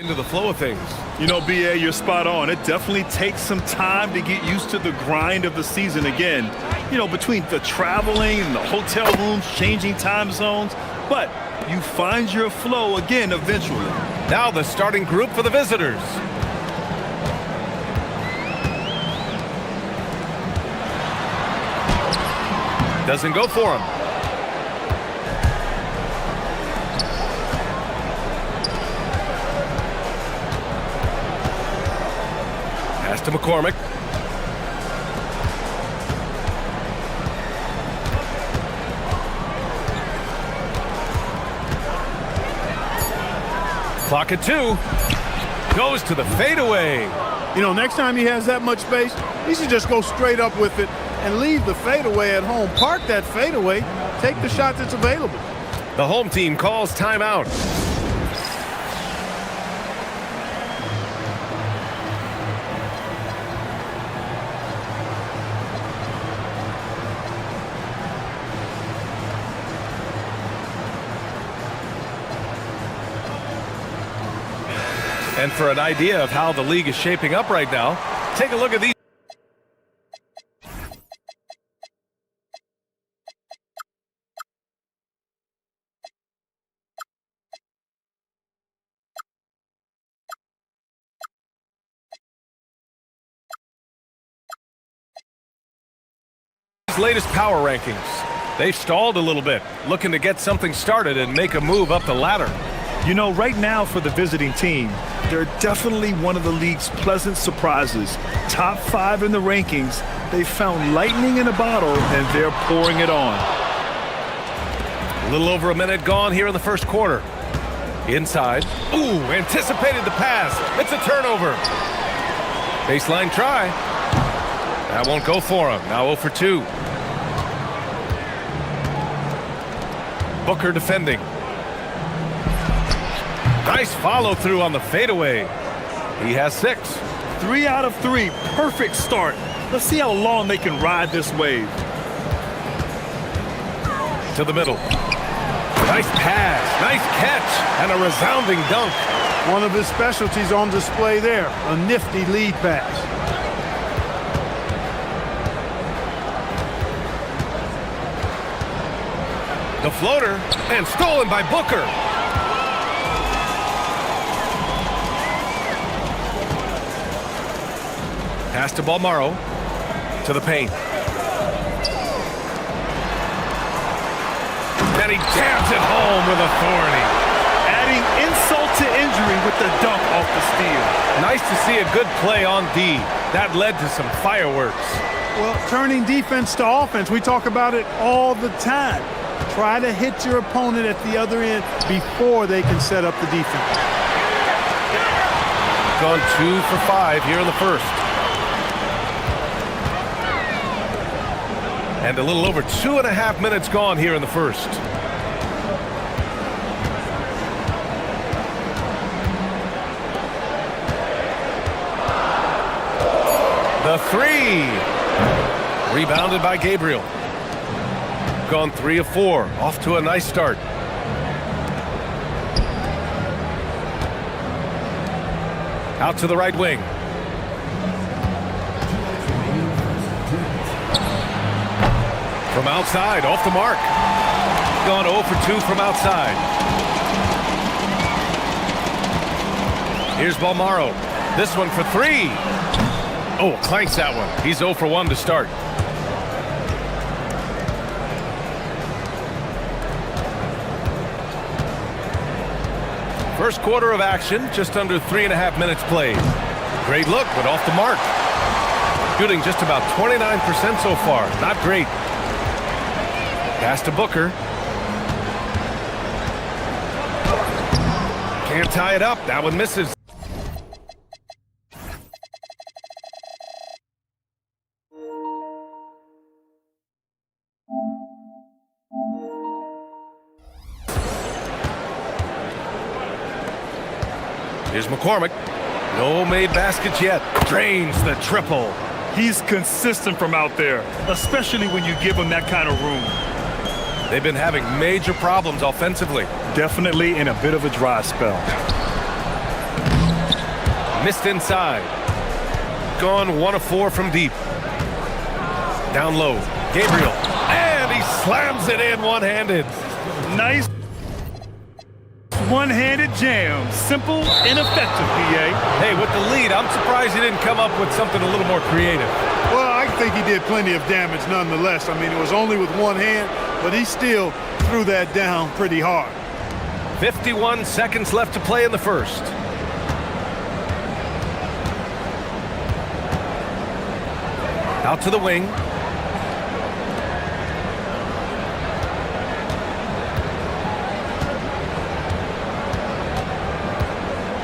into the flow of things. You know, BA, you're spot on. It definitely takes some time to get used to the grind of the season again. You know, between the traveling and the hotel rooms, changing time zones. But you find your flow again eventually. Now the starting group for the visitors. Doesn't go for him. Pass to McCormick. Clock at 2. Goes to the fadeaway. You know, next time he has that much space, he should just go straight up with it and leave the fadeaway at home. Park that fadeaway, take the shot that's available. The home team calls timeout. And for an idea of how the league is shaping up right now, take a look at these. Latest power rankings. They've stalled a little bit, looking to get something started and make a move up the ladder. You know, right now for the visiting team, they're definitely one of the league's pleasant surprises. Top 5 in the rankings. They found lightning in a bottle, and they're pouring it on. A little over a minute gone here in the first quarter. Inside. Ooh, anticipated the pass. It's a turnover. Baseline try. That won't go for him. Now 0 for 2. Booker defending. Nice follow through on the fadeaway. He has 6. 3 out of 3. Perfect start. Let's see how long they can ride this wave. To the middle. Nice pass. Nice catch. And a resounding dunk. One of his specialties on display there. A nifty lead pass. The floater, and stolen by Booker. Pass to Balmaro. To the paint. And he jams it home with authority. Adding insult to injury with the dunk off the steal. Nice to see a good play on D. That led to some fireworks. Well, turning defense to offense, we talk about it all the time. Try to hit your opponent at the other end before they can set up the defense. Gone 2 for 5 here in the first. And a little over 2.5 minutes gone here in the first. The 3. Rebounded by Gabriel. Gone 3 of 4. Off to a nice start. Out to the right wing. From outside, off the mark. Gone 0 for 2 from outside. Here's Balmaro. This one for 3. Oh, clanks that one. He's 0 for 1 to start. First quarter of action, just under 3.5 minutes played. Great look, but off the mark. Shooting just about 29% so far. Not great. Pass to Booker. Can't tie it up. That one misses. Here's McCormick. No made baskets yet. Drains the triple. He's consistent from out there, especially when you give him that kind of room. They've been having major problems offensively. Definitely in a bit of a dry spell. Missed inside. Gone 1 of 4 from deep. Down low. Gabriel. And he slams it in one-handed. Nice one-handed jam. Simple and effective, PA. Hey, with the lead, I'm surprised he didn't come up with something a little more creative. Well, I think he did plenty of damage nonetheless. I mean, it was only with one hand, but he still threw that down pretty hard. 51 seconds left to play in the first. Out to the wing.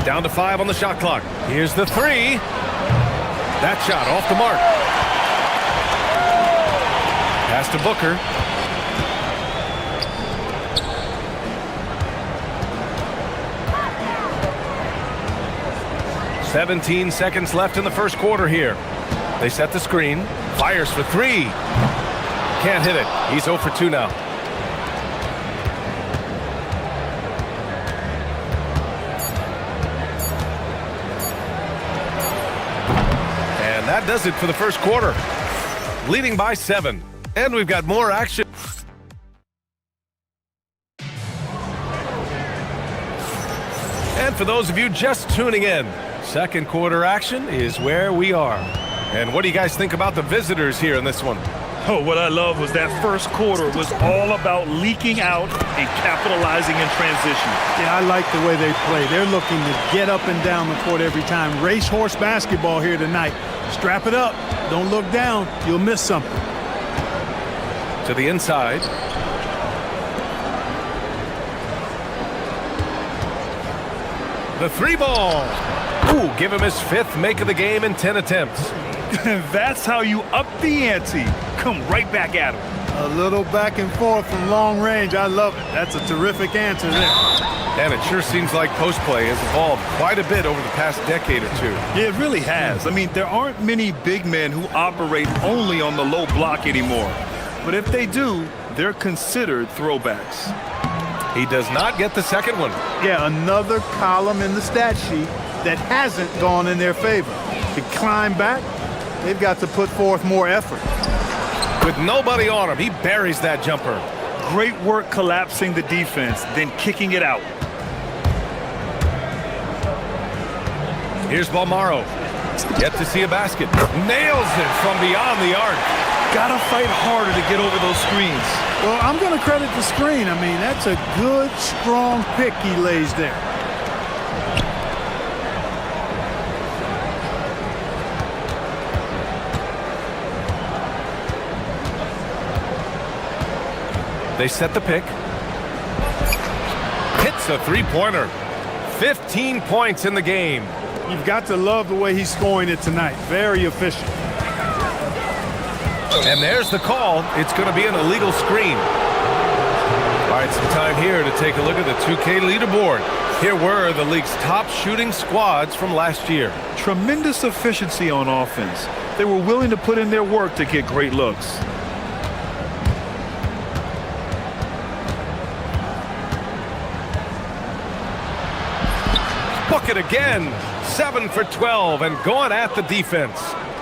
Down to 5 on the shot clock. Here's the 3. That shot off the mark. Pass to Booker. "17 seconds left in the first quarter here. They set the screen. Fires for 3. Can't hit it. He's 0 for 2 now. And that does it for the first quarter. Leading by 7. And we've got more action. And for those of you just tuning in, second quarter action is where we are. And what do you guys think about the visitors here in this one? Oh, what I love was that first quarter was all about leaking out and capitalizing in transition. Yeah, I like the way they play. They're looking to get up and down the court every time. Racehorse basketball here tonight. Strap it up. Don't look down. You'll miss something. To the inside. The 3 ball. Ooh, give him his 5th make of the game in 10 attempts. That's how you up the ante. Come right back at him. A little back and forth from long range. I love it. That's a terrific answer there. And it sure seems like post play has evolved quite a bit over the past decade or two. Yeah, it really has. I mean, there aren't many big men who operate only on the low block anymore. But if they do, they're considered throwbacks. He does not get the second one. Yeah, another column in the stat sheet that hasn't gone in their favor. To climb back, they've got to put forth more effort. With nobody on him, he buries that jumper. Great work collapsing the defense, then kicking it out. Here's Balmaro. Yet to see a basket. Nails it from beyond the arc. Gotta fight harder to get over those screens. Well, I'm going to credit the screen. I mean, that's a good, strong pick he lays there. They set the pick. Hits a 3-pointer. 15 points in the game. You've got to love the way he's scoring it tonight. Very efficient. And there's the call. It's going to be an illegal screen. All right, some time here to take a look at the 2K leaderboard. Here were the league's top shooting squads from last year. Tremendous efficiency on offense. They were willing to put in their work to get great looks. Bucket again. 7 for 12 and going at the defense.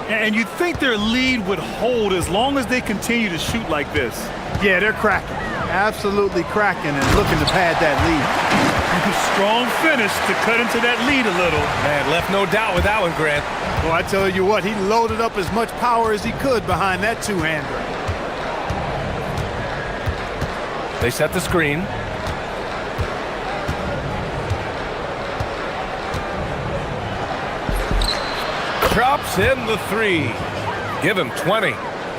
And you'd think their lead would hold as long as they continue to shoot like this. Yeah, they're cracking. Absolutely cracking and looking to pad that lead. Strong finish to cut into that lead a little. Man, left no doubt with that one, Grant. Well, I tell you what, he loaded up as much power as he could behind that two-hander. They set the screen. Drops in the 3. Give him 20.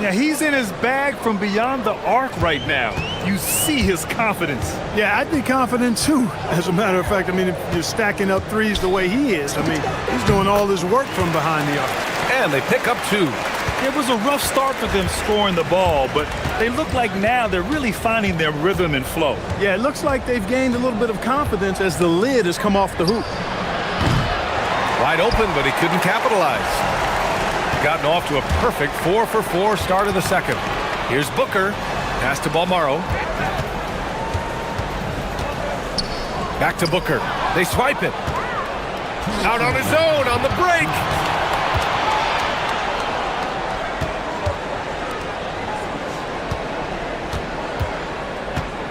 Yeah, he's in his bag from beyond the arc right now. You see his confidence. Yeah, I'd be confident too. As a matter of fact, I mean, if you're stacking up threes the way he is, I mean, he's doing all his work from behind the arc. And they pick up 2. It was a rough start for them scoring the ball, but they look like now they're really finding their rhythm and flow. Yeah, it looks like they've gained a little bit of confidence as the lid has come off the hoop. Wide open, but he couldn't capitalize. Gotten off to a perfect 4 for 4 start of the second. Here's Booker. Pass to Balmaro. Back to Booker. They swipe it. Out on his own on the break.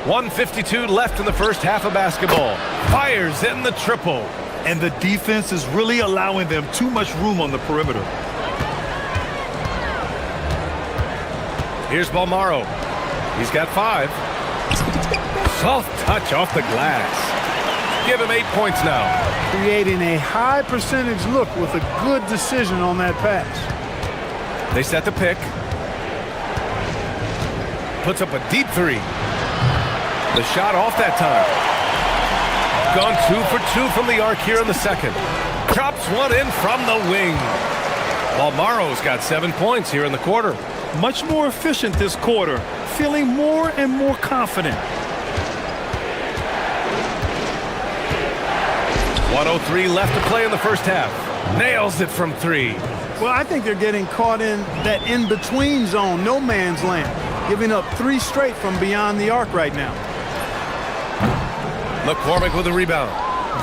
.152 left in the first half of basketball. Fires in the triple. And the defense is really allowing them too much room on the perimeter. Here's Balmaro. He's got 5. Soft touch off the glass. Give him 8 points now. Creating a high percentage look with a good decision on that pass. They set the pick. Puts up a deep 3. The shot off that time. Gone 2 for 2 from the arc here in the second. Drops one in from the wing. Balmaro's got 7 points here in the quarter. Much more efficient this quarter, feeling more and more confident. 1:03 left to play in the first half. Nails it from 3. Well, I think they're getting caught in that in-between zone, no man's land, giving up 3 straight from beyond the arc right now. McCormick with a rebound.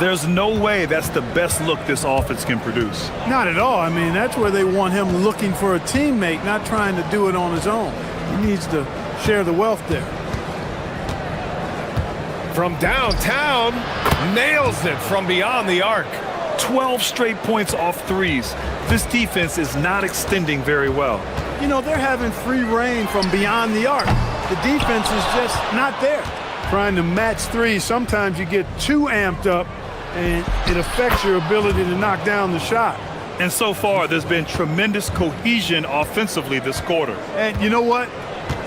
There's no way that's the best look this offense can produce. Not at all. I mean, that's where they want him looking for a teammate, not trying to do it on his own. He needs to share the wealth there. From downtown, nails it from beyond the arc. 12 straight points off threes. This defense is not extending very well. You know, they're having free reign from beyond the arc. The defense is just not there. Trying to match threes, sometimes you get too amped up and it affects your ability to knock down the shot. And so far, there's been tremendous cohesion offensively this quarter. And you know what?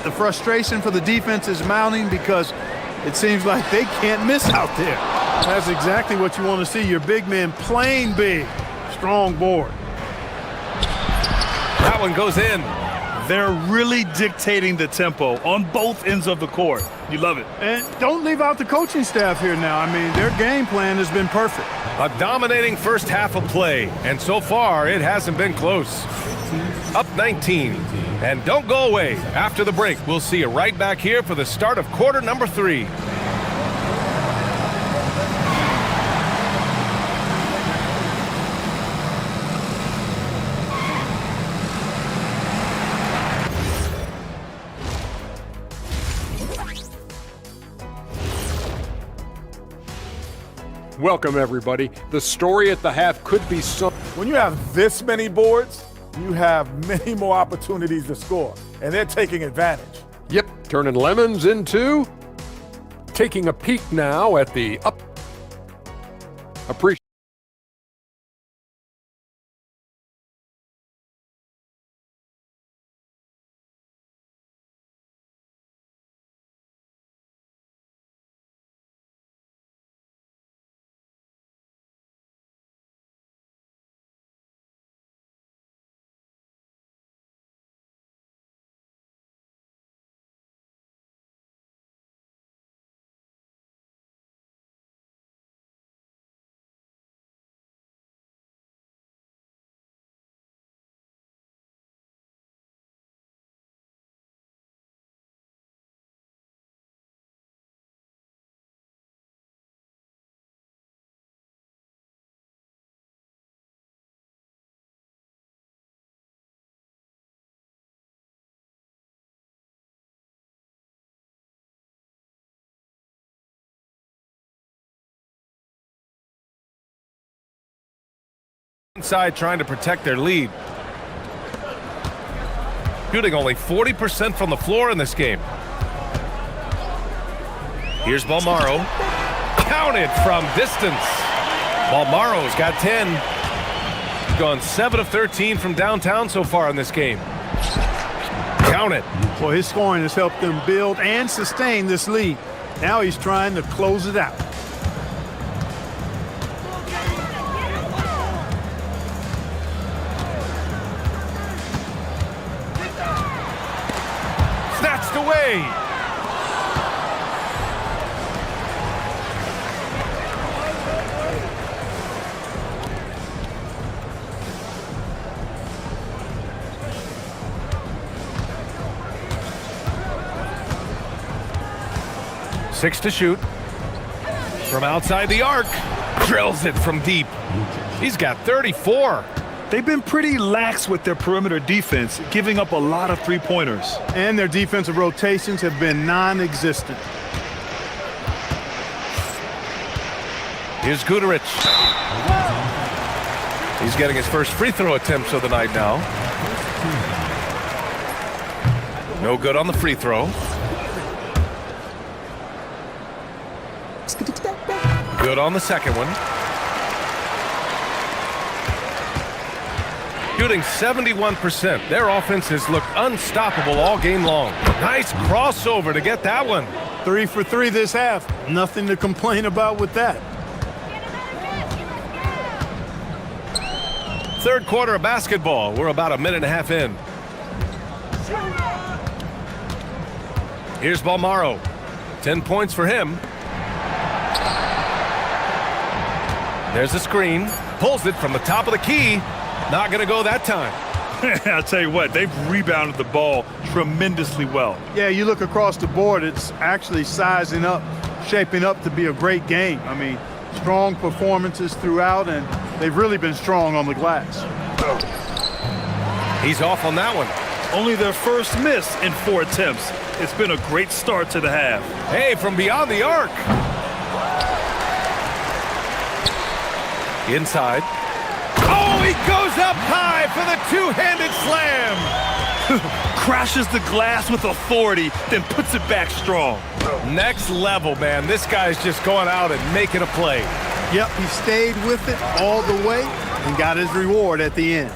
The frustration for the defense is mounting because it seems like they can't miss out there. That's exactly what you want to see, your big men playing big. Strong board. That one goes in. They're really dictating the tempo on both ends of the court. You love it. And don't leave out the coaching staff here now. I mean, their game plan has been perfect. A dominating first half of play, and so far it hasn't been close. Up 19. And don't go away. After the break, we'll see you right back here for the start of quarter number 3. Welcome, everybody. The story at the half could be so. When you have this many boards, you have many more opportunities to score, and they're taking advantage. Yep, turning lemons into. Taking a peek now at the up. Appreciate. Inside trying to protect their lead. Shooting only 40% from the floor in this game. Here's Balmaro. Counted from distance. Balmaro's got 10. Gone 7 of 13 from downtown so far in this game. Count it. Well, his scoring has helped them build and sustain this lead. Now he's trying to close it out. Snatched away. Six to shoot. From outside the arc. Drills it from deep. He's got 34. They've been pretty lax with their perimeter defense, giving up a lot of three-pointers. And their defensive rotations have been non-existent. Here's Guterich. He's getting his first free throw attempts of the night now. No good on the free throw. Good on the second one. Shooting 71%. Their offense has looked unstoppable all game long. Nice crossover to get that one. 3 for 3 this half. Nothing to complain about with that. Third quarter of basketball. We're about a minute and a half in. Here's Balmaro. 10 points for him. There's a screen. Pulls it from the top of the key. Not going to go that time. I'll tell you what, they've rebounded the ball tremendously well. Yeah, you look across the board, it's actually sizing up, shaping up to be a great game. I mean, strong performances throughout, and they've really been strong on the glass. He's off on that one. Only their first miss in 4 attempts. It's been a great start to the half. Hey, from beyond the arc. Inside. Oh, he goes up high for the two-handed slam. Crashes the glass with authority, then puts it back strong. Next level, man. This guy's just going out and making a play. Yep, he stayed with it all the way and got his reward at the end.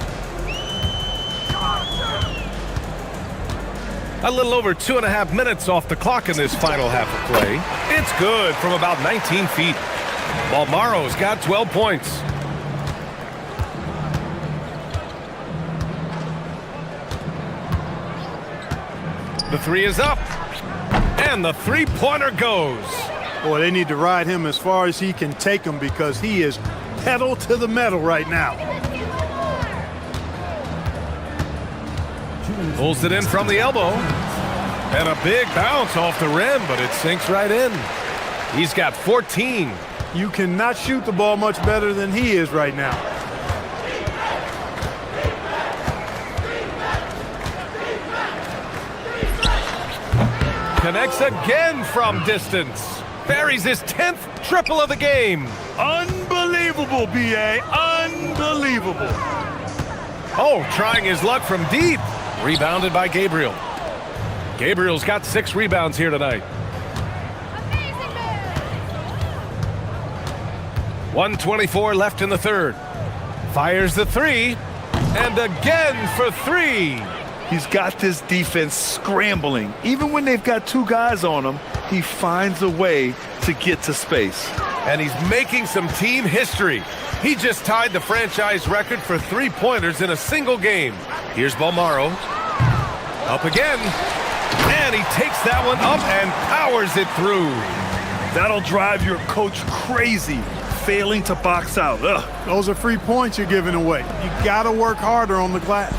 A little over 2.5 minutes off the clock in this final half of play. It's good from about 19 feet. Balmaro's got 12 points. The three is up. And the three-pointer goes. Boy, they need to ride him as far as he can take him because he is pedal to the metal right now. Pulls it in from the elbow. And a big bounce off the rim, but it sinks right in. He's got 14. You cannot shoot the ball much better than he is right now. Connects again from distance. Buries his 10th triple of the game. Unbelievable, B.A. Unbelievable. Oh, trying his luck from deep. Rebounded by Gabriel. Gabriel's got 6 rebounds here tonight. 1:24 left in the third. Fires the three. And again for 3. He's got this defense scrambling. Even when they've got 2 guys on him, he finds a way to get to space. And he's making some team history. He just tied the franchise record for 3-pointers in a single game. Here's Balmaro. Up again. And he takes that one up and powers it through. That'll drive your coach crazy, failing to box out. Ugh. Those are free points you're giving away. You got to work harder on the glass.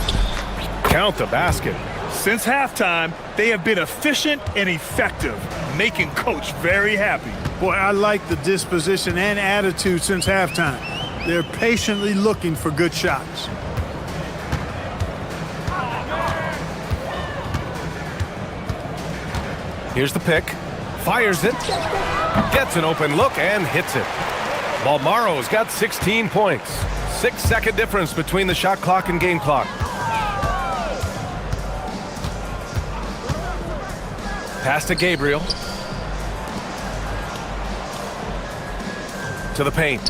Count the basket. Since halftime, they have been efficient and effective, making coach very happy. Boy, I like the disposition and attitude since halftime. They're patiently looking for good shots. Here's the pick. Fires it. Gets an open look and hits it. Balmaro's got 16 points. 6-second difference between the shot clock and game clock. Pass to Gabriel. To the paint.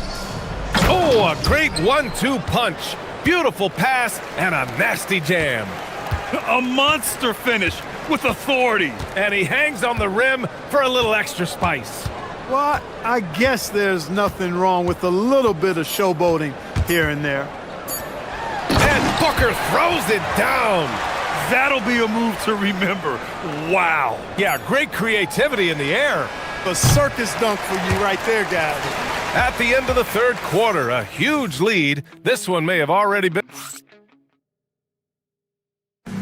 Oh, a great 1-2 punch. Beautiful pass and a nasty jam. A monster finish with authority. And he hangs on the rim for a little extra spice. Well, I guess there's nothing wrong with a little bit of showboating here and there. And Booker throws it down. That'll be a move to remember. Wow. Yeah, great creativity in the air. A circus dunk for you right there, guys. At the end of the third quarter, a huge lead. This one may have already been.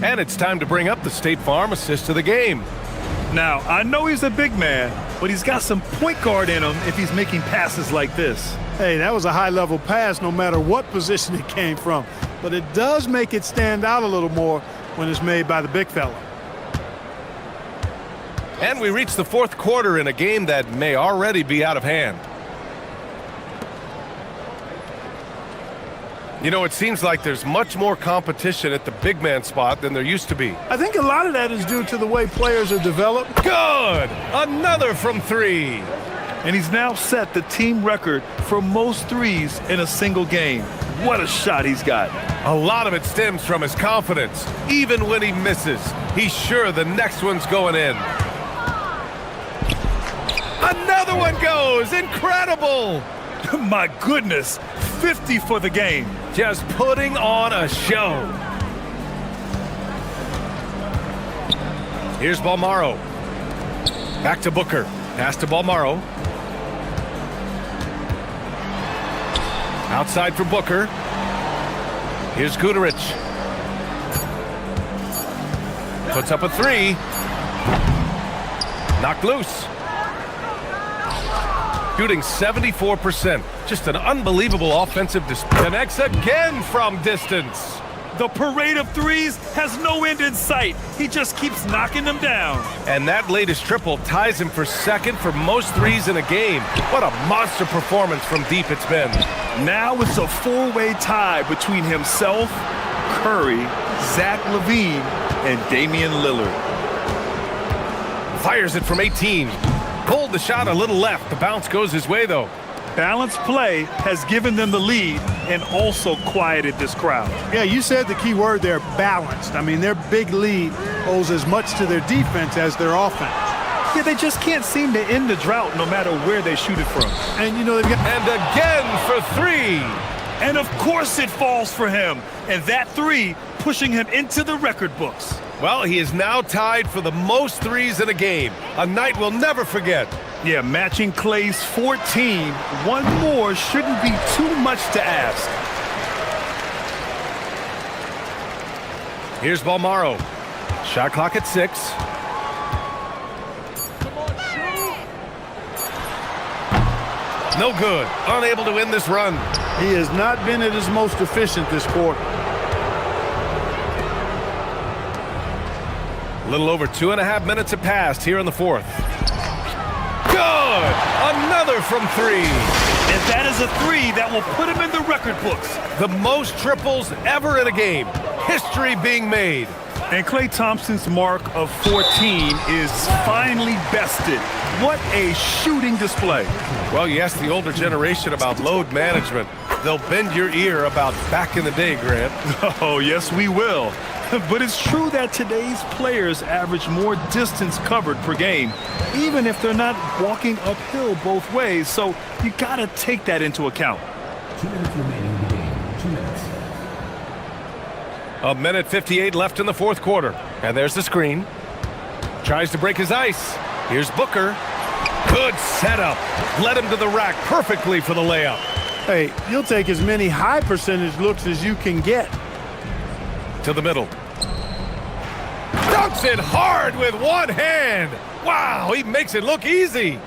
And it's time to bring up the State Farm assist of the game. Now, I know he's a big man, but he's got some point guard in him if he's making passes like this. Hey, that was a high-level pass no matter what position it came from. But it does make it stand out a little more when it's made by the big fella. And we reach the fourth quarter in a game that may already be out of hand. You know, it seems like there's much more competition at the big man spot than there used to be. I think a lot of that is due to the way players are developed. Good! Another from three. And he's now set the team record for most threes in a single game. What a shot he's got. A lot of it stems from his confidence. Even when he misses, he's sure the next one's going in. Another one goes! Incredible! My goodness, 50 for the game. Just putting on a show. Here's Balmaro. Back to Booker. Pass to Balmaro. Outside for Booker. Here's Guduric. Puts up a three. Knocked loose. Shooting 74%. Just an unbelievable offensive display. Connects again from distance. The parade of threes has no end in sight. He just keeps knocking them down. And that latest triple ties him for second for most threes in a game. What a monster performance from deep it's been. Now it's a four-way tie between himself, Curry, Zach LaVine, and Damian Lillard. Fires it from 18. Pulled the shot a little left. The bounce goes his way, though. Balanced play has given them the lead and also quieted this crowd. Yeah, you said the key word there, balanced. I mean, their big lead owes as much to their defense as their offense. Yeah, they just can't seem to end the drought no matter where they shoot it from. And, you know, they've got... And again for three. And of course it falls for him. And that three pushing him into the record books. Well, he is now tied for the most threes in a game. A night we'll never forget. Yeah, matching Clay's 14. One more shouldn't be too much to ask. Here's Balmaro. Shot clock at 6. No good. Unable to win this run. He has not been at his most efficient this quarter. A little over 2.5 minutes have passed here in the fourth. Good! Another from three. And that is a three that will put him in the record books. The most triples ever in a game. History being made. And Klay Thompson's mark of 14 is finally bested. What a shooting display. Well, you ask the older generation about load management. They'll bend your ear about back in the day, Grant. Oh, yes, we will. But it's true that today's players average more distance covered per game, even if they're not walking uphill both ways. So you got to take that into account. 2 minutes remaining in the game. 2 minutes. A minute 58 left in the fourth quarter. And there's the screen. Tries to break his ice. Here's Booker. Good setup. Led him to the rack perfectly for the layup. Hey, you'll take as many high percentage looks as you can get. To the middle. Dunks it hard with one hand. Wow, he makes it look easy.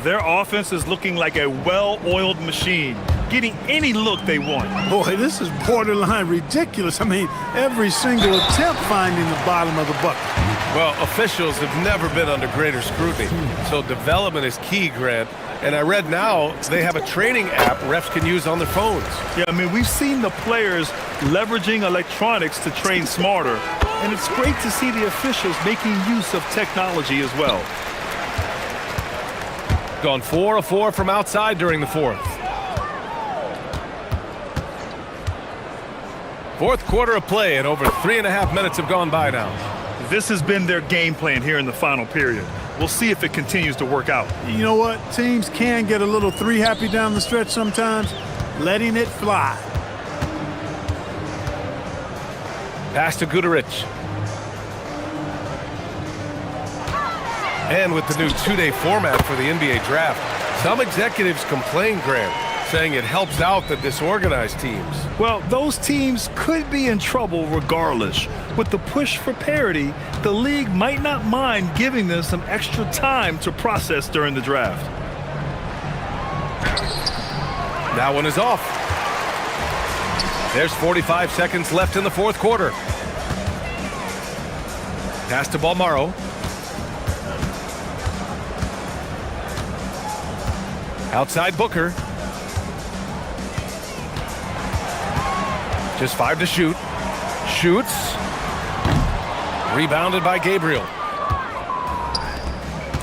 Their offense is looking like a well-oiled machine, getting any look they want. Boy, this is borderline ridiculous. I mean, every single attempt finding the bottom of the bucket. Well, officials have never been under greater scrutiny, so development is key, Grant. And I read now they have a training app refs can use on their phones. Yeah, I mean, we've seen the players leveraging electronics to train smarter, and it's great to see the officials making use of technology as well. Gone 4 of 4 from outside during the fourth. Fourth quarter of play, and over 3.5 minutes have gone by now. This has been their game plan here in the final period. We'll see if it continues to work out. You know what? Teams can get a little three happy down the stretch sometimes, letting it fly. Pass to Guduric. And with the new 2-day format for the NBA draft, some executives complain, Grant, saying it helps out the disorganized teams. Well, those teams could be in trouble regardless. With the push for parity, the league might not mind giving them some extra time to process during the draft. That one is off. There's 45 seconds left in the fourth quarter. Pass to Balmaro. Outside Booker. Just 5 to shoot. Shoots. Rebounded by Gabriel.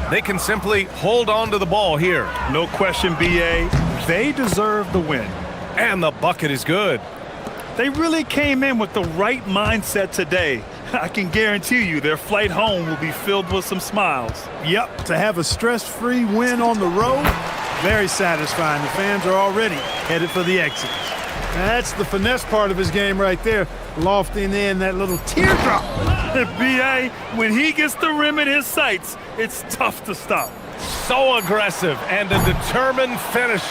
They can simply hold on to the ball here. No question, BA. They deserve the win. And the bucket is good. They really came in with the right mindset today. I can guarantee you their flight home will be filled with some smiles. Yep, to have a stress-free win on the road, very satisfying. The fans are already headed for the exits. That's the finesse part of his game right there, lofting in that little teardrop. BA, when he gets the rim in his sights, it's tough to stop. So aggressive and a determined finish.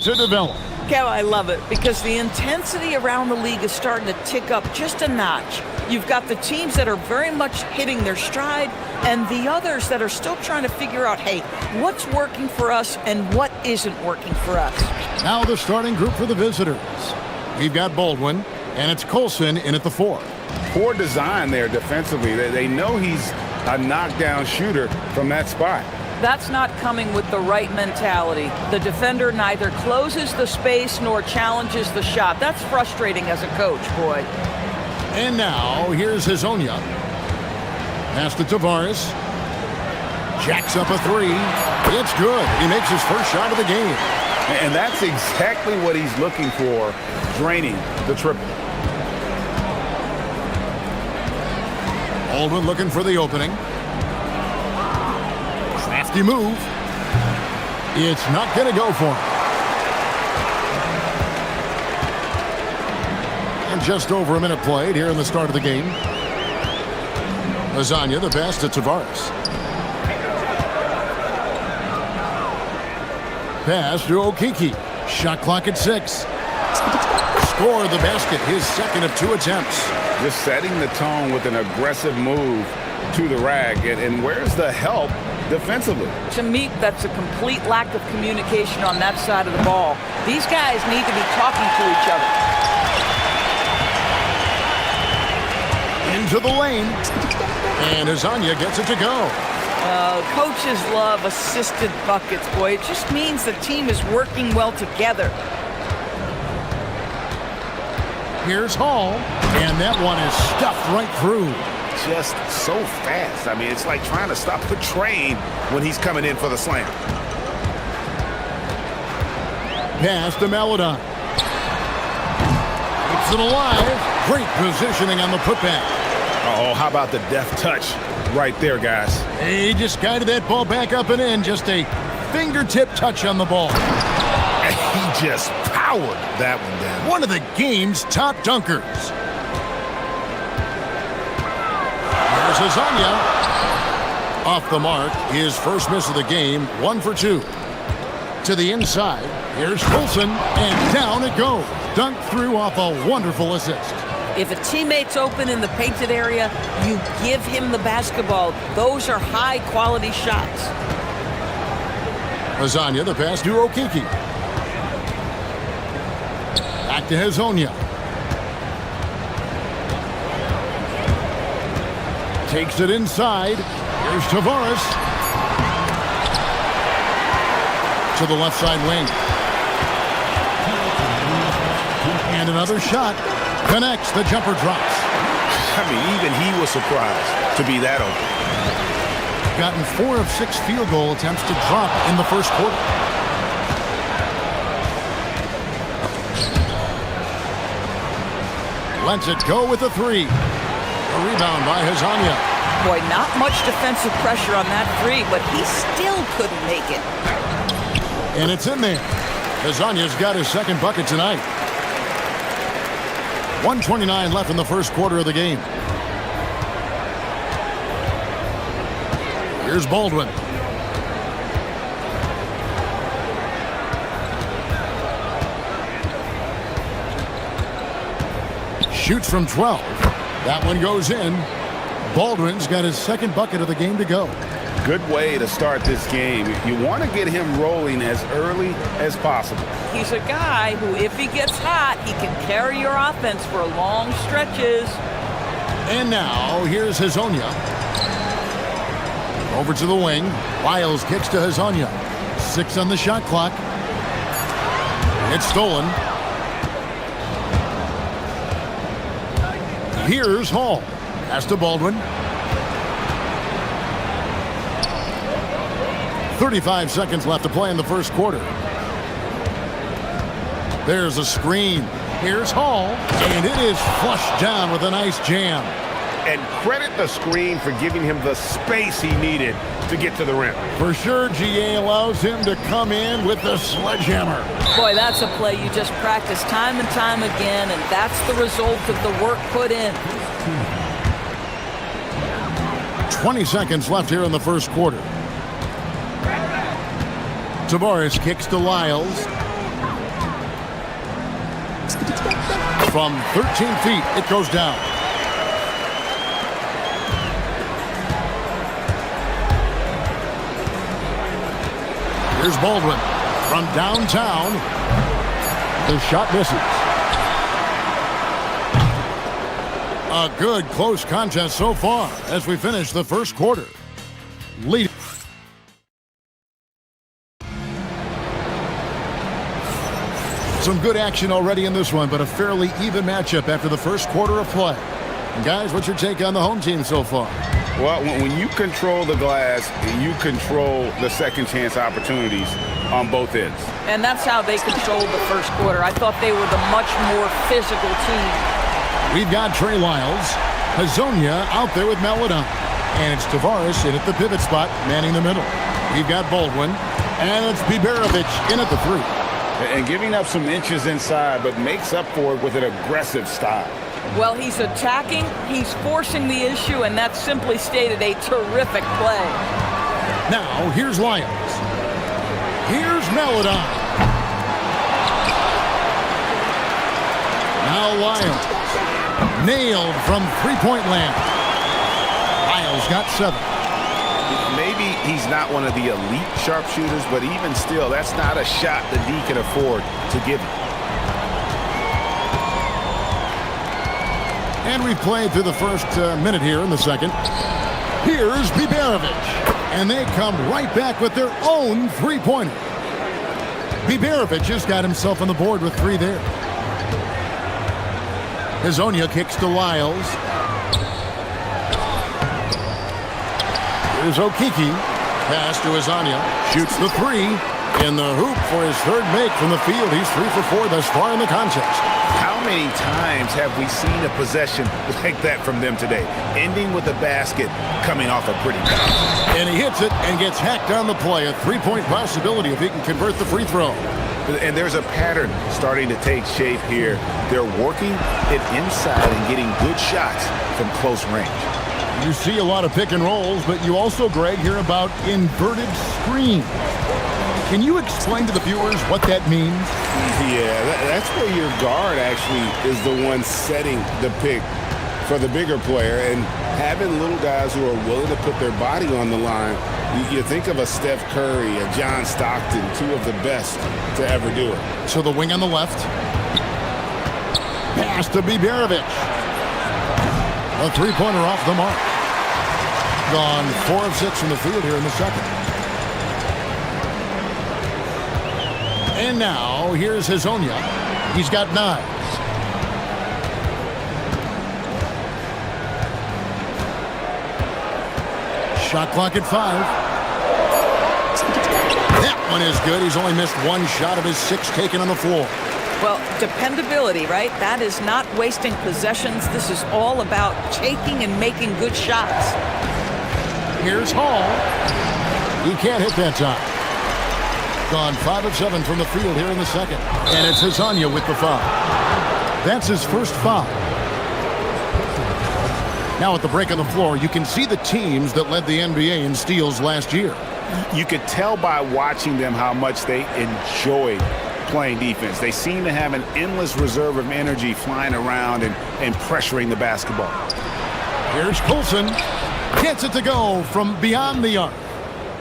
to develop. Kev, I love it because the intensity around the league is starting to tick up just a notch. You've got the teams that are very much hitting their stride and the others that are still trying to figure out, hey, what's working for us and what isn't working for us. Now the starting group for the visitors. We've got Baldwin, and it's Colson in at the 4. Poor design there defensively. They know he's a knockdown shooter from that spot. That's not coming with the right mentality. The defender neither closes the space nor challenges the shot. That's frustrating as a coach, boy. And now, here's Hazonia. Pass to Tavares. Jacks up a 3. It's good. He makes his first shot of the game. And that's exactly what he's looking for, draining the triple. Baldwin looking for the opening. Crafty move. It's not going to go for him. And just over a minute played here in the start of the game. Lasagna, the pass to Tavares. Pass to Okiki. Shot clock at 6. Score the basket, his second of 2 attempts. Just setting the tone with an aggressive move to the rack. And where's the help defensively? To me, that's a complete lack of communication on that side of the ball. These guys need to be talking to each other. Into the lane. And Hazonia gets it to go. Coaches love assisted buckets, boy. It just means the team is working well together. Here's Hall, and that one is stuffed right through. Just so fast. I mean, it's like trying to stop the train when he's coming in for the slam. Pass to Maladon. Keeps it alive. Great positioning on the putback. Oh, how about the deft touch right there, guys? He just guided that ball back up and in. Just a fingertip touch on the ball. And he just powered that one down. One of the game's top dunkers. There's Hazonia. Off the mark, his first miss of the game, 1 for 2. To the inside, here's Colson, and down it goes. Dunked through off a wonderful assist. If a teammate's open in the painted area, you give him the basketball. Those are high-quality shots. Lasagna, the pass to Okiki. Back to Hazonia. Takes it inside. Here's Tavares. To the left side wing. And another shot. Connects, the jumper drops. I mean, even he was surprised to be that open. Gotten 4 of 6 field goal attempts to drop in the first quarter. Lets it go with a 3. A rebound by Hazonia. Boy, not much defensive pressure on that 3, but he still couldn't make it. And it's in there. Hazonia's got his second bucket tonight. 1:29 left in the first quarter of the game. Here's Baldwin. Shoots from 12. That one goes in. Baldwin's got his second bucket of the game to go. Good way to start this game. You want to get him rolling as early as possible. He's a guy who, if he gets hot, he can carry your offense for long stretches. And now, here's Hazonia. Over to the wing. Wiles kicks to Hazonia. 6 on the shot clock. It's stolen. Here's Hall. Pass to Baldwin. 35 seconds left to play in the first quarter. There's a screen. Here's Hall, and it is flushed down with a nice jam. And credit the screen for giving him the space he needed to get to the rim. For sure, GA allows him to come in with the sledgehammer. Boy, that's a play you just practice time and time again, and that's the result of the work put in. 20 seconds left here in the first quarter. Tavares kicks to Lyles. From 13 feet, it goes down. Here's Baldwin from downtown. The shot misses. A good close contest so far as we finish the first quarter. Lead. Some good action already in this one, but a fairly even matchup after the first quarter of play. And guys, what's your take on the home team so far? Well, when you control the glass, you control the second chance opportunities on both ends. And that's how they controlled the first quarter. I thought they were the much more physical team. We've got Trey Lyles, Hazonia out there with Meladon. And it's Tavares in at the pivot spot, manning the middle. We've got Baldwin, and it's Biberovic in at the 3. And giving up some inches inside, but makes up for it with an aggressive style. Well, he's attacking, he's forcing the issue, and that's simply stated a terrific play. Now, here's Lyles. Here's Meladon. Now Lyles. Nailed from three-point land. Lyles got 7. Maybe he's not one of the elite sharpshooters, but even still, that's not a shot that D can afford to give him. And we've played through the first minute here in the second. Here's Biberovic. And they come right back with their own three-pointer. Biberovic has got himself on the board with 3 there. Hazonia kicks to Lyles. Here's Okiki. Pass to Hazonia. Shoots the 3. In the hoop for his third make from the field. He's 3 for 4 thus far in the contest. How many times have we seen a possession like that from them today? Ending with a basket coming off a pretty pass. And he hits it and gets hacked on the play. A 3-point possibility if he can convert the free throw. And there's a pattern starting to take shape here. They're working it inside and getting good shots from close range. You see a lot of pick and rolls, but you also, Greg, hear about inverted screens. Can you explain to the viewers what that means? Yeah, that's where your guard actually is the one setting the pick for the bigger player, and having little guys who are willing to put their body on the line. You think of a Steph Curry, a John Stockton, 2 of the best to ever do it. So the wing on the left. Pass to Biberovic. A 3-pointer off the mark. Gone 4 of 6 from the field here in the second. And now, here's Hazonia. He's got 9. Shot clock at 5. That one is good. He's only missed 1 shot of his 6 taken on the floor. Well, dependability, right? That is not wasting possessions. This is all about taking and making good shots. Here's Hall. He can't hit that time. Gone 5 of 7 from the field here in the second. And it's Hazonia with the foul. That's his first foul. Now at the break on the floor, you can see the teams that led the NBA in steals last year. You could tell by watching them how much they enjoy playing defense. They seem to have an endless reserve of energy flying around and pressuring the basketball. Here's Colson. Gets it to go from beyond the arc.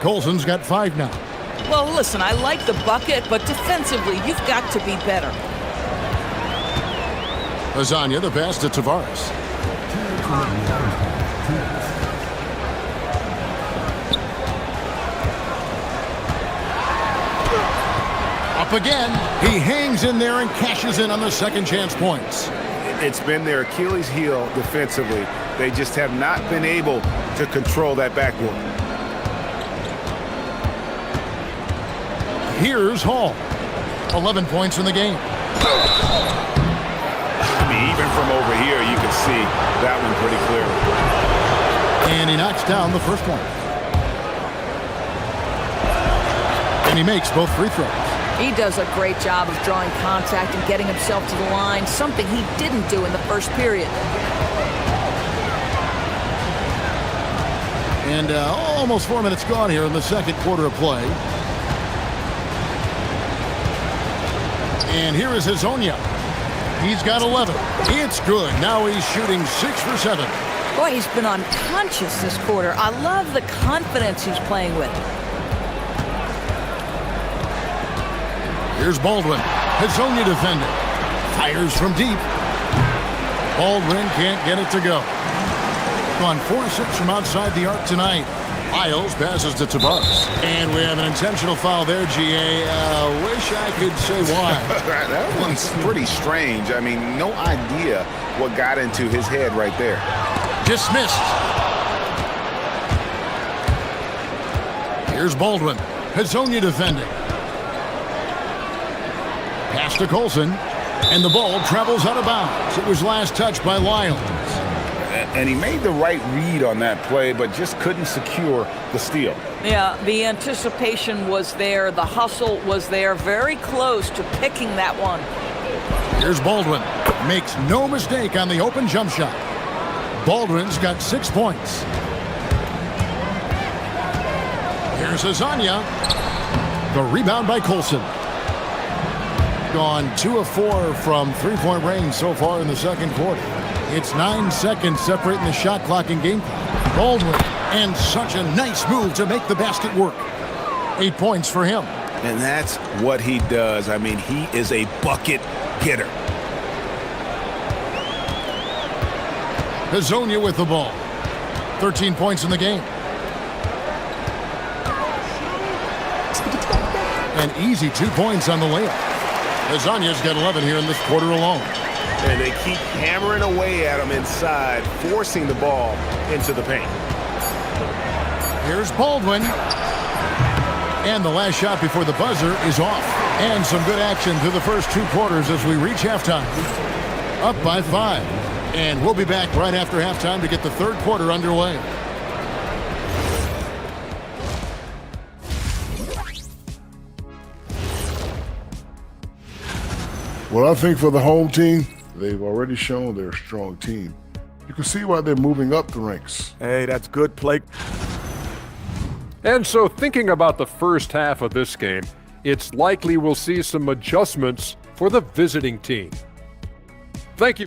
Colson's got 5 now. Well, listen, I like the bucket, but defensively, you've got to be better. Hazonia, the pass to Tavares. Up again. He hangs in there and cashes in on the second chance points. It's been their Achilles heel defensively. They just have not been able to control that backboard. Here's Hall. 11 points in the game. I mean, even from over here, you can see that one pretty clearly. And he knocks down the first one. And he makes both free throws. He does a great job of drawing contact and getting himself to the line, something he didn't do in the first period. And almost 4 minutes gone here in the second quarter of play. And here is Hazonia. He's got 11. It's good. Now he's shooting 6 for 7. Boy, he's been unconscious this quarter. I love the confidence he's playing with. Here's Baldwin. His only defender. Fires from deep. Baldwin can't get it to go. Gone 4-6 from outside the arc tonight. Isles passes to Tavares. And we have an intentional foul there, GA. Wish I could say why. That one's pretty strange. I mean, no idea what got into his head right there. Dismissed. Here's Baldwin. Hazonia defending. Pass to Colson. And the ball travels out of bounds. It was last touched by Lyles. And he made the right read on that play, but just couldn't secure the steal. Yeah, the anticipation was there. The hustle was there. Very close to picking that one. Here's Baldwin. Makes no mistake on the open jump shot. Baldwin's got 6 points. Here's Hazonia. The rebound by Colson. Gone 2 of 4 from three-point range so far in the second quarter. It's 9 seconds separating the shot clock and game clock. Baldwin, and such a nice move to make the basket work. 8 points for him. And that's what he does. I mean, he is a bucket getter. Hazonia with the ball. 13 points in the game. An easy 2 points on the layup. Hazonia's got 11 here in this quarter alone. And they keep hammering away at him inside, forcing the ball into the paint. Here's Baldwin. And the last shot before the buzzer is off. And some good action through the first 2 quarters as we reach halftime. Up by 5. And we'll be back right after halftime to get the third quarter underway. Well, I think for the home team, they've already shown they're a strong team. You can see why they're moving up the ranks. Hey, that's good play. And so thinking about the first half of this game, it's likely we'll see some adjustments for the visiting team. Thank you.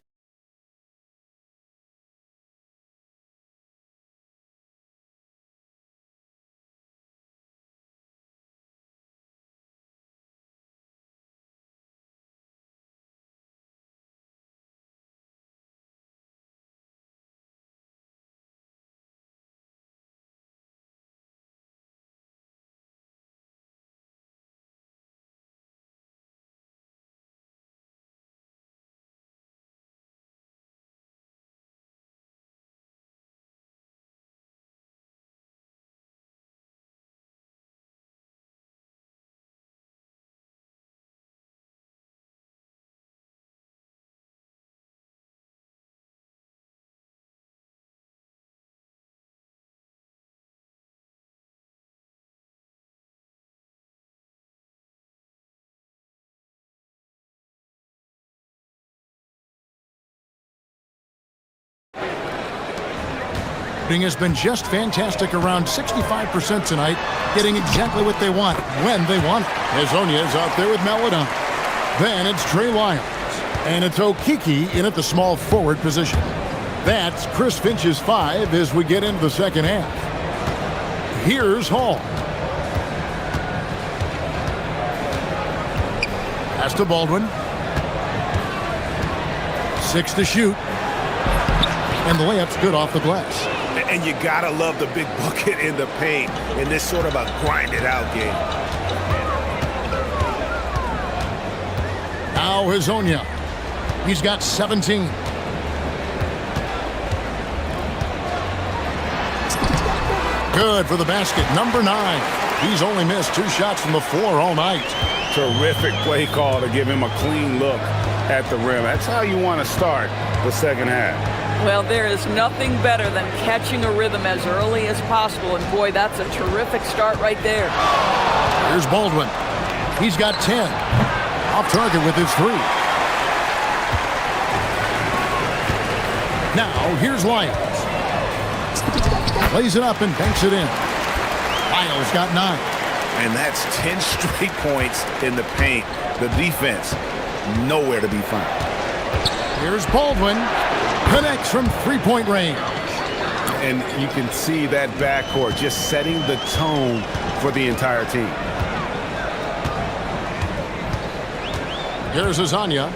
Has been just fantastic, around 65% tonight, getting exactly what they want when they want it. Hazonia is out there with Maladon. Then it's Trey Lyles. And it's Okiki in at the small forward position. That's Chris Finch's 5 as we get into the second half. Here's Hall. Pass to Baldwin. 6 to shoot. And the layup's good off the glass. And you gotta love the big bucket in the paint in this sort of a grind-it-out game. Now Hazonia. He's got 17. Good for the basket, number 9. He's only missed 2 shots from the floor all night. Terrific play call to give him a clean look at the rim. That's how you want to start the second half. Well, there is nothing better than catching a rhythm as early as possible. And boy, that's a terrific start right there. Here's Baldwin. He's got 10. Off target with his 3. Now, here's Lyles. Plays it up and banks it in. Lyles got 9. And that's 10 straight points in the paint. The defense, nowhere to be found. Here's Baldwin. Connects from three-point range. And you can see that backcourt just setting the tone for the entire team. Here's Azania.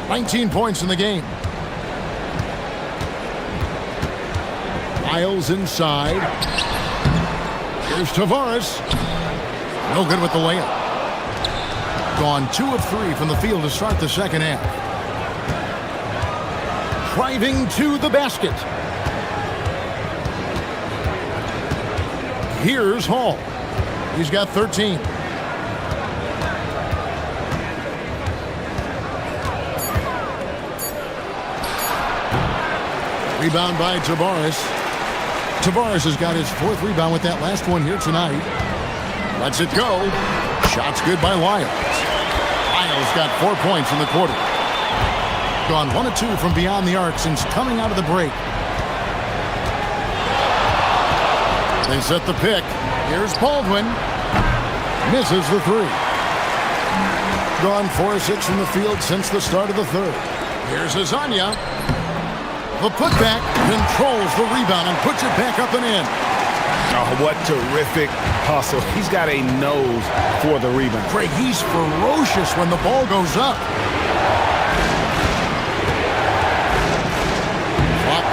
19 points in the game. Miles inside. Here's Tavares. No good with the layup. Gone 2 of 3 from the field to start the second half. Driving to the basket. Here's Hall. He's got 13. Rebound by Tavares. Tavares has got his 4th rebound with that last one here tonight. Lets it go. Shot's good by Lyles. Lyles got 4 points in the quarter. Gone 1 of 2 from beyond the arc since coming out of the break. They set the pick. Here's Baldwin. Misses the 3. Gone 4 of 6 from the field since the start of the third. Here's Azania. The putback controls the rebound and puts it back up and in. Oh, what terrific hustle. He's got a nose for the rebound. Greg, he's ferocious when the ball goes up.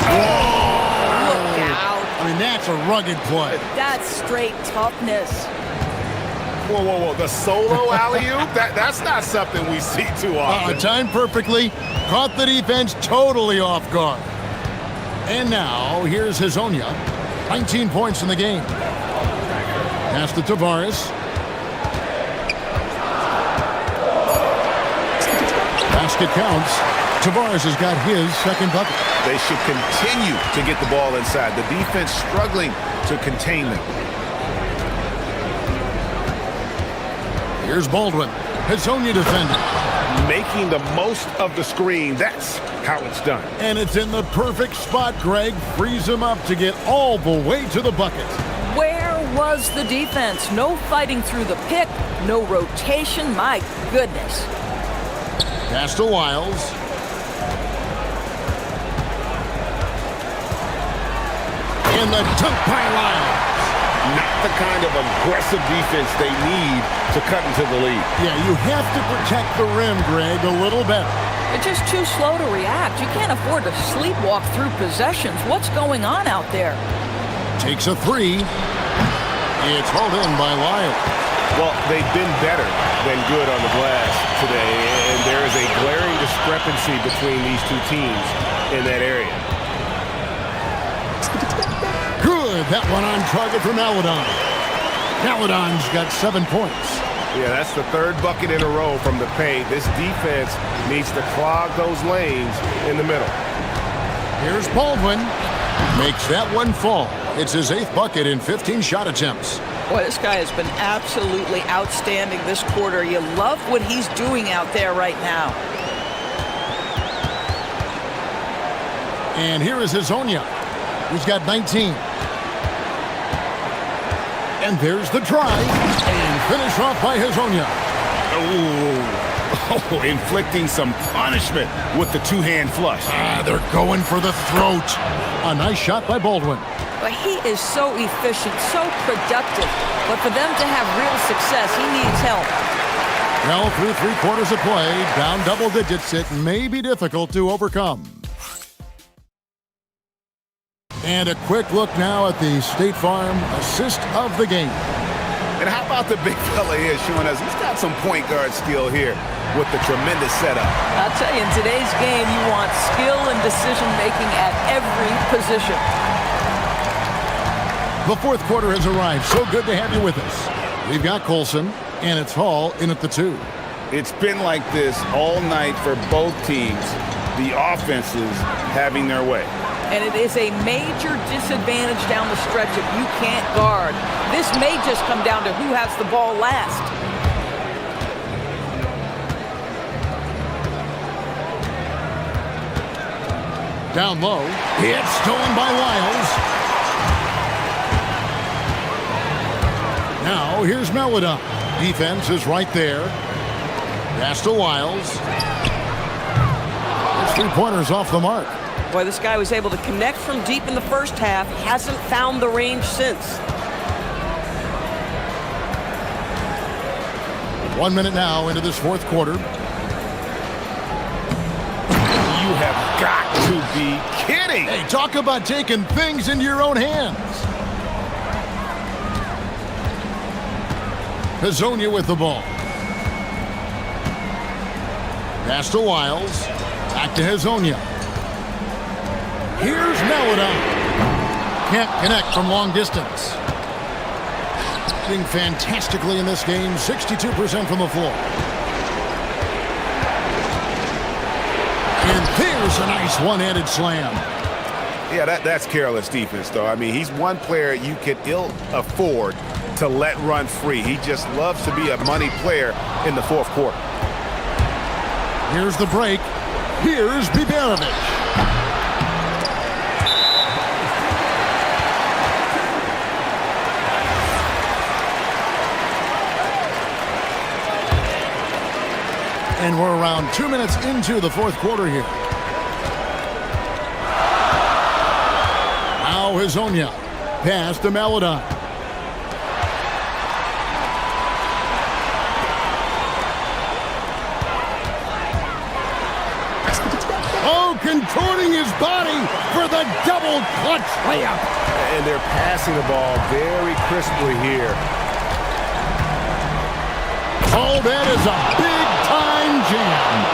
Whoa! Look out. I mean, that's a rugged play. That's straight toughness. Whoa, whoa, whoa. The solo alley-oop? That's not something we see too often. Timed perfectly. Caught the defense totally off guard. And now, here's Hazonia. 19 points in the game. Pass to Tavares. Basket counts. Tavares has got his second bucket. They should continue to get the ball inside. The defense struggling to contain them. Here's Baldwin. Hazonia defending. Making the most of the screen. That's how it's done. And it's in the perfect spot, Greg. Frees him up to get all the way to the bucket. Where was the defense? No fighting through the pick, no rotation. My goodness. Pass to Lyles. And the dunk by Lyles. Not the kind of aggressive defense they need to cut into the lead. Yeah, you have to protect the rim, Greg, a little better. They're just too slow to react. You can't afford to sleepwalk through possessions. What's going on out there? Takes a 3. It's hauled in by Lyles. Well, they've been better than good on the glass today, and there is a glaring discrepancy between these two teams in that area. Good. That one on target for Maladon. Maladon's got 7 points. Yeah, that's the 3rd bucket in a row from the paint. This defense needs to clog those lanes in the middle. Here's Baldwin. Makes that one fall. It's his 8th bucket in 15 shot attempts. Boy, this guy has been absolutely outstanding this quarter. You love what he's doing out there right now. And here is Hazonia. He's got 19. And there's the drive. And finish off by Hazonia. Oh, inflicting some punishment with the 2-hand flush. They're going for the throat. A nice shot by Baldwin. But he is so efficient, so productive. But for them to have real success, he needs help. Well, through 3 quarters of play, down double digits, it may be difficult to overcome. And a quick look now at the State Farm assist of the game. And how about the big fella here showing us he's got some point guard skill here with the tremendous setup. I'll tell you, in today's game, you want skill and decision-making at every position. The 4th quarter has arrived. So good to have you with us. We've got Colson, and it's Hall in at the 2. It's been like this all night for both teams. The offenses having their way. And it is a major disadvantage down the stretch if you can't guard. This may just come down to who has the ball last. Down low. It's stolen by Lyles. Now here's Maladon. Defense is right there. Pass to Lyles. It's Three-pointers off the mark. Boy, this guy was able to connect from deep in the first half, hasn't found the range since. 1 minute now into this fourth quarter. You have got to be kidding. Hey, talk about taking things into your own hands. Hazonia with the ball. Pass to Wiles. Back to Hazonia. Here's Melodon. Can't connect from long distance. Shooting fantastically in this game, 62% from the floor. And there's a nice one-handed slam. Yeah, that's careless defense, though. I mean, he's one player you could ill afford to let run free. He just loves to be a money player in the fourth quarter. Here's the break. Here's Biberovic. And we're around 2 minutes into the fourth quarter here. Now Hazonia. Pass to Melodon. Oh, contorting his body for the double clutch layup. And they're passing the ball very crisply here. Oh, that is a big-time jam.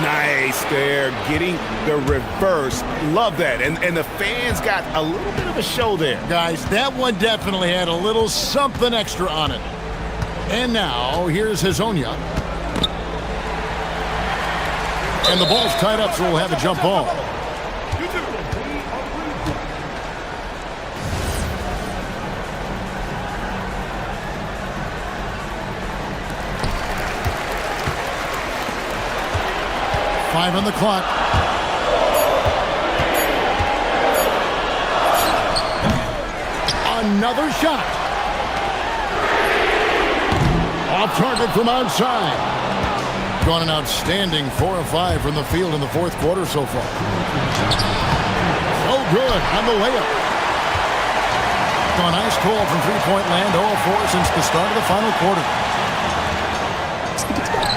Nice there, getting the reverse. Love that. And the fans got a little bit of a show there. Guys, that one definitely had a little something extra on it. And now, here's Hazonia. And the ball's tied up, so we'll have a jump ball. Five on the clock. Another shot. Off target from outside. Gone an outstanding 4 of 5 from the field in the fourth quarter so far. So good on the layup. Gone ice cold from three-point land, 0 of 4 since the start of the final quarter.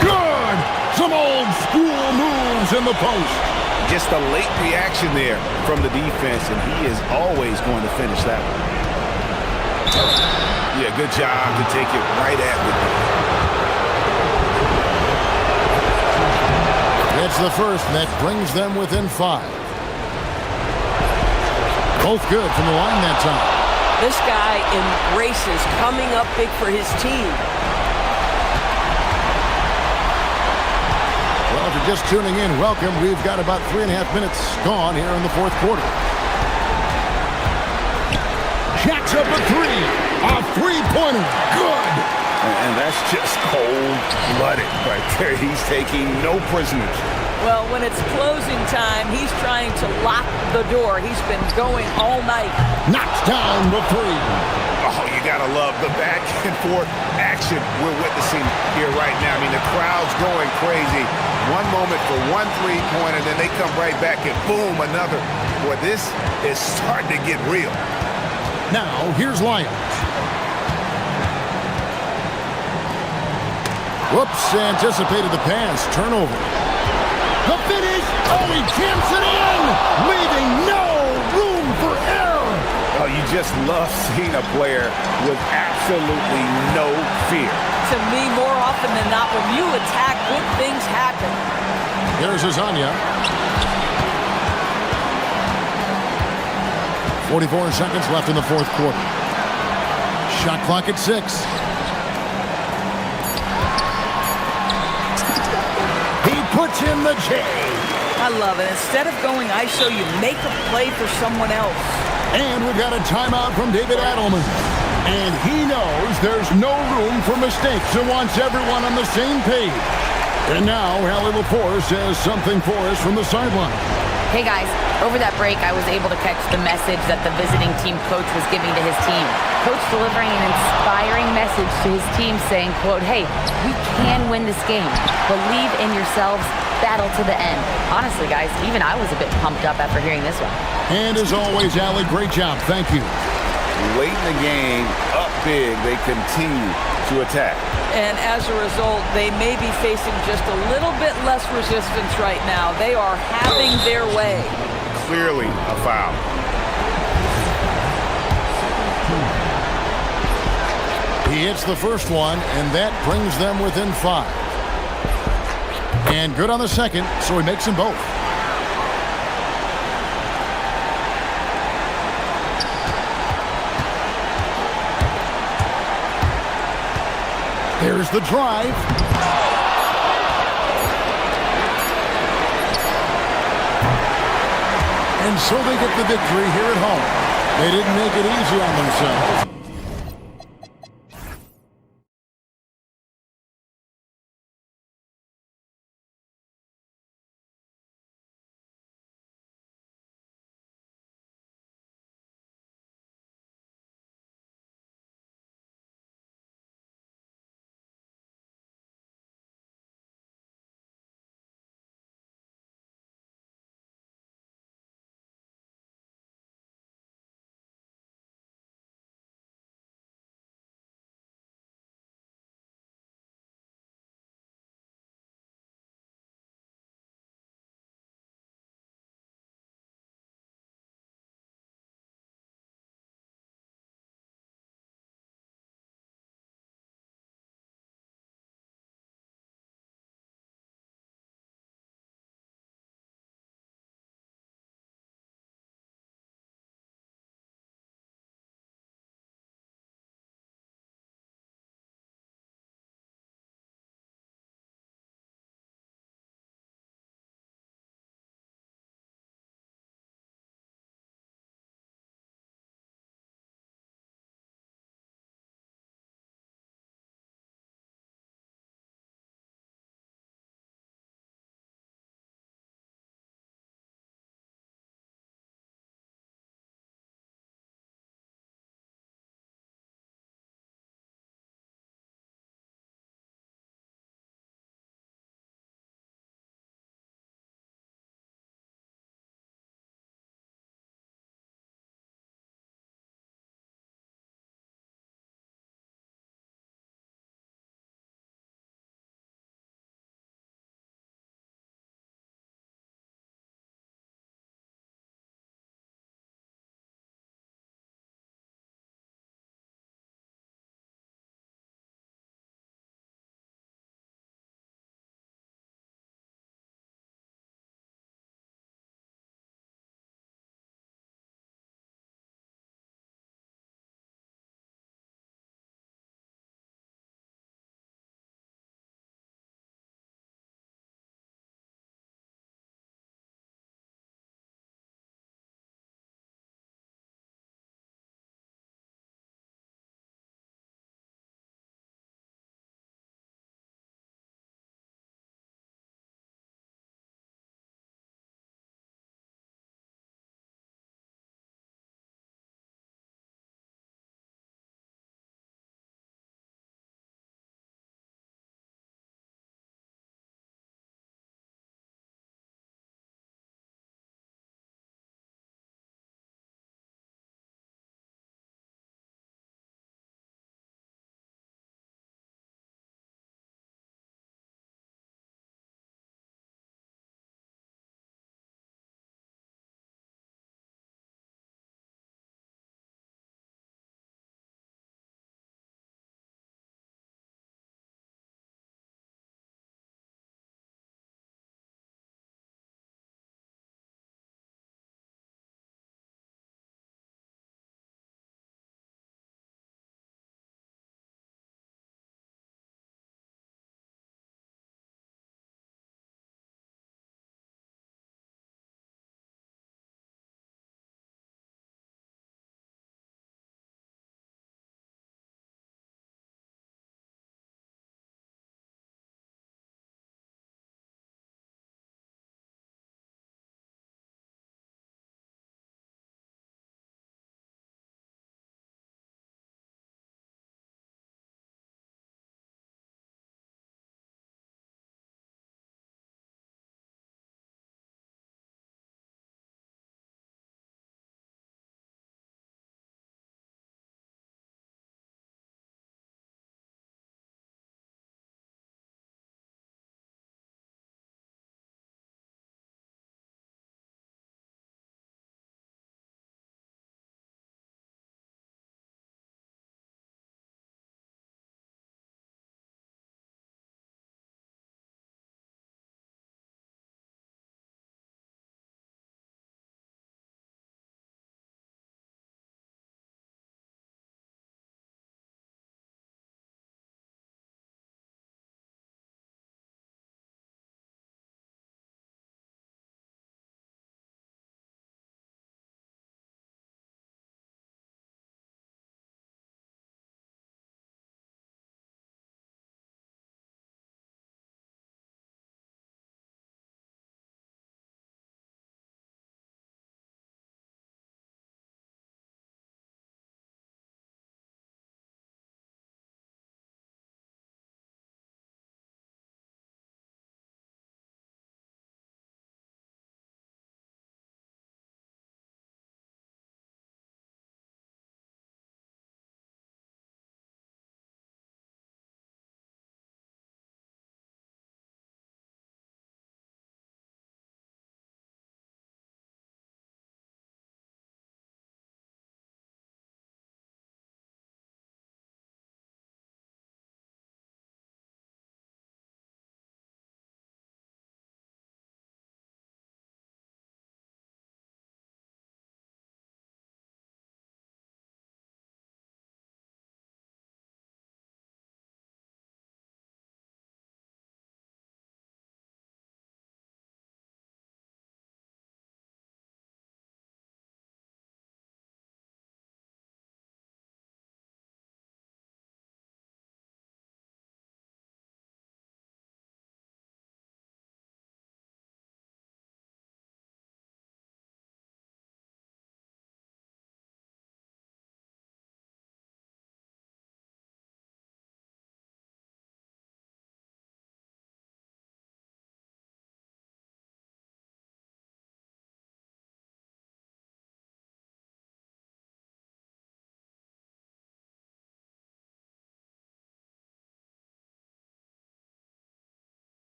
Good! Some old school moves in the post. Just a late reaction there from the defense, and he is always going to finish that one. Yeah, good job to take it right at the goal. That's the first, and that brings them within 5. Both good from the line that time. This guy embraces coming up big for his team. Well, if you're just tuning in, welcome. We've got about 3.5 minutes gone here in the fourth quarter. Jacks up a 3. A three-pointer. Good. And that's just cold-blooded right there. He's taking no prisoners. Well, when it's closing time, he's trying to lock the door. He's been going all night. Knocks down the 3. Oh, you gotta love the back and forth action we're witnessing here right now. I mean, the crowd's going crazy. One moment for one three-pointer, then they come right back and boom, another. Boy, this is starting to get real. Now, here's Lyons. Whoops, anticipated the pass. Turnover. The finish. Oh, he jams it in, leaving no room for error. Oh, you just love seeing a player with absolutely no fear. To me, more often than not, when you attack, good things happen. There's Hazonia. 44 seconds left in the fourth quarter. Shot clock at 6. He puts in the J. I love it. Instead of going ISO, you make a play for someone else. And we've got a timeout from David Adelman. And he knows there's no room for mistakes and wants everyone on the same page. And now, Hallie LaForce has something for us from the sideline. Hey guys, over that break I was able to catch the message that the visiting team coach was giving to his team. Coach delivering an inspiring message to his team saying, quote, hey, we can win this game. Believe in yourselves battle to the end. Honestly, guys, even I was a bit pumped up after hearing this one. And as always, Allie, great job. Thank you. Late in the game, up big, they continue to attack. And as a result, they may be facing just a little bit less resistance right now. They are having their way. Clearly a foul. He hits the first one, and that brings them within 5. And good on the second, so he makes them both. Here's the drive. And so they get the victory here at home. They didn't make it easy on themselves.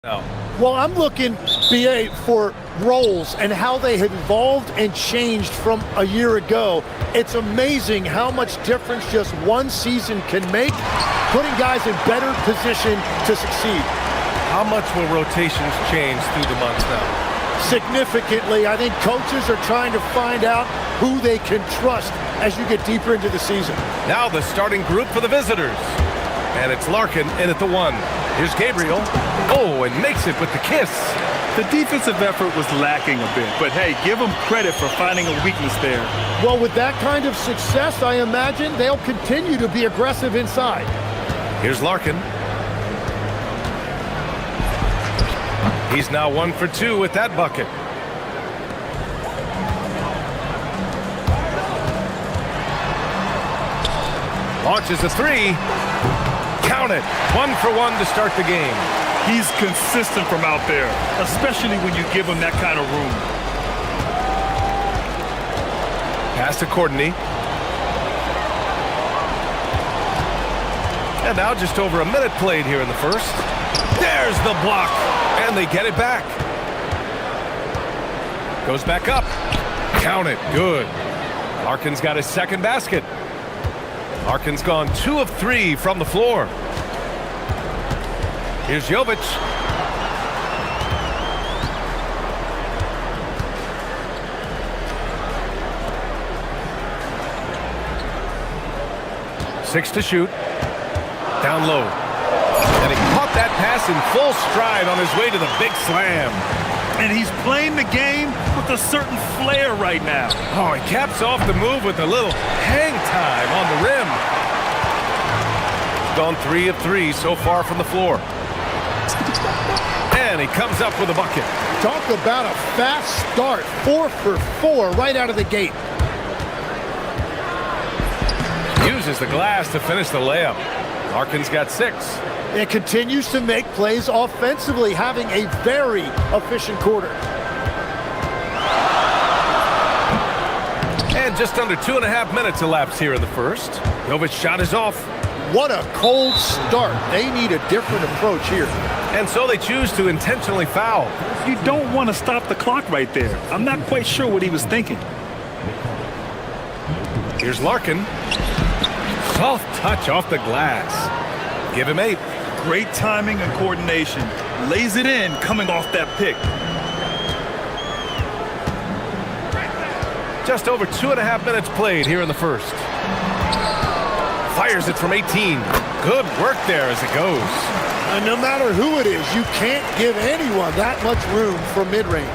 Now, Well, I'm looking, BA, for roles and how they have evolved and changed from a year ago. It's amazing how much difference just one season can make, putting guys in better position to succeed. how much will rotations change through the months now? Significantly, I think coaches are trying to find out who they can trust as you get deeper into the season. Now the starting group for the visitors. And it's Larkin in at the 1. Here's Gabriel. Oh, and makes it with the kiss. The defensive effort was lacking a bit, but hey, give them credit for finding a weakness there. Well, with that kind of success, I imagine they'll continue to be aggressive inside. Here's Larkin. He's now 1 for 2 with that bucket. Launches a 3. Count it. 1 for 1 to start the game. He's consistent from out there, especially when you give him that kind of room. Pass to Courtney. And now just over a minute played here in the first. There's the block. And they get it back. Goes back up. Count it. Good. Larkin's got his second basket. Larkin's gone 2 of 3 from the floor. Here's Jovic. Six to shoot. Down low. And he caught that pass in full stride on his way to the big slam. And he's playing the game with a certain flair right now. Oh, he caps off the move with a little hang time on the rim. Gone 3 of 3 so far from the floor. And he comes up with a bucket. Talk about a fast start. 4 for 4 right out of the gate. Uses the glass to finish the layup. Larkin's got 6. It continues to make plays offensively, having a very efficient quarter. And just under 2.5 minutes elapsed here in the first. Jovic's shot is off. What a cold start. They need a different approach here. And so they choose to intentionally foul. You don't want to stop the clock right there. I'm not quite sure what he was thinking. Here's Larkin. Soft touch off the glass. Give him 8. Great timing and coordination. Lays it in coming off that pick. Just over 2.5 minutes played here in the first. Fires it from 18. Good work there as it goes. And no matter who it is, you can't give anyone that much room for mid-range.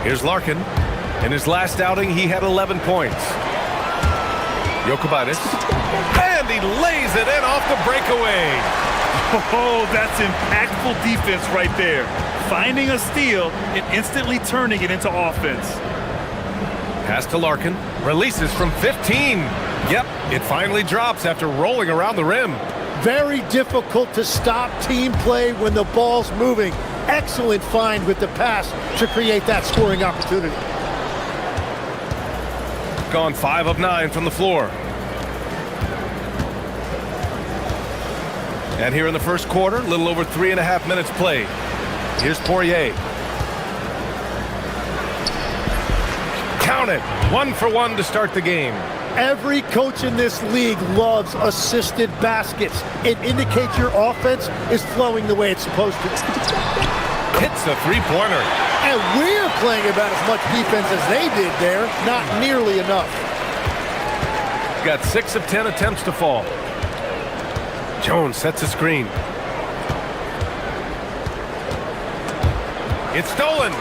Here's Larkin. In his last outing, he had 11 points. Jokubaitis. And he lays it in off the breakaway. Oh, that's impactful defense right there. Finding a steal and instantly turning it into offense. Pass to Larkin. Releases from 15. Yep, it finally drops after rolling around the rim. Very difficult to stop team play when the ball's moving. Excellent find with the pass to create that scoring opportunity. Gone 5 of 9 from the floor. And here in the first quarter, a little over 3.5 minutes played. Here's Poirier. Count it. 1 for 1 to start the game. Every coach in this league loves assisted baskets. It indicates your offense is flowing the way it's supposed to. Hits a three-pointer. And we're playing about as much defense as they did there. Not nearly enough. Got 6 of 10 attempts to fall. Jones sets a screen. It's stolen.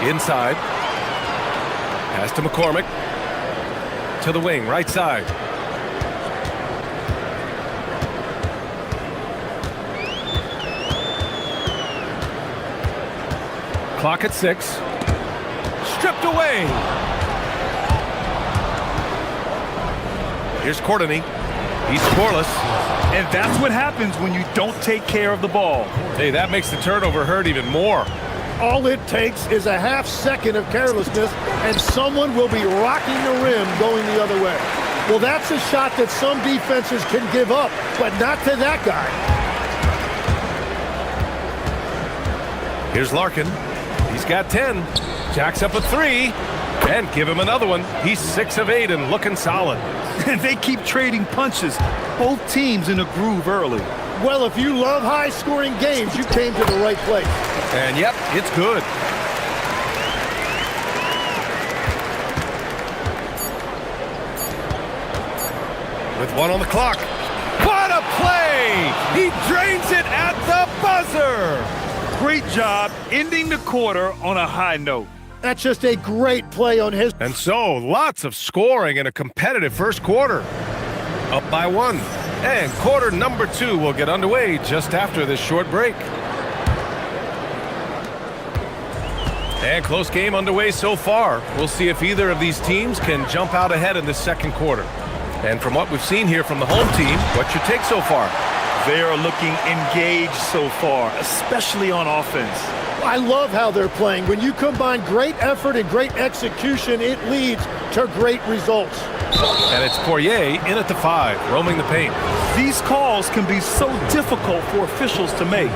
Inside. Pass to McCormick. To the wing, right side. Clock at 6. Stripped away. Here's Courtney. He's scoreless. And that's what happens when you don't take care of the ball. Hey, that makes the turnover hurt even more. All it takes is a half second of carelessness, and someone will be rocking the rim going the other way. Well, that's a shot that some defenses can give up, but not to that guy. Here's Larkin. He's got 10. Jacks up a 3. And give him another one. He's 6 of 8 and looking solid. And they keep trading punches. Both teams in a groove early. Well, if you love high-scoring games, you came to the right place. And yep, it's good. With 1 on the clock. What a play! He drains it at the buzzer! Great job ending the quarter on a high note. That's just a great play on his... And so, lots of scoring in a competitive first quarter. Up by 1. And quarter number 2 will get underway just after this short break. And close game underway so far. We'll see if either of these teams can jump out ahead in this second quarter. And from what we've seen here from the home team, what's your take so far? They are looking engaged so far, especially on offense. I love how they're playing. When you combine great effort and great execution, it leads to great results. And it's Poirier in at the 5, roaming the paint. These calls can be so difficult for officials to make.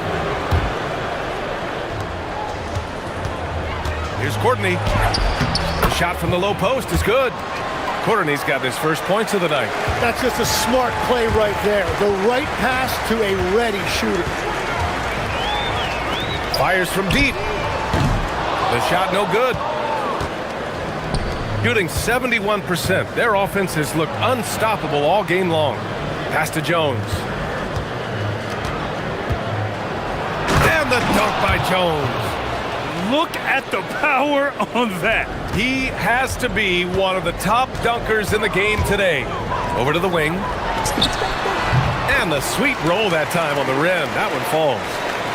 Here's Courtney. The shot from the low post is good. Courtney's got his first points of the night. That's just a smart play right there. The right pass to a ready shooter. Fires from deep. The shot no good. Shooting 71%. Their offense has looked unstoppable all game long. Pass to Jones. And the dunk by Jones. Look at the power on that. He has to be one of the top dunkers in the game today. Over to the wing. And the sweet roll that time on the rim. That one falls.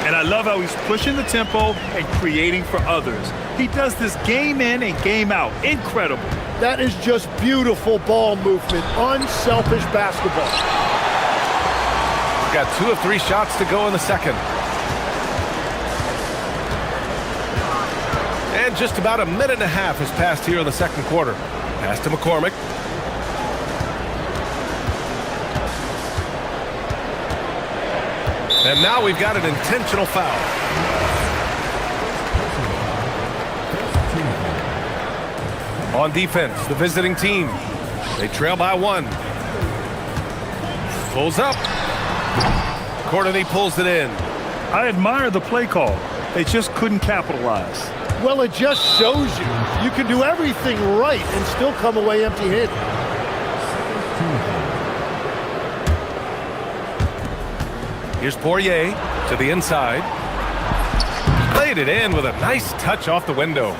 And I love how he's pushing the tempo and creating for others. He does this game in and game out. Incredible. That is just beautiful ball movement. Unselfish basketball. Got 2 of 3 shots to go in the second. And just about a minute and a half has passed here in the second quarter. Pass to McCormick. And now we've got an intentional foul. On defense, the visiting team. They trail by 1. Pulls up. Courtney pulls it in. I admire the play call. They just couldn't capitalize. Well, it just shows you can do everything right and still come away empty-handed. Here's Poirier to the inside. Played it in with a nice touch off the window.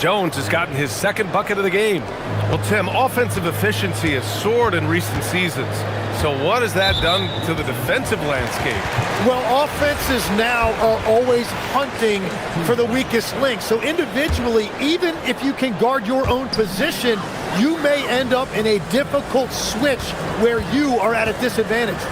Jones has gotten his second bucket of the game. Well, Tim, offensive efficiency has soared in recent seasons. So what has that done to the defensive landscape? Well, offenses now are always hunting for the weakest link. So individually, even if you can guard your own position, you may end up in a difficult switch where you are at a disadvantage.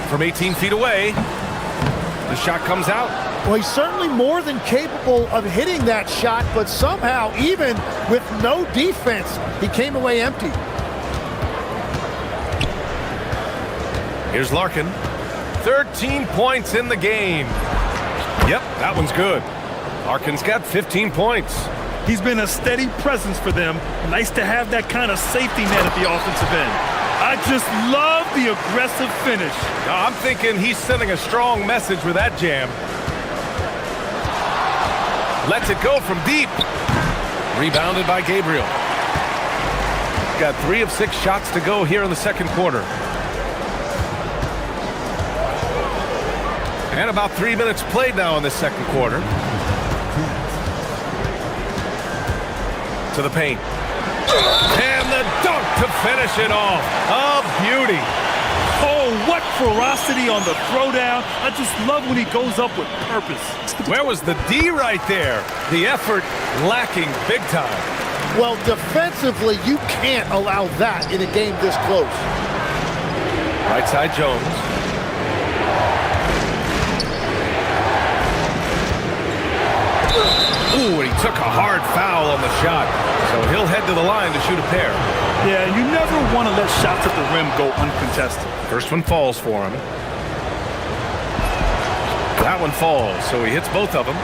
From 18 feet away, the shot comes out. Well, he's certainly more than capable of hitting that shot, but somehow, even with no defense, he came away empty. Here's Larkin. 13 points in the game. Yep, that one's good. Larkin's got 15 points. He's been a steady presence for them. Nice to have that kind of safety net at the offensive end. I just love the aggressive finish. Now, I'm thinking he's sending a strong message with that jam. Lets it go from deep. Rebounded by Gabriel. Got 3 of 6 shots to go here in the second quarter. And about 3 minutes played now in this second quarter. To the paint. And the dunk to finish it off. A beauty. Oh, what ferocity on the throwdown. I just love when he goes up with purpose. Where was the D right there? The effort lacking big time. Well, defensively, you can't allow that in a game this close. Right side Jones. Ooh, and he took a hard foul on the shot, so he'll head to the line to shoot a pair. Yeah, you never want to let shots at the rim go uncontested. First one falls for him. That one falls, so he hits both of them.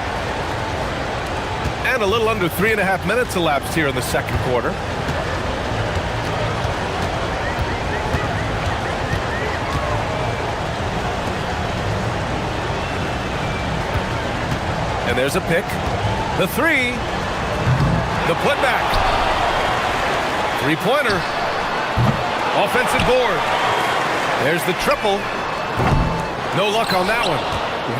And a little under 3.5 minutes elapsed here in the second quarter. And there's a pick. The three. The putback. Three-pointer. Offensive board. There's the triple. No luck on that one.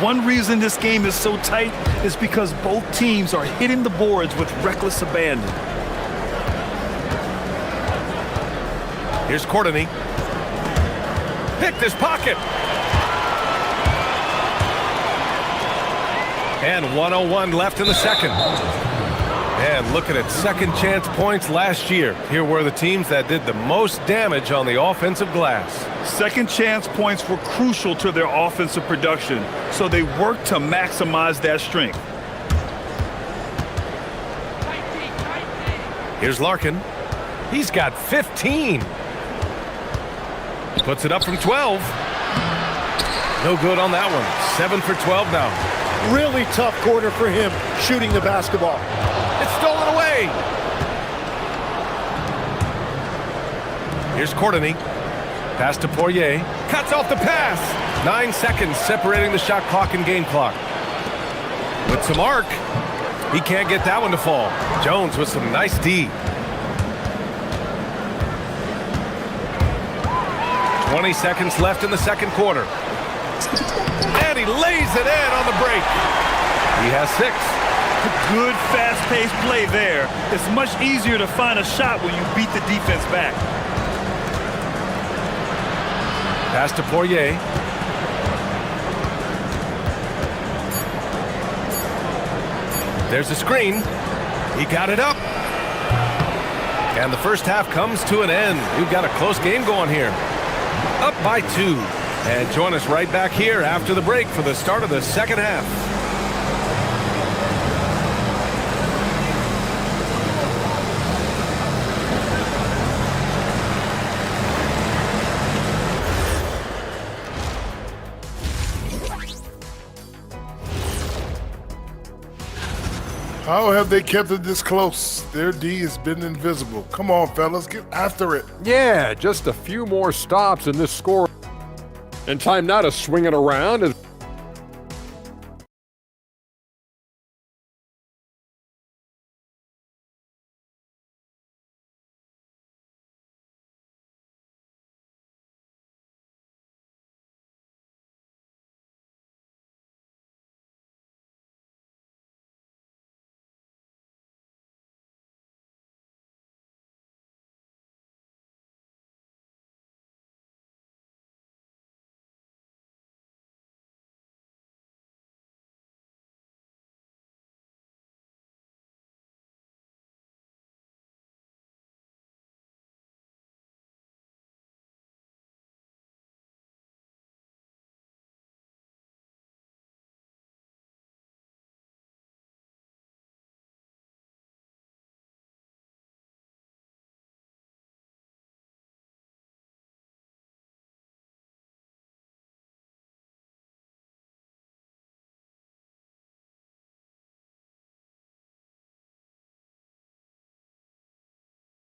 One reason this game is so tight is because both teams are hitting the boards with reckless abandon. Here's Courtney. Picked his pocket. And 1:01 left in the second. And looking at second chance points last year, here were the teams that did the most damage on the offensive glass. Second chance points were crucial to their offensive production, so they worked to maximize that strength. Here's Larkin. He's got 15. Puts it up from 12. No good on that one. 7 for 12 now. Really tough quarter for him shooting the basketball. It's stolen away. Here's Courtney. Pass to Poirier. Cuts off the pass. 9 seconds separating the shot clock and game clock. With some arc, he can't get that one to fall. Jones with some nice D. 20 seconds left in the second quarter. And he lays it in on the break. He has 6. Good fast-paced play there. It's much easier to find a shot when you beat the defense back. Pass to Poirier. There's a screen. He got it up. And the first half comes to an end. We've got a close game going here. Up by 2. And join us right back here after the break for the start of the second half. How have they kept it this close? Their D has been invisible. Come on, fellas, get after it. Yeah, just a few more stops in this score. And time now to swing it around.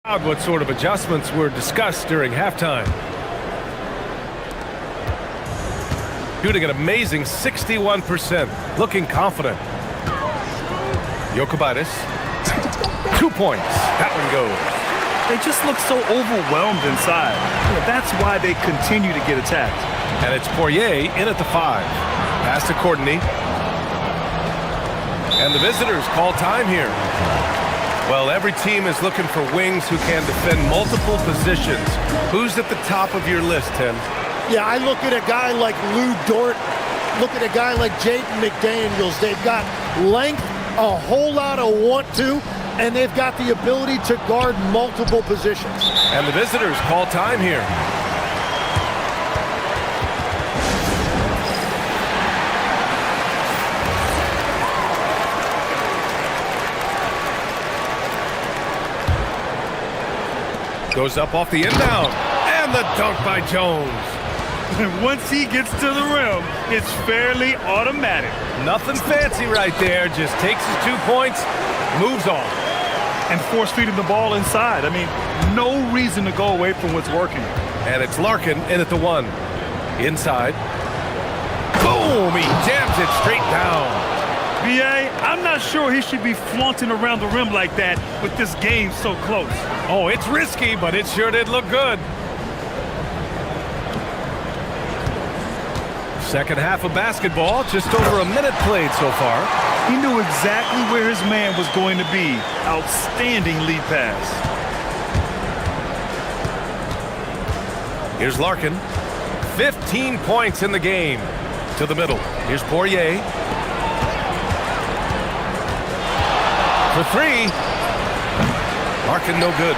What sort of adjustments were discussed during halftime? Shooting an amazing 61%, looking confident. Jokubaitis, 2 points. That one goes. They just look so overwhelmed inside. That's why they continue to get attacked. And it's Poirier in at the 5. Pass to Courtney. And the visitors call time here. Well, every team is looking for wings who can defend multiple positions. Who's at the top of your list, Tim? Yeah, I look at a guy like Lou Dort, look at a guy like Jaden McDaniels. They've got length, a whole lot of want to, and they've got the ability to guard multiple positions. And the visitors call time here. Goes up off the inbound. And the dunk by Jones. And once he gets to the rim, it's fairly automatic. Nothing fancy right there. Just takes his 2 points, moves on. And force-feeding the ball inside. I mean, no reason to go away from what's working. And it's Larkin in at the 1. Inside. Boom! He jams it straight down. B.A., I'm not sure he should be flaunting around the rim like that with this game so close. Oh, it's risky, but it sure did look good. Second half of basketball, just over a minute played so far. He knew exactly where his man was going to be. Outstanding lead pass. Here's Larkin. 15 points in the game. To the middle. Here's Poirier. For 3. Larkin no good.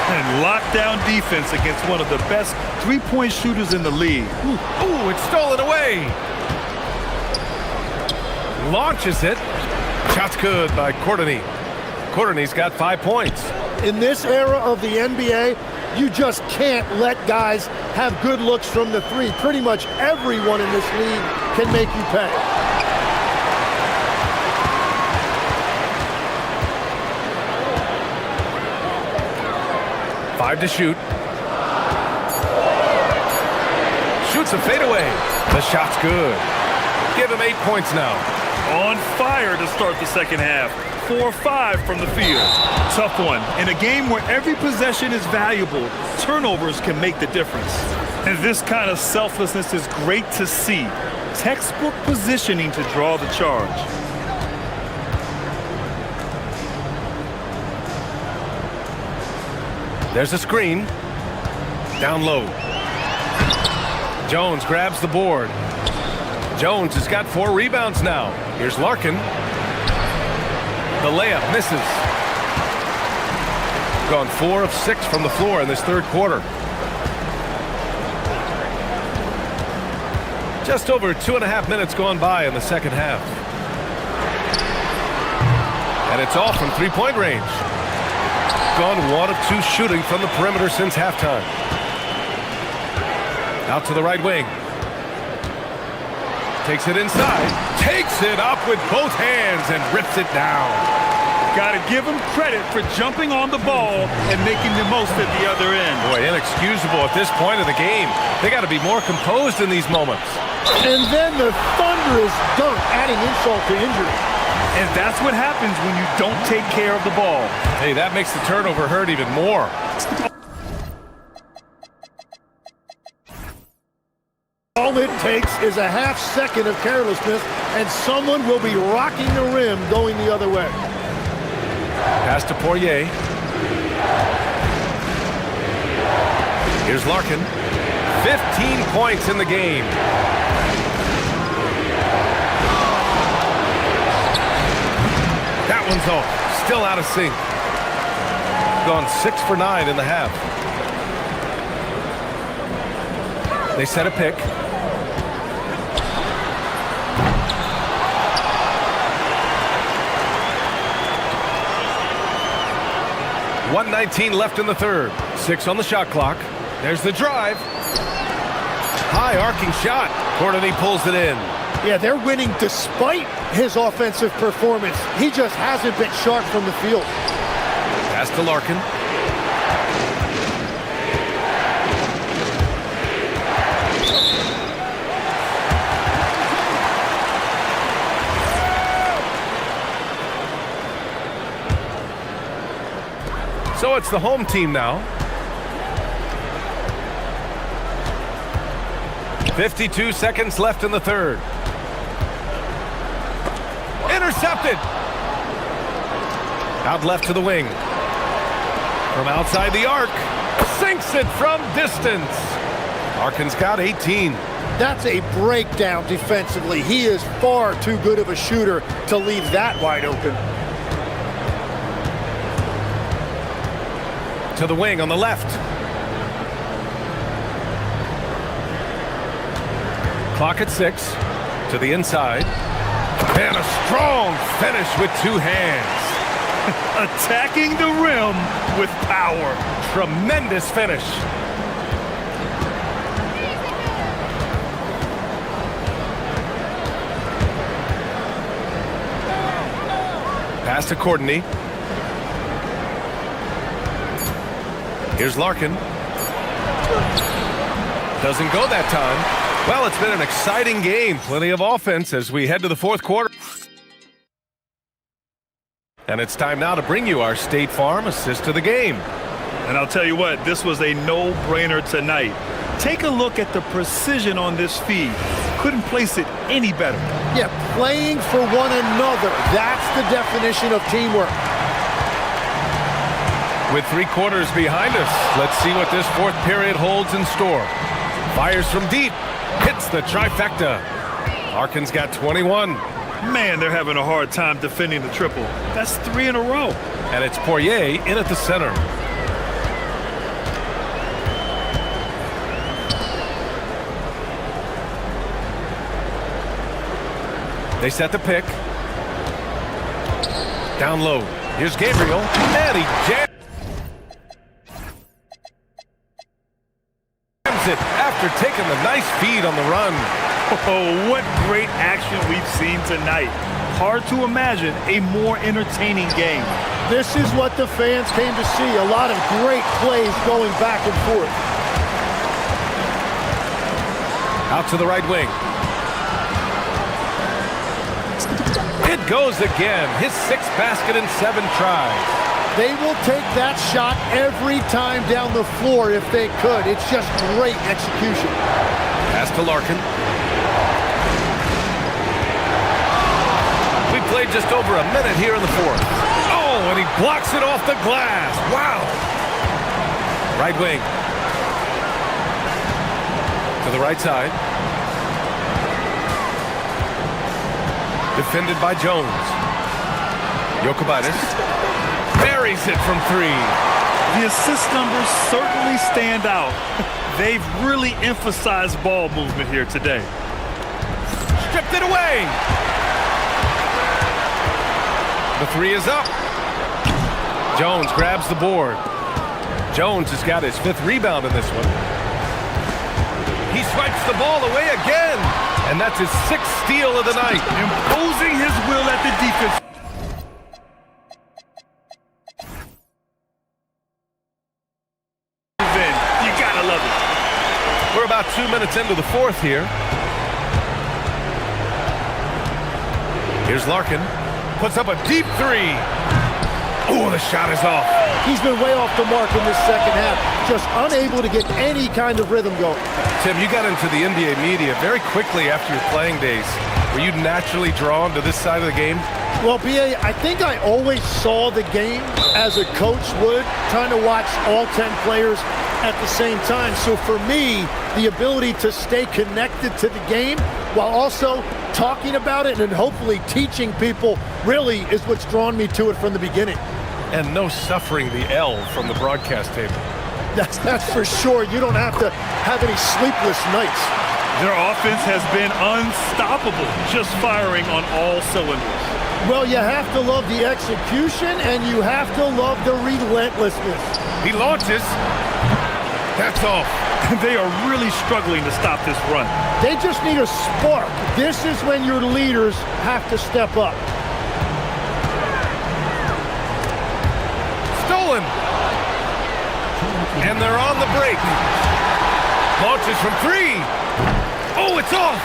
And lockdown defense against one of the best three-point shooters in the league. Ooh, it's stolen away. Launches it. Shot's good by Courtney. Courtney's got 5 points. In this era of the NBA, you just can't let guys have good looks from the 3. Pretty much everyone in this league can make you pay. Five to shoot. Shoots a fadeaway. The shot's good. Give him 8 points now. On fire to start the second half. 4-5 from the field. Tough one. In a game where every possession is valuable, turnovers can make the difference. And this kind of selflessness is great to see. Textbook positioning to draw the charge. There's a screen. Down low. Jones grabs the board. Jones has got 4 rebounds now. Here's Larkin. The layup misses. Gone 4 of 6 from the floor in this third quarter. Just over 2.5 minutes gone by in the second half. And it's all from three-point range. Gone 1 of 2 shooting from the perimeter since halftime. Out to the right wing. Takes it inside. Takes it up with both hands and rips it down. Got to give him credit for jumping on the ball and making the most at the other end. Boy, inexcusable at this point of the game. They got to be more composed in these moments. And then the thunderous dunk, adding insult to injury. And that's what happens when you don't take care of the ball. Hey, that makes the turnover hurt even more. All it takes is a half second of carelessness, and someone will be rocking the rim going the other way. Pass to Poirier. Here's Larkin. 15 points in the game. That one's off. Still out of sync. Gone 6 for 9 in the half. They set a pick. .119 left in the third. 6 on the shot clock. There's the drive. High arcing shot. Courtney pulls it in. Yeah, they're winning despite his offensive performance. He just hasn't been sharp from the field. Pass to Larkin. So it's the home team now. 52 seconds left in the third. Intercepted. Out left to the wing. From outside the arc. Sinks it from distance. Larkin's got 18. That's a breakdown defensively. He is far too good of a shooter to leave that wide open. To the wing on the left. Clock at 6. To the inside. And a strong finish with 2 hands. Attacking the rim with power. tremendous finish. Pass to Courtney. Here's Larkin. Doesn't go that time. Well, it's been an exciting game. Plenty of offense as we head to the fourth quarter. And it's time now to bring you our State Farm assist of the game. And I'll tell you what, this was a no-brainer tonight. Take a look at the precision on this feed. Couldn't place it any better. Yeah, playing for one another. That's the definition of teamwork. With 3 quarters behind us, let's see what this fourth period holds in store. Fires from deep, hits the trifecta. Larkin's got 21. Man, they're having a hard time defending the triple. That's 3 in a row. And it's Poirier in at the center. They set the pick. Down low. Here's Gabriel, and he jams it after taking the nice feed on the run. Oh, what great action we've seen tonight. Hard to imagine a more entertaining game. This is what the fans came to see. A lot of great plays going back and forth. Out to the right wing. It goes again. His 6th basket in 7 tries. They will take that shot every time down the floor if they could. It's just great execution. Pass to Larkin. We played just over a minute here in the fourth. Oh, and he blocks it off the glass. Wow. Right wing. To the right side. Defended by Jones. Jokubaitis buries it from 3. The assist numbers certainly stand out. They've really emphasized ball movement here today. Stripped it away. The 3 is up. Jones grabs the board. Jones has got his 5th rebound in this one. He swipes the ball away again. And that's his 6th steal of the night. Imposing his will at the defense. You gotta love it. We're about 2 minutes into the fourth here. Here's Larkin. Puts up a deep 3. Oh, the shot is off. He's been way off the mark in this second half. Just unable to get any kind of rhythm going. Tim, you got into the NBA media very quickly after your playing days. Were you naturally drawn to this side of the game? Well, B.A., I think I always saw the game as a coach would, trying to watch all 10 players at the same time. So for me, the ability to stay connected to the game while also talking about it and hopefully teaching people really is what's drawn me to it from the beginning. And no suffering the L from the broadcast table. That's for sure. You don't have to have any sleepless nights. Their offense has been unstoppable, just firing on all cylinders. Well, you have to love the execution, and you have to love the relentlessness. He launches. That's off. They are really struggling to stop this run. They just need a spark. This is when your leaders have to step up. Stolen. And they're on the break. Launches from 3. Oh, it's off.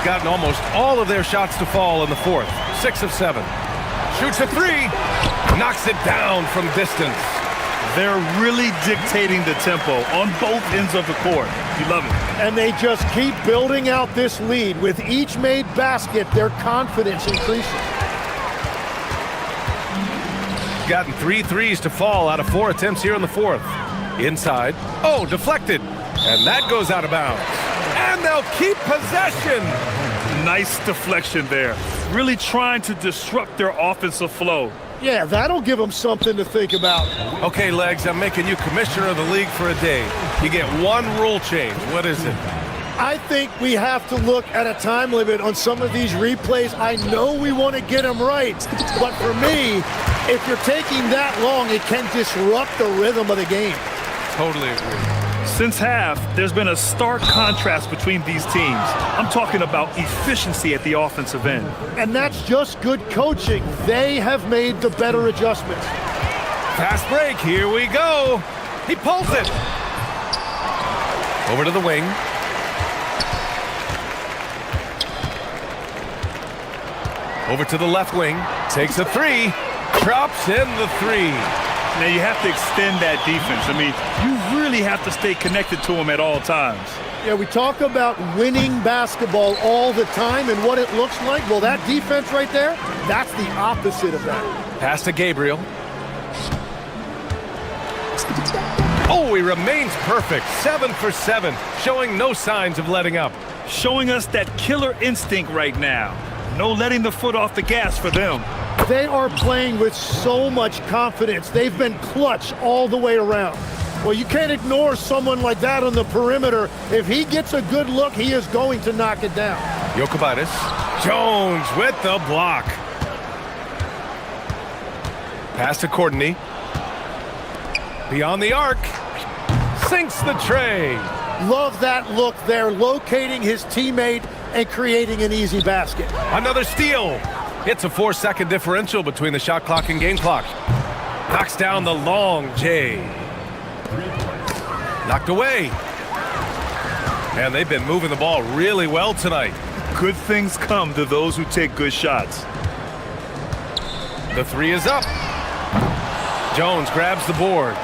Gotten almost all of their shots to fall in the fourth. 6 of 7. Shoots a 3. Knocks it down from distance. They're really dictating the tempo on both ends of the court. You love it. And they just keep building out this lead. With each made basket, their confidence increases. Gotten 3 threes to fall out of 4 attempts here in the fourth. Inside. Oh, deflected. And that goes out of bounds. And they'll keep possession. Nice deflection there. Really trying to disrupt their offensive flow. Yeah, that'll give them something to think about. Okay, Legs, I'm making you commissioner of the league for a day. You get 1 rule change. What is it? I think we have to look at a time limit on some of these replays. I know we want to get them right, but for me, If you're taking that long, it can disrupt the rhythm of the game. Totally agree. Since half, there's been a stark contrast between these teams. I'm talking about efficiency at the offensive end. And that's just good coaching. They have made the better adjustments. Fast break, here we go. He pulls it. Over to the wing. Over to the left wing. Takes a three. Drops in the three. Now you have to extend that defense. I mean, you really have to stay connected to them at all times. Yeah, we talk about winning basketball all the time and what it looks like. Well, that defense right there, that's the opposite of that. Pass to Gabriel. Oh, he remains perfect. 7 for 7, showing no signs of letting up. Showing us that killer instinct right now. No letting the foot off the gas for them. They are playing with so much confidence. They've been clutch all the way around. Well, you can't ignore someone like that on the perimeter. If he gets a good look, he is going to knock it down. Jokic. Jones with the block. Pass to Courtney. Beyond the arc. Sinks the tray. Love that look there, locating his teammate and creating an easy basket. Another steal. It's a 4-second differential between the shot clock and game clock. Knocks down the long J. Knocked away. And they've been moving the ball really well tonight. Good things come to those who take good shots. The three is up. Jones grabs the board.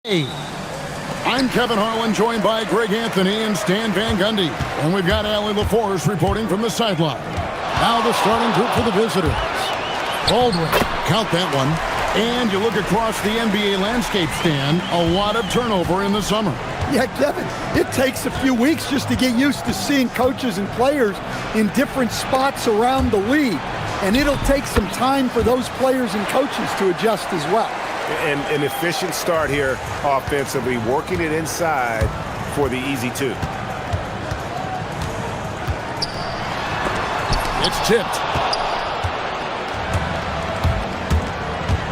Hey, I'm Kevin Harlan, joined by Greg Anthony and Stan Van Gundy. And we've got Allie LaForce reporting from the sideline. Now the starting group for the visitors. Baldwin, count that one. And you look across the NBA landscape, Stan, a lot of turnover in the summer. Yeah, Kevin, it takes a few weeks just to get used to seeing coaches and players in different spots around the league. And it'll take some time for those players and coaches to adjust as well. And an efficient start here offensively, working it inside for the easy two. It's tipped.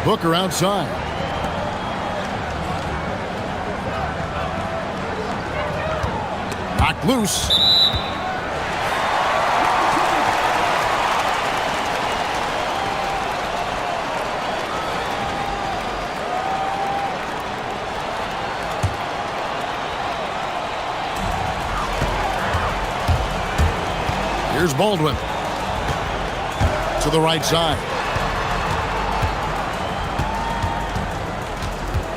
Booker outside. Knocked loose. Here's Baldwin. To the right side.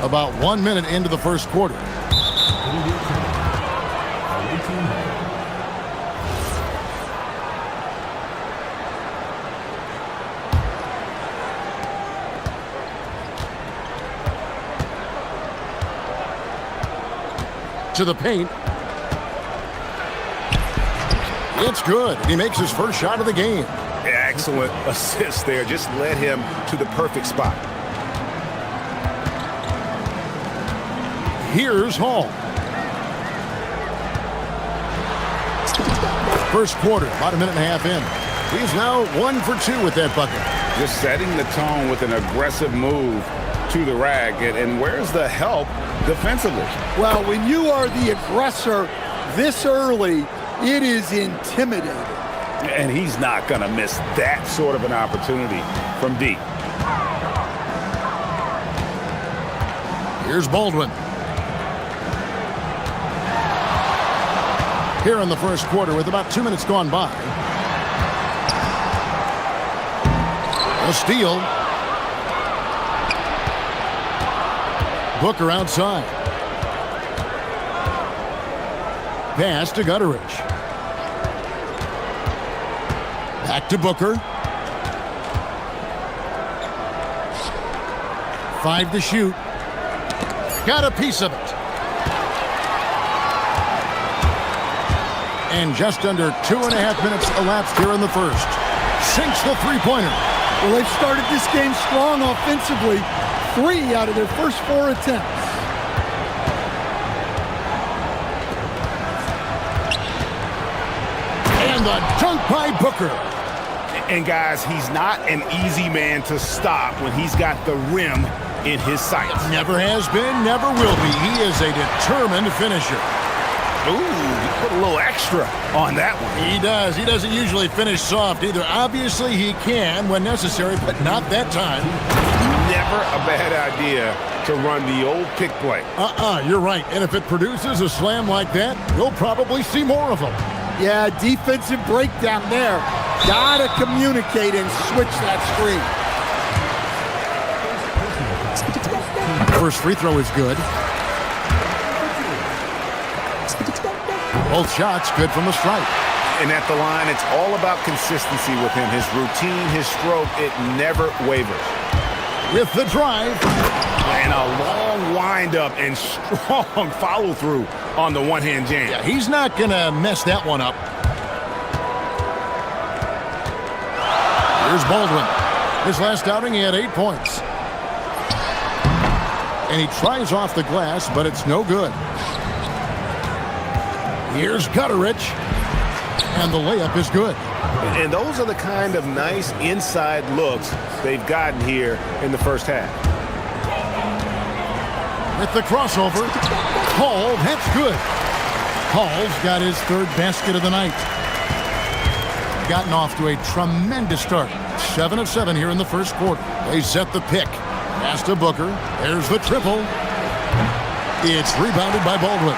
About 1 minute into the first quarter. To the paint. It's good. He makes his first shot of the game. Excellent assist there. Just led him to the perfect spot. Here's Hall. First quarter, about a minute and a half in. He's now 1 for 2 with that bucket. Just setting the tone with an aggressive move to the rack. And where's the help defensively? Well, when you are the aggressor this early, it is intimidating. And he's not going to miss that sort of an opportunity from deep. Here's Baldwin. Here in the first quarter with about 2 minutes gone by. A steal. Booker outside. Pass to Gutteridge. Back to Booker. 5 to shoot. Got a piece of it. And just under 2.5 minutes elapsed here in the first. Sinks the three-pointer. Well, they've started this game strong offensively. 3 out of their first 4 attempts. And the dunk by Booker. And guys, he's not an easy man to stop when he's got the rim in his sights. Never has been, never will be. He is a determined finisher. Ooh, he put a little extra on that one. He does. He doesn't usually finish soft either. Obviously, he can when necessary, but not that time. Never a bad idea to run the old pick play. You're right. And if it produces a slam like that, we'll probably see more of them. Yeah, defensive breakdown there. Gotta communicate and switch that screen. First free throw is good. Both shots good from the stripe. And at the line, it's all about consistency with him. His routine, his stroke, it never wavers. With the drive. And a long windup and strong follow-through on the one-hand jam. Yeah, he's not going to mess that one up. Here's Baldwin. His last outing, he had 8 points. And he tries off the glass, but it's no good. Here's Gutteridge. And the layup is good. And those are the kind of nice inside looks they've gotten here in the first half. With the crossover. Hall, that's good. Hall's got his 3rd basket of the night. Gotten off to a tremendous start. 7 of 7 here in the first quarter. They set the pick. Pass to Booker. There's the triple. It's rebounded by Baldwin.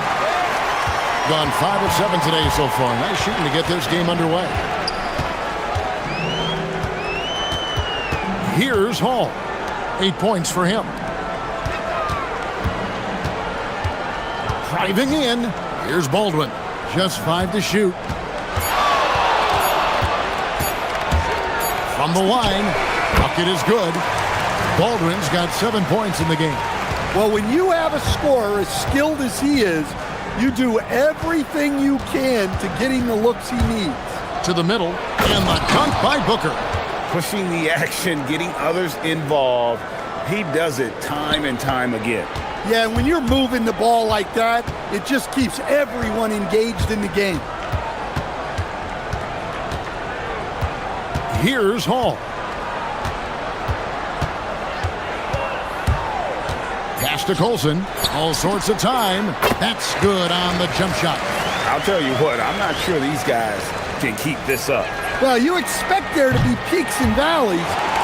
Gone 5 of 7 today so far. Nice shooting to get this game underway. Here's Hall. 8 points for him. Driving in. Here's Baldwin. Just 5 to shoot. From the line. Bucket is good. Baldwin's got 7 points in the game. Well, when you have a scorer as skilled as he is, you do everything you can to get him the looks he needs. To the middle, and the dunk by Booker. Pushing the action, getting others involved. He does it time and time again. Yeah, and when you're moving the ball like that, it just keeps everyone engaged in the game. Here's Hall. Pass to Colson. All sorts of time. That's good on the jump shot. I'll tell you what, I'm not sure these guys can keep this up. Well, you expect there to be peaks and valleys,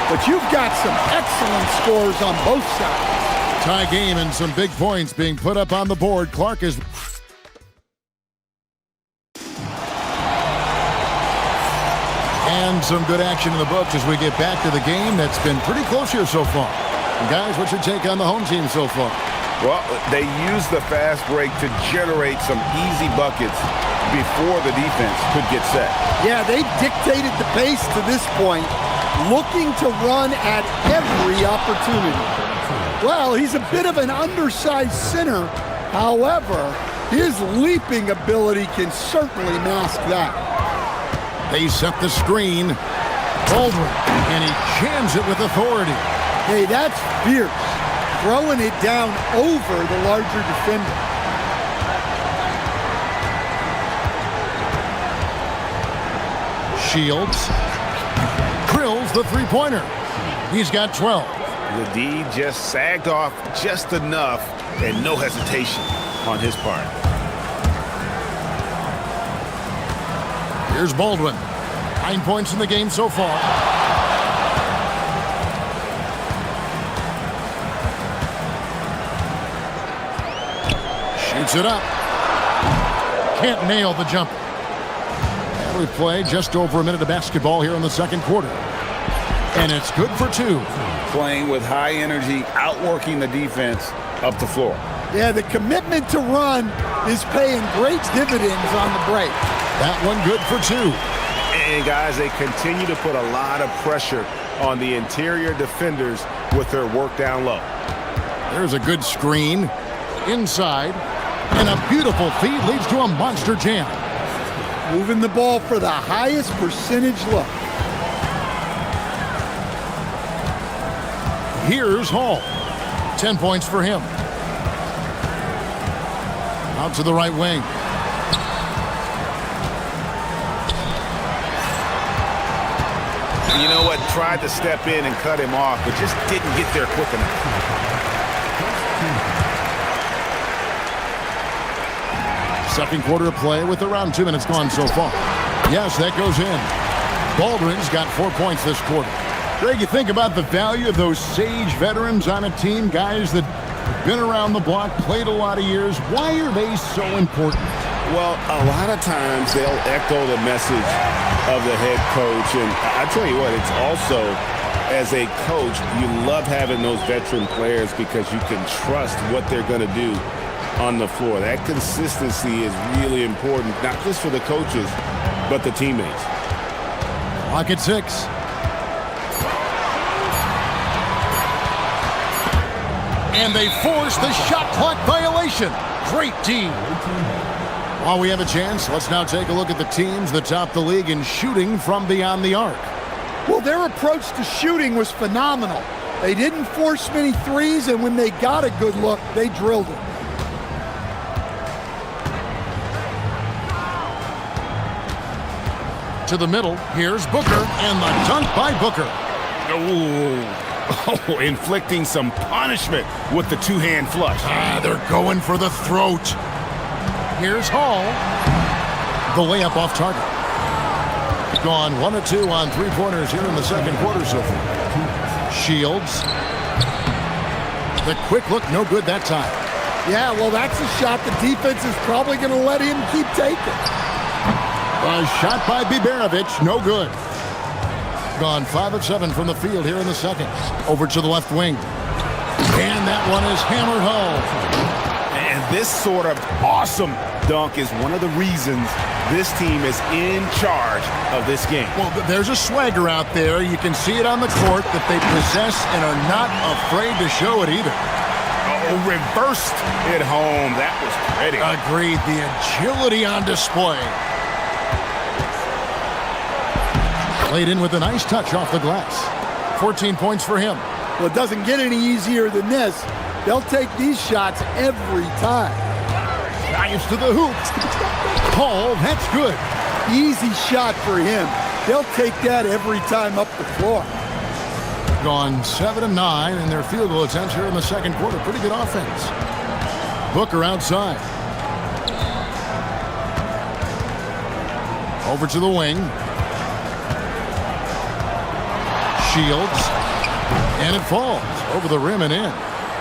but you've got some excellent scores on both sides. Tie game and some big points being put up on the board. Clark is... And some good action in the books as we get back to the game that's been pretty close here so far. And guys, what's your take on the home team so far? Well, they used the fast break to generate some easy buckets before the defense could get set. Yeah, they dictated the pace to this point, looking to run at every opportunity. Well, he's a bit of an undersized center. However, his leaping ability can certainly mask that. They set the screen. Baldwin, and he jams it with authority. Hey, that's fierce. Throwing it down over the larger defender. Shields. Drills the three-pointer. He's got 12. The D just sagged off just enough and no hesitation on his part. Here's Baldwin. 9 points in the game so far. Shoots it up. Can't nail the jumper. And we play just over a minute of basketball here in the second quarter. And it's good for 2. Playing with high energy, outworking the defense up the floor. Yeah, the commitment to run is paying great dividends on the break. That one good for 2. And guys, they continue to put a lot of pressure on the interior defenders with their work down low. There's a good screen. Inside. And a beautiful feed leads to a monster jam. Moving the ball for the highest percentage look. Here's Hall. 10 points for him. Out to the right wing. You know what? Tried to step in and cut him off, but just didn't get there quick enough. Second quarter of play with around 2 minutes gone so far. Yes, that goes in. Baldwin's got 4 points this quarter. Greg, you think about the value of those sage veterans on a team, guys that have been around the block, played a lot of years. Why are they so important? Well, a lot of times they'll echo the message of the head coach. And I tell you what, it's also, as a coach, you love having those veteran players because you can trust what they're going to do on the floor. That consistency is really important, not just for the coaches, but the teammates. Clock at 6. And they force the shot clock violation. Great team. While we have a chance, let's now take a look at the teams that top the league in shooting from beyond the arc. Well, their approach to shooting was phenomenal. They didn't force many threes, and when they got a good look, they drilled it. To the middle, here's Booker, and the dunk by Booker. Oh, inflicting some punishment with the two-hand flush. They're going for the throat. Here's Hall. The layup off target. Gone 1 of 2 on three-pointers here in the second quarter so far. Shields. The quick look, no good that time. Yeah, well, that's a shot the defense is probably going to let him keep taking. A shot by Biberovic, no good. Gone 5 of 7 from the field here in the second. Over to the left wing. And that one is hammered home. And this sort of awesome dunk is one of the reasons this team is in charge of this game. Well, there's a swagger out there. You can see it on the court that they possess and are not afraid to show it either. Oh, reversed it home. That was pretty. Agreed. The agility on display. Played in with a nice touch off the glass. 14 points for him. Well, it doesn't get any easier than this. They'll take these shots every time. Drives to the hoop. Paul, that's good. Easy shot for him. They'll take that every time up the floor. Gone 7 of 9 in their field goal attempts here in the second quarter. Pretty good offense. Booker outside. Over to the wing. Shields. And it falls over the rim and in.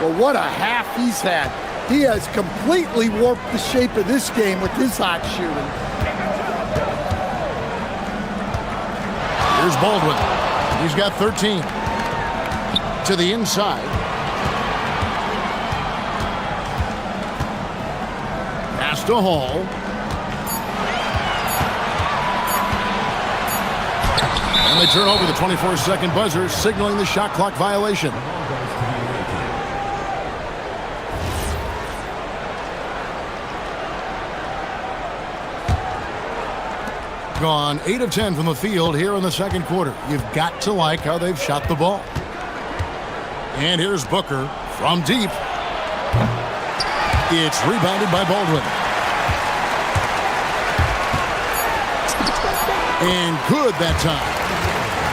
Well, what a half he's had. He has completely warped the shape of this game with his hot shooting. Here's Baldwin. He's got 13. To the inside. Pass to Hall. And they turn over the 24-second buzzer, signaling the shot clock violation. Gone 8 of 10 from the field here in the second quarter. You've got to like how they've shot the ball. And here's Booker from deep. It's rebounded by Baldwin. And good that time.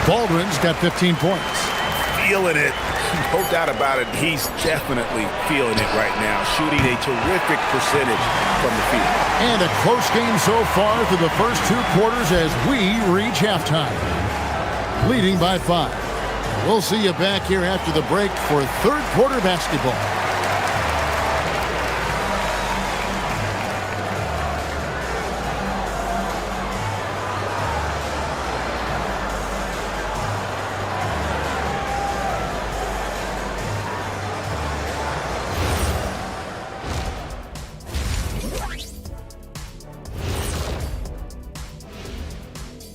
Baldwin's got 15 points. Feeling it. No doubt about it. He's definitely feeling it right now. Shooting a terrific percentage from the field. And a close game so far through the first 2 quarters as we reach halftime. Leading by 5. We'll see you back here after the break for third quarter basketball.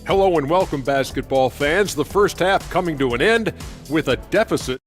Hello and welcome, basketball fans. The first half coming to an end with a deficit.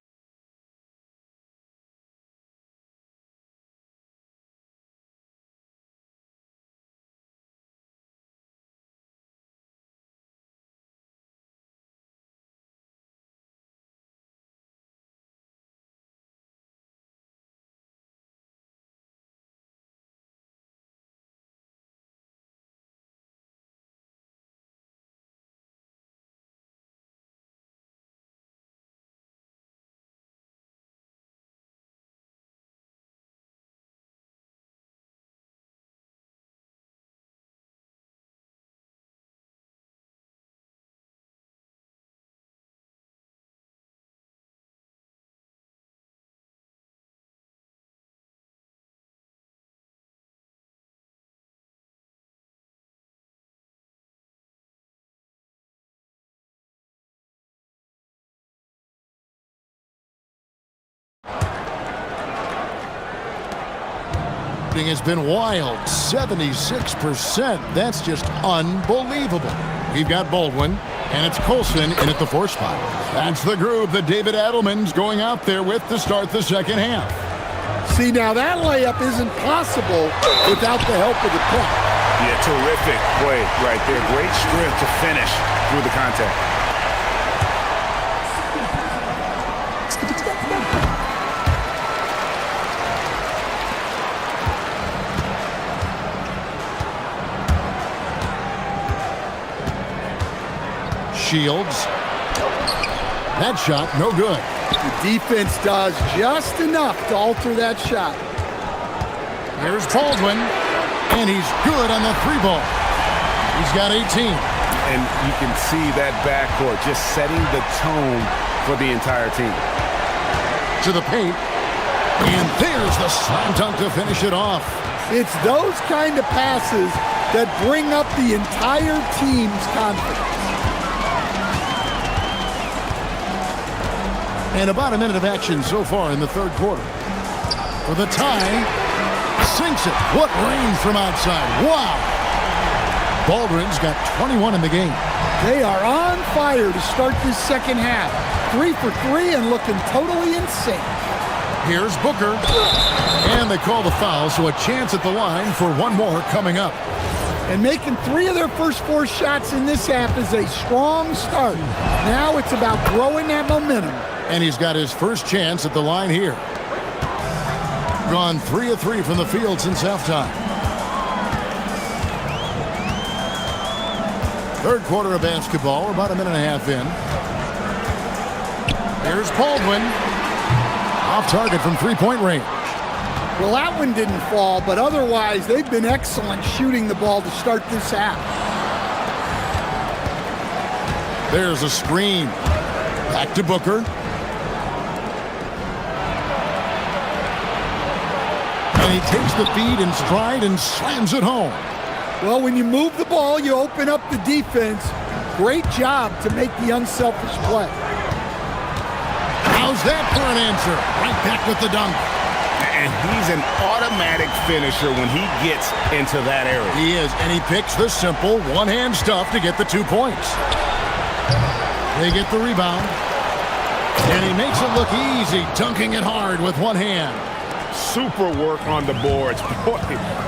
Has been wild. 76%. That's just unbelievable. We've got Baldwin, and it's Colson in at the 4 spot. That's the group that David Adelman's going out there with to start the second half. See, now that layup isn't possible without the help of the puck. Yeah, terrific play right there. Great strength to finish through the contact. Shields. That shot, no good. The defense does just enough to alter that shot. Here's Baldwin, and he's good on the 3 ball. He's got 18. And you can see that backcourt just setting the tone for the entire team. To the paint, and there's the slam dunk to finish it off. It's those kind of passes that bring up the entire team's confidence. And about a minute of action so far in the third quarter. For the tie, Sinks it. What range from outside. Wow. Baldwin's got 21 in the game. They are on fire to start this second half. 3 for 3 and looking totally insane. Here's Booker. And they call the foul, so a chance at the line for one more coming up. And making 3 of their first 4 shots in this half is a strong start. Now it's about growing that momentum. And he's got his first chance at the line here. Gone 3 of 3 from the field since halftime. Third quarter of basketball, about a minute and a half in. Here's Baldwin. Off target from three-point range. Well, that one didn't fall, but otherwise they've been excellent shooting the ball to start this half. There's a screen. Back to Booker. And he takes the feed in stride and slams it home. Well, when you move the ball, you open up the defense. Great job to make the unselfish play. How's that for an answer? Right back with the dunk. And he's an automatic finisher when he gets into that area. He is, and he picks the simple one-hand stuff to get the 2 points. They get the rebound. And he makes it look easy, dunking it hard with one hand. Super work on the boards. Boy,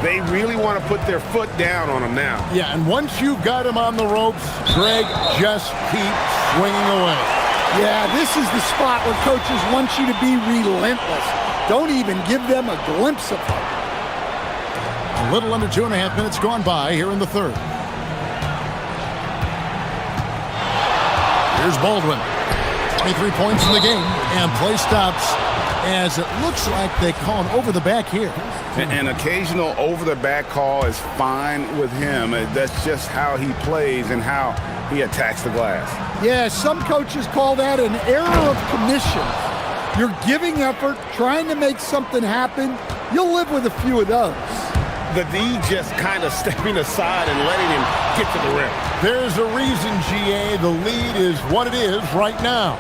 they really want to put their foot down on him now. Yeah, and once you've got him on the ropes, Greg, just keep swinging away. Yeah, this is the spot where coaches want you to be relentless. Don't even give them a glimpse of hope. A little under 2.5 minutes gone by here in the third. Here's Baldwin. 23 points in the game, and play stops as it looks like they call him over the back here. An occasional over-the-back call is fine with him. That's just how he plays and how he attacks the glass. Yeah, some coaches call that an error of commission. You're giving effort, trying to make something happen. You'll live with a few of those. The D just kind of stepping aside and letting him get to the rim. There's a reason, GA, the lead is what it is right now.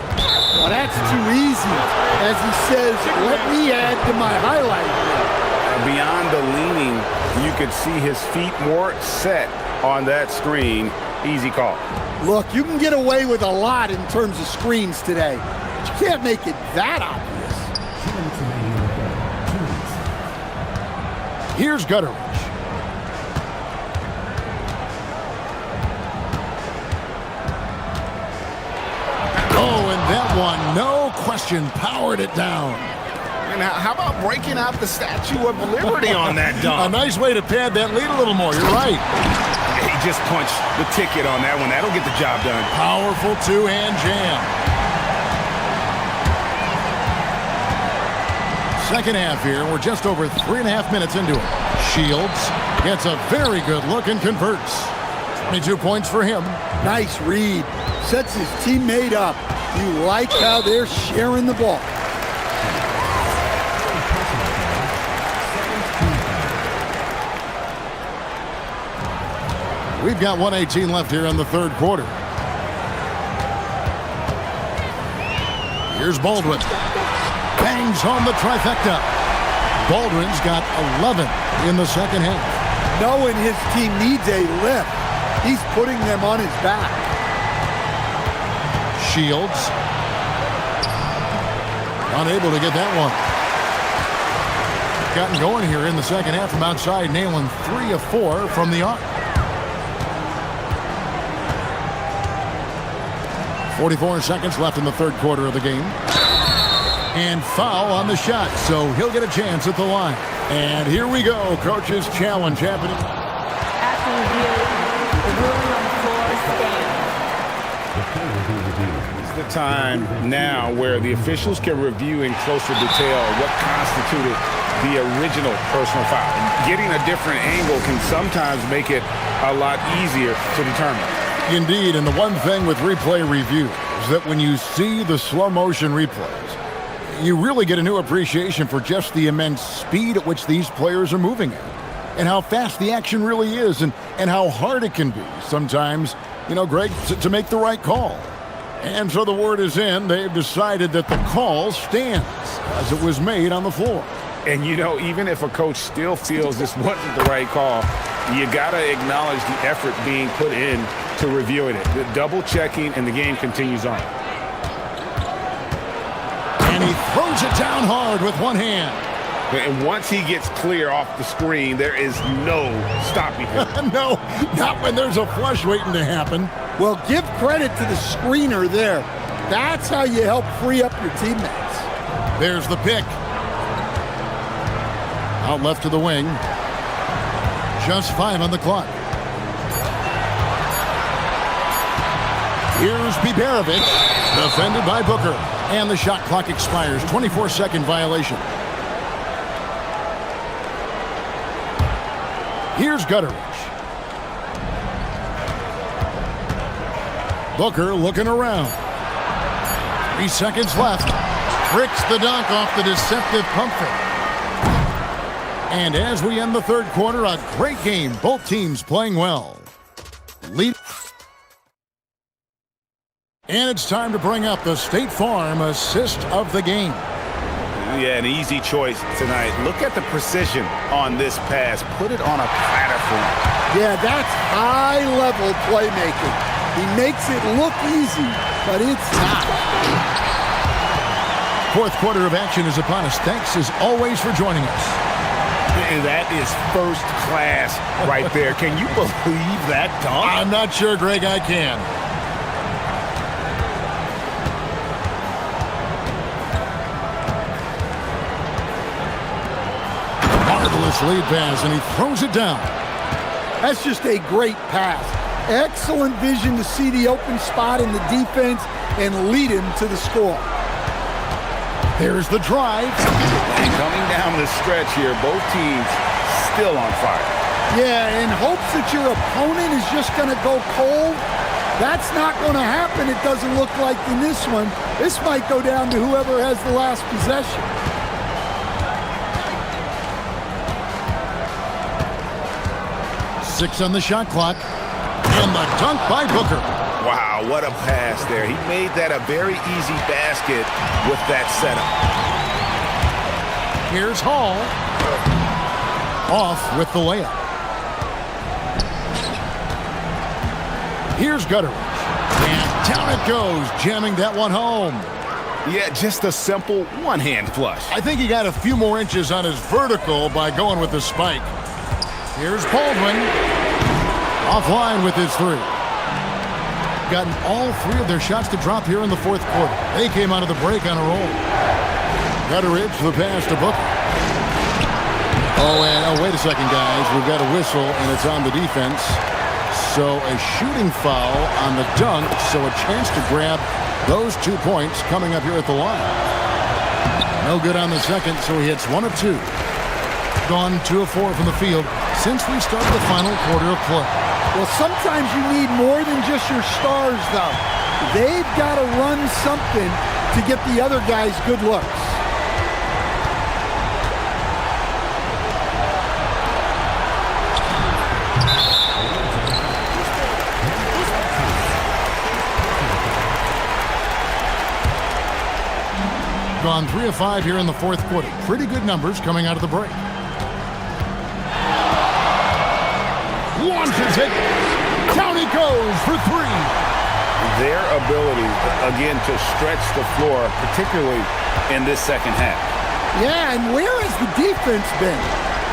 Well, that's too easy. As he says, let me add to my highlight reel. Beyond the leaning, you could see his feet more set on that screen. Easy call. Look, you can get away with a lot in terms of screens today. But you can't make it that obvious. Here's Gutteridge. Oh, and that one, no question, powered it down. And how about breaking out the Statue of Liberty on that A dunk? nice way to pad that lead a little more, you're right. He just punched the ticket on that one. That'll get the job done. Powerful two-hand jam. Second half here, we're just over 3.5 minutes into it. Shields gets a very good look and converts. 22 points for him. Nice read. Sets his teammate up. You like how they're sharing the ball. We've got 1:18 left here in the third quarter. Here's Baldwin. Bangs home the trifecta. Baldwin's got 11 in the second half. Knowing his team needs a lift, he's putting them on his back. Shields. Unable to get that one. Gotten going here in the second half from outside, nailing 3 of 4 from the arc. 44 seconds left in the third quarter of the game. And foul on the shot, so he'll get a chance at the line. And here we go, coach's challenge happening. After review, the ruling on the floor stands. It's the time now where the officials can review in closer detail what constituted the original personal foul. Getting a different angle can sometimes make it a lot easier to determine. Indeed, and the one thing with replay review is that when you see the slow motion replays, you really get a new appreciation for just the immense speed at which these players are moving at, and how fast the action really is, and how hard it can be sometimes, you know, Greg, to make the right call. And so the word is in. They've decided that the call stands as it was made on the floor. And, you know, even if a coach still feels this wasn't the right call, you got to acknowledge the effort being put in to reviewing it. The double checking, and the game continues on. And he throws it down hard with one hand. And once he gets clear off the screen, there is no stopping him. No, not when there's a flush waiting to happen. Well, give credit to the screener there. That's how you help free up your teammates. There's the pick. Out left to the wing. Just 5 on the clock. Here's Biberovic, defended by Booker. And the shot clock expires. 24-second violation. Here's Gutteridge. Booker looking around. 3 seconds left. Tricks the dunk off the deceptive pump fake. And as we end the third quarter, a great game. Both teams playing well. Lead. And it's time to bring up the State Farm assist of the game. Yeah, an easy choice tonight. Look at the precision on this pass. Put it on a platform. Yeah, that's high-level playmaking. He makes it look easy, but it's not. Fourth quarter of action is upon us. Thanks, as always, for joining us. And that is first class right there. Can you believe that dunk? I'm not sure, Greg, I can. Marvelous lead pass, and he throws it down. That's just a great pass. Excellent vision to see the open spot in the defense and lead him to the score. There's the drive. And coming down the stretch here, both teams still on fire. Yeah, in hopes that your opponent is just going to go cold. That's not going to happen, it doesn't look like in this one. This might go down to whoever has the last possession. Six on the shot clock. And the dunk by Booker. Wow, what a pass there. He made that a very easy basket with that setup. Here's Hall. Off with the layup. Here's Gutteridge. And down it goes, jamming that one home. Yeah, just a simple one-hand flush. I think he got a few more inches on his vertical by going with the spike. Here's Baldwin. Offline with his three. Gotten all 3 of their shots to drop here in the fourth quarter. They came out of the break on a roll. Gutteridge, the pass to Booker. Oh, wait a second, guys. We've got a whistle, and it's on the defense. So a shooting foul on the dunk, so a chance to grab those 2 points coming up here at the line. No good on the second, so he hits 1 of 2. Gone 2 of 4 from the field since we started the final quarter of play. Well, sometimes you need more than just your stars, though. They've got to run something to get the other guys good looks. Gone 3 of 5 here in the fourth quarter. Pretty good numbers coming out of the break. Launches it. Down he goes for 3. Their ability, again, to stretch the floor, particularly in this second half. Yeah, and where has the defense been?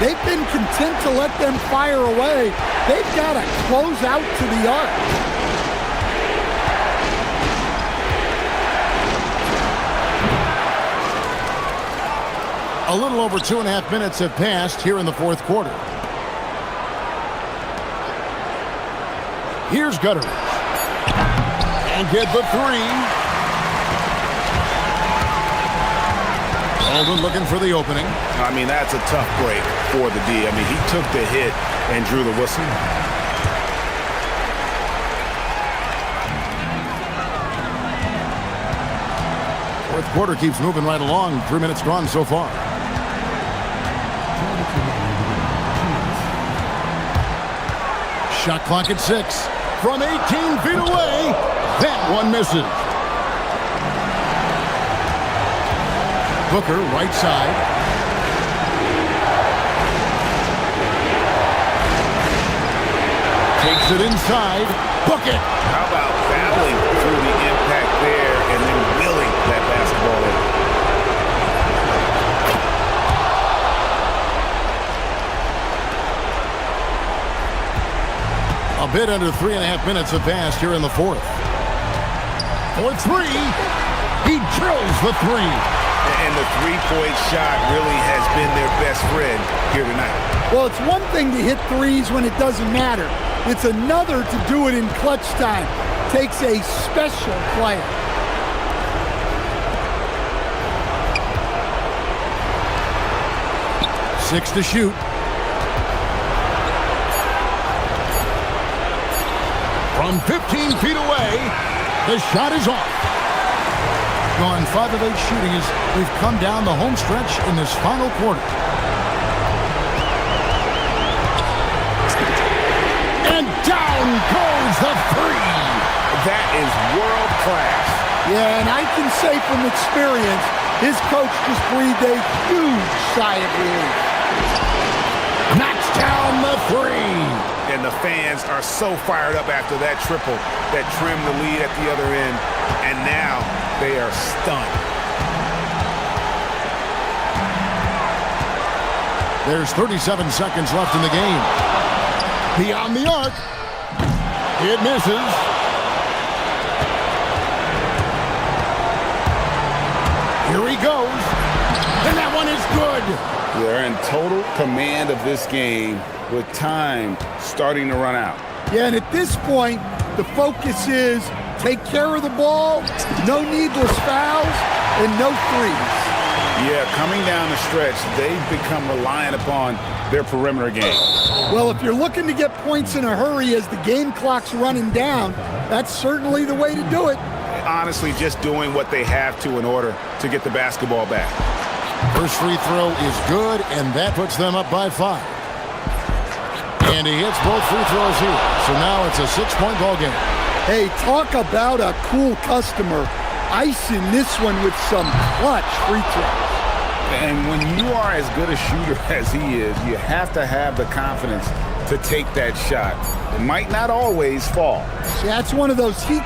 They've been content to let them fire away. They've got to close out to the arc. A little over 2.5 minutes have passed here in the fourth quarter. Here's Gutteridge. And get the 3. Baldwin looking for the opening. I mean, that's a tough break for the D. I mean, he took the hit and drew the whistle. Fourth quarter keeps moving right along. 3 minutes gone so far. Shot clock at 6. From 18 feet away, that one misses. Booker, right side. Takes it inside. Book it. How about battling through the impact there and then willing that basketball in? A bit under 3.5 minutes have passed here in the fourth. For three. He drills the three. And the three-point shot really has been their best friend here tonight. Well, it's one thing to hit threes when it doesn't matter. It's another to do it in clutch time. Takes a special player. Six to shoot. From 15 feet away, the shot is off. Gone 5 of 8 shooting as we've come down the home stretch in this final quarter. And down goes the three. That is world class. Yeah, and I can say from experience, his coach just breathed a huge sigh of relief. Knocks down the three. And the fans are so fired up after that triple that trimmed the lead at the other end. And now they are stunned. There's 37 seconds left in the game. Beyond the arc. It misses. Here he goes. And that one is good. They're in total command of this game with time starting to run out. Yeah, and at this point, the focus is take care of the ball, no needless fouls, and no threes. Yeah, coming down the stretch, they've become reliant upon their perimeter game. Well, if you're looking to get points in a hurry as the game clock's running down, that's certainly the way to do it. Honestly, just doing what they have to in order to get the basketball back. First free throw is good, and that puts them up by 5. And he hits both free throws here. So now it's a 6-point ball game. Hey, talk about a cool customer. Icing this one with some clutch free throws. And when you are as good a shooter as he is, you have to have the confidence to take that shot. It might not always fall. That's one of those heat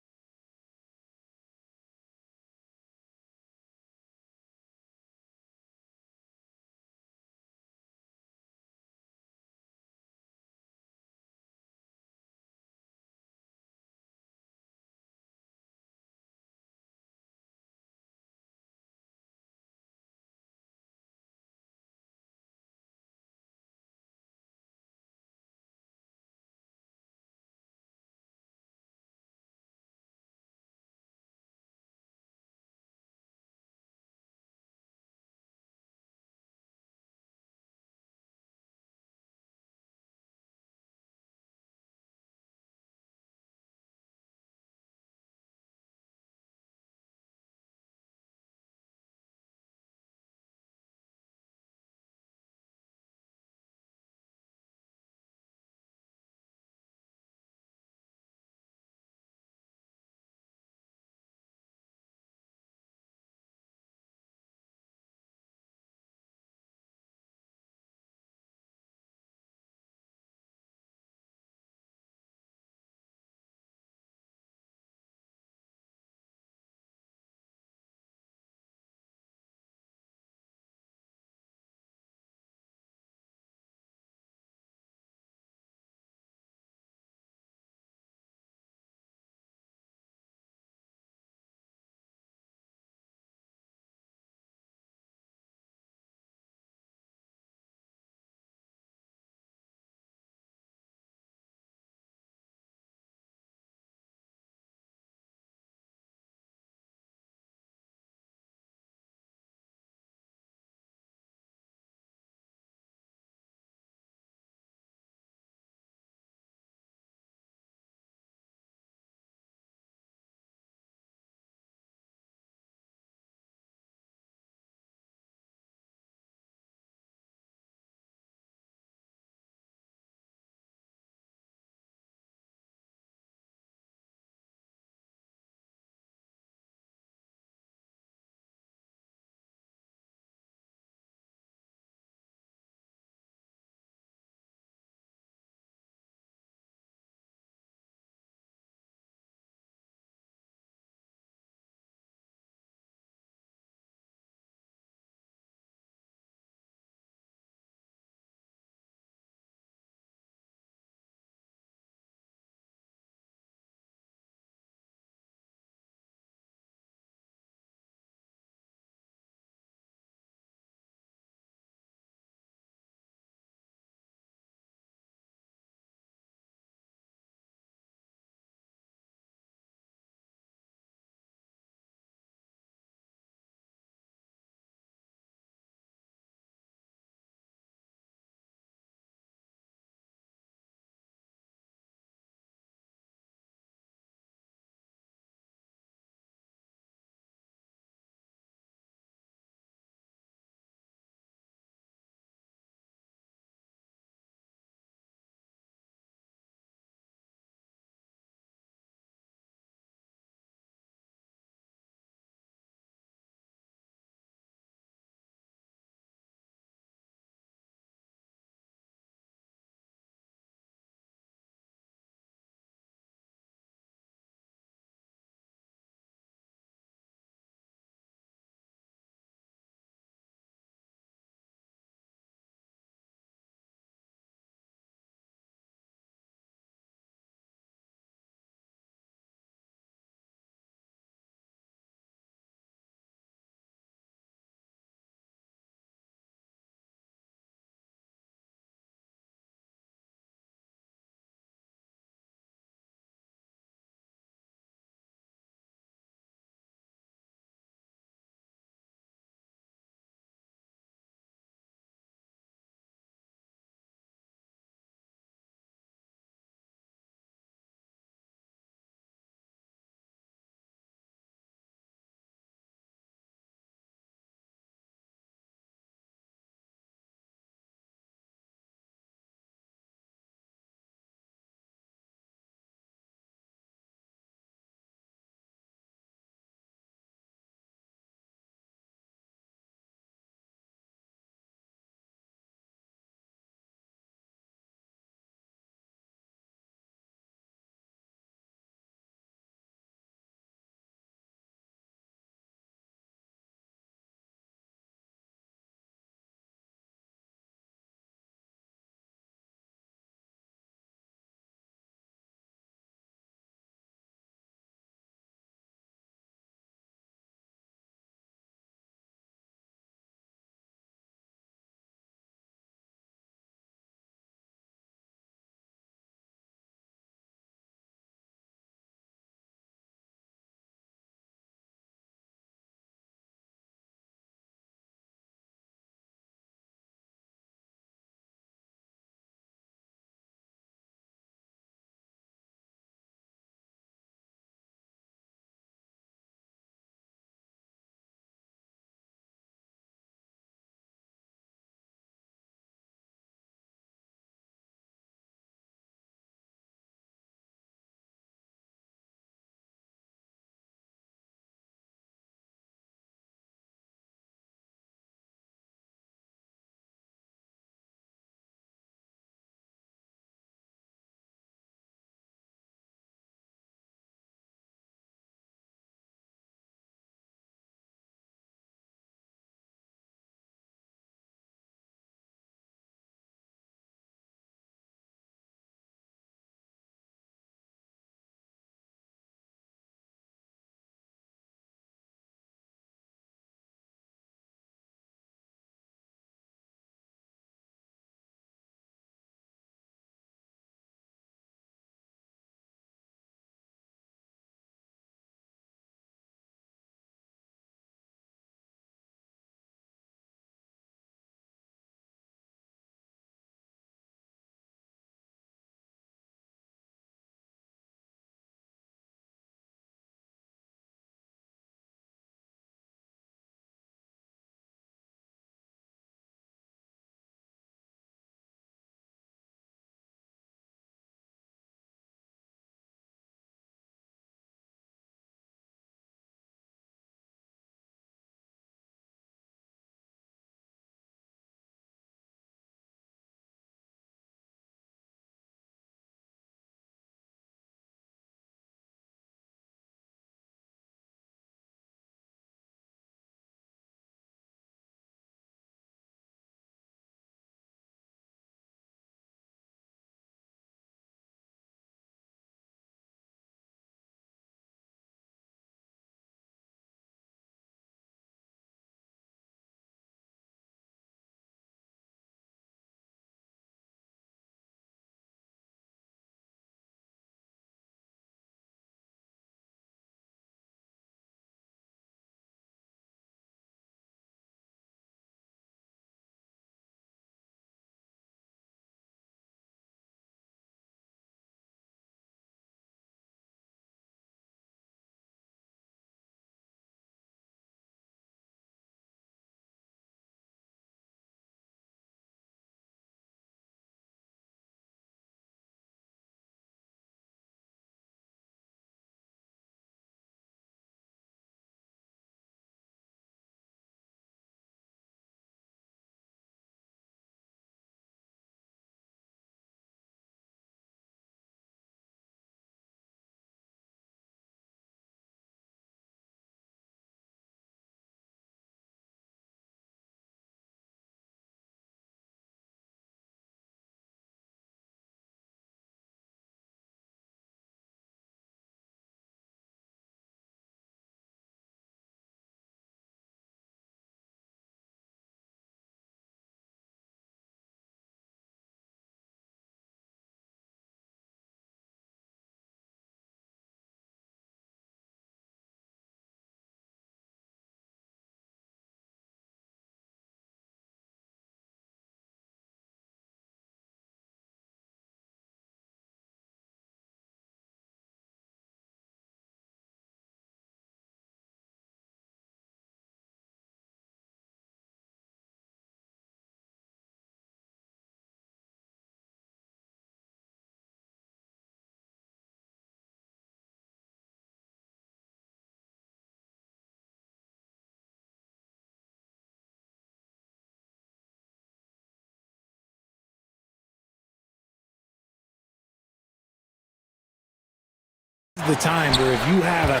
The time where if you have a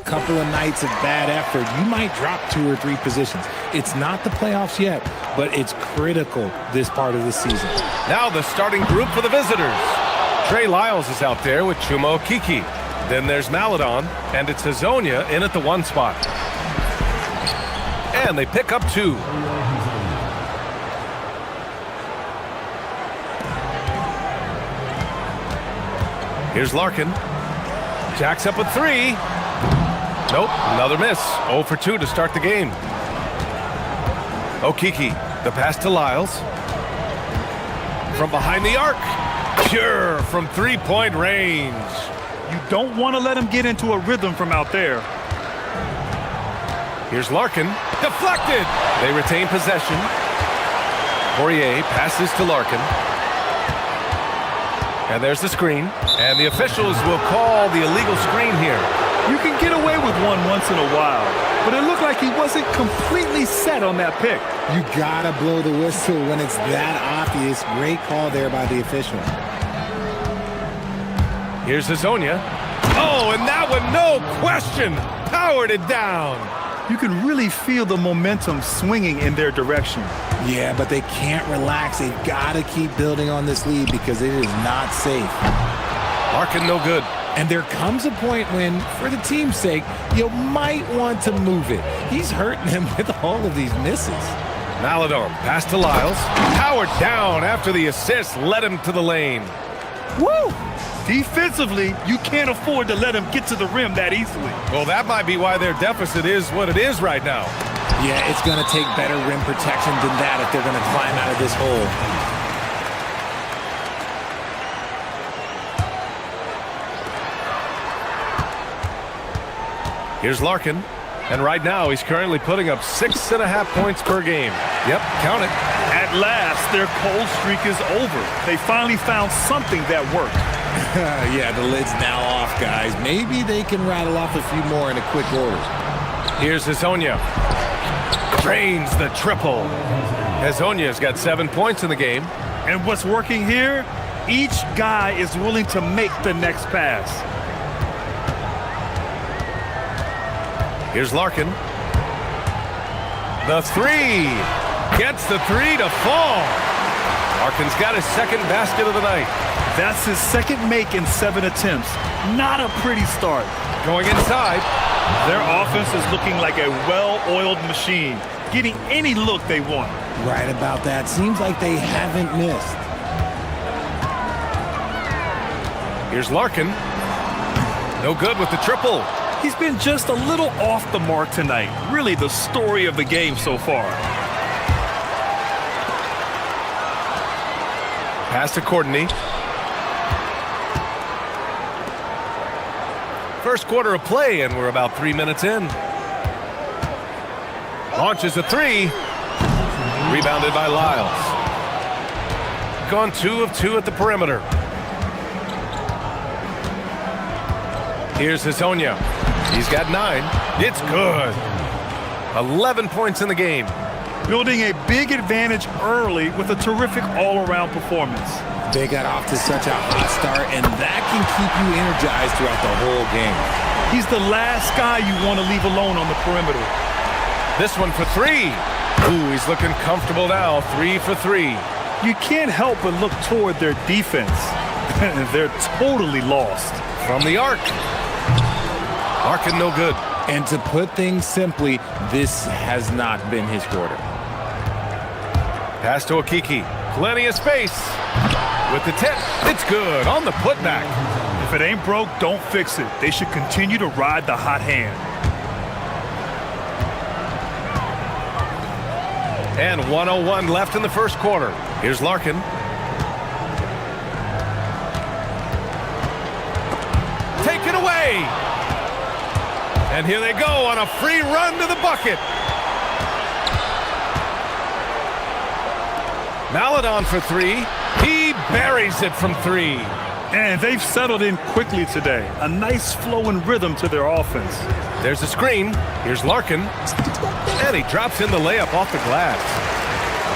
couple of nights of bad effort, you might drop 2 or 3 positions. It's not the playoffs yet, but it's critical this part of the season. Now the starting group for the visitors. Trey Lyles is out there with Chuma Okeke. Then there's Maladon, and it's Hazonia in at the 1 spot. And they pick up 2. Here's Larkin. Jacks up with 3. Nope, another miss. 0 for 2 to start the game. Okeke, the pass to Lyles. From behind the arc. Pure from 3-point range. You don't want to let him get into a rhythm from out there. Here's Larkin. Deflected. They retain possession. Poirier passes to Larkin. And there's the screen. And the officials will call the illegal screen here. You can get away with one once in a while, but it looked like he wasn't completely set on that pick. You gotta blow the whistle when it's that obvious. Great call there by the official. Here's Hazonia. Oh, and that one, no question, powered it down. You can really feel the momentum swinging in their direction. Yeah, but they can't relax. They've got to keep building on this lead because it is not safe. Larkin no good. And there comes a point when, for the team's sake, you might want to move it. He's hurting them with all of these misses. Maladon, pass to Lyles. Powered down after the assist led him to the lane. Woo! Defensively, you can't afford to let him get to the rim that easily. Well, that might be why their deficit is what it is right now. Yeah, it's going to take better rim protection than that if they're going to climb out of this hole. Here's Larkin, and right now he's currently putting up 6.5 points per game. Yep, count it. At last, their cold streak is over. They finally found something that worked. Yeah, the lid's now off, guys. Maybe they can rattle off a few more in a quick order. Here's Hazonia. Drains the triple. Hazonia's got 7 points in the game. And what's working here? Each guy is willing to make the next pass. Here's Larkin. The 3. Gets the 3 to fall. Larkin's got his second basket of the night. That's his second make in 7 attempts. Not a pretty start. Going inside. Their offense is looking like a well-oiled machine, getting any look they want. Right about that. Seems like they haven't missed. Here's Larkin. No good with the triple. He's been just a little off the mark tonight. Really the story of the game so far. Pass to Courtney. First quarter of play, and we're about 3 minutes in. Launches a 3. Rebounded by Lyles. Gone 2 of 2 at the perimeter. Here's Hazonia. He's got 9. It's good. 11 points in the game. Building a big advantage early with a terrific all-around performance. They got off to such a hot start, and that can keep you energized throughout the whole game. He's the last guy you want to leave alone on the perimeter. This one for 3. Ooh, he's looking comfortable now. 3 for 3. You can't help but look toward their defense. They're totally lost. From the arc. Larkin no good. And to put things simply, this has not been his quarter. Pass to Okeke. Plenty of space. With the tip, it's good on the putback. If it ain't broke, don't fix it. They should continue to ride the hot hand. And 1:01 left in the first quarter. Here's Larkin. Poirier. And here they go on a free run to the bucket. Maladon for three. He buries it from three. And they've settled in quickly today. A nice flow and rhythm to their offense. There's a screen. Here's Larkin. And he drops in the layup off the glass.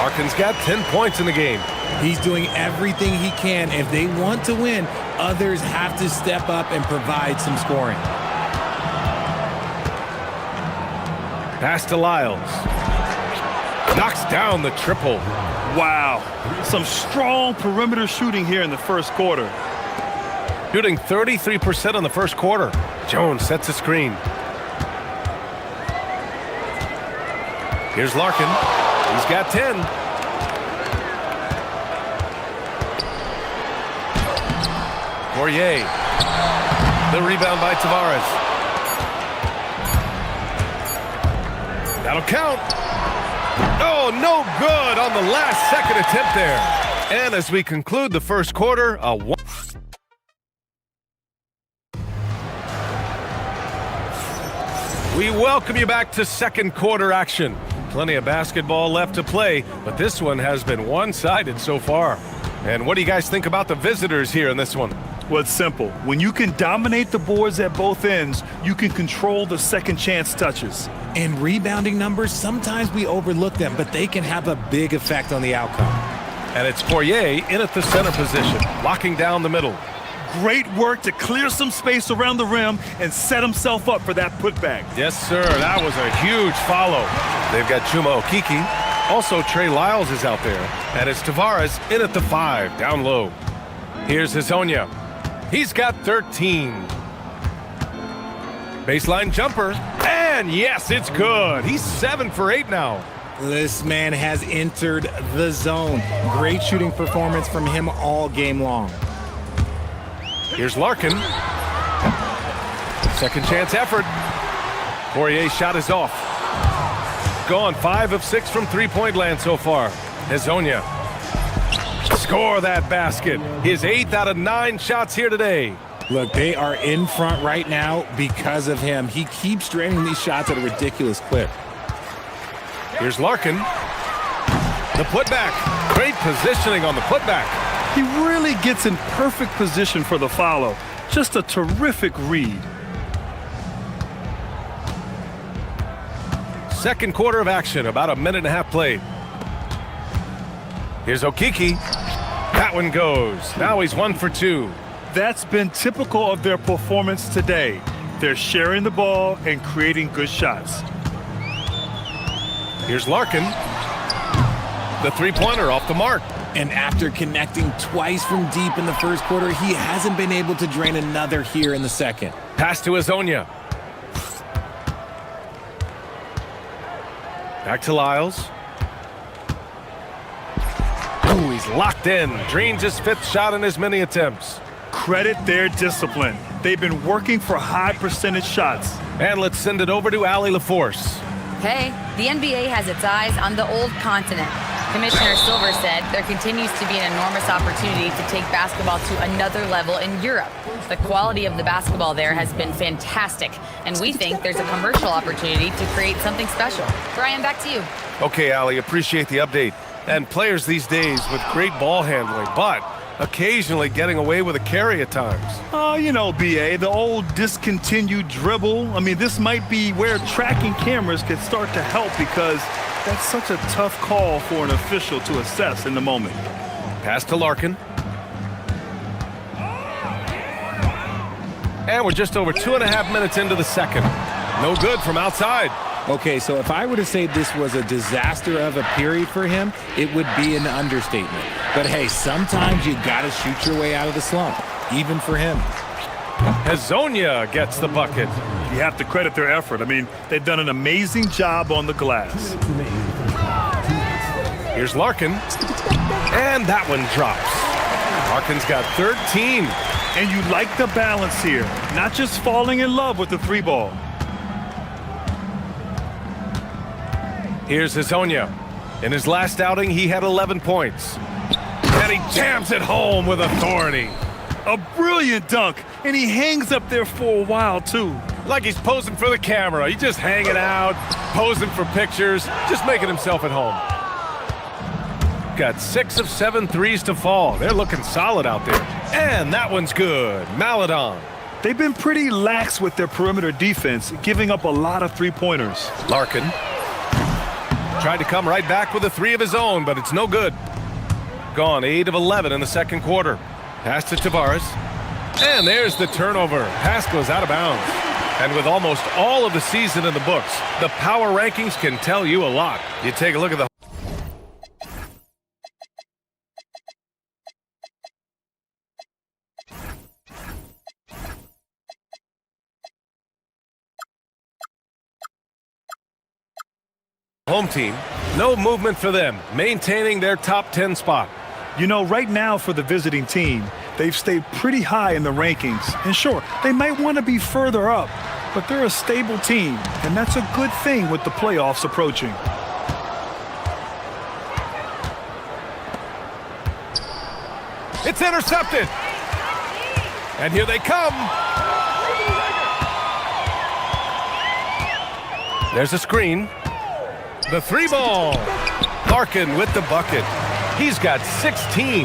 Larkin's got 10 points in the game. He's doing everything he can. If they want to win, others have to step up and provide some scoring. Pass to Lyles. Knocks down the triple. Wow. Some strong perimeter shooting here in the first quarter. Shooting 33% in the first quarter. Jones sets a screen. Here's Larkin. He's got 10. Poirier. The rebound by Tavares. That'll count. Oh, no good on the last second attempt there. And as we conclude the first quarter, a one. We welcome you back to second quarter action. Plenty of basketball left to play, but this one has been one-sided so far. And what do you guys think about the visitors here in this one? Well, it's simple. When you can dominate the boards at both ends, you can control the second chance touches. And rebounding numbers, sometimes we overlook them, but they can have a big effect on the outcome. And it's Poirier in at the center position, locking down the middle. Great work to clear some space around the rim and set himself up for that putback. Yes, sir. That was a huge follow. They've got Chuma Okeke. Also, Trey Lyles is out there. And it's Tavares in at the 5, down low. Here's Hezonja. He's got 13. Baseline jumper. And yes, it's good. He's 7 for 8 now. This man has entered the zone. Great shooting performance from him all game long. Here's Larkin. Second chance effort. Poirier's shot is off. Gone 5 of 6 from three-point land so far. Hezonja. Score that basket. His 8th out of 9 shots here today. Look, they are in front right now because of him. He keeps draining these shots at a ridiculous clip. Here's Larkin. The putback. Great positioning on the putback. He really gets in perfect position for the follow. Just a terrific read. Second quarter of action, about a minute and a half played. Here's Okeke. That one goes. Now he's 1 for 2. That's been typical of their performance today. They're sharing the ball and creating good shots. Here's Larkin. The three-pointer off the mark. And after connecting twice from deep in the first quarter, he hasn't been able to drain another here in the second. Pass to Hezonja. Back to Lyles. Ooh, he's locked in. Drains his 5th shot in as many attempts. Credit their discipline. They've been working for high percentage shots. And let's send it over to Allie LaForce. Hey, the NBA has its eyes on the old continent. Commissioner Silver said there continues to be an enormous opportunity to take basketball to another level in Europe. The quality of the basketball there has been fantastic, and we think there's a commercial opportunity to create something special. Brian, back to you. Okay, Allie, appreciate the update. And players these days with great ball handling, but occasionally getting away with a carry at times. Oh, you know, BA, the old discontinued dribble. I mean, this might be where tracking cameras could start to help because that's such a tough call for an official to assess in the moment. Pass to Larkin. And we're just over 2.5 minutes into the second. No good from outside. Okay, so if I were to say this was a disaster of a period for him, it would be an understatement. But hey, sometimes you gotta shoot your way out of the slump, even for him. Hezonja gets the bucket. You have to credit their effort. I mean, they've done an amazing job on the glass. Here's Larkin. And that one drops. Larkin's got 13. And you like the balance here, not just falling in love with the three ball. Here's Hezonja. In his last outing, he had 11 points. And he jams it home with authority. A brilliant dunk, and he hangs up there for a while, too. Like he's posing for the camera. He's just hanging out, posing for pictures, just making himself at home. Got 6 of 7 threes to fall. They're looking solid out there. And that one's good. Maladon. They've been pretty lax with their perimeter defense, giving up a lot of three-pointers. Larkin tried to come right back with a 3 of his own, but it's no good. Gone 8 of 11 in the second quarter. Pass to Tavares. And there's the turnover. Pass goes out of bounds. And with almost all of the season in the books, the power rankings can tell you a lot. You take a look at the home team. No movement for them, maintaining their top 10 spot. You know, right now for the visiting team, they've stayed pretty high in the rankings. And sure, they might want to be further up, but they're a stable team, and that's a good thing with the playoffs approaching. It's intercepted. And here they come. There's a screen. The 3-ball. Larkin with the bucket. He's got 16.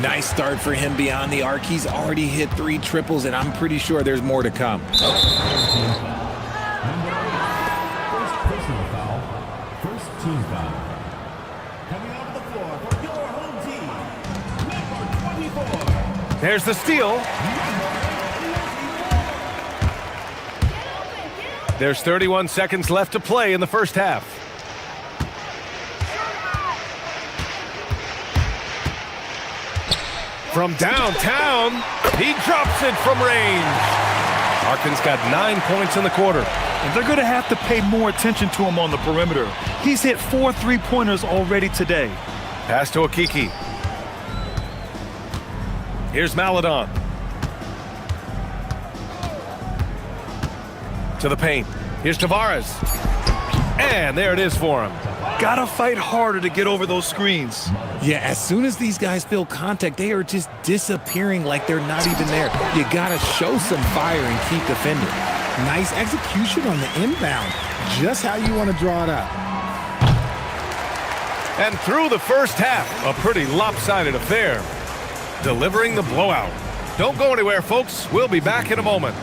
Nice start for him beyond the arc. He's already hit 3 triples, and I'm pretty sure there's more to come. First personal foul. First team foul. Coming out of the floor for your home team, number 24. There's the steal. There's 31 seconds left to play in the first half. From downtown, he drops it from range. Larkin's got 9 points in the quarter. And they're going to have to pay more attention to him on the perimeter. He's hit 4 3-pointers already today. Pass to Akiki. Here's Maladon. To the paint. Here's Tavares. And there it is for him. Gotta fight harder to get over those screens. Yeah, as soon as these guys feel contact, they are just disappearing like they're not even there. You gotta show some fire and keep defending. Nice execution on the inbound. Just how you want to draw it up. And through the first half, a pretty lopsided affair. Delivering the blowout. Don't go anywhere, folks. We'll be back in a moment.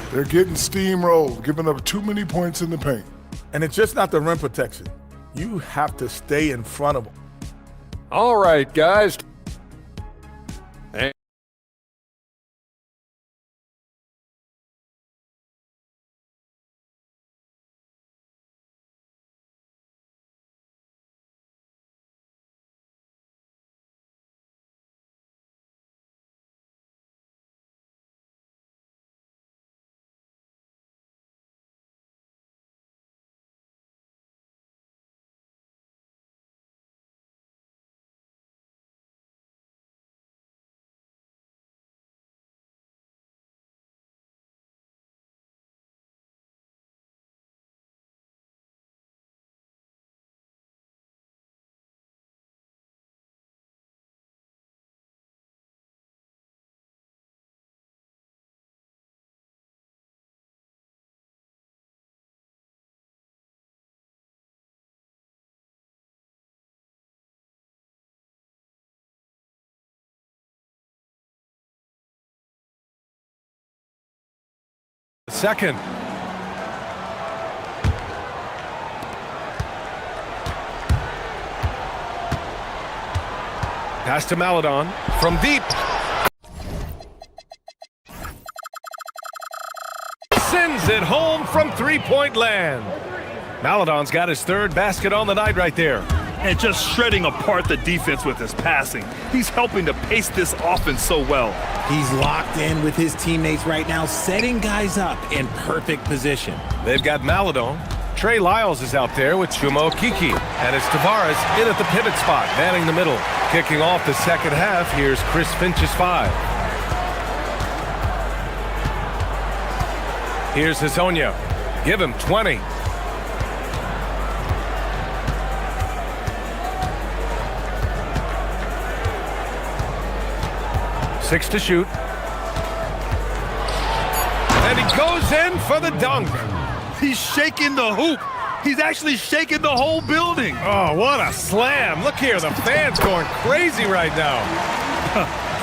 They're getting steamrolled, giving up too many points in the paint. And it's just not the rim protection. You have to stay in front of them. All right, guys. Second. Pass to Maladon from deep. Sends it home from three-point land. Maladon's got his 3rd basket on the night right there. And just shredding apart the defense with his passing. He's helping to pace this offense so well. He's locked in with his teammates right now, setting guys up in perfect position. They've got Maladon. Trey Lyles is out there with Chuma Okeke. And it's Tavares in at the pivot spot, manning the middle. Kicking off the second half, here's Chris Finch's 5. Here's Hazonia. Give him 20. Six to shoot. And he goes in for the dunk. He's shaking the hoop. He's actually shaking the whole building. Oh, what a slam. Look here, the fans going crazy right now.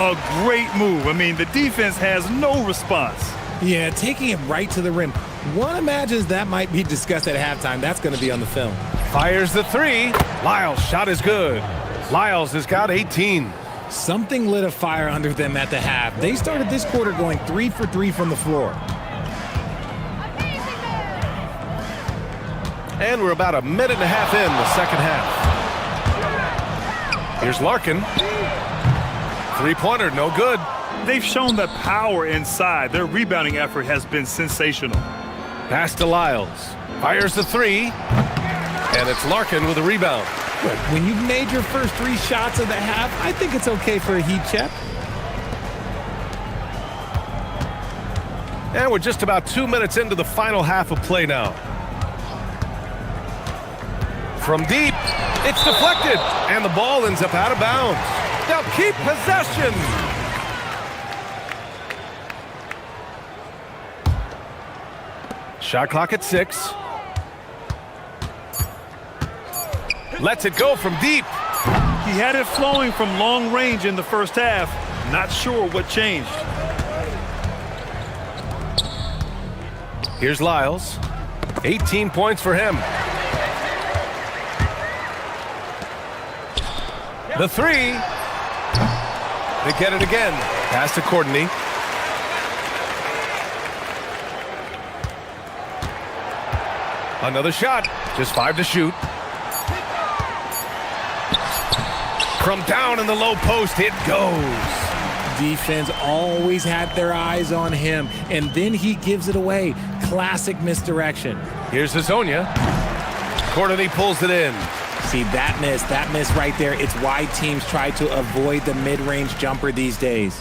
A great move. I mean, the defense has no response. Yeah, taking it right to the rim. One imagines that might be discussed at halftime. That's going to be on the film. Fires the three. Lyles' shot is good. Lyles has got 18. Something lit a fire under them at the half. They started this quarter going 3 for 3 from the floor. And we're about a minute and a half in the second half. Here's Larkin. Three-pointer, no good. They've shown the power inside. Their rebounding effort has been sensational. Pass to Lyles. Fires the three. And it's Larkin with a rebound. Look, when you've made your first 3 shots of the half, I think it's okay for a heat check. And we're just about 2 minutes into the final half of play now. From deep, it's deflected, and the ball ends up out of bounds. They'll keep possession. Shot clock at 6. Lets it go from deep. He had it flowing from long range in the first half. Not sure what changed. Here's Lyles. 18 points for him. The three. They get it again. Pass to Courtney. Another shot. Just 5 to shoot. From down in the low post, it goes. Defense always had their eyes on him, and then he gives it away. Classic misdirection. Here's Hazonia. Courtney pulls it in. See, that miss right there, it's why teams try to avoid the mid-range jumper these days.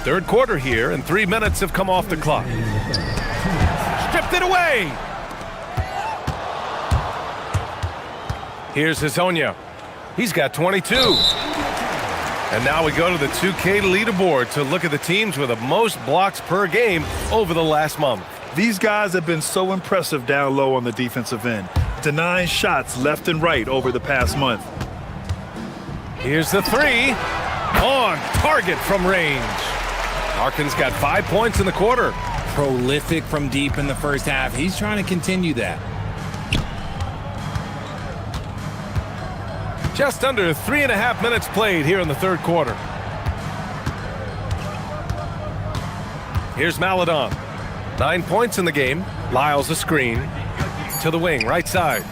Third quarter here, and 3 minutes have come off the clock. Stripped it away. Here's Hazonia. He's got 22. And now we go to the 2K leaderboard to look at the teams with the most blocks per game over the last month. These guys have been so impressive down low on the defensive end, denying shots left and right over the past month. Here's the three. On target from range. Larkin's got 5 points in the quarter. Prolific from deep in the first half. He's trying to continue that. Just under 3.5 minutes played here in the third quarter. Here's Maladon. 9 points in the game. Lyles a screen. To the wing, right side.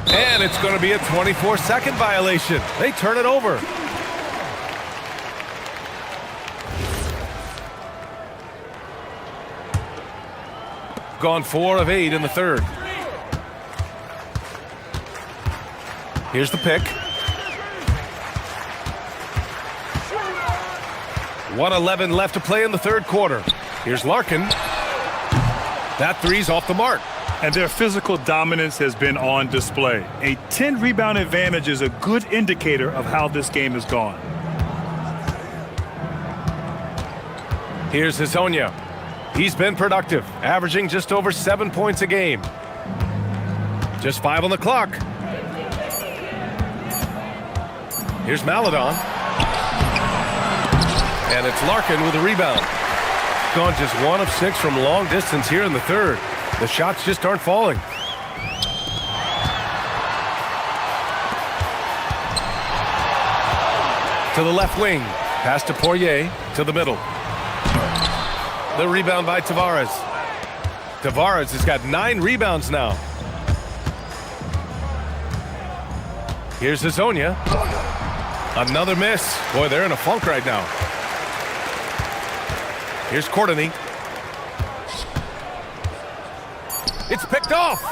And it's going to be a 24-second violation. They turn it over. Gone 4 of 8 in the third. Here's the pick. 1:11 left to play in the third quarter. Here's Larkin. That three's off the mark. And their physical dominance has been on display. A 10-rebound advantage is a good indicator of how this game has gone. Here's Hazonia. He's been productive, averaging just over 7 points a game. Just 5 on the clock. Here's Maladon. And it's Larkin with a rebound. Gone just 1 of 6 from long distance here in the third. The shots just aren't falling. To the left wing. Pass to Poirier. To the middle. The rebound by Tavares. Tavares has got 9 rebounds now. Here's Hazonia. Another miss. Boy, they're in a funk right now. Here's Courtney. It's picked off.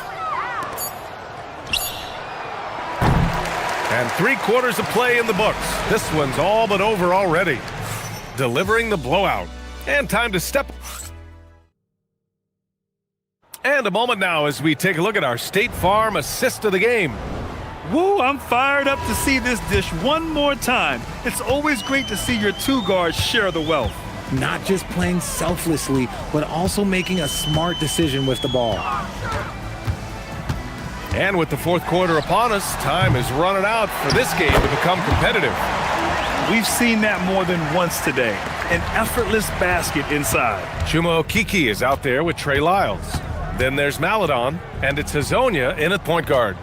And 3 quarters of play in the books. This one's all but over already. delivering the blowout. And time to step. And a moment now as we take a look at our State Farm assist of the game. Woo, I'm fired up to see this dish one more time. It's always great to see your two guards share the wealth. Not just playing selflessly, but also making a smart decision with the ball. And with the fourth quarter upon us, time is running out for this game to become competitive. We've seen that more than once today. An effortless basket inside. Chuma Okiki is out there with Trey Lyles. Then there's Maladon, and it's Hazonia in at point guard.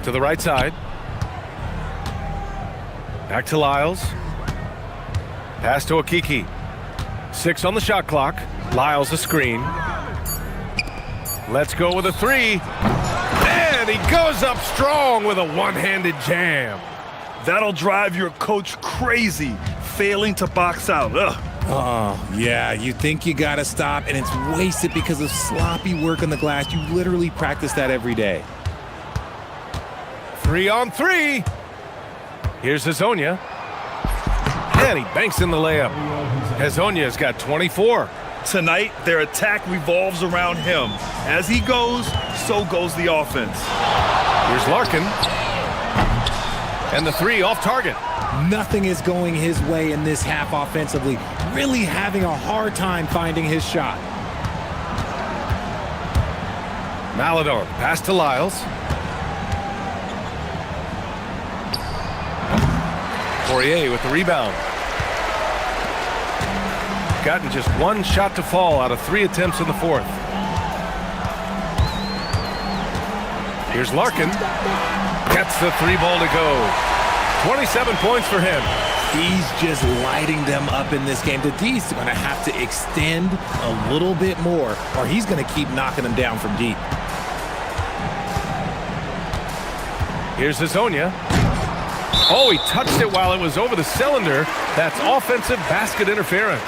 To the right side. Back to Lyles. Pass to Okiki. 6 on the shot clock. Lyles a screen. Let's go with a 3. And he goes up strong with a one-handed jam. That'll drive your coach crazy, failing to box out. Ugh. Oh, yeah, you think you gotta stop, and it's wasted because of sloppy work on the glass. You literally practice that every day. 3 on 3. Here's Hazonia. And he banks in the layup. Hazonia's got 24. Tonight, their attack revolves around him. As he goes, so goes the offense. Here's Larkin. And the 3 off target. Nothing is going his way in this half offensively. Really having a hard time finding his shot. Maladon, pass to Lyles. Poirier with the rebound. Gotten just 1 shot to fall out of 3 attempts in the fourth. Here's Larkin. Gets the 3 ball to go. 27 points for him. He's just lighting them up in this game. The D's are going to have to extend a little bit more, or he's going to keep knocking them down from deep. Here's Hazonia. Oh, he touched it while it was over the cylinder. That's offensive basket interference.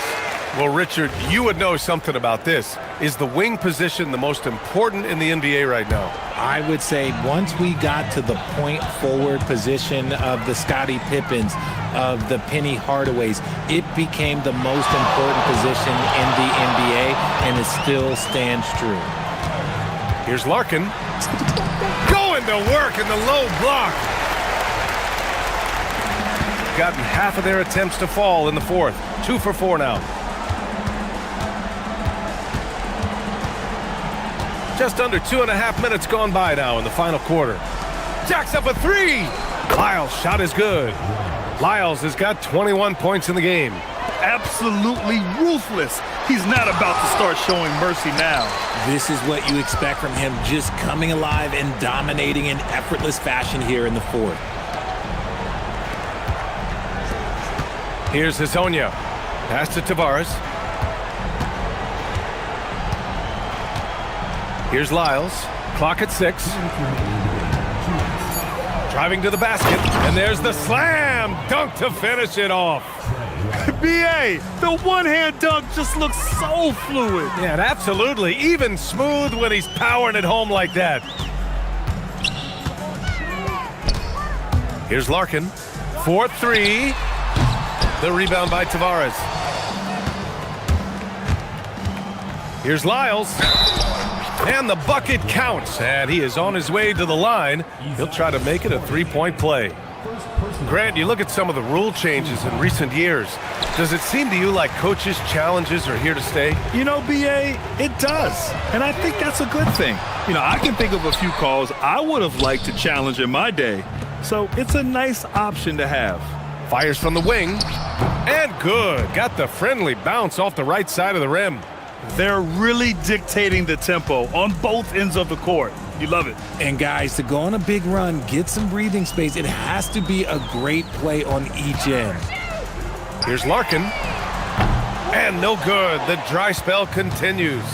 Well, Richard, you would know something about this. Is the wing position the most important in the NBA right now? I would say once we got to the point forward position of the Scottie Pippens, of the Penny Hardaways, it became the most important position in the NBA, and it still stands true. Here's Larkin. Going to work in the low block. Gotten half of their attempts to fall in the fourth. 2 for 4 now. Just under 2.5 minutes gone by now in the final quarter. Jacks up a 3. Lyles' shot is good. Lyles has got 21 points in the game. Absolutely ruthless. He's not about to start showing mercy now. This is what you expect from him, just coming alive and dominating in effortless fashion here in the fourth. Here's Hazonia. Pass to Tavares. Here's Lyles. Clock at 6. Driving to the basket. And there's the slam dunk to finish it off. B.A., the one-hand dunk just looks so fluid. Yeah, and absolutely. Even smooth when he's powering it home like that. Here's Larkin. 4-3. The rebound by Tavares. Here's Lyles. And the bucket counts. And he is on his way to the line. He'll try to make it a 3-point play. Grant, you look at some of the rule changes in recent years. Does it seem to you like coaches' challenges are here to stay? You know, B.A., it does. And I think that's a good thing. You know, I can think of a few calls I would have liked to challenge in my day. So it's a nice option to have. Fires from the wing. And good. Got the friendly bounce off the right side of the rim. They're really dictating the tempo on both ends of the court. You love it. And guys, to go on a big run, get some breathing space, it has to be a great play on each end. Here's Larkin. And no good. The dry spell continues.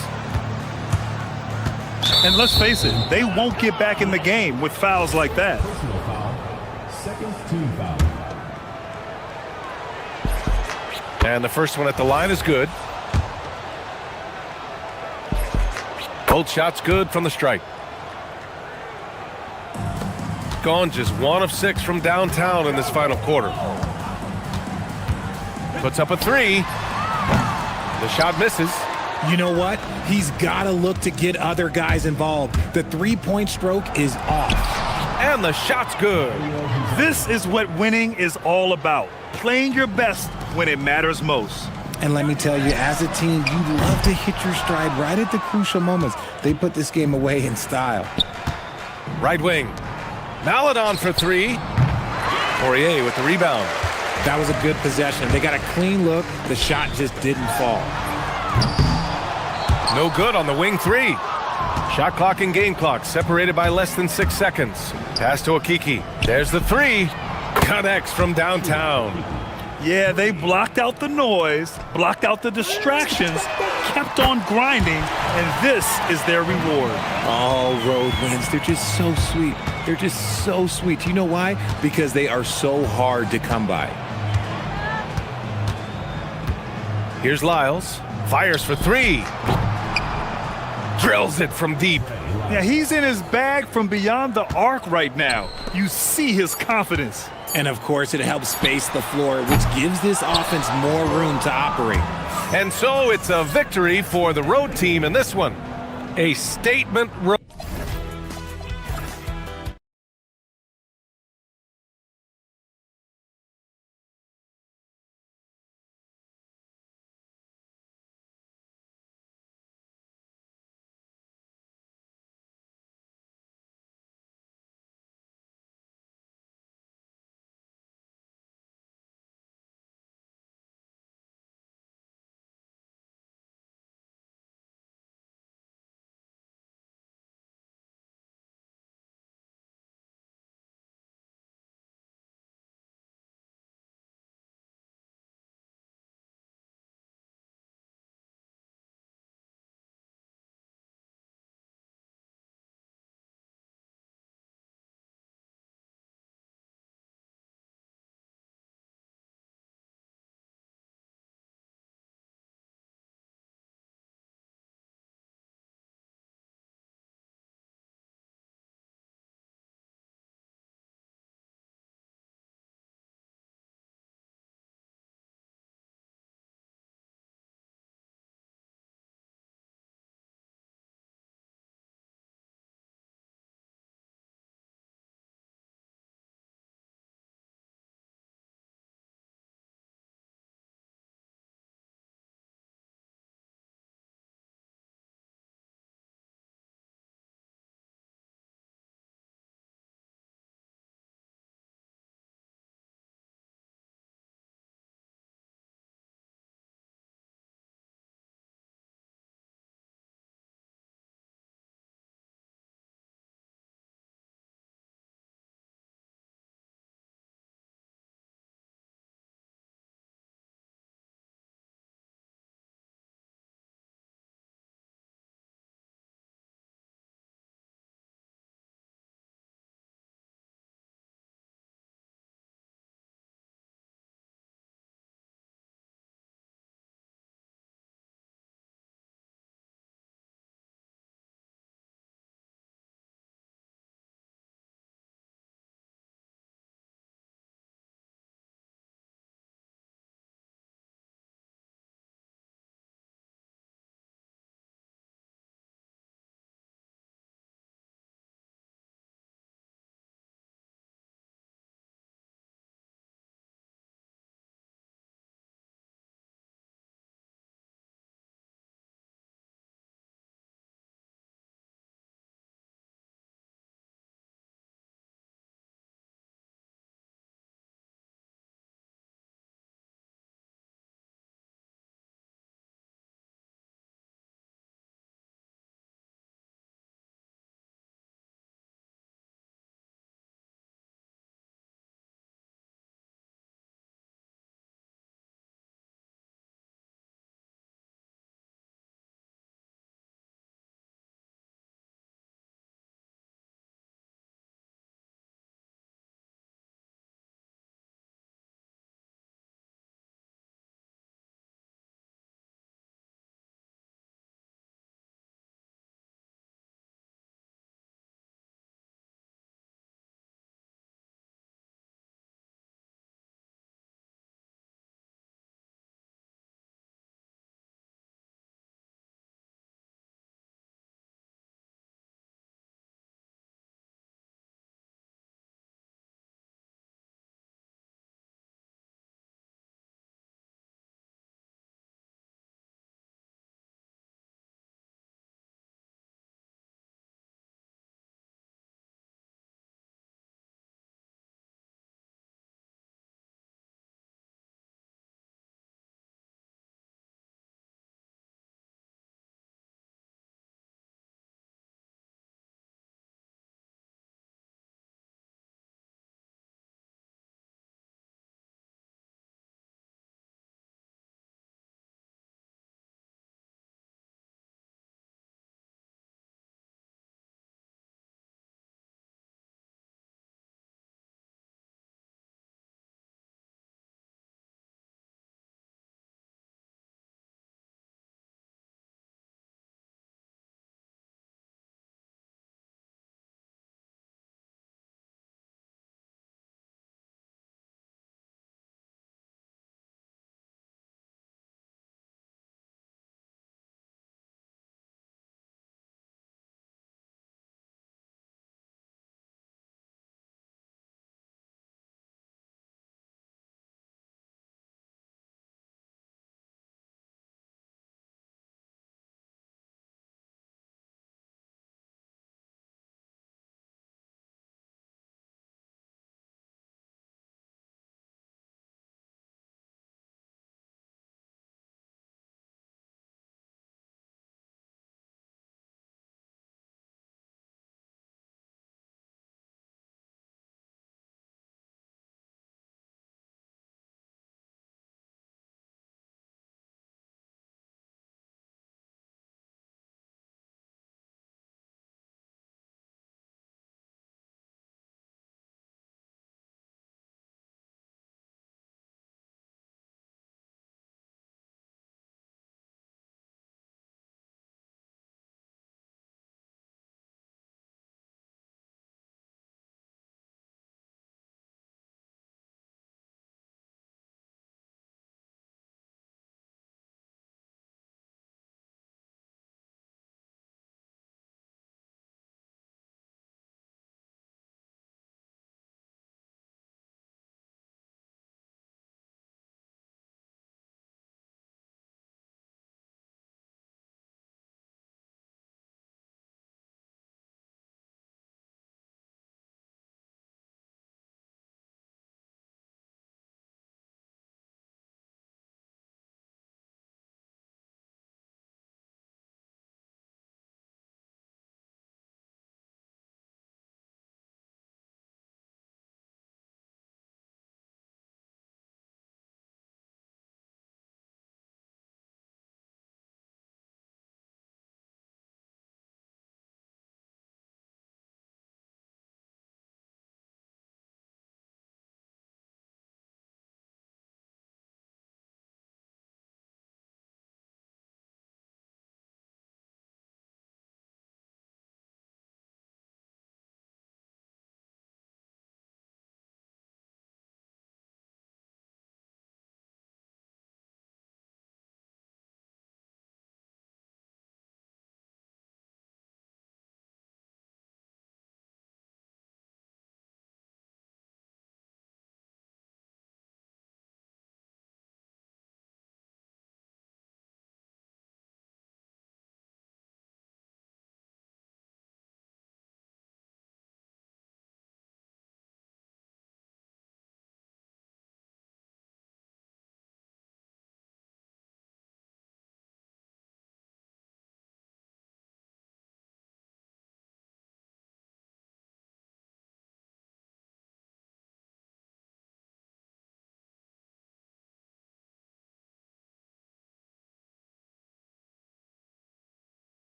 And let's face it, they won't get back in the game with fouls like that. Personal foul. Second team foul. And the first one at the line is good. Both shots good from the strike. Gone just 1 of 6 from downtown in this final quarter. Puts up a three. The shot misses. You know what? He's got to look to get other guys involved. The three-point stroke is off. And the shot's good. This is what winning is all about. Playing your best when it matters most. And let me tell you, as a team, you love to hit your stride right at the crucial moments. They put this game away in style. Right wing. Maladon for three. Poirier with the rebound. That was a good possession. They got a clean look. The shot just didn't fall. No good on the wing three. Shot clock and game clock separated by less than 6 seconds. Pass to Okiki. There's the three. Connects from downtown. Yeah, they blocked out the noise, blocked out the distractions, kept on grinding, and this is their reward. All road wins. They're just so sweet. They're just so sweet. You know why? Because they are so hard to come by. Here's Lyles. Fires for three. Drills it from deep. Yeah, he's in his bag from beyond the arc right now. You see his confidence. And of course, it helps space the floor, which gives this offense more room to operate. And so it's a victory for the road team in this one. A statement road.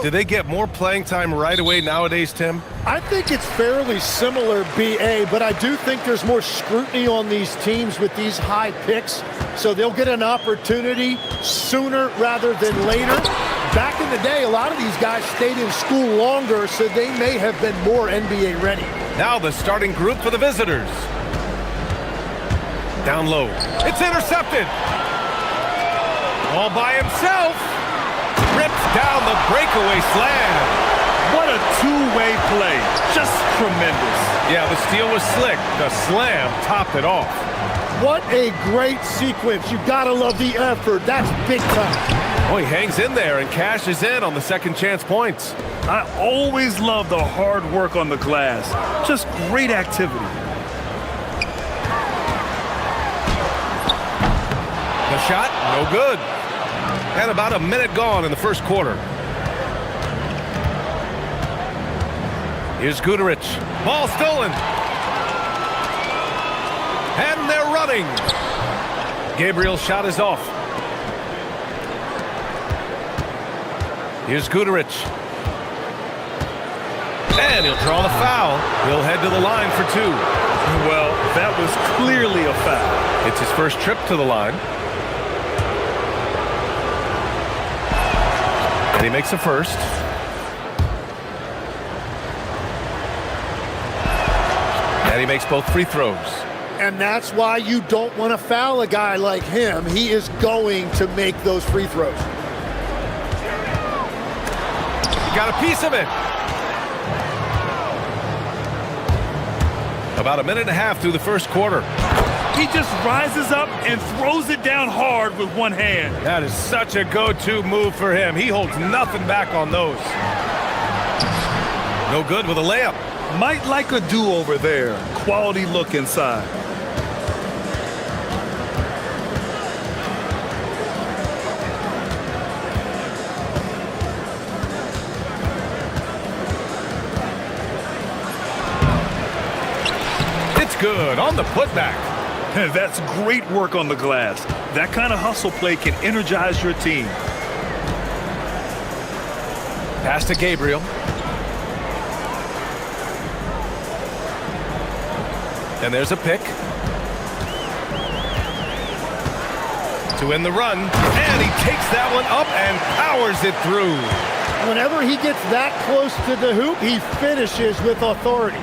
Do they get more playing time right away nowadays, Tim? I think it's fairly similar, BA, but I do think there's more scrutiny on these teams with these high picks, so they'll get an opportunity sooner rather than later. Back in the day, a lot of these guys stayed in school longer, so they may have been more NBA ready. Now the starting group for the visitors. Down low. It's intercepted. All by himself. Rips down the breakaway slam. What a two-way play. Just tremendous. Yeah, the steal was slick. The slam topped it off. What a great sequence. You gotta love the effort. That's big time. Oh, he hangs in there and cashes in on the second chance points. I always love the hard work on the glass. Just great activity. The shot, no good. And about a minute gone in the first quarter. Here's Guterich. Ball stolen. And they're running. Gabriel's shot is off. Here's Guterich. And he'll draw the foul. He'll head to the line for two. Well, that was clearly a foul. It's his first trip to the line. And he makes a first. And he makes both free throws. And that's why you don't want to foul a guy like him. He is going to make those free throws. He got a piece of it. About a minute and a half through the first quarter. He just rises up and throws it down hard with one hand. That is such a go-to move for him. He holds nothing back on those. No good with a layup. Might like a do-over there. Quality look inside. It's good on the putback. That's great work on the glass. That kind of hustle play can energize your team. Pass to Gabriel. And there's a pick. To win the run. And he takes that one up and powers it through. Whenever he gets that close to the hoop, he finishes with authority.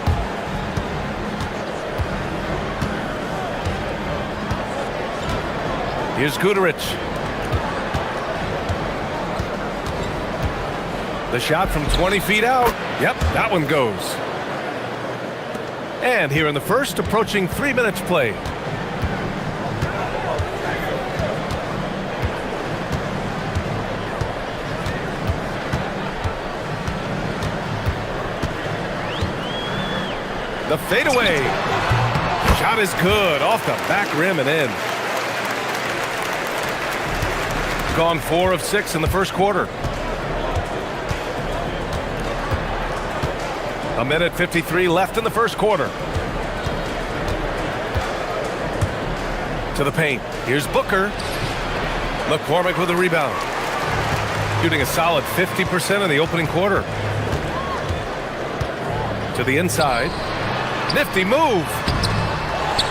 Here's Guterich. The shot from 20 feet out. Yep, that one goes. And here in the first, approaching 3 minutes played. The fadeaway. Shot is good off the back rim and in. Gone 4 of 6 in the first quarter. A minute 53 left in the first quarter. To the paint. Here's Booker. McCormick with a rebound. Shooting a solid 50% in the opening quarter. To the inside. Nifty move.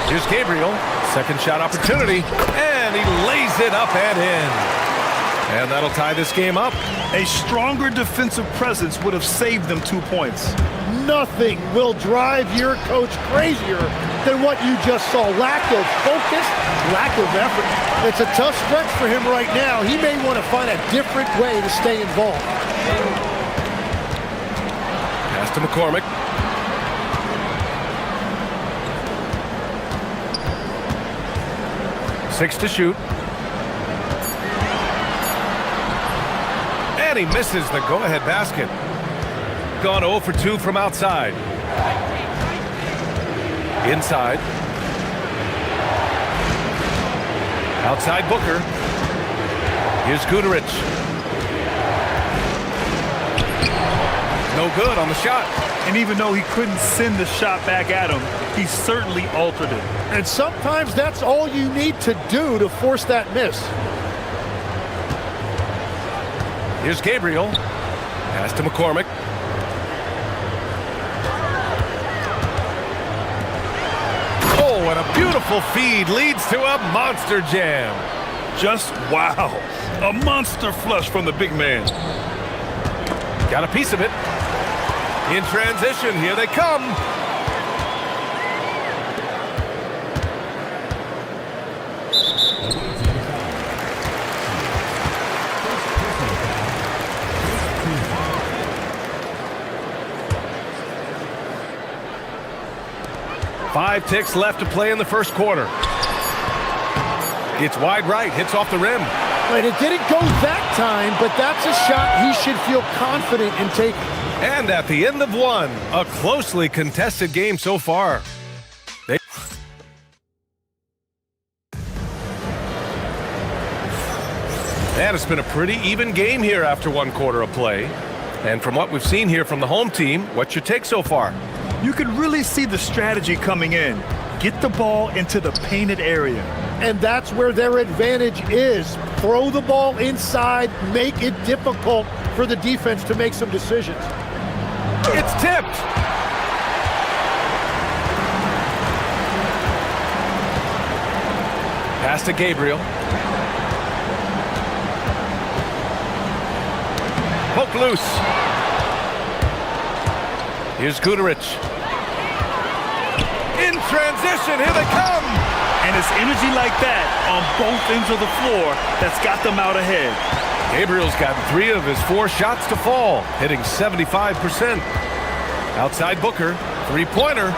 Here's Gabriel. Second shot opportunity. And he lays it up and in. And that'll tie this game up. A stronger defensive presence would have saved them 2 points. Nothing will drive your coach crazier than what you just saw. Lack of focus, lack of effort. It's a tough stretch for him right now. He may want to find a different way to stay involved. Pass to McCormick. Six to shoot. And he misses the go-ahead basket. Gone 0 for 2 from outside. Inside. Outside Booker. Here's Guterich. No good on the shot. And even though he couldn't send the shot back at him, he certainly altered it. And sometimes that's all you need to do to force that miss. Here's Gabriel. Pass to McCormick. Oh, and a beautiful feed leads to a monster jam. Just wow. A monster flush from the big man. Got a piece of it. In transition, here they come. Five ticks left to play in the first quarter. It's wide right, hits off the rim. Right, it didn't go that time, but that's a shot he should feel confident in taking. And at the end of one, a closely contested game so far. And it's been a pretty even game here after one quarter of play. And from what we've seen here from the home team, what's your take so far? You can really see the strategy coming in. Get the ball into the painted area. And that's where their advantage is. Throw the ball inside, make it difficult for the defense to make some decisions. It's tipped. Pass to Gabriel. Poke loose. Here's Guterich. In transition, here they come. And it's energy like that on both ends of the floor that's got them out ahead. Gabriel's gotten 3 of his 4 shots to fall, hitting 75%. Outside Booker, three-pointer.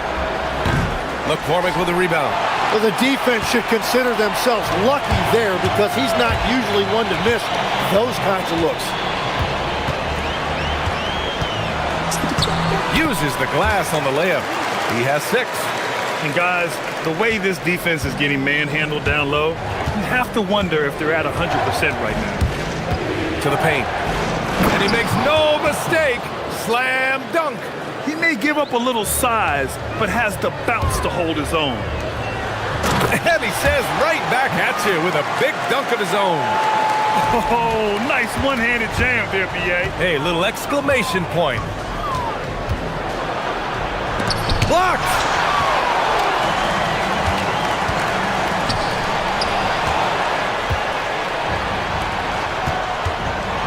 McCormick with a rebound. Well, the defense should consider themselves lucky there because he's not usually one to miss those kinds of looks. Uses the glass on the layup. He has 6. And guys, the way this defense is getting manhandled down low, you have to wonder if they're at 100% right now. To the paint. And he makes no mistake. Slam dunk. He may give up a little size, but has the bounce to hold his own. And he says right back at you with a big dunk of his own. Oh, nice one-handed jam there, B.A. Hey, little exclamation point. Blocked.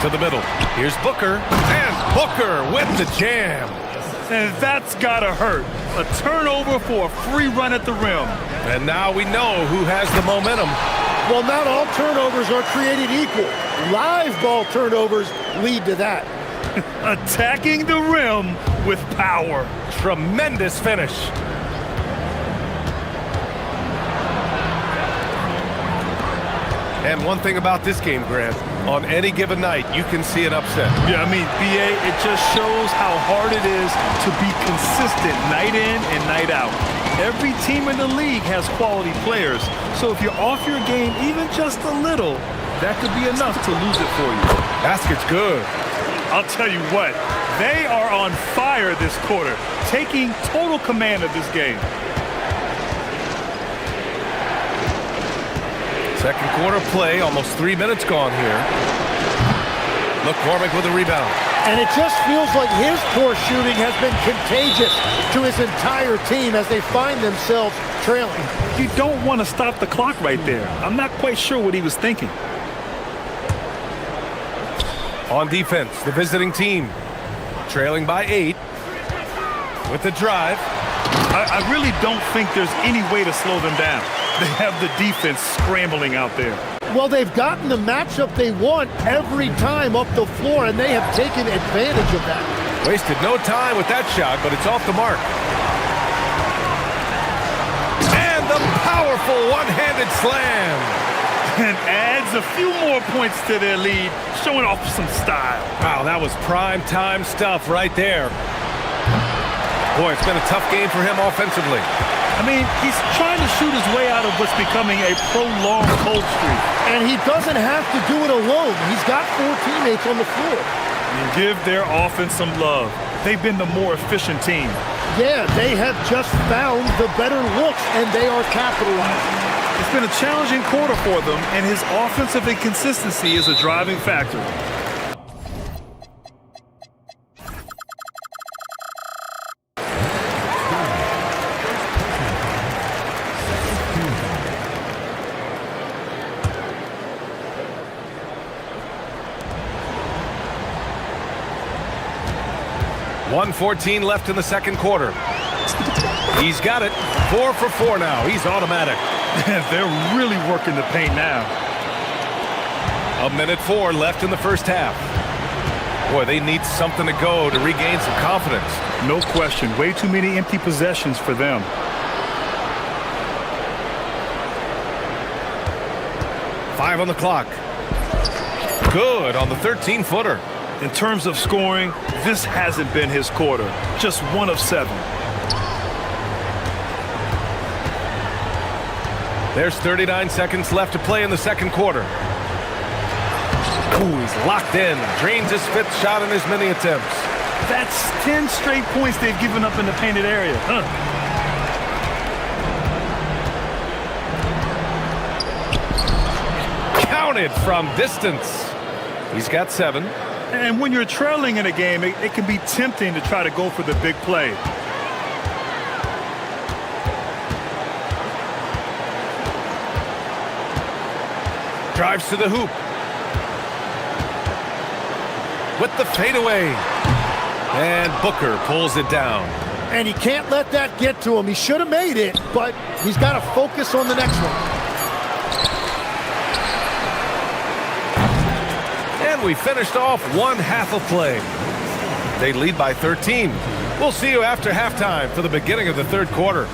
To the middle. Here's Booker. And Booker with the jam. And that's gotta hurt. A turnover for a free run at the rim. And now we know who has the momentum. Well, not all turnovers are created equal. Live ball turnovers lead to that. Attacking the rim with power. Tremendous finish. And one thing about this game, Grant, on any given night, you can see an upset. Yeah, I mean, BA, it just shows how hard it is to be consistent night in and night out. Every team in the league has quality players, so if you're off your game even just a little, that could be enough to lose it for you. Basket's good. I'll tell you what, they are on fire this quarter, taking total command of this game. Second quarter play, almost 3 minutes gone here. McCormick with a rebound. And it just feels like his poor shooting has been contagious to his entire team as they find themselves trailing. You don't want to stop the clock right there. I'm not quite sure what he was thinking. On defense, the visiting team, trailing by 8 with the drive. I really don't think there's any way to slow them down. They have the defense scrambling out there. Well, they've gotten the matchup they want every time up the floor, and they have taken advantage of that. Wasted no time with that shot, but it's off the mark. And the powerful one-handed slam. And adds a few more points to their lead, showing off some style. Wow, that was prime time stuff right there. Boy, it's been a tough game for him offensively. I mean, he's trying to shoot his way out of what's becoming a prolonged cold streak. And he doesn't have to do it alone. He's got 4 teammates on the floor. And give their offense some love. They've been the more efficient team. Yeah, they have just found the better looks, and they are capitalizing. It's been a challenging quarter for them, and his offensive inconsistency is a driving factor. 1:14 left in the second quarter. He's got it. 4 for 4 now. He's automatic. They're really working the paint now. 1:04 left in the first half. Boy, they need something to go to regain some confidence. No question. Way too many empty possessions for them. Five on the clock. Good on the 13-footer. In terms of scoring, this hasn't been his quarter. Just 1 of 7. There's 39 seconds left to play in the second quarter. Ooh, he's locked in. Drains his 5th shot in as many attempts. That's 10 straight points they've given up in the painted area. Counted from distance. He's got 7. And when you're trailing in a game, it can be tempting to try to go for the big play. Drives to the hoop. With the fadeaway. And Booker pulls it down. And he can't let that get to him. He should have made it, but he's got to focus on the next one. And we finished off one half of play. They lead by 13. We'll see you after halftime for the beginning of the third quarter.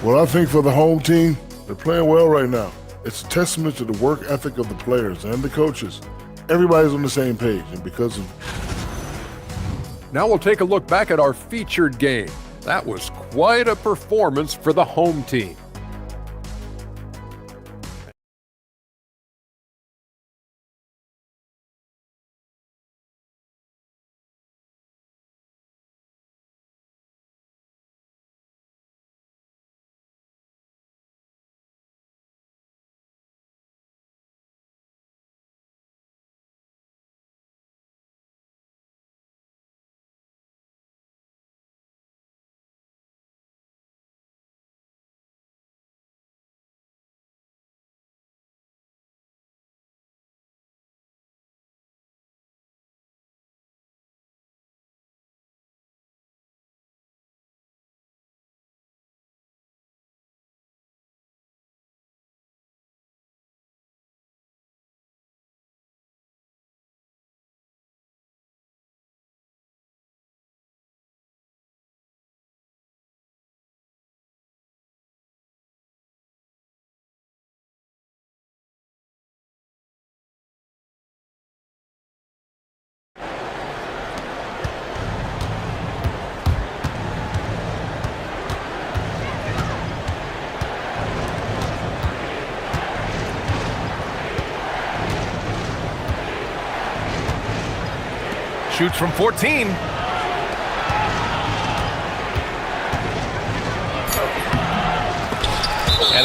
Well, I think for the home team, they're playing well right now. It's a testament to the work ethic of the players and the coaches. Everybody's on the same page, and because of... Now we'll take a look back at our featured game. That was quite a performance for the home team. Shoots from 14. And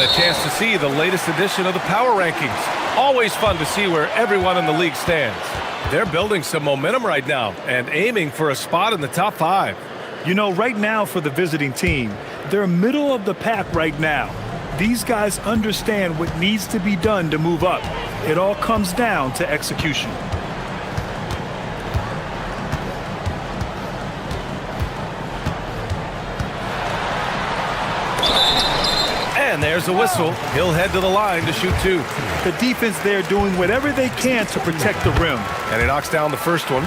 a chance to see the latest edition of the power rankings. Always fun to see where everyone in the league stands. They're building some momentum right now and aiming for a spot in the top 5. You know, right now for the visiting team, they're middle of the pack right now. These guys understand what needs to be done to move up. It all comes down to execution. And there's a whistle. He'll head to the line to shoot 2. The defense there doing whatever they can to protect the rim. And he knocks down the first one.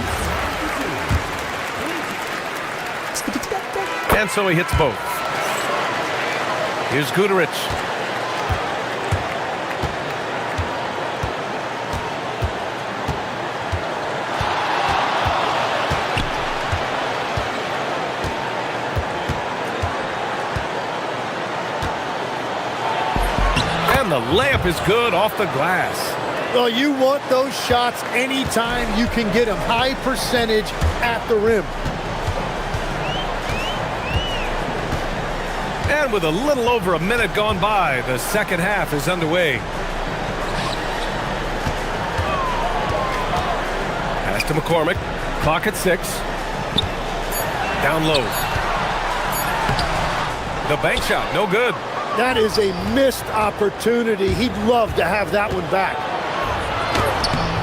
And so he hits both. Here's Guterich. The layup is good off the glass. Well, you want those shots anytime you can get them. High percentage at the rim. And with a little over a minute gone by, the second half is underway. Pass to McCormick. Clock at 6. Down low. The bank shot, no good. That is a missed opportunity. He'd love to have that one back.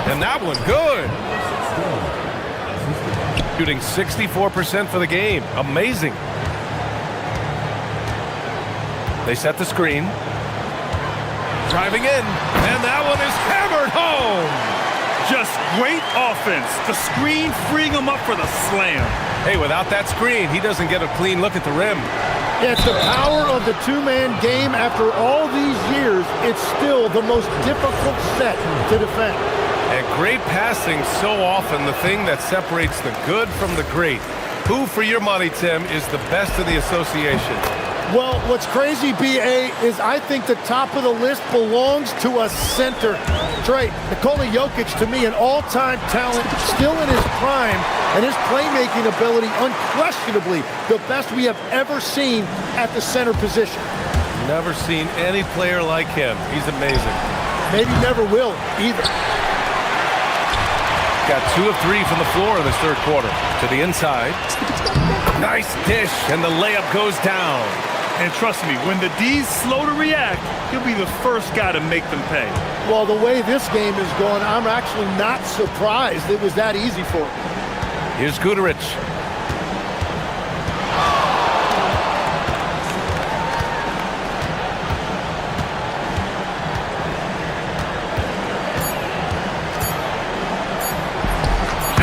And that one, good. Shooting 64% for the game. Amazing. They set the screen. Driving in, and that one is hammered home. Just great offense. The screen freeing him up for the slam. Hey, without that screen, he doesn't get a clean look at the rim. It's the power of the two-man game. After all these years, it's still the most difficult set to defend. And great passing, so often the thing that separates the good from the great. Who, for your money, Tim, is the best in the association? Well, what's crazy, B.A., is I think the top of the list belongs to a center. Trey, Nikola Jokic, to me, an all-time talent, still in his prime, and his playmaking ability, unquestionably, the best we have ever seen at the center position. Never seen any player like him. He's amazing. Maybe never will, either. Got 2 of 3 from the floor in this third quarter. To the inside. Nice dish, and the layup goes down. And trust me, when the D's slow to react, he'll be the first guy to make them pay. Well, the way this game is going, I'm actually not surprised it was that easy for him. Here's Guduric.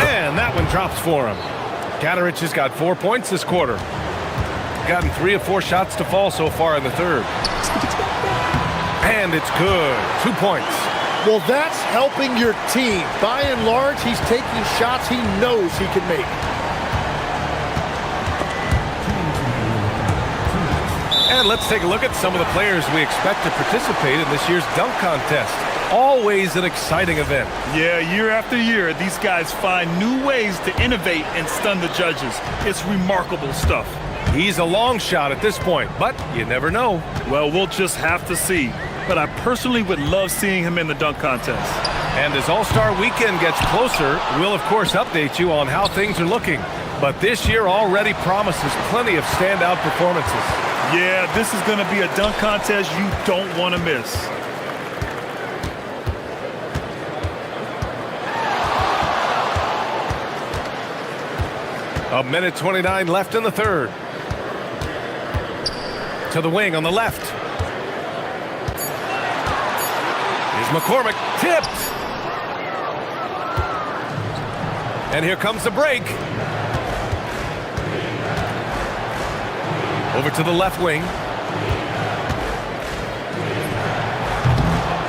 And that one drops for him. Guduric has got 4 points this quarter. Gotten 3 of 4 shots to fall so far in the third. And it's good. 2 points. Well, that's helping your team. By and large, he's taking shots he knows he can make. And let's take a look at some of the players we expect to participate in this year's dunk contest. Always an exciting event. Yeah, year after year, these guys find new ways to innovate and stun the judges. It's remarkable stuff. He's a long shot at this point, but you never know. Well, we'll just have to see. But I personally would love seeing him in the dunk contest. And as All-Star Weekend gets closer, we'll of course update you on how things are looking. But this year already promises plenty of standout performances. Yeah, this is going to be a dunk contest you don't want to miss. A minute 29 left in the third. To the wing on the left. Here's McCormick, tipped. And here comes the break. Over to the left wing.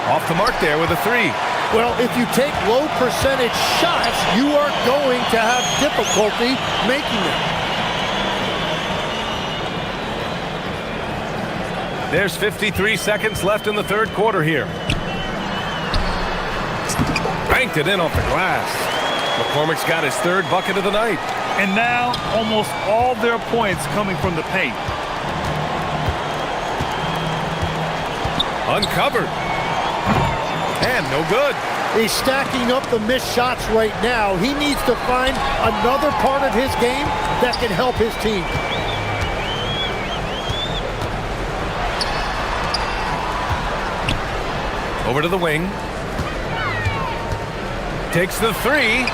Off the mark there with a 3. Well, if you take low percentage shots, you are going to have difficulty making them. There's 53 seconds left in the third quarter here. Banked it in off the glass. McCormick's got his third bucket of the night. And now almost all their points coming from the paint. Uncovered. And no good. He's stacking up the missed shots right now. He needs to find another part of his game that can help his team. Over to the wing. Takes the 3.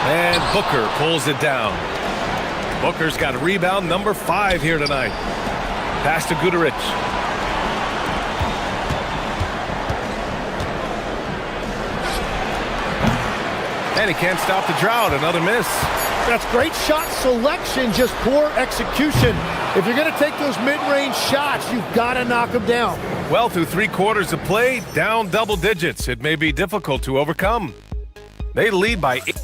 And Booker pulls it down. Booker's got rebound number 5 here tonight. Pass to Guduric. And he can't stop the drought. Another miss. That's great shot selection, just poor execution. If you're going to take those mid-range shots, you've got to knock them down. Well, through 3 quarters of play, down double digits. It may be difficult to overcome. They lead by 8.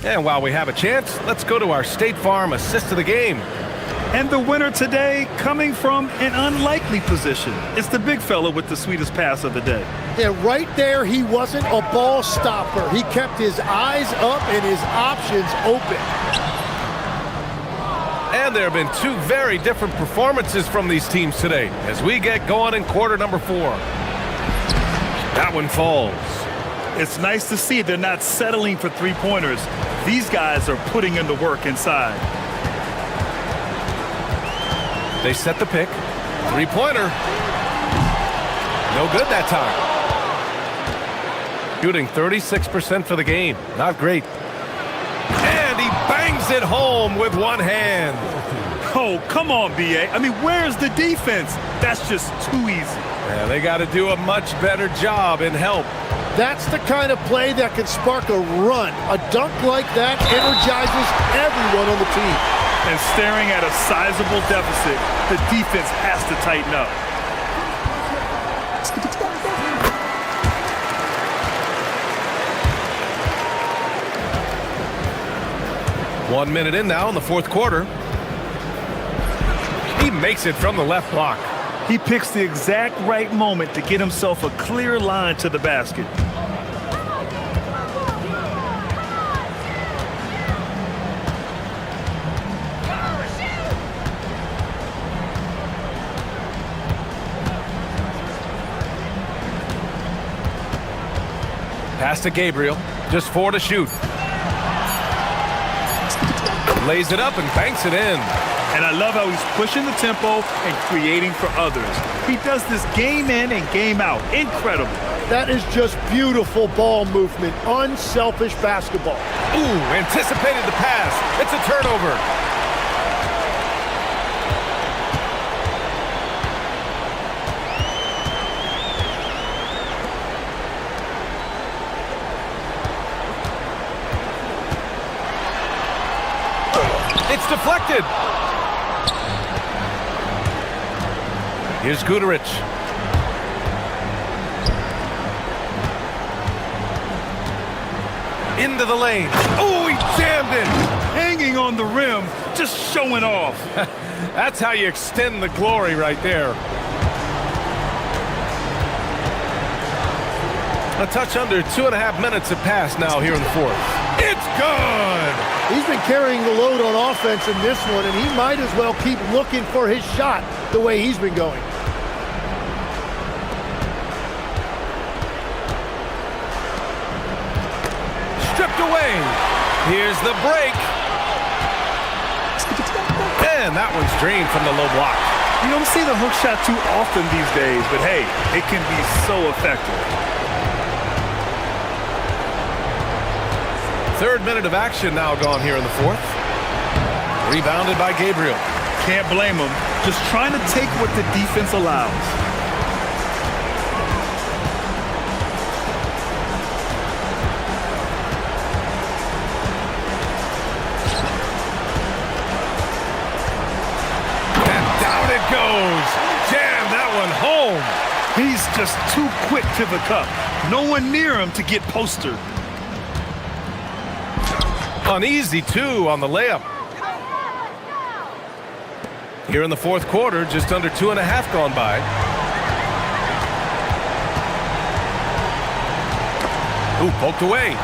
And while we have a chance, let's go to our State Farm assist of the game. And the winner today coming from an unlikely position. It's the big fella with the sweetest pass of the day. Yeah, right there, he wasn't a ball stopper. He kept his eyes up and his options open. And there have been 2 very different performances from these teams today as we get going in quarter number 4. That one falls. It's nice to see they're not settling for 3-pointers. These guys are putting in the work inside. They set the pick. Three-pointer. No good that time. Shooting 36% for the game. Not great. And he bangs it home with one hand. Oh, come on, BA. I mean, where's the defense? That's just too easy. Yeah, they got to do a much better job in help. That's the kind of play that can spark a run. A dunk like that energizes everyone on the team. And staring at a sizable deficit, the defense has to tighten up. One minute in now in the fourth quarter. He makes it from the left block. He picks the exact right moment to get himself a clear line to the basket. Pass to Gabriel. Just 4 to shoot. Lays it up and banks it in. And I love how he's pushing the tempo and creating for others. He does this game in and game out. Incredible. That is just beautiful ball movement. Unselfish basketball. Ooh, anticipated the pass. It's a turnover. It's deflected. Here's Guterich. Into the lane. Oh, he jammed it. Hanging on the rim, just showing off. That's how you extend the glory right there. A touch under 2.5 minutes have passed now here in the fourth. It's good. He's been carrying the load on offense in this one, and he might as well keep looking for his shot the way he's been going. Stripped away. Here's the break. And that one's drained from the low block. You don't see the hook shot too often these days, but hey, it can be so effective. Third minute of action now gone here in the fourth. Rebounded by Gabriel. Can't blame him. Just trying to take what the defense allows. And down it goes. Jam that one home. He's just too quick to the cup. No one near him to get postered. Uneasy, too, on the layup. Here in the fourth quarter, just under 2.5 gone by. Ooh, poked away.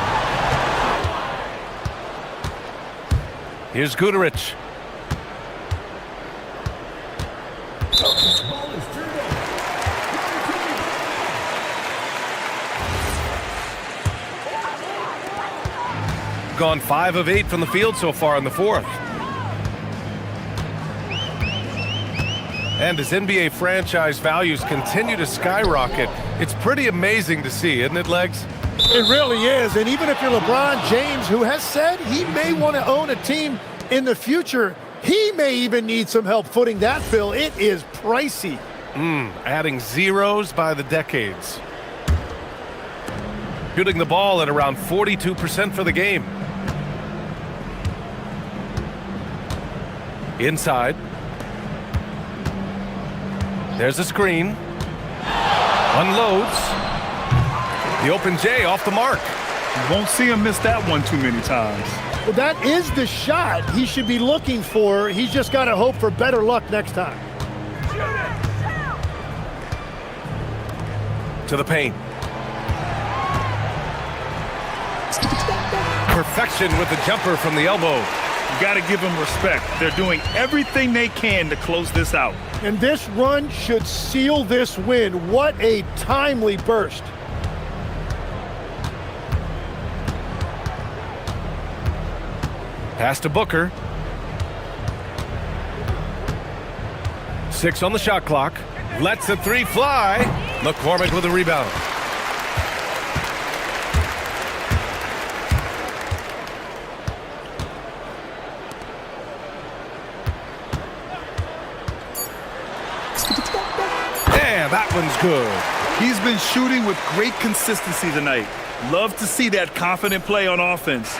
Here's Guterich. Gone 5 of 8 from the field so far in the fourth. And as NBA franchise values continue to skyrocket, it's pretty amazing to see, isn't it, Legs? It really is. And even if you're LeBron James, who has said he may want to own a team in the future, he may even need some help footing that bill. It is pricey. Adding zeros by the decades. Shooting the ball at around 42% for the game. Inside. There's a screen. Unloads. The open J off the mark. You won't see him miss that one too many times. Well, that is the shot he should be looking for. He's just got to hope for better luck next time. To the paint. Perfection with the jumper from the elbow. You got to give them respect. They're doing everything they can to close this out. And this run should seal this win. What a timely burst. Pass to Booker. 6 on the shot clock. Lets the three fly. McCormick with a rebound. And that one's good. He's been shooting with great consistency tonight. Love to see that confident play on offense.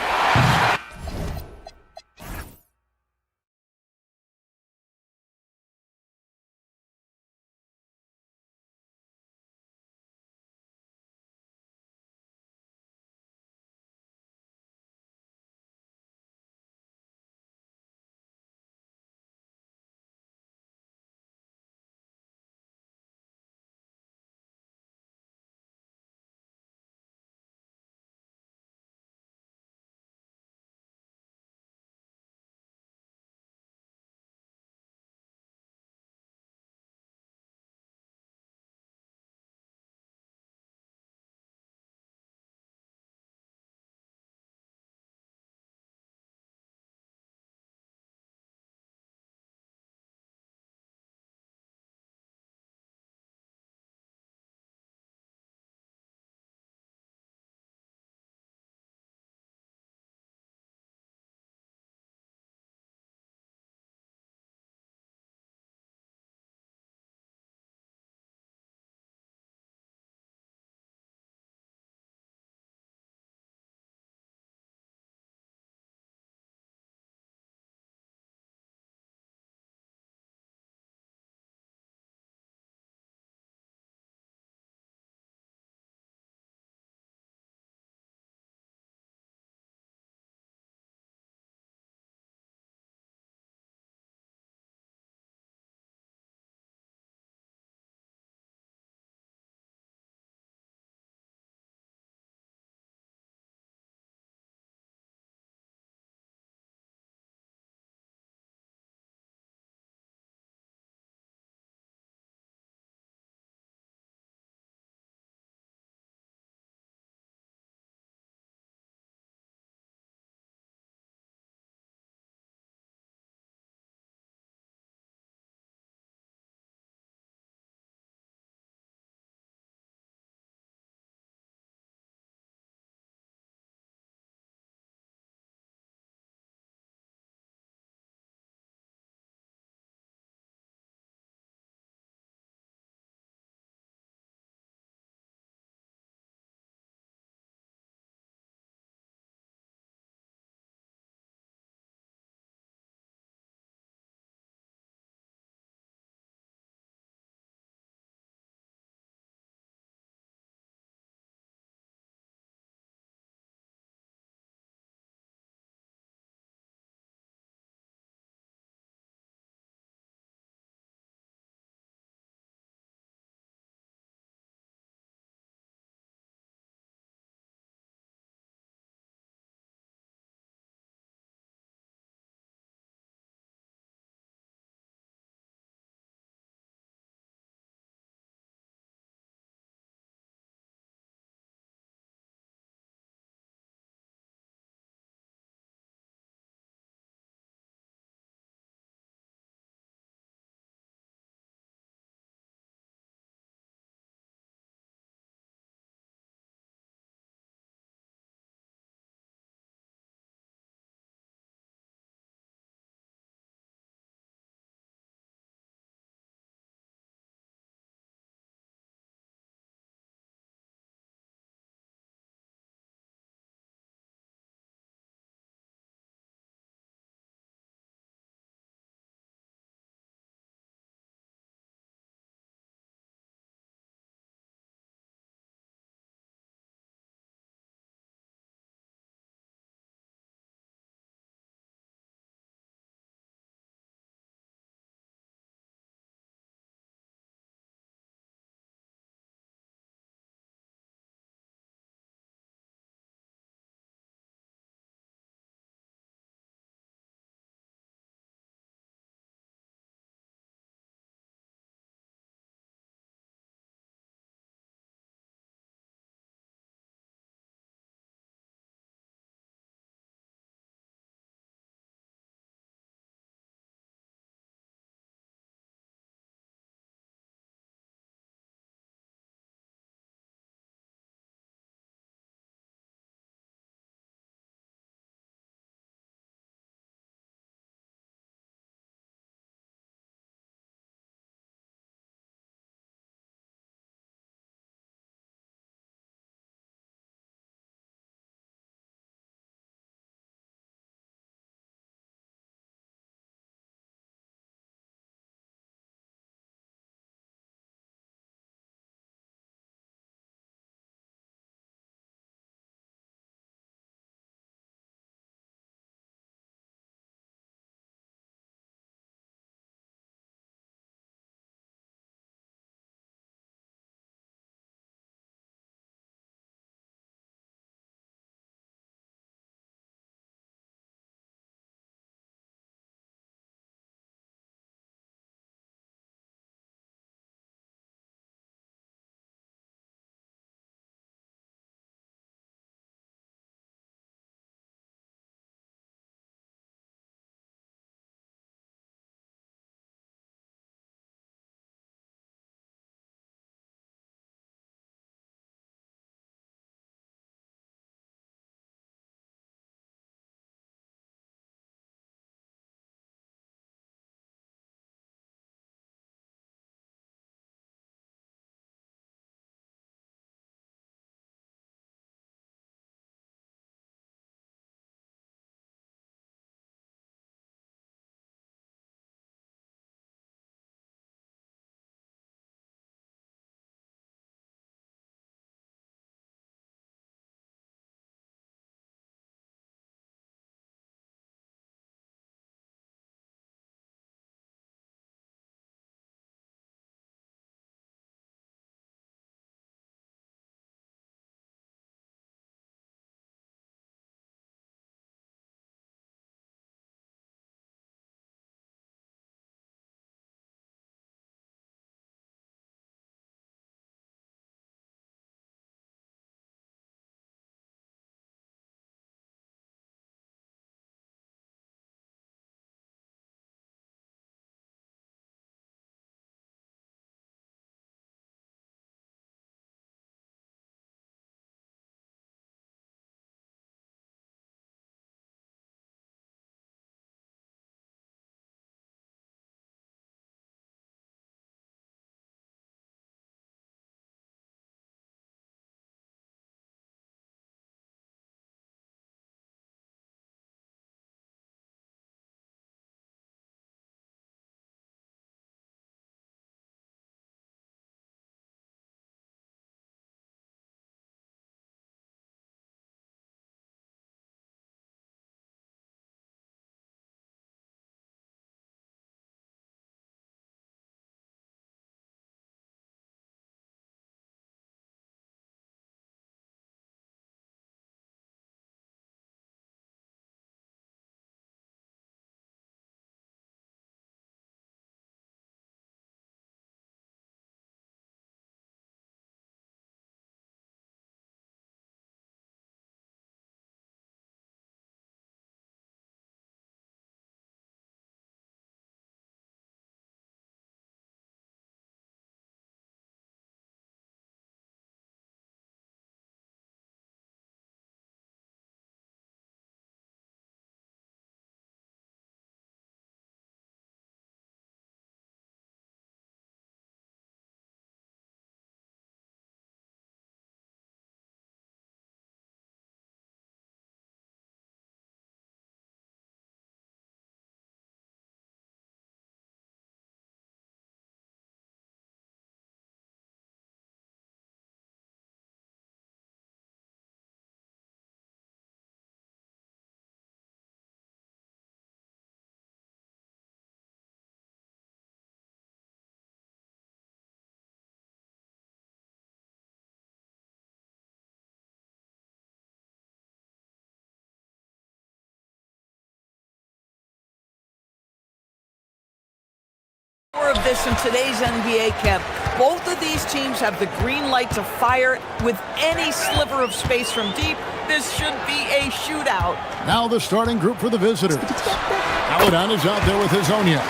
More of this in today's NBA, Kev. Both of these teams have the green light to fire with any sliver of space from deep. This should be a shootout. Now the starting group for the visitors. Paladon is out there with Hazonia.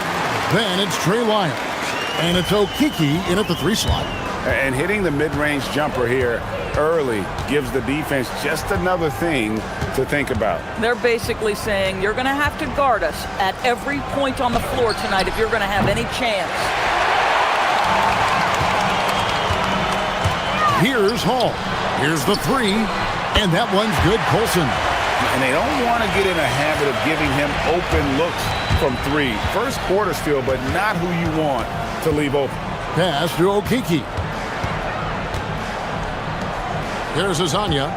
Then it's Trey Lyles. And it's Okiki in at the 3 slot. And hitting the mid-range jumper here early gives the defense just another thing to think about. They're basically saying you're going to have to guard us at every point on the floor tonight if you're going to have any chance. Here's Hall. Here's the 3. And that one's good, Colson. And they don't want to get in a habit of giving him open looks from 3. First quarter still, but not who you want to leave open. Pass to Okiki. Here's Azania.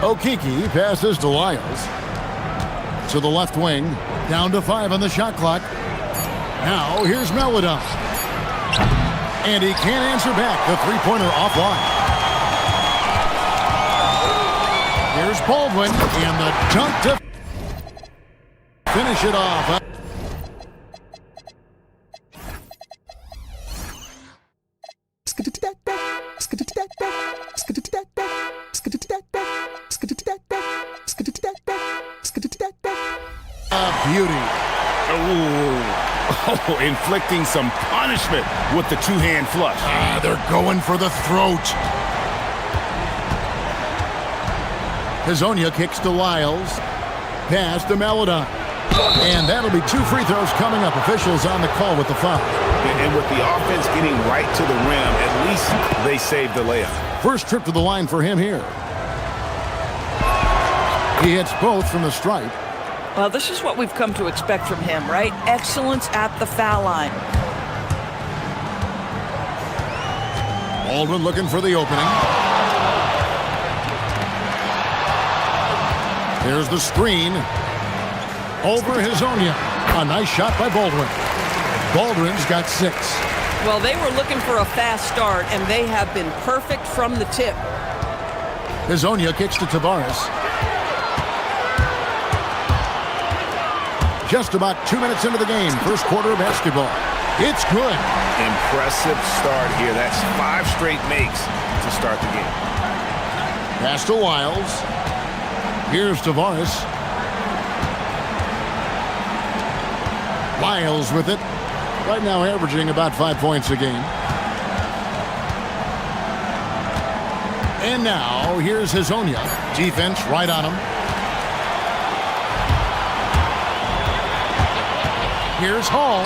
Okiki passes to Lyles. To the left wing. Down to 5 on the shot clock. Now here's Melodon. And he can't answer back. The three-pointer offline. Here's Baldwin. And the dunk to finish it off. Beauty. Oh, inflicting some punishment with the two-hand flush. They're going for the throat. Hazonia kicks to Lyles. Pass to Melodon. And that'll be 2 free throws coming up. Officials on the call with the foul. And with the offense getting right to the rim, at least they saved the layup. First trip to the line for him here. He hits both from the stripe. Well, this is what we've come to expect from him, right? Excellence at the foul line. Baldwin looking for the opening. Here's the screen. Over Hazonia. A nice shot by Baldwin. Baldwin's got 6. Well, they were looking for a fast start, and they have been perfect from the tip. Hazonia kicks to Tavares. Just about 2 minutes into the game. First quarter of basketball. It's good. Impressive start here. That's 5 straight makes to start the game. Pass to Lyles. Here's Tavares. Lyles with it. Right now averaging about 5 points a game. And now here's Hazonia. Defense right on him. Here's Hall.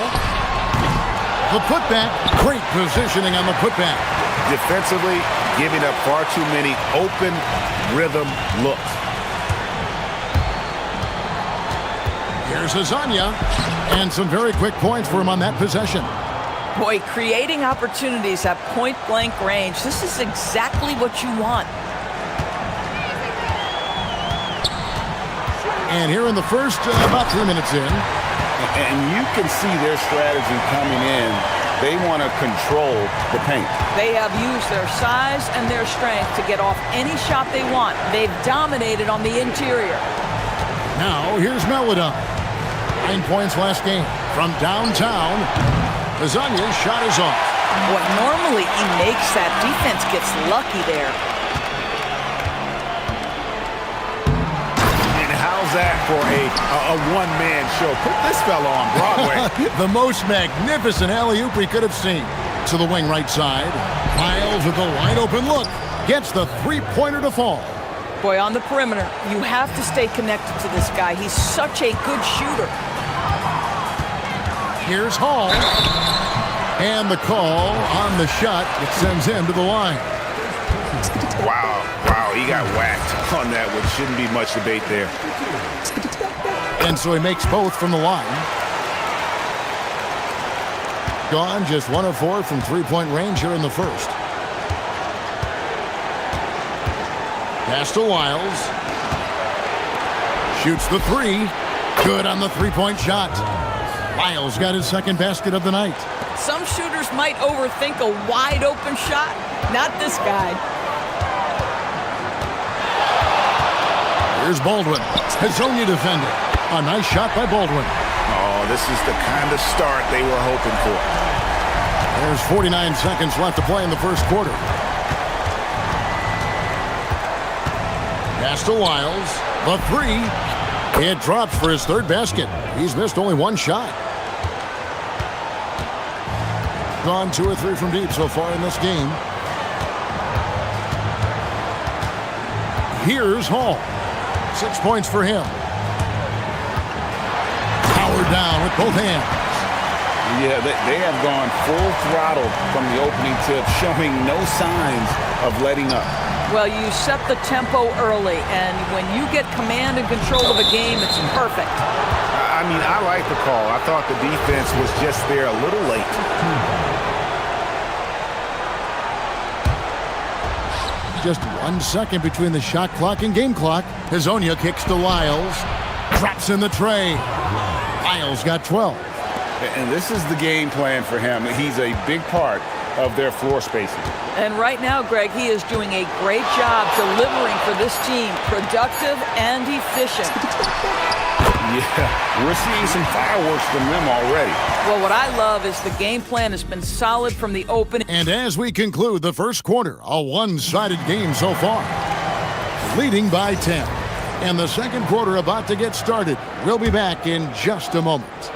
The putback. Great positioning on the putback. Defensively, giving up far too many open rhythm looks. Here's Hazonia. And some very quick points for him on that possession. Boy, creating opportunities at point-blank range. This is exactly what you want. And here in the first, about 3 minutes in. And you can see their strategy coming in. They want to control the paint. They have used their size and their strength to get off any shot they want. They've dominated on the interior. Now, here's Melodon. 9 points last game. From downtown, Hazonia's shot is off. What normally he makes that defense gets lucky there. How's that for a one-man show? Put this fella on Broadway. The most magnificent alley-oop we could have seen. To the wing right side. Lyles with a wide-open look. Gets the three-pointer to fall. Boy, on the perimeter, you have to stay connected to this guy. He's such a good shooter. Here's Hall. And the call on the shot. It sends him to the line. Wow, he got whacked on that one. Shouldn't be much debate there. And so he makes both from the line. Gone just 1 of 4 from three-point range here in the first. Pass to Lyles. Shoots the 3. Good on the three-point shot. Lyles got his second basket of the night. Some shooters might overthink a wide-open shot. Not this guy. Here's Baldwin. Hazonia defending. A nice shot by Baldwin. Oh, this is the kind of start they were hoping for. There's 49 seconds left to play in the first quarter. Pass to Wiles. The three. It drops for his third basket. He's missed only one shot. Gone 2 or 3 from deep so far in this game. Here's Hall. 6 points for him. Powered down with both hands. Yeah, they have gone full throttle from the opening tip, showing no signs of letting up. Well, you set the tempo early, and when you get command and control of a game, it's perfect. I mean, I like the call. I thought the defense was just there a little late. Just 1 second between the shot clock and game clock. Hazonia kicks to Lyles. Drops in the tray. Lyles got 12. And this is the game plan for him. He's a big part of their floor spacing. And right now, Greg, he is doing a great job delivering for this team, productive and efficient. Yeah, we're seeing some fireworks from them already. Well, what I love is the game plan has been solid from the opening. And as we conclude the first quarter, a one-sided game so far. Leading by 10. And the second quarter about to get started. We'll be back in just a moment.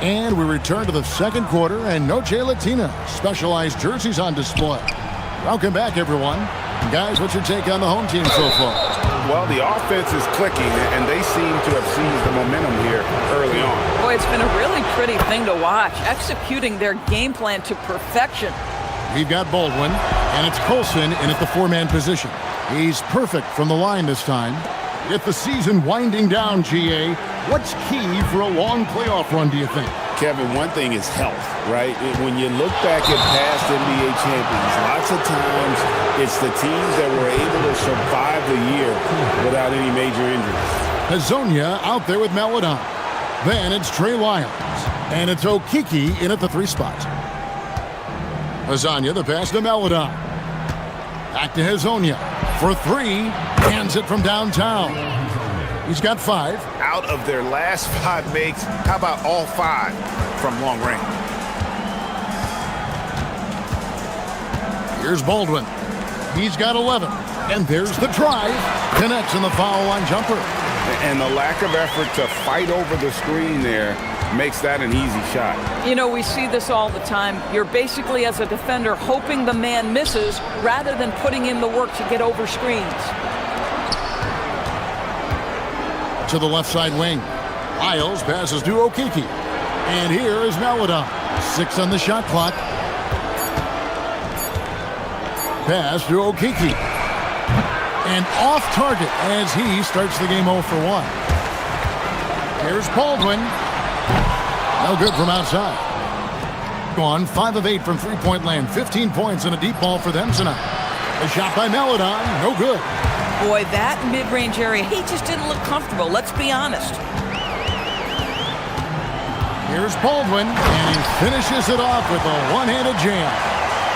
And we return to the second quarter, and Noche Latina specialized jerseys on display. Welcome back, everyone. Guys, what's your take on the home team so far? Well, the offense is clicking, and they seem to have seized the momentum here early on. Boy, it's been a really pretty thing to watch, executing their game plan to perfection. We've got Baldwin, and it's Colson in at the 4-man position. He's perfect from the line this time. With the season winding down, GA, what's key for a long playoff run, do you think? Kevin, one thing is health, right? When you look back at past NBA champions, lots of times it's the teams that were able to survive the year without any major injuries. Hazonia out there with Meladon. Then it's Trey Lyles. And it's Okiki in at the 3 spot. Hazonia, the pass to Meladon. Back to Hazonia for 3. Hands it from downtown. He's got 5. Out of their last 5 makes, how about all 5 from long range? Here's Baldwin. He's got 11. And there's the drive. Connects in the foul line jumper. And the lack of effort to fight over the screen there makes that an easy shot. You know, we see this all the time. You're basically, as a defender, hoping the man misses rather than putting in the work to get over screens. To the left side wing. Lyles passes to Okiki. And here is Meladon. 6 on the shot clock. Pass to Okiki. And off target as he starts the game 0 for 1. Here's Baldwin. No good from outside. Gone 5 of 8 from 3-point land. 15 points and a deep ball for them tonight. A shot by Meladon. No good. Boy, that mid-range area, he just didn't look comfortable, let's be honest. Here's Baldwin, and he finishes it off with a one-handed jam.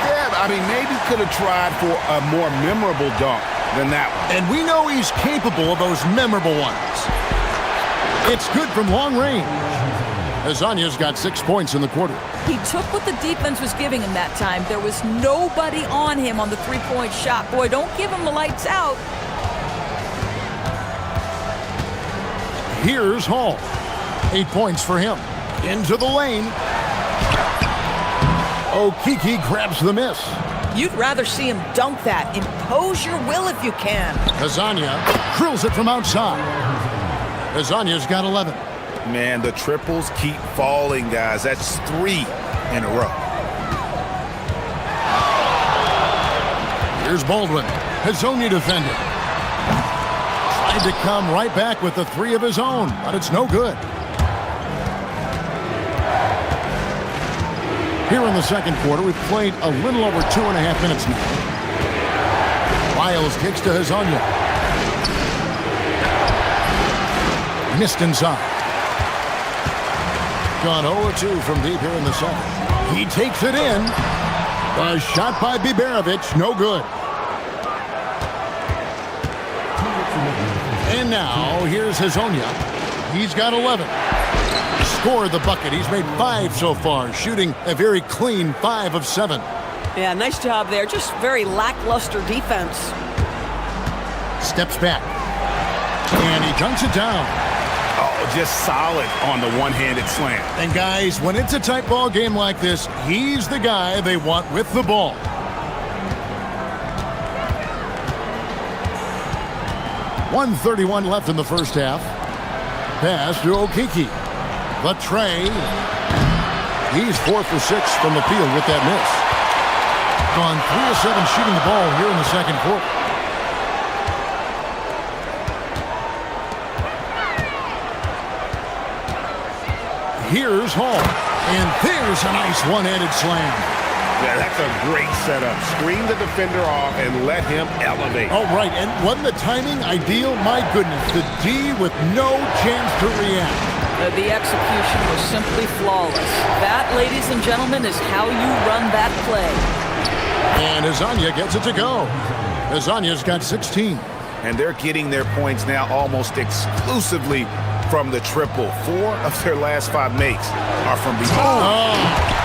Yeah, I mean, maybe could have tried for a more memorable dunk than that one. And we know he's capable of those memorable ones. It's good from long range. Hazonia's got 6 points in the quarter. He took what the defense was giving him that time. There was nobody on him on the 3-point shot. Boy, don't give him the lights out. Here's Hall. 8 points for him. Into the lane. Okiki grabs the miss. You'd rather see him dunk that. Impose your will if you can. Hazonia drills it from outside. Hazonia's got 11. Man, the triples keep falling, guys. That's 3 in a row. Here's Baldwin. Hazonia defending. Tried to come right back with the 3 of his own, but it's no good. Here in the second quarter, we've played a little over 2.5 minutes now. Lyles kicks to Hazonia. Missed inside. Gone 0-2 from deep here in the second. He takes it in. A shot by Biberovic, no good. And now, here's Hazonia. He's got 11. Scored the bucket. He's made 5 so far, shooting a very clean 5 of 7. Yeah, nice job there. Just very lackluster defense. Steps back. And he dunks it down. Oh, just solid on the one-handed slam. And guys, when it's a tight ball game like this, he's the guy they want with the ball. .131 left in the first half. Pass to Okiki. The tray. He's 4 for 6 from the field with that miss. Gone 3 of 7 shooting the ball here in the second quarter. Here's Hall. And there's a nice one-handed slam. Yeah, that's a great setup. Screen the defender off and let him elevate. Oh, right. And wasn't the timing ideal? My goodness. The D with no chance to react. The execution was simply flawless. That, ladies and gentlemen, is how you run that play. And Azania gets it to go. Azania's got 16. And they're getting their points now almost exclusively from the triple. 4 of their last 5 makes are from behind.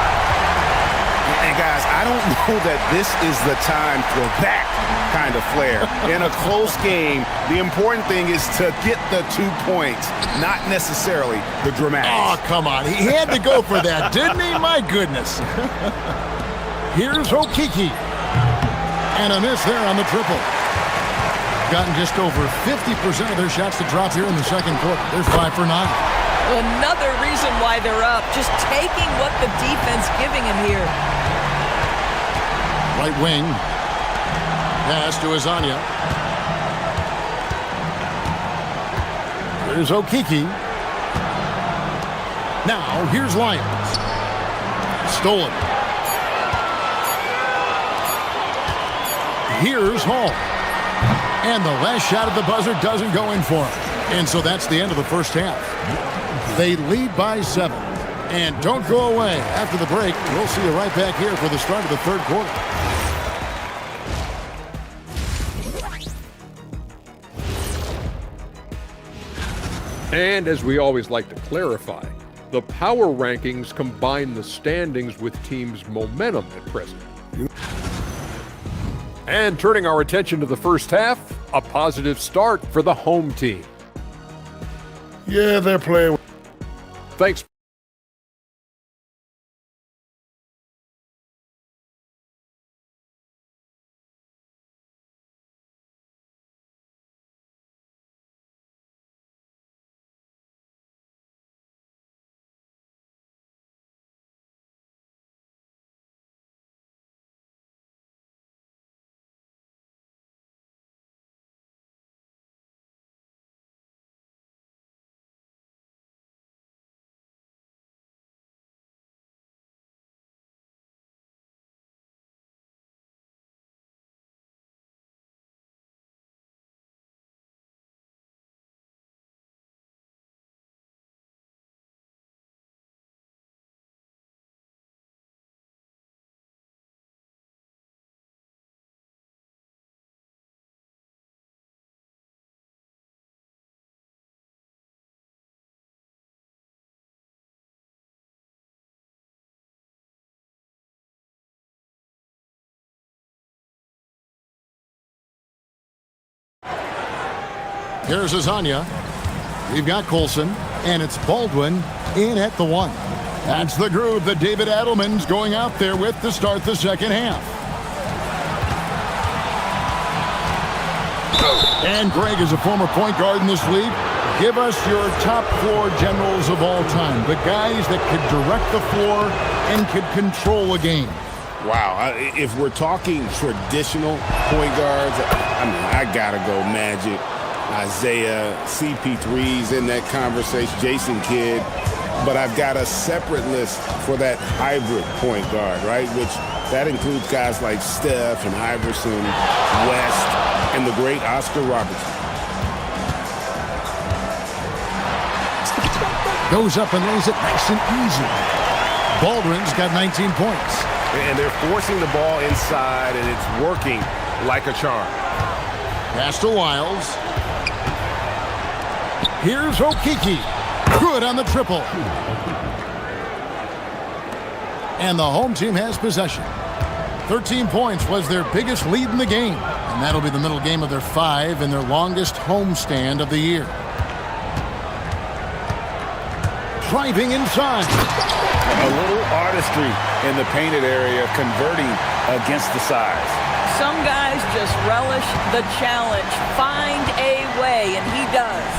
And guys, I don't know that this is the time for that kind of flair. In a close game, the important thing is to get the 2 points, not necessarily the dramatics. Oh, come on. He had to go for that, didn't he? My goodness. Here's Okiki. And a miss there on the triple. Gotten just over 50% of their shots to drop here in the second quarter. They're 5 for 9. Another reason why they're up. Just taking what the defense giving him here. Right wing. Pass to Azania. There's Okiki. Now, here's Lyons. Stolen. Here's Hall. And the last shot at the buzzer doesn't go in for him. And so that's the end of the first half. They lead by 7. And don't go away. After the break, we'll see you right back here for the start of the third quarter. And as we always like to clarify, the power rankings combine the standings with teams' momentum at present. And turning our attention to the first half, a positive start for the home team. Yeah, they're playing. Thanks. Here's Azania. We've got Colson, and it's Baldwin in at the 1. That's the groove that David Adelman's going out there with to start the second half. And Greg is a former point guard in this league. Give us your top 4 generals of all time, the guys that could direct the floor and could control a game. Wow, if we're talking traditional point guards, I mean, I gotta go Magic, Isaiah, CP3's in that conversation, Jason Kidd. But I've got a separate list for that hybrid point guard, right? Which that includes guys like Steph and Iverson, West, and the great Oscar Robertson. Goes up and lays it nice and easy. Baldwin's got 19 points. And they're forcing the ball inside, and it's working like a charm. Pass to Wiles. Here's Okiki. Good on the triple. And the home team has possession. 13 points was their biggest lead in the game. And that'll be the middle game of their 5 and their longest homestand of the year. Driving inside. A little artistry in the painted area, converting against the size. Some guys just relish the challenge. Find a way, and he does.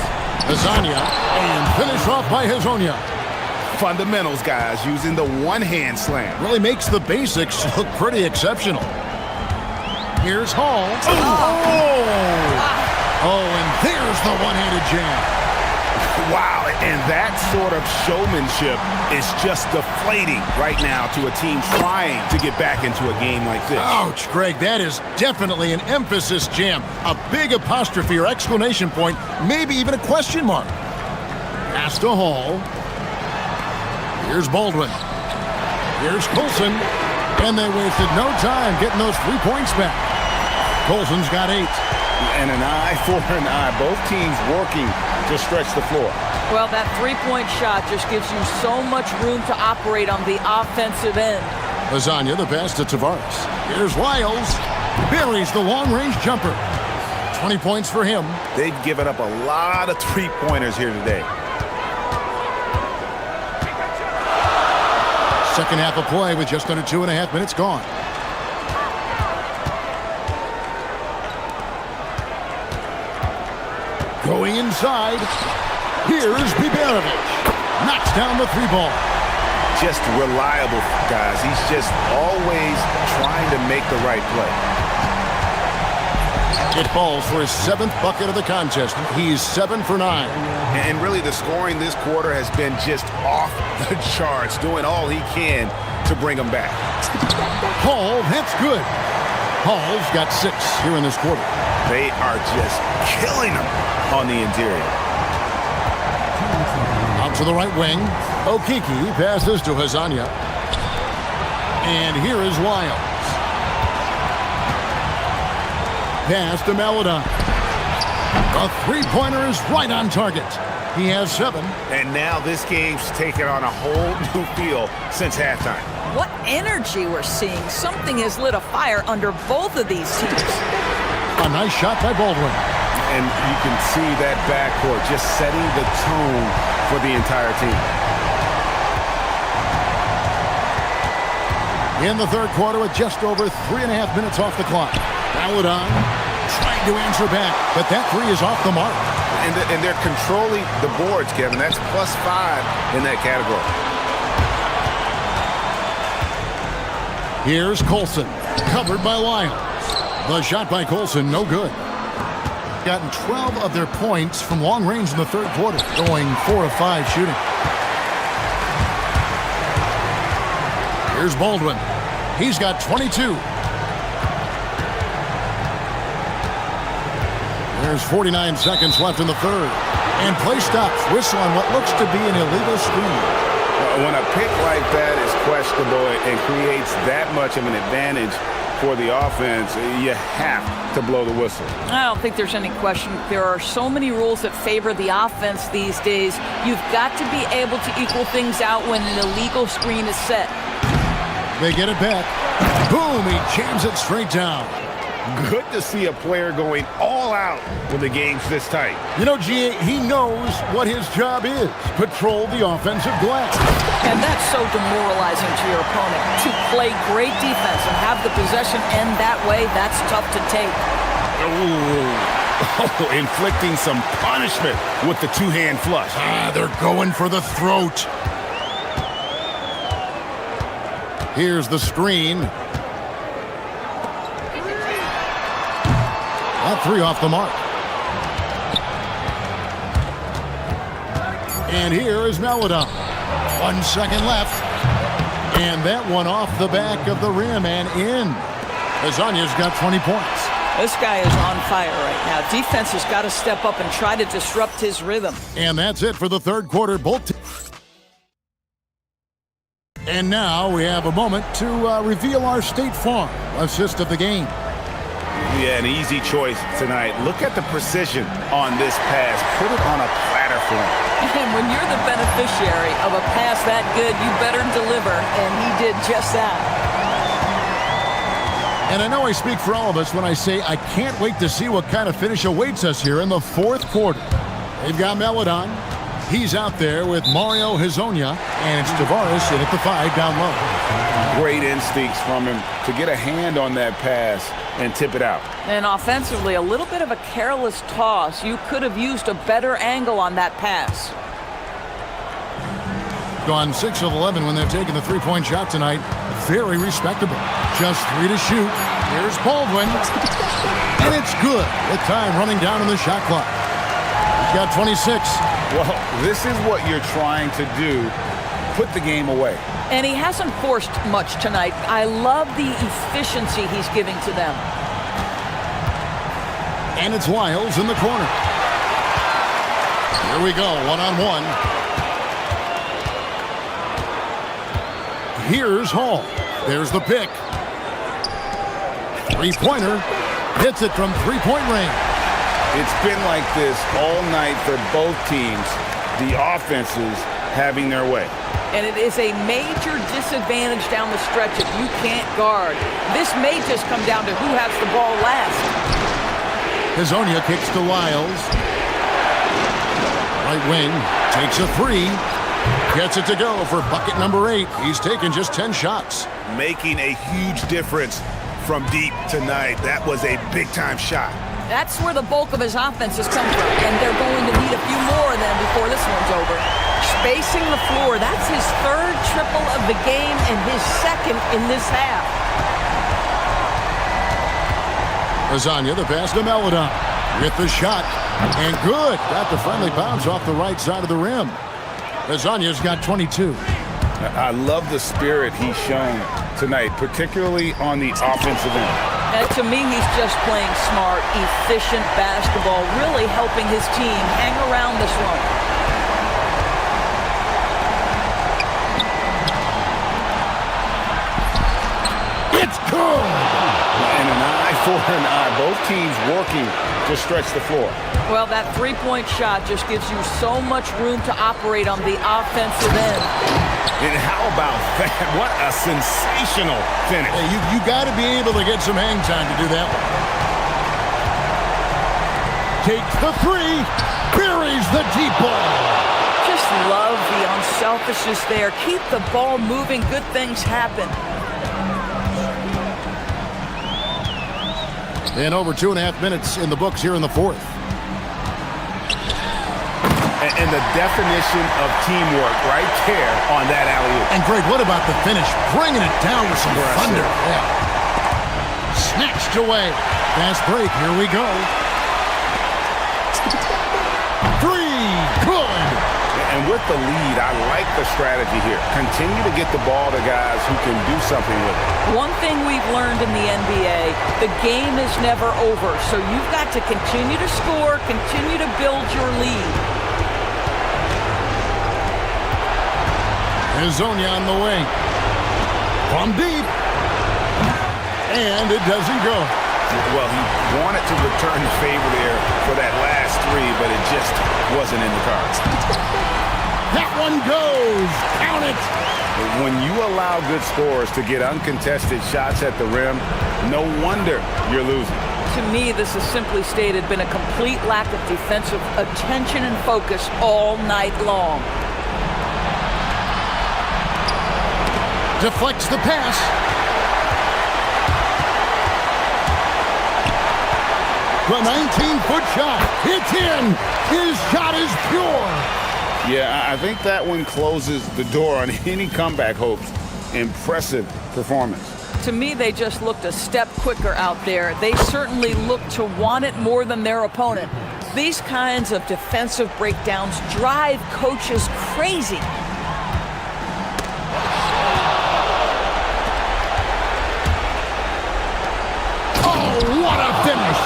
Lasagna, and finish off by Hazonia. Fundamentals, guys, using the one-hand slam. Really makes the basics look pretty exceptional. Here's Hall. Oh, and there's the one-handed jam. Wow, and that sort of showmanship is just deflating right now to a team trying to get back into a game like this. Ouch, Greg, that is definitely an emphasis jam. A big apostrophe or exclamation point, maybe even a question mark. Pass to Hall. Here's Baldwin. Here's Colson. And they wasted no time getting those 3 points back. Colson's got 8. And an eye for an eye. Both teams working to stretch the floor. Well, that three-point shot just gives you so much room to operate on the offensive end. Lasagna, the pass to Tavares. Here's Wiles. Buries the long-range jumper. 20 points for him. They've given up a lot of three-pointers here today. Second half of play with just under 2.5 minutes gone. Going inside. Here's Biberovic. Knocks down the 3-ball. Just reliable, guys. He's just always trying to make the right play. It falls for his 7th bucket of the contest. He's 7 for 9. And really the scoring this quarter has been just off the charts, doing all he can to bring them back. Hall, that's good. Hall's got 6 here in this quarter. They are just killing them on the interior. Out to the right wing. Okiki passes to Hazonia. And here is Wiles. Pass to Maladon. A 3-pointer is right on target. He has 7. And now this game's taken on a whole new feel since halftime. What energy we're seeing. Something has lit a fire under both of these teams. A nice shot by Baldwin. And you can see that backcourt just setting the tone for the entire team. In the third quarter with just over 3.5 minutes off the clock. Maladon trying to answer back, but that 3 is off the mark. And they're controlling the boards, Kevin. That's +5 in that category. Here's Colson, covered by Wiles. The shot by Colson, no good. Gotten 12 of their points from long range in the third quarter, going 4 of 5 shooting. Here's Baldwin. He's got 22. There's 49 seconds left in the third. And play stops. Whistle on what looks to be an illegal screen. When a pick like that is questionable and creates that much of an advantage for the offense, you have to blow the whistle. I don't think there's any question. There are so many rules that favor the offense these days. You've got to be able to equal things out when an illegal screen is set. They get it back. Boom, he jams it straight down. Good to see a player going all out when the game's this tight. You know, G.A., he knows what his job is. Patrol the offensive glass. And that's so demoralizing to your opponent. To play great defense and have the possession end that way, that's tough to take. Oh, inflicting some punishment with the two-hand flush. They're going for the throat. Here's the screen. That 3 off the mark. And here is Maladon. 1 second left. And that one off the back of the rim and in. Lasagna's got 20 points. This guy is on fire right now. Defense has got to step up and try to disrupt his rhythm. And that's it for the third quarter. And now we have a moment to reveal our State Farm assist of the game. Yeah, an easy choice tonight. Look at the precision on this pass. Put it on a platter better for him. And when you're the beneficiary of a pass that good, you better deliver, and he did just that. And I know I speak for all of us when I say I can't wait to see what kind of finish awaits us here in the fourth quarter. They've got Melodon. He's out there with Mario Hezonja, and it's Tavares in at the 5 down low. Great instincts from him to get a hand on that pass and tip it out. And offensively, a little bit of a careless toss. You could have used a better angle on that pass. Gone 6 of 11 when they've taken the three-point shot tonight. Very respectable. Just 3 to shoot. Here's Baldwin. And it's good with time running down on the shot clock. He's got 26. Well, this is what you're trying to do. Put the game away. And he hasn't forced much tonight. I love the efficiency he's giving to them. And it's Wiles in the corner. Here we go, one-on-one. Here's Hall. There's the pick. Three-pointer. Hits it from three-point range. It's been like this all night for both teams. The offenses having their way. And it is a major disadvantage down the stretch if you can't guard. This may just come down to who has the ball last. Hezonja kicks to Wiles. Right wing. Takes a three. Gets it to go for bucket number 8. He's taken just 10 shots. Making a huge difference from deep tonight. That was a big-time shot. That's where the bulk of his offense has come from, and they're going to need a few more of them before this one's over. Spacing the floor, that's his 3rd triple of the game and his 2nd in this half. Hezonja, the pass to Melodon. With the shot, and good. Got the friendly bounce off the right side of the rim. Hezonja's got 22. I love the spirit he's shown tonight, particularly on the offensive end. And to me, he's just playing smart, efficient basketball, really helping his team hang around this run. It's good! And an eye for an eye. Both teams working to stretch the floor. Well, that three-point shot just gives you so much room to operate on the offensive end. And how about that? What a sensational finish. Hey, you got to be able to get some hang time to do that one. Takes the three. Buries the deep ball. Just love the unselfishness there. Keep the ball moving. Good things happen. And over 2.5 minutes in the books here in the fourth. And the definition of teamwork right there on that alley-oop. And Greg, what about the finish? Bringing it down with some thunder. Yeah. Snatched away. Fast break. Here we go. Three. Good. And with the lead, I like the strategy here. Continue to get the ball to guys who can do something with it. One thing we've learned in the NBA, the game is never over. So you've got to continue to score, continue to build your lead. Hezonja on the way. From deep. And it doesn't go. Well, he wanted to return the favor there for that last three, but it just wasn't in the cards. That one goes. Count it. When you allow good scorers to get uncontested shots at the rim, no wonder you're losing. To me, this is simply stated been a complete lack of defensive attention and focus all night long. Deflects the pass. The 19-foot shot. It's in. His shot is pure. Yeah, I think that one closes the door on any comeback hopes. Impressive performance. To me, they just looked a step quicker out there. They certainly looked to want it more than their opponent. These kinds of defensive breakdowns drive coaches crazy. What a finish!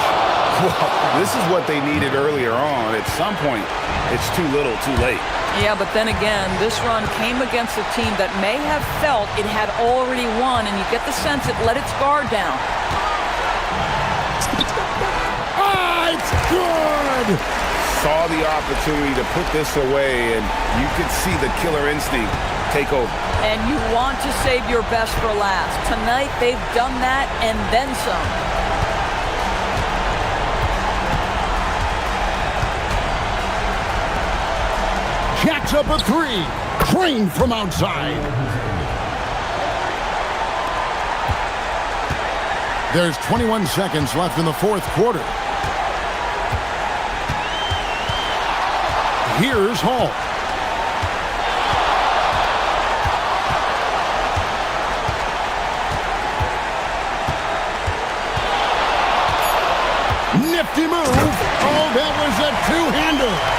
Well, this is what they needed earlier on. At some point, it's too little, too late. Yeah, but then again, this run came against a team that may have felt it had already won, and you get the sense it let its guard down. Ah, it's good! saw the opportunity to put this away, and you could see the killer instinct take over. And you want to save your best for last. Tonight, they've done that and then some. Jacks up a three. Drained from outside. There's 21 seconds left in the fourth quarter. Here's Hall. Nifty move. Oh, that was a two-hander.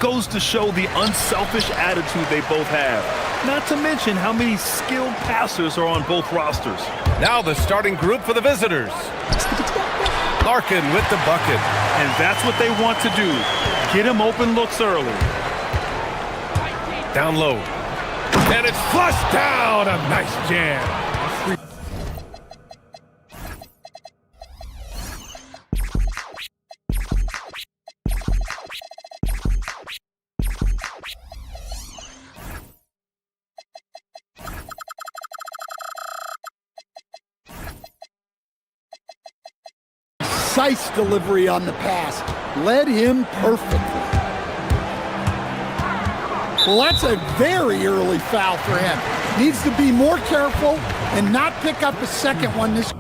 goes to show the unselfish attitude they both have. Not to mention how many skilled passers are on both rosters. Now the starting group for the visitors. Larkin with the bucket. And that's what they want to do. Get him open looks early. Down low. And it's flushed down. A nice jam. Precise delivery on the pass. Led him perfectly. Well, that's a very early foul for him. Needs to be more careful and not pick up a second one this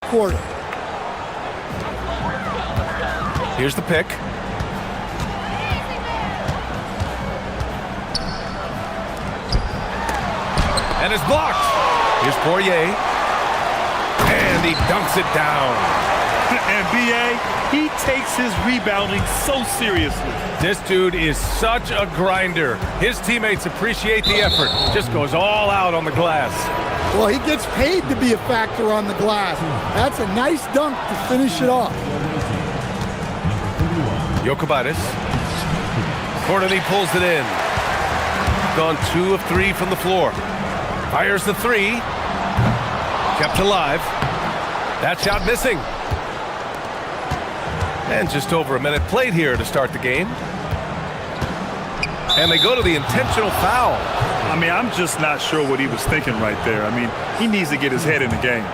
quarter. Here's the pick. And it's blocked. Here's Poirier. And he dunks it down. And B.A., he takes his rebounding so seriously. This dude is such a grinder. His teammates appreciate the effort. Just goes all out on the glass. Well, he gets paid to be a factor on the glass. That's a nice dunk to finish it off. Jokubaitis. Courtney pulls it in. Gone 2 of 3 from the floor. Fires the 3. Kept alive. That shot missing. And just over a minute played here to start the game. And they go to the intentional foul. I mean, I'm just not sure what he was thinking right there. I mean, he needs to get his head in the game.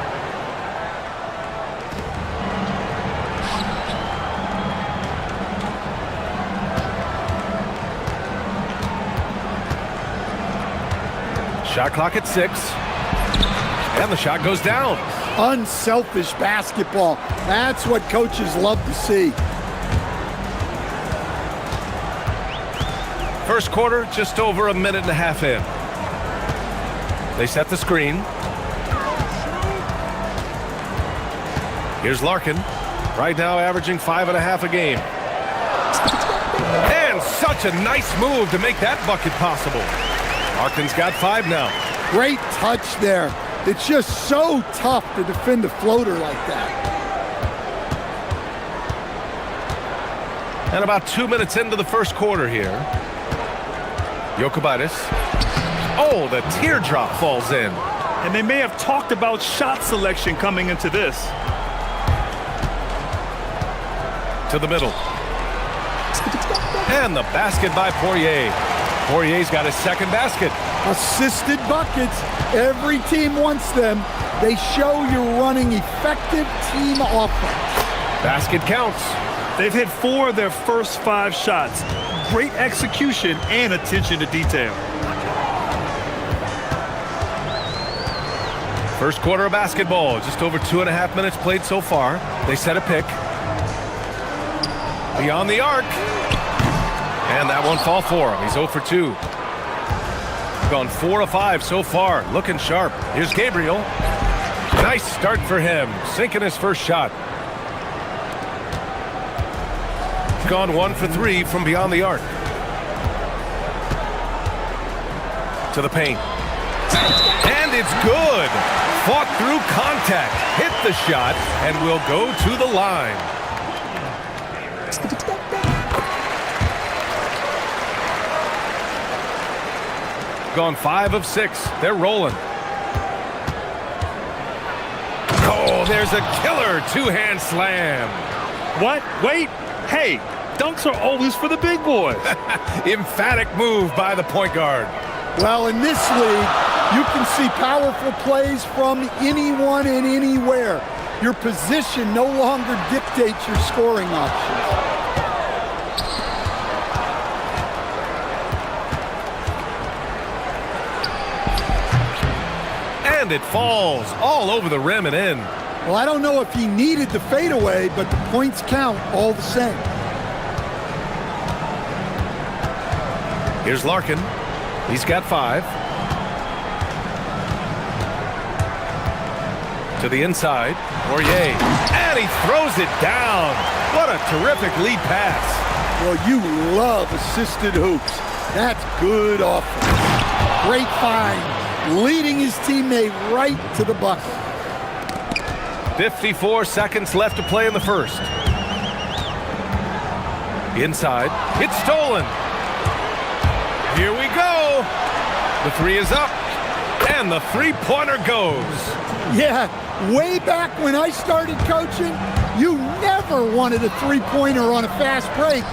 Shot clock at 6. And the shot goes down. Unselfish basketball. That's what coaches love to see. First quarter, just over a minute and a half in. They set the screen. Here's Larkin. Right now averaging 5.5 a game. And such a nice move to make that bucket possible. Larkin's got 5 now. Great touch there. It's just so tough to defend a floater like that. And about 2 minutes into the first quarter here. Jokubaitis. Oh, the teardrop falls in. And they may have talked about shot selection coming into this. To the middle. And the basket by Poirier. Poirier's got his second basket. Assisted buckets. Every team wants them. They show you're running effective team offense. Basket counts. They've hit 4 of their first 5 shots. Great execution and attention to detail. First quarter of basketball. Just over 2.5 minutes played so far. They set a pick. Beyond the arc. And that won't fall for him. He's 0 for 2. Gone 4 of 5 so far. Looking sharp. Here's Gabriel. Nice start for him. Sinking his first shot. Gone 1 for 3 from beyond the arc. To the paint. And it's good. Fought through contact. Hit the shot and will go to the line. Gone 5 of 6. They're rolling. Oh, there's a killer 2-hand slam. What? Wait. Hey, dunks are always for the big boys. Emphatic move by the point guard. Well, in this league, you can see powerful plays from anyone and anywhere. Your position no longer dictates your scoring options. And it falls all over the rim and in. Well, I don't know if he needed the fadeaway, but the points count all the same. Here's Larkin. He's got 5. To the inside. Poirier. And he throws it down. What a terrific lead pass. Well, you love assisted hoops. That's good offense. Great find. Leading his teammate right to the bucket. 54 seconds left to play in the first. Inside. It's stolen. Here we go. The 3 is up. And the three-pointer goes. Yeah, way back when I started coaching, you never wanted a three-pointer on a fast break.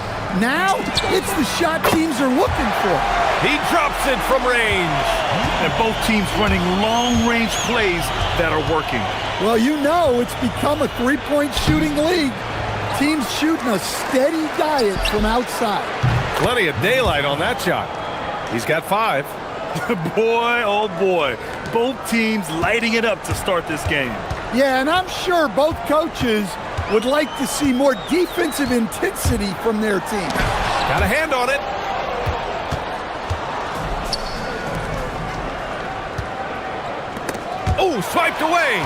Now, it's the shot teams are looking for. He drops it from range. And both teams running long-range plays that are working. Well, you know it's become a three-point shooting league. Teams shooting a steady diet from outside. Plenty of daylight on that shot. He's got 5. Boy, oh boy. Both teams lighting it up to start this game. Yeah, and I'm sure both coaches would like to see more defensive intensity from their team. Got a hand on it. Oh, swiped away.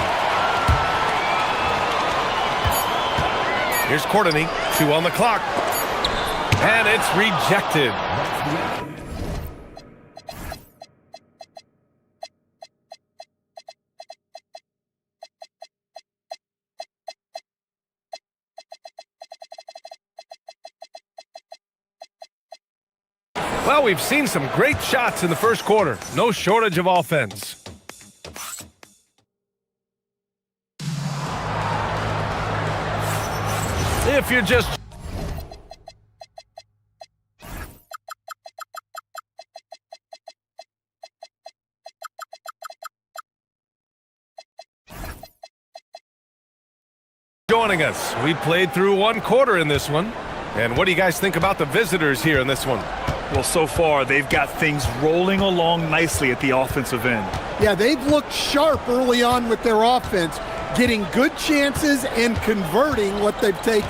Here's Courtney. 2 on the clock. And it's rejected. Well, we've seen some great shots in the first quarter. No shortage of offense. If you're just... joining us, we played through 1 quarter in this one. And what do you guys think about the visitors here in this one? Well, so far, they've got things rolling along nicely at the offensive end. Yeah, they've looked sharp early on with their offense, getting good chances and converting what they've taken.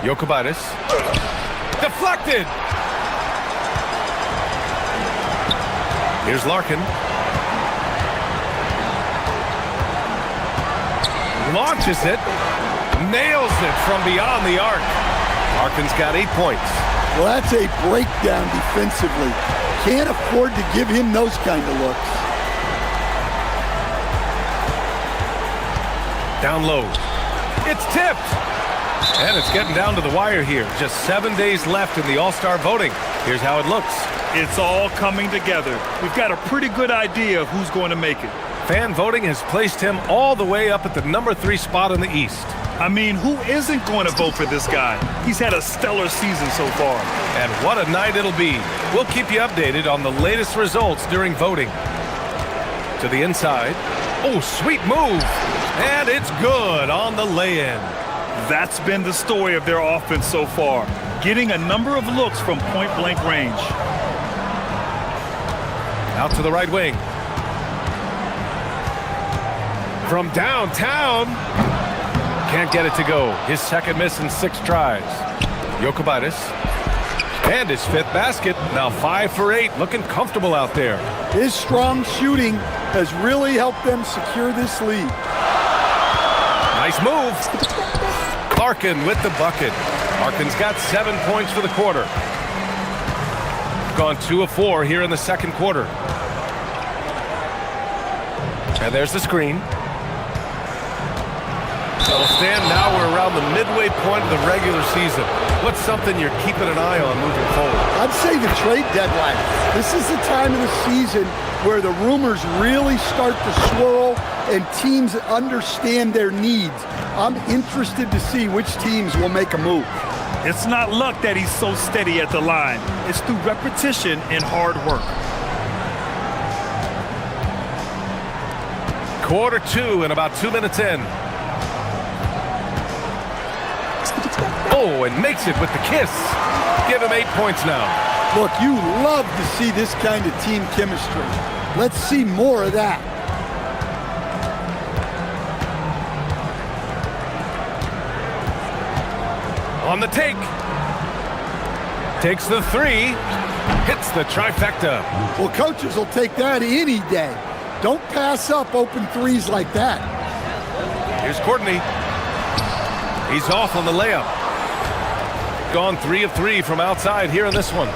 Jokubaitis. Deflected! Here's Larkin. Launches it. Nails it from beyond the arc. Larkin's got 8 points. Well, that's a breakdown defensively. Can't afford to give him those kind of looks. Down low. It's tipped. And it's getting down to the wire here. Just 7 days left in the All-Star voting. Here's how it looks. It's all coming together. We've got a pretty good idea of who's going to make it. Fan voting has placed him all the way up at the number 3 spot in the East. I mean, who isn't going to vote for this guy? He's had a stellar season so far. And what a night it'll be. We'll keep you updated on the latest results during voting. To the inside. Oh, sweet move. And it's good on the lay-in. That's been the story of their offense so far, getting a number of looks from point-blank range. Out to the right wing. From downtown. Can't get it to go. His second miss in 6 tries. Jokubaitis. And his 5th basket. Now 5 for 8. Looking comfortable out there. His strong shooting has really helped them secure this lead. Nice move. Larkin with the bucket. Larkin's got 7 points for the quarter. Gone 2 of 4 here in the second quarter. And there's the screen. That'll stand. Now we're around the midway point of the regular season. What's something you're keeping an eye on moving forward? I'd say the trade deadline. This is the time of the season where the rumors really start to swirl and teams understand their needs. I'm interested to see which teams will make a move. It's not luck that he's so steady at the line. It's through repetition and hard work. Quarter 2 and about 2 minutes in. Oh, and makes it with the kiss. Give him 8 points now. Look, you love to see this kind of team chemistry. Let's see more of that. On the take. Takes the three. Hits the trifecta. Well, coaches will take that any day. Don't pass up open threes like that. Here's Courtney. He's off on the layup. Gone 3 of 3 from outside here in this one.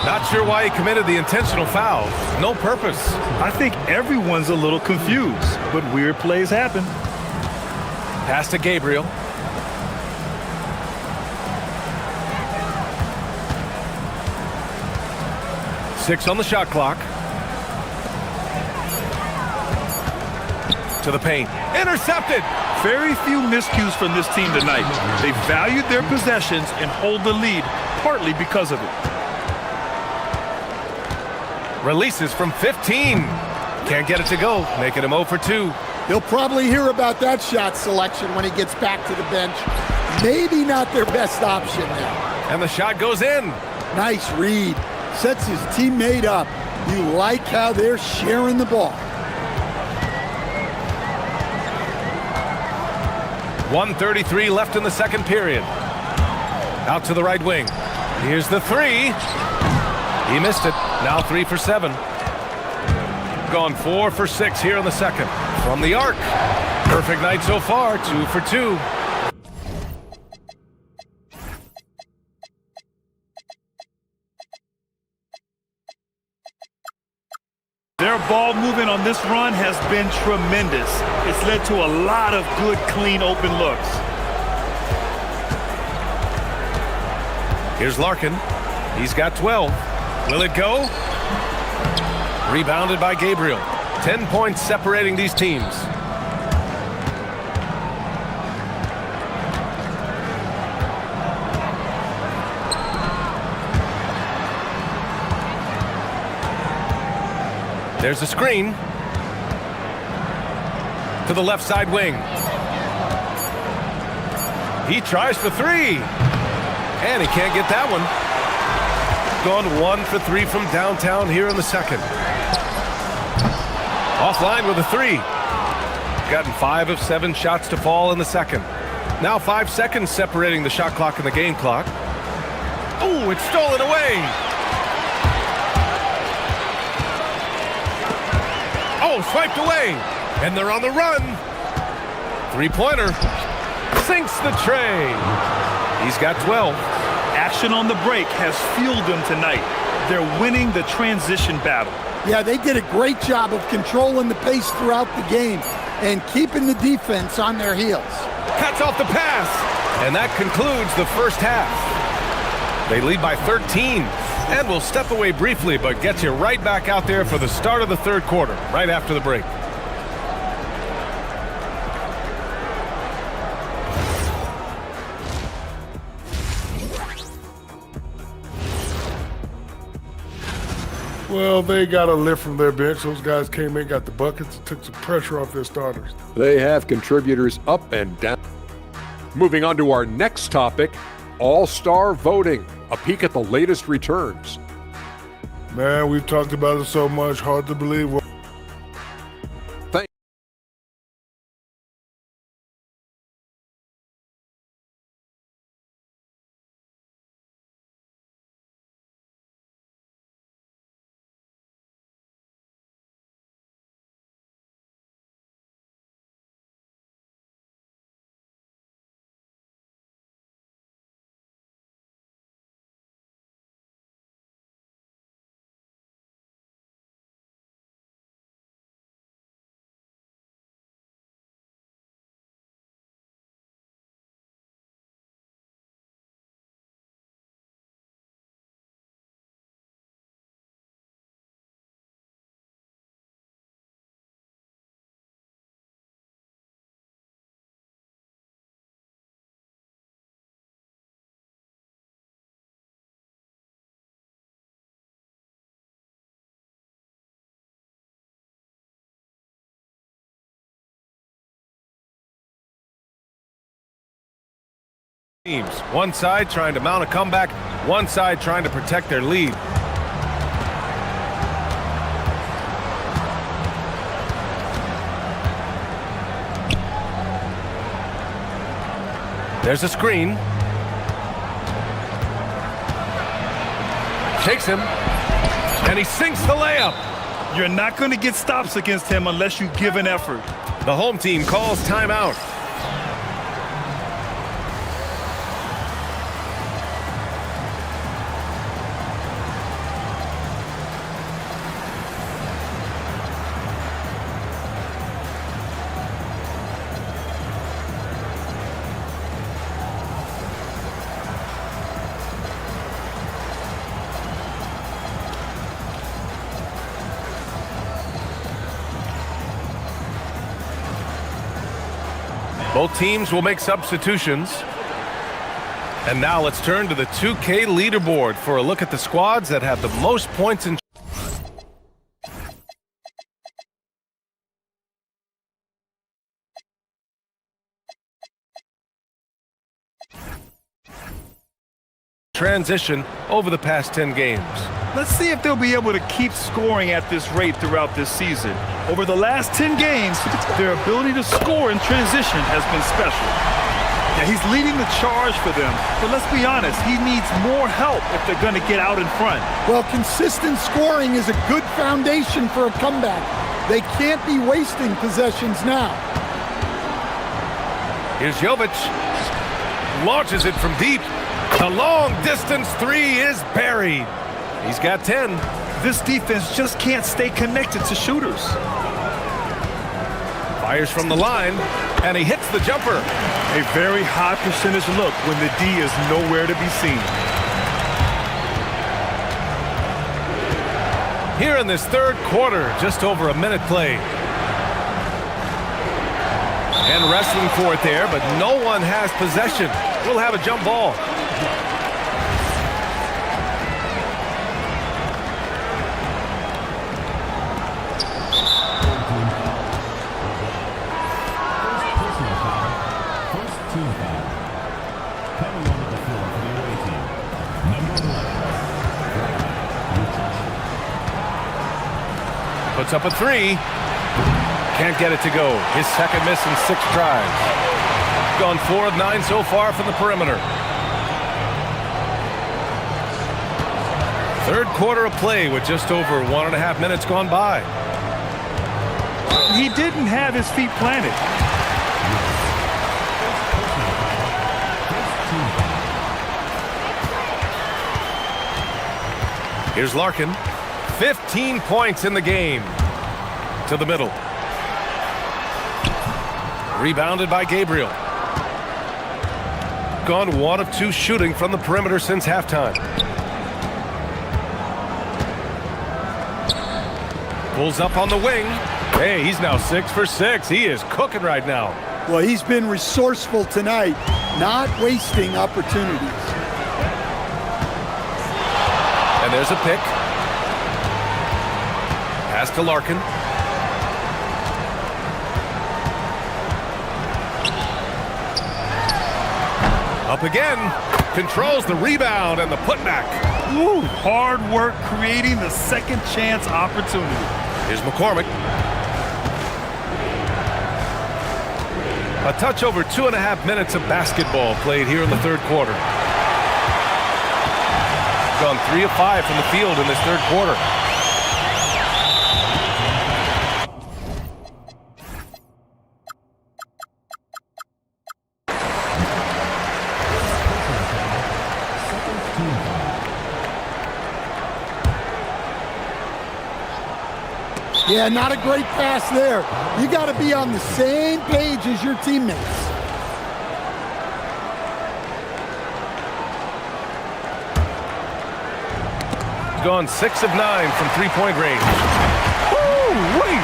Not sure why he committed the intentional foul. No purpose. I think everyone's a little confused, but weird plays happen. Pass to Gabriel. Six on the shot clock. To the paint. Intercepted! Very few miscues from this team tonight. They valued their possessions and hold the lead, partly because of it. Releases from 15. Can't get it to go, making him 0 for 2. He'll probably hear about that shot selection when he gets back to the bench. Maybe not their best option now. And the shot goes in. Nice read. Sets his teammate up. You like how they're sharing the ball. 1:33 left in the second period. Out to the right wing. Here's the three. He missed it. Now 3 for 7. Gone 4 for 6 here in the second. From the arc. Perfect night so far. 2 for 2. Their ball movement on this run has been tremendous. It's led to a lot of good, clean, open looks. Here's Larkin. He's got 12. Will it go? Rebounded by Gabriel. 10 points separating these teams. There's a screen. To the left side wing. He tries for 3. And he can't get that one. Gone 1 for 3 from downtown here in the second. Offline with a 3. Gotten 5 of 7 shots to fall in the second. Now 5 seconds separating the shot clock and the game clock. Ooh, it's stolen away. Oh, swiped away. And they're on the run. 3-pointer. Sinks the tray. He's got 12. Action on the break has fueled them tonight. They're winning the transition battle. Yeah, they did a great job of controlling the pace throughout the game and keeping the defense on their heels. Cuts off the pass. And that concludes the first half. They lead by 13. And we'll step away briefly, but get you right back out there for the start of the third quarter, right after the break. Well, they got a lift from their bench. Those guys came in, got the buckets, and took some pressure off their starters. They have contributors up and down. Moving on to our next topic, All-Star voting. A peek at the latest returns. Man, we've talked about it so much, hard to believe. Teams. One side trying to mount a comeback, one side trying to protect their lead. There's a screen. Takes him, and he sinks the layup. You're not going to get stops against him unless you give an effort. The home team calls timeout. Both teams will make substitutions. And now let's turn to the 2K leaderboard for a look at the squads that have the most points in transition over the past 10 games. Let's see if they'll be able to keep scoring at this rate throughout this season. Over the last 10 games, their ability to score in transition has been special. Now, he's leading the charge for them, but let's be honest, he needs more help if they're going to get out in front. Well, consistent scoring is a good foundation for a comeback. They can't be wasting possessions now. Here's Jovic. Launches it from deep. The long distance three is buried. He's got 10. This defense just can't stay connected to shooters. Fires from the line, and he hits the jumper. A very high percentage look when the D is nowhere to be seen. Here in this third quarter, just over a minute played. And wrestling for it there, but no one has possession. We'll have a jump ball. Puts up a three. Can't get it to go. His second miss in 6 tries. Gone 4 of 9 so far from the perimeter. Third quarter of play with just over 1.5 minutes gone by. He didn't have his feet planted. Here's Larkin. 15 points in the game. To the middle. Rebounded by Gabriel. Gone 1 of 2 shooting from the perimeter since halftime. Pulls up on the wing. Hey, he's now 6 for 6. He is cooking right now. Well, he's been resourceful tonight, not wasting opportunities. And there's a pick. Pass to Larkin. Up again. Controls the rebound and the putback. Ooh, hard work creating the second chance opportunity. Here's McCormick. A touch over 2.5 minutes of basketball played here in the third quarter. Gone 3 of 5 from the field in this third quarter. Yeah, not a great pass there. You got to be on the same page as your teammates. Gone 6 of 9 from three-point range. Ooh, wait.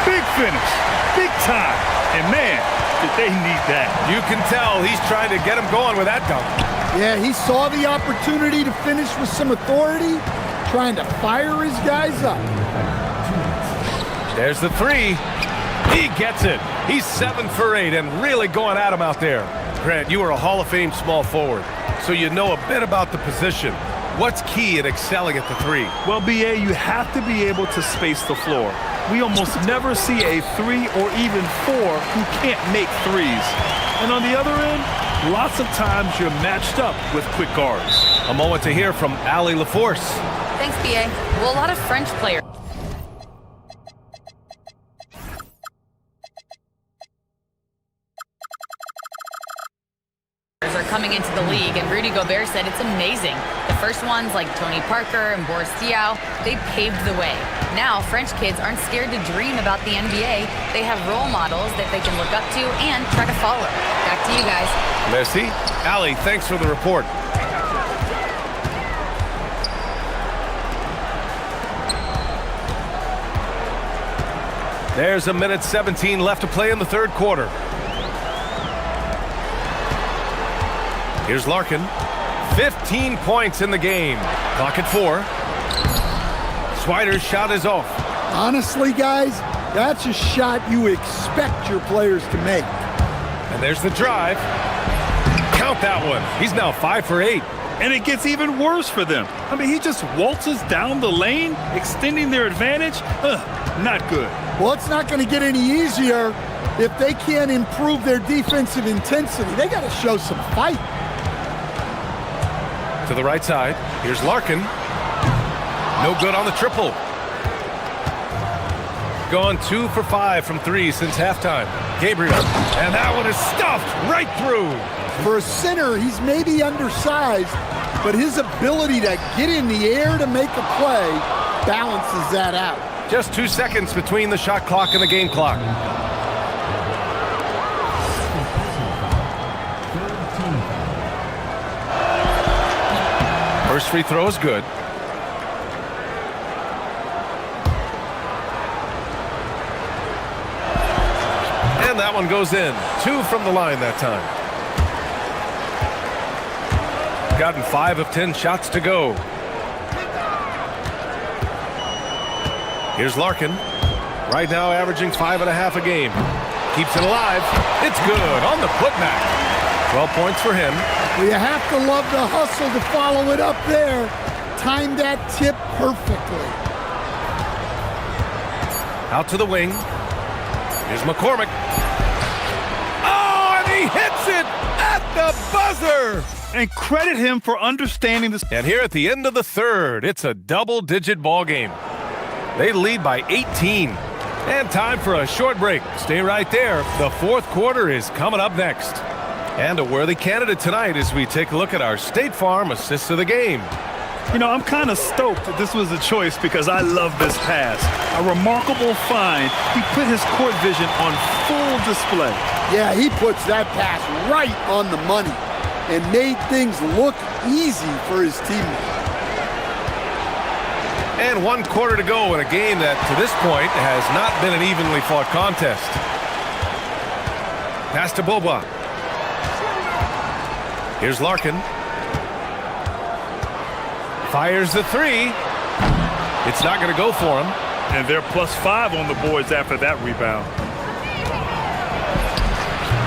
Big finish. Big time. And man, did they need that. You can tell he's trying to get him going with that dunk. Yeah, he saw the opportunity to finish with some authority, trying to fire his guys up. There's the three. He gets it. He's 7 for 8 and really going at him out there. Grant, you are a Hall of Fame small forward, so you know a bit about the position. What's key in excelling at the three? Well, BA, you have to be able to space the floor. We almost never see a 3 or even 4 who can't make threes. And on the other end, lots of times you're matched up with quick guards. A moment to hear from Ali LaForce. Thanks, BA. Well, a lot of French players are coming into the league, and Rudy Gobert said it's amazing. The first ones, like Tony Parker and Boris Diaw, they paved the way. Now, French kids aren't scared to dream about the NBA. They have role models that they can look up to and try to follow. Back to you guys. Merci. Ali, thanks for the report. There's a minute 17 left to play in the third quarter. Here's Larkin. 15 points in the game. Clock at 4. Swider's shot is off. Honestly, guys, that's a shot you expect your players to make. And there's the drive. Count that one. He's now 5 for 8. And it gets even worse for them. I mean, he just waltzes down the lane, extending their advantage. Not good. Well, it's not going to get any easier if they can't improve their defensive intensity. They got to show some fight. To the right side. Here's Larkin. No good on the triple. Gone 2 for 5 from 3 since halftime. Gabriel. And that one is stuffed right through. For a center, he's maybe undersized, but his ability to get in the air to make a play balances that out. Just 2 seconds between the shot clock and the game clock. First free throw is good. And that one goes in. 2 from the line that time. Gotten 5 of 10 shots to go. Here's Larkin. Right now averaging 5.5 a game. Keeps it alive. It's good on the putback. 12 points for him. Well, you have to love the hustle to follow it up there. Timed that tip perfectly. Out to the wing. Here's McCormick. Oh, and he hits it at the buzzer. And credit him for understanding this. And here at the end of the third, it's a double-digit ball game. They lead by 18. And time for a short break. Stay right there. The fourth quarter is coming up next. And a worthy candidate tonight as we take a look at our State Farm assist of the game. You know, I'm kind of stoked that this was a choice because I love this pass. A remarkable find. He put his court vision on full display. Yeah, he puts that pass right on the money and made things look easy for his teammates. And 1 quarter to go in a game that, to this point, has not been an evenly fought contest. Pass to Boba. Here's Larkin. Fires the 3. It's not going to go for him. And they're +5 on the boards after that rebound.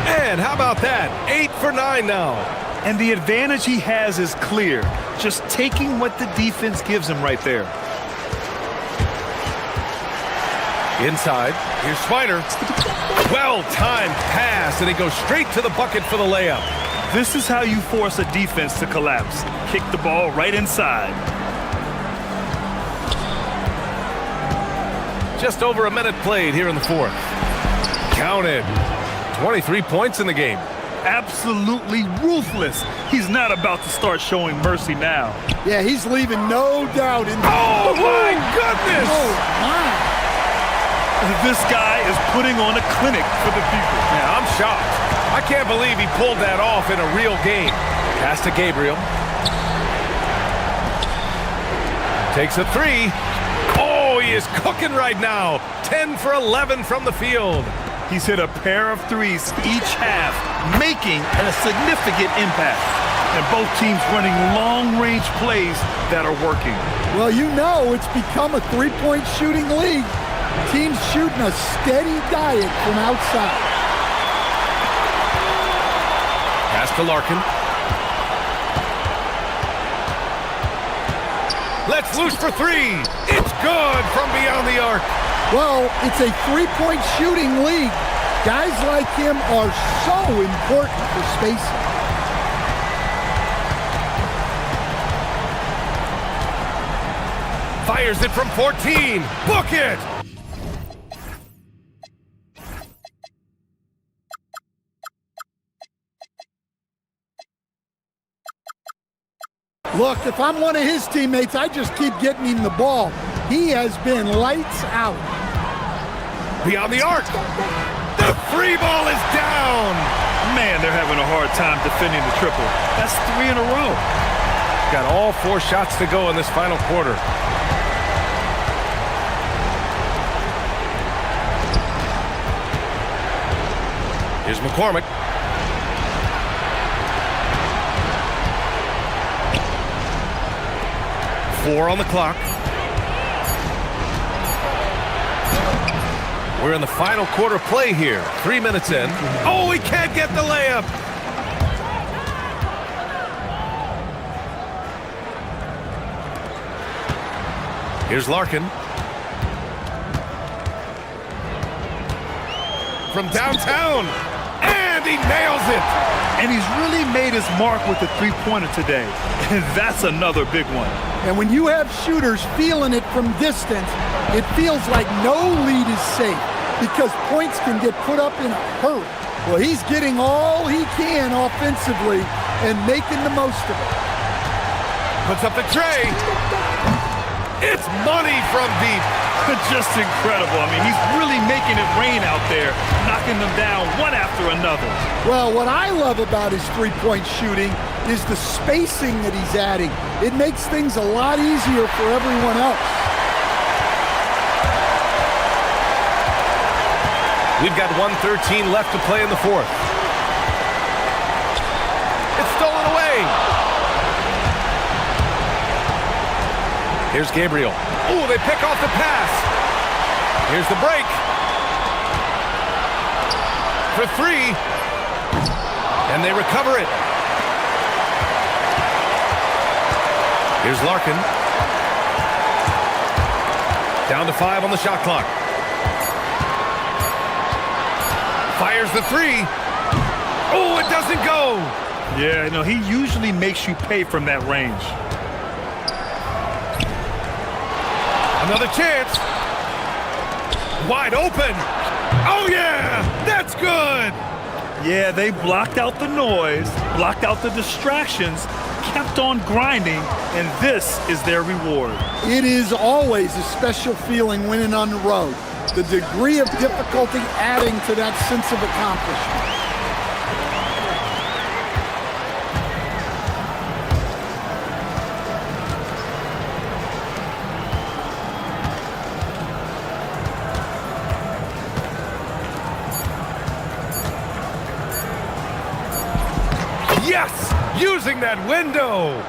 And how about that? 8 for 9 now. And the advantage he has is clear. Just taking what the defense gives him right there. Inside. Here's Swider. Well-timed pass, and he goes straight to the bucket for the layup. This is how you force a defense to collapse. Kick the ball right inside. Just over a minute played here in the fourth. Counted. 23 points in the game. Absolutely ruthless. He's not about to start showing mercy now. Yeah, he's leaving no doubt in. Oh, my goodness! Oh, my. This guy is putting on a clinic for the people. Yeah, I'm shocked. I can't believe he pulled that off in a real game. Pass to Gabriel. Takes a 3. Oh, he is cooking right now. 10 for 11 from the field. He's hit a pair of 3s each half, making a significant impact. And both teams running long-range plays that are working. Well, you know it's become a three-point shooting league. Teams shooting a steady diet from outside. Pass to Larkin. Let's loose for 3. It's good from beyond the arc. Well, it's a three-point shooting league. Guys like him are so important for spacing. Fires it from 14. Book it! Look, if I'm one of his teammates, I just keep getting him the ball. He has been lights out. Beyond the arc. The free ball is down. Man, they're having a hard time defending the triple. That's 3 in a row. Got all 4 shots to go in this final quarter. Here's McCormick. Four on the clock. We're in the final quarter play here. 3 minutes in. Oh, he can't get the layup. Here's Larkin. From downtown. And he nails it. And he's really made his mark with the three-pointer today. And that's another big one. And when you have shooters feeling it from distance, it feels like no lead is safe because points can get put up in a hurry. Well, he's getting all he can offensively and making the most of it. Puts up the tray. It's money from deep. Just incredible. I mean, he's really making it rain out there, knocking them down one after another. Well, what I love about his three-point shooting is the spacing that he's adding. It makes things a lot easier for everyone else. We've got 1:13 left to play in the fourth. It's stolen away. Here's Gabriel. Oh, they pick off the pass. Here's the break. For 3. And they recover it. Here's Larkin. Down to 5 on the shot clock. Fires the 3. Oh, it doesn't go. Yeah, no, he usually makes you pay from that range. Another chance. Wide open. Oh, yeah, that's good. Yeah, they blocked out the noise, blocked out the distractions, kept on grinding, and this is their reward. It is always a special feeling winning on the road. The degree of difficulty adding to that sense of accomplishment. Yes, using that window.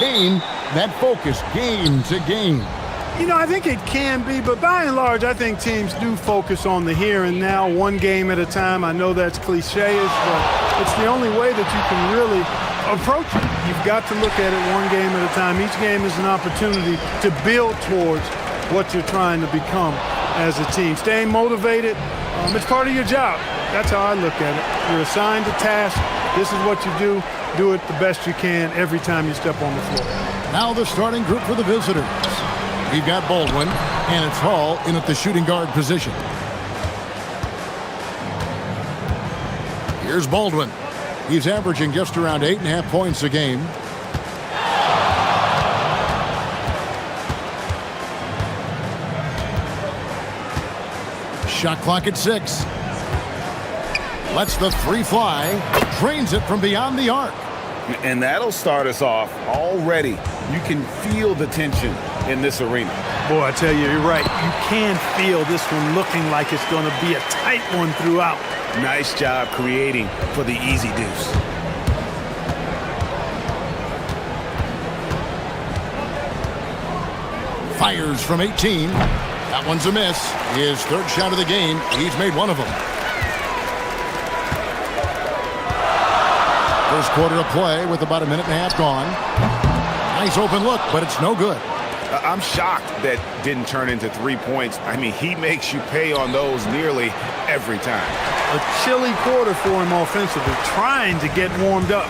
maintain that focus game to game? You know, I think it can be, but by and large, I think teams do focus on the here and now, one game at a time. I know that's cliche-ish, but it's the only way that you can really approach it. You've got to look at it one game at a time. Each game is an opportunity to build towards what you're trying to become as a team. Staying motivated, it's part of your job. That's how I look at it. You're assigned a task. This is what you do. Do it the best you can every time you step on the floor. Now the starting group for the visitors. We've got Baldwin, and it's Hall in at the shooting guard position. Here's Baldwin. He's averaging just around 8.5 points a game. Shot clock at 6. Lets the three fly. Drains it from beyond the arc. And that'll start us off already. You can feel the tension in this arena. Boy, I tell you, you're right. You can feel this one looking like it's going to be a tight one throughout. Nice job creating for the easy deuce. Fires from 18. That one's a miss. His third shot of the game. He's made one of them. First quarter of play with about a minute and a half gone. Nice open look, but it's no good. I'm shocked that didn't turn into 3 points. I mean, he makes you pay on those nearly every time. A chilly quarter for him offensively, trying to get warmed up.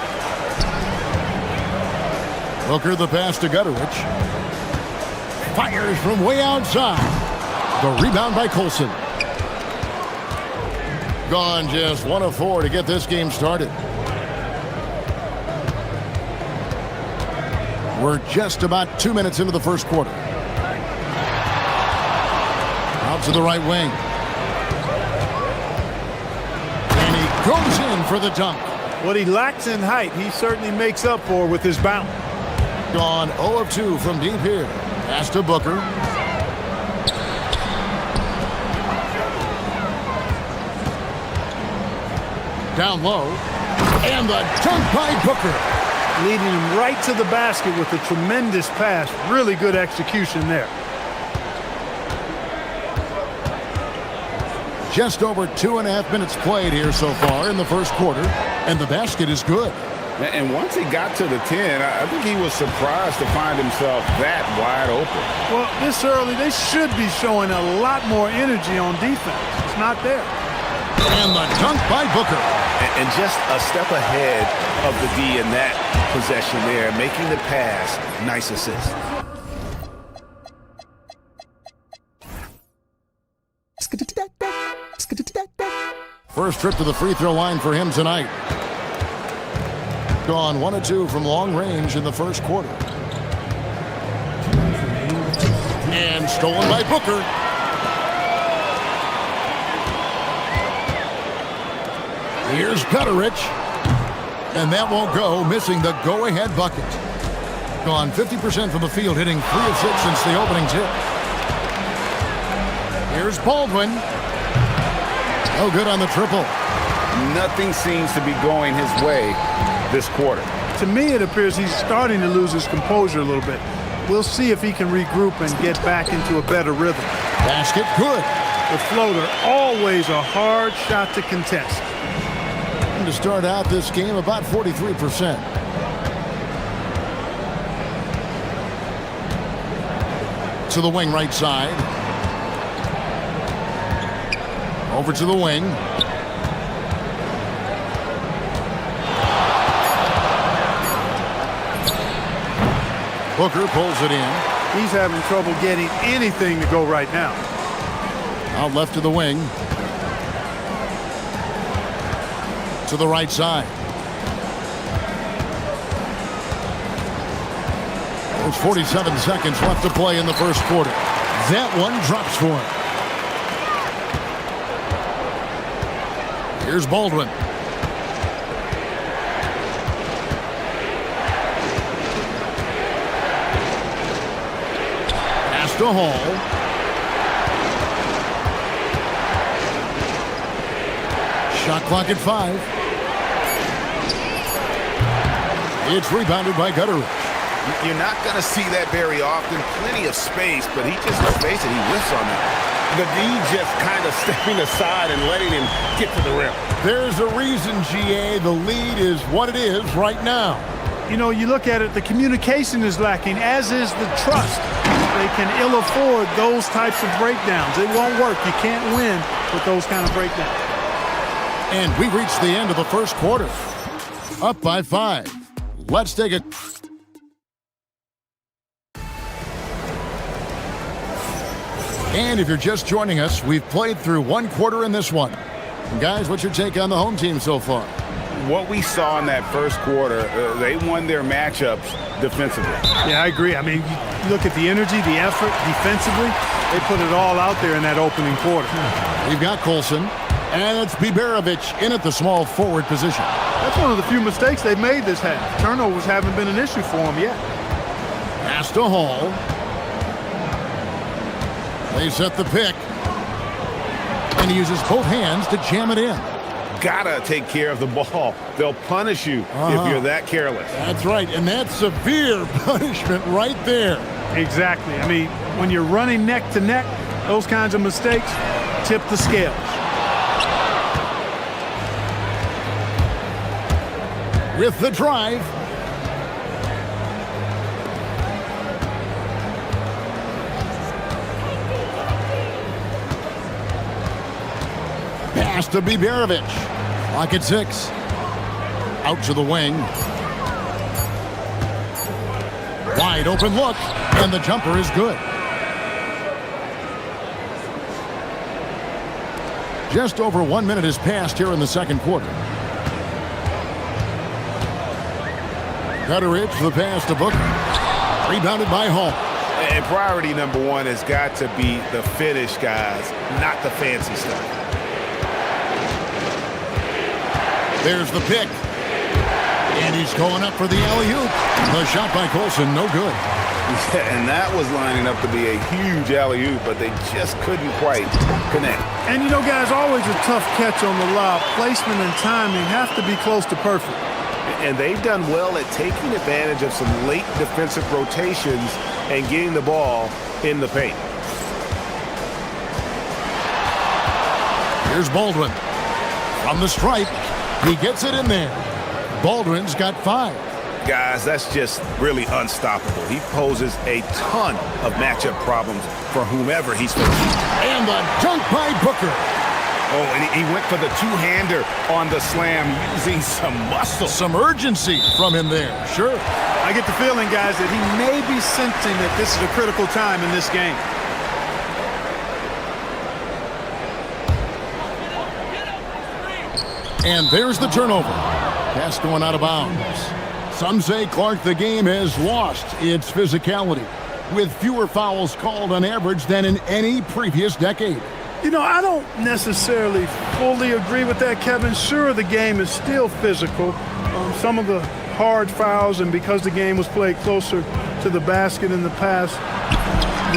Booker the pass to Gutterich. Fires from way outside. The rebound by Colson. Gone just 1 of 4 to get this game started. We're just about 2 minutes into the first quarter. Out to the right wing. And he goes in for the dunk. What he lacks in height, he certainly makes up for with his bounce. Gone 0 of 2 from deep here. Pass to Booker. Down low. And the dunk by Booker. Leading him right to the basket with a tremendous pass. Really good execution there. Just over 2.5 minutes played here so far in the first quarter, and the basket is good. And once he got to the 10, I think he was surprised to find himself that wide open. Well, this early, they should be showing a lot more energy on defense. It's not there. And the dunk by Booker. And just a step ahead of the D in that possession there, making the pass. Nice assist. First trip to the free throw line for him tonight. Gone 1 of 2 from long range in the first quarter. And stolen by Booker. Here's Gutterich. And that won't go, missing the go-ahead bucket. Gone 50% from the field, hitting 3 of 6 since the opening tip. Here's Baldwin. No good on the triple. Nothing seems to be going his way this quarter. To me, it appears he's starting to lose his composure a little bit. We'll see if he can regroup and get back into a better rhythm. Basket good. The floater, always a hard shot to contest. And to start out this game, about 43%. To the wing right side. Over to the wing. Booker pulls it in. He's having trouble getting anything to go right now. Out left to the wing. To the right side. There's 47 seconds left to play in the first quarter. That one drops for him. Here's Baldwin. Pass to Hall. Shot clock at 5. It's rebounded by Gutterich. You're not going to see that very often. Plenty of space, but he just, let's face it, he whiffs on that. The D just kind of stepping aside and letting him get to the rim. There's a reason, GA, the lead is what it is right now. You know, you look at it, the communication is lacking, as is the trust. They can ill afford those types of breakdowns. It won't work. You can't win with those kind of breakdowns. And we reached the end of the first quarter. Up by 5. Let's take a... And if you're just joining us, we've played through one quarter in this one. And guys, what's your take on the home team so far? What we saw in that first quarter, they won their matchups defensively. Yeah, I agree. I mean, you look at the energy, the effort defensively, they put it all out there in that opening quarter. We've got Colson, and it's Biberovic in at the small forward position. That's one of the few mistakes they've made this half. Turnovers haven't been an issue for them yet. Pass to Hall. They set the pick. And he uses both hands to jam it in. Gotta take care of the ball. They'll punish you if you're that careless. That's right, and that's severe punishment right there. Exactly. I mean, when you're running neck to neck, those kinds of mistakes tip the scales. With the drive. Pass to Biberovic. Clock at 6. Out to the wing. Wide open look, and the jumper is good. Just over 1 minute has passed here in the second quarter. Gutteridge for the pass to Booker. Rebounded by Hall. And priority number one has got to be the finish, guys, not the fancy stuff. There's the pick. And he's going up for the alley-oop. The shot by Colson, no good. Yeah, and that was lining up to be a huge alley-oop, but they just couldn't quite connect. And you know, guys, always a tough catch on the lob. Placement and timing have to be close to perfect. And they've done well at taking advantage of some late defensive rotations and getting the ball in the paint. Here's Baldwin. From the stripe, he gets it in there. Baldwin's got 5. Guys, that's just really unstoppable. He poses a ton of matchup problems for whomever he's facing. And the dunk by Booker. Oh, and he went for the two-hander on the slam using some muscle. Some urgency from him there, sure. I get the feeling, guys, that he may be sensing that this is a critical time in this game. And there's the turnover. Pass going out of bounds. Some say, Clark, the game has lost its physicality, with fewer fouls called on average than in any previous decade. You know, I don't necessarily fully agree with that, Kevin. Sure, the game is still physical. Some of the hard fouls, and because the game was played closer to the basket in the past,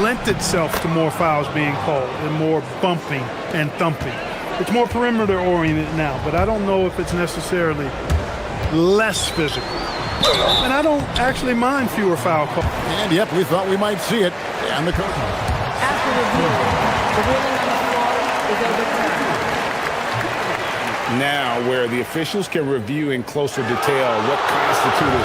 lent itself to more fouls being called and more bumping and thumping. It's more perimeter-oriented now, but I don't know if it's necessarily less physical. And I don't actually mind fewer foul calls. And, yep, we thought we might see it. And the coach. After review, the ruling on the floor is overturned. Now, where the officials can review in closer detail what constituted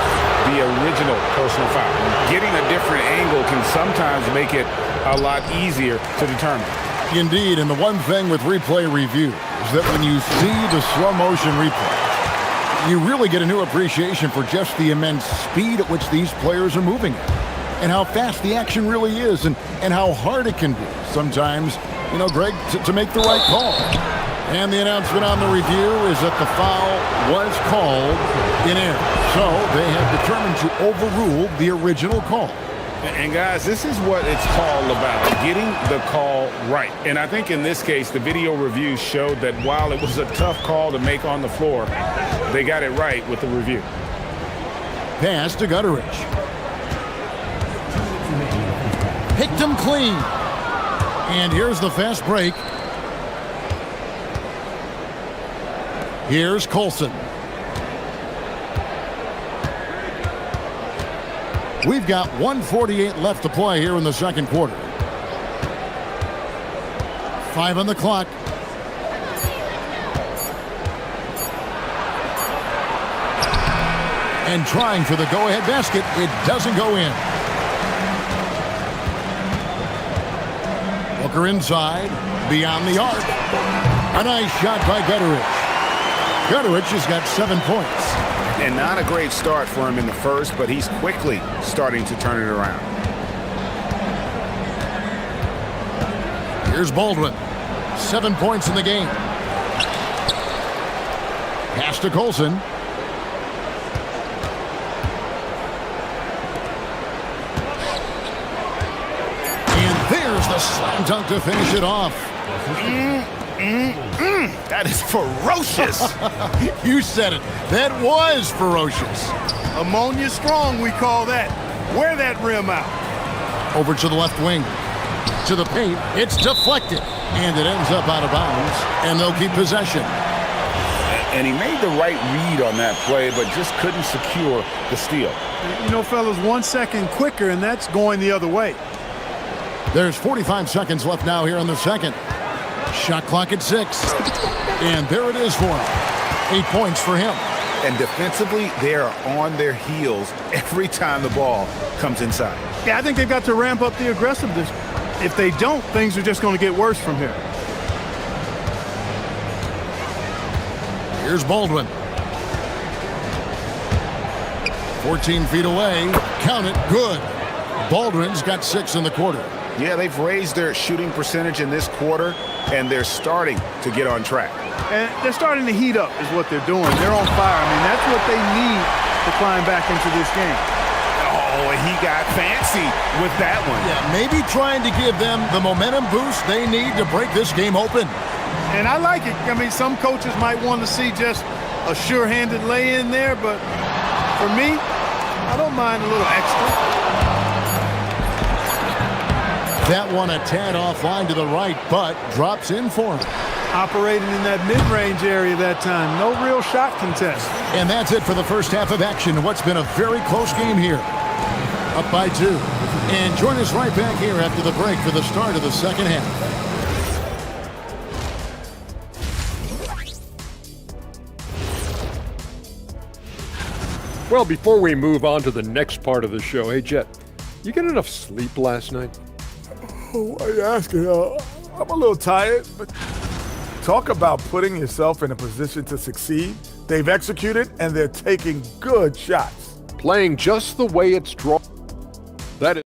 the original personal foul. Getting a different angle can sometimes make it a lot easier to determine. Indeed, and the one thing with replay review is that when you see the slow motion replay, you really get a new appreciation for just the immense speed at which these players are moving at, and how fast the action really is, and how hard it can be sometimes, you know, Greg, to make the right call. And the announcement on the review is that the foul was called in error. So they have determined to overrule the original call. And guys, this is what it's all about, getting the call right. And I think in this case, the video review showed that while it was a tough call to make on the floor, they got it right with the review. Pass to Gutteridge. Picked him clean. And here's the fast break. Here's Colson. We've got 1:48 left to play here in the second quarter. 5 on the clock. And trying for the go-ahead basket. It doesn't go in. Booker inside, beyond the arc. A nice shot by Gutteridge. Gutteridge has got 7 points. And not a great start for him in the first, but he's quickly starting to turn it around. Here's Baldwin. 7 points in the game. Pass to Colson. And there's the slam dunk to finish it off. That is ferocious. You said it. That was ferocious. Ammonia strong, we call that. Wear that rim out. Over to the left wing. To the paint. It's deflected. And it ends up out of bounds. And they'll keep possession. And he made the right read on that play, but just couldn't secure the steal. You know, fellas, 1 second quicker, and that's going the other way. There's 45 seconds left now here in the second. Shot clock at 6. And there it is for him. 8 points for him. And defensively, they are on their heels every time the ball comes inside. Yeah, I think they've got to ramp up the aggressiveness. If they don't, things are just going to get worse from here. Here's Baldwin. 14 feet away. Count it. Good. Baldwin's got 6 in the quarter. Yeah, they've raised their shooting percentage in this quarter, and they're starting to get on track. And they're starting to heat up is what they're doing. They're on fire. I mean, that's what they need to climb back into this game. Oh, he got fancy with that one. Yeah, maybe trying to give them the momentum boost they need to break this game open. And I like it. I mean, some coaches might want to see just a sure-handed lay-in there, but for me, I don't mind a little extra. That one a tad offline to the right, but drops in for him. Operating in that mid-range area that time. No real shot contest. And that's it for the first half of action. What's been a very close game here. Up by 2. And join us right back here after the break for the start of the second half. Well, before we move on to the next part of the show, hey, Jet, you get enough sleep last night? Oh, why are you asking? I'm a little tired, but talk about putting yourself in a position to succeed. They've executed, and they're taking good shots. Playing just the way it's drawn. That is.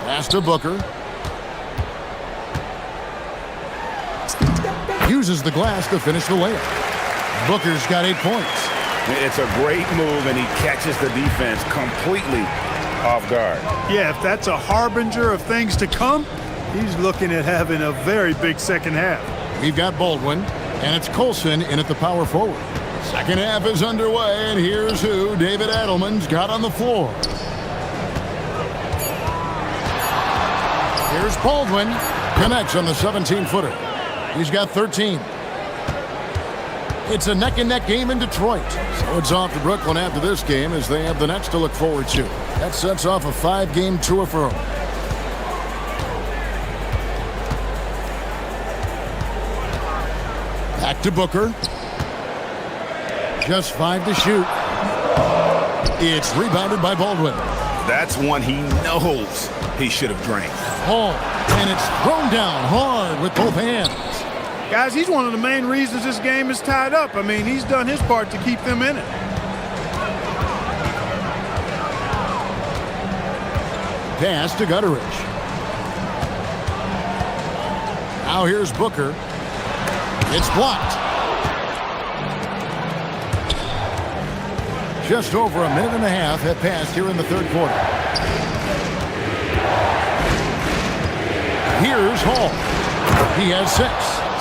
Pass to Booker. Uses the glass to finish the layup. Booker's got 8 points. It's a great move, and he catches the defense completely off guard. Yeah, if that's a harbinger of things to come, he's looking at having a very big second half. We've got Baldwin, and it's Colson in at the power forward. Second half is underway, and here's who David Adelman's got on the floor. Here's Baldwin. Connects on the 17-footer. He's got 13. It's a neck-and-neck game in Detroit. So it's off to Brooklyn after this game as they have the Nets to look forward to. That sets off a 5-game tour for them. To Booker. Just 5 to shoot. It's rebounded by Baldwin. That's one he knows he should have drained. Hall, and it's thrown down hard with both hands. Guys, he's one of the main reasons this game is tied up. I mean, he's done his part to keep them in it. Pass to Gutteridge. Now here's Booker. It's blocked. Just over a minute and a half have passed here in the third quarter. Here's Hall. He has 6.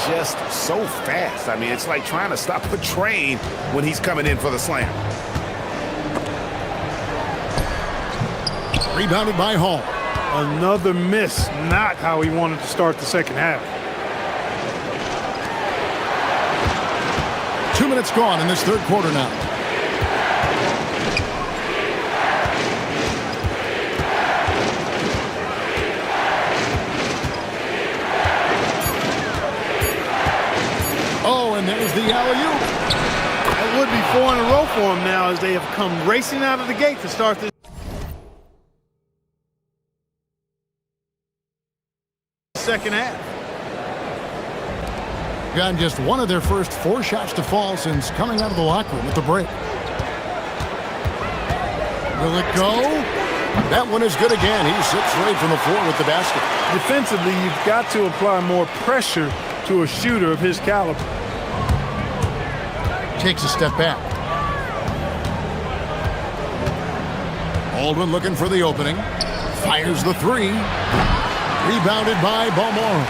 Just so fast. I mean, it's like trying to stop a train when he's coming in for the slam. Rebounded by Hall. Another miss. Not how he wanted to start the second half. 2 minutes gone in this third quarter now. Oh, and there's the alley-oop. That would be 4 in a row for him now as they have come racing out of the gate to start this second half. Gotten just one of their first 4 shots to fall since coming out of the locker room at the break. Will it go? That one is good again. He sits right from the floor with the basket. Defensively, you've got to apply more pressure to a shooter of his caliber. Takes a step back. Baldwin looking for the opening. Fires the 3. Rebounded by Balmore.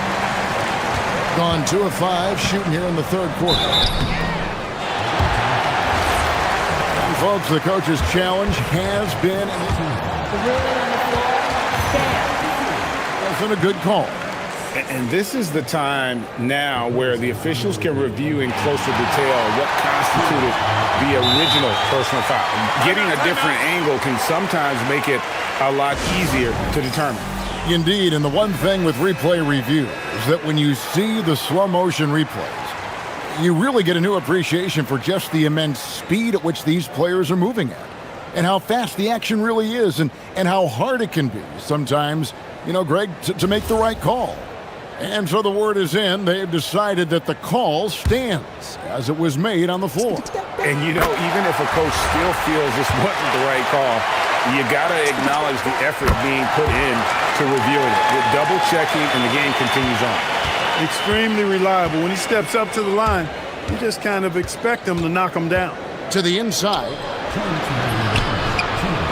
Gone 2 of 5 shooting here in the third quarter. And folks, the coach's challenge has been wasn't a good call. And this is the time now where the officials can review in closer detail what constituted the original personal foul. Getting a different angle can sometimes make it a lot easier to determine. Indeed, and the one thing with replay review is that when you see the slow motion replays, you really get a new appreciation for just the immense speed at which these players are moving at, and how fast the action really is, and how hard it can be sometimes, you know, Greg, to make the right call. And so the word is in. They've decided that the call stands as it was made on the floor. And, you know, even if a coach still feels this wasn't the right call, you got to acknowledge the effort being put in to reviewing it. With double checking, and the game continues on. Extremely reliable. When he steps up to the line, you just kind of expect him to knock him down. To the inside.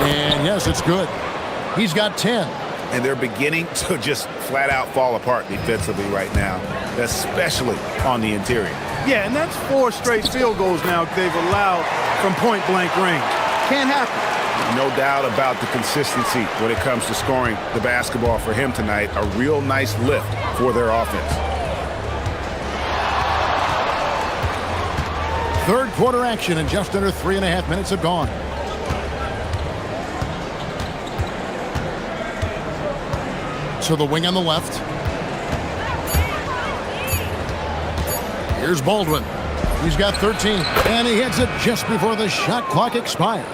And yes, it's good. He's got 10. And they're beginning to just flat out fall apart defensively right now, especially on the interior. Yeah, and that's 4 straight field goals now they've allowed from point-blank range. Can't happen. No doubt about the consistency when it comes to scoring the basketball for him tonight. A real nice lift for their offense. Third quarter action, and just under 3.5 minutes have gone. To the wing on the left. Here's Baldwin. He's got 13, and he hits it just before the shot clock expires.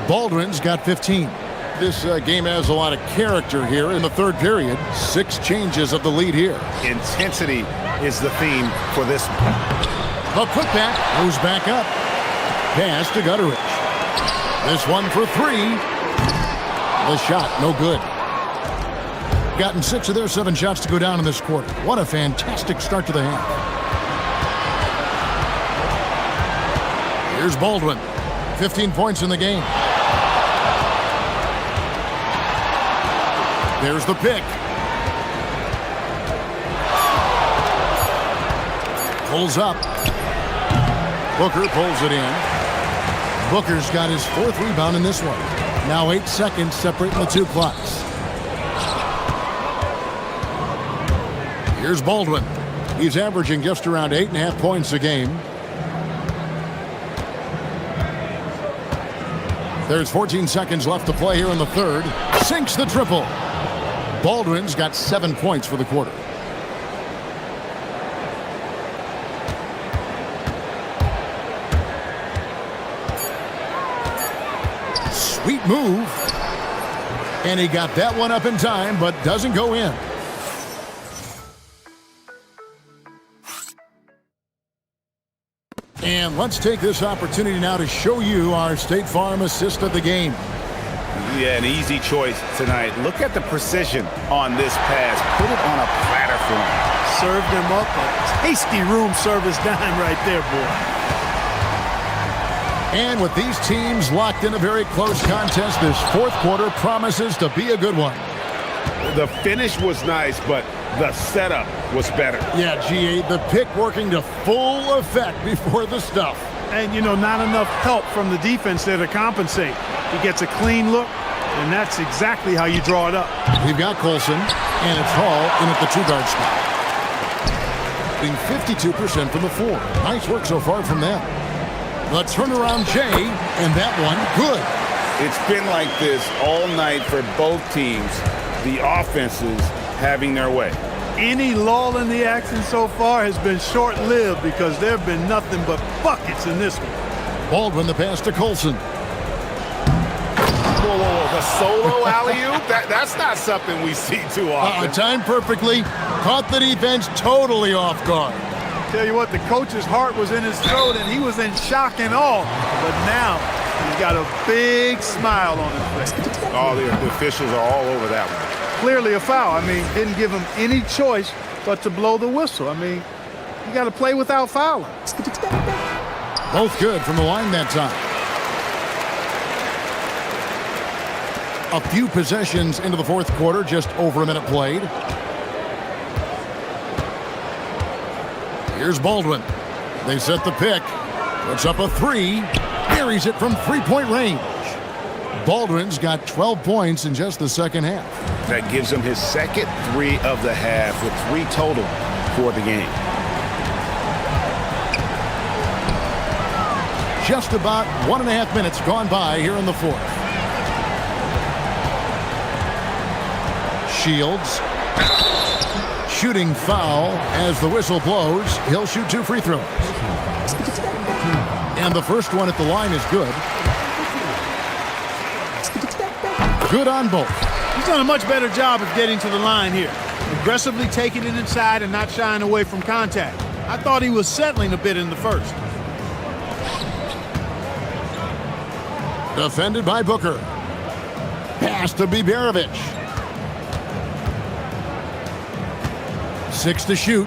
Baldwin's got 15. This game has a lot of character here in the third period. 6 changes of the lead here. Intensity is the theme for this one. The putback moves back up. Pass to Gutteridge. This one for 3. The shot, no good. Gotten 6 of their 7 shots to go down in this quarter. What a fantastic start to the half. Here's Baldwin. 15 points in the game. There's the pick. Pulls up. Booker pulls it in. Booker's got his 4th rebound in this one. Now 8 seconds separating the 2 clocks. Here's Baldwin. He's averaging just around 8.5 points a game. There's 14 seconds left to play here in the third. Sinks the triple. Baldwin's got 7 points for the quarter. Sweet move. And he got that one up in time, but doesn't go in. And let's take this opportunity now to show you our State Farm assist of the game. Yeah, an easy choice tonight. Look at the precision on this pass. Put it on a platter for him. Served him up a tasty room service dime right there, boy. And with these teams locked in a very close contest, this fourth quarter promises to be a good one. The finish was nice, but the setup was better. Yeah, GA, the pick working to full effect before the stuff. And, you know, not enough help from the defense there to compensate. He gets a clean look, and that's exactly how you draw it up. We've got Colson, and it's Hall in at the two-guard spot. Being 52% from the floor. Nice work so far from them. The turnaround Jay, and that one good. It's been like this all night for both teams. The offenses having their way. Any lull in the action so far has been short-lived because there have been nothing but buckets in this one. Baldwin the pass to Colson. Whoa, the solo alley-oop? That's not something we see too often. Timed perfectly. Caught the defense totally off guard. Tell you what, the coach's heart was in his throat and he was in shock and awe. But now he's got a big smile on his face. Oh, the officials are all over that one. Clearly a foul. I mean, didn't give him any choice but to blow the whistle. I mean, you got to play without fouling. Both good from the line that time. A few possessions into the fourth quarter, just over a minute played. Here's Baldwin. They set the pick. Puts up a three. Buries it from three-point range. Baldwin's got 12 points in just the second half. That gives him his second three of the half with 3 total for the game. Just about 1.5 minutes gone by here in the fourth. Shields. Shooting foul as the whistle blows. He'll shoot 2 free throws. And the first one at the line is good. Good on both. He's done a much better job of getting to the line here. Aggressively taking it inside and not shying away from contact. I thought he was settling a bit in the first. Defended by Booker. Pass to Biberovic. 6 to shoot.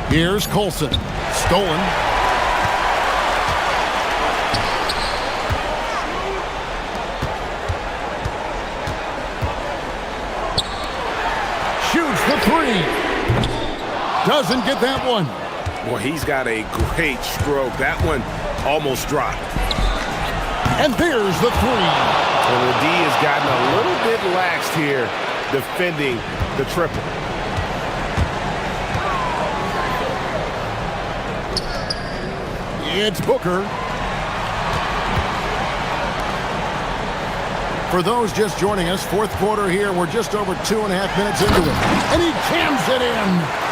Here's Colson. Stolen. Shoots the three. Doesn't get that one. Well, he's got a great stroke. That one almost dropped. And there's the three. Well, the D has gotten a little bit laxed here defending the triple. It's Booker. For those just joining us, fourth quarter here, we're just over 2.5 minutes into it. And he jams it in.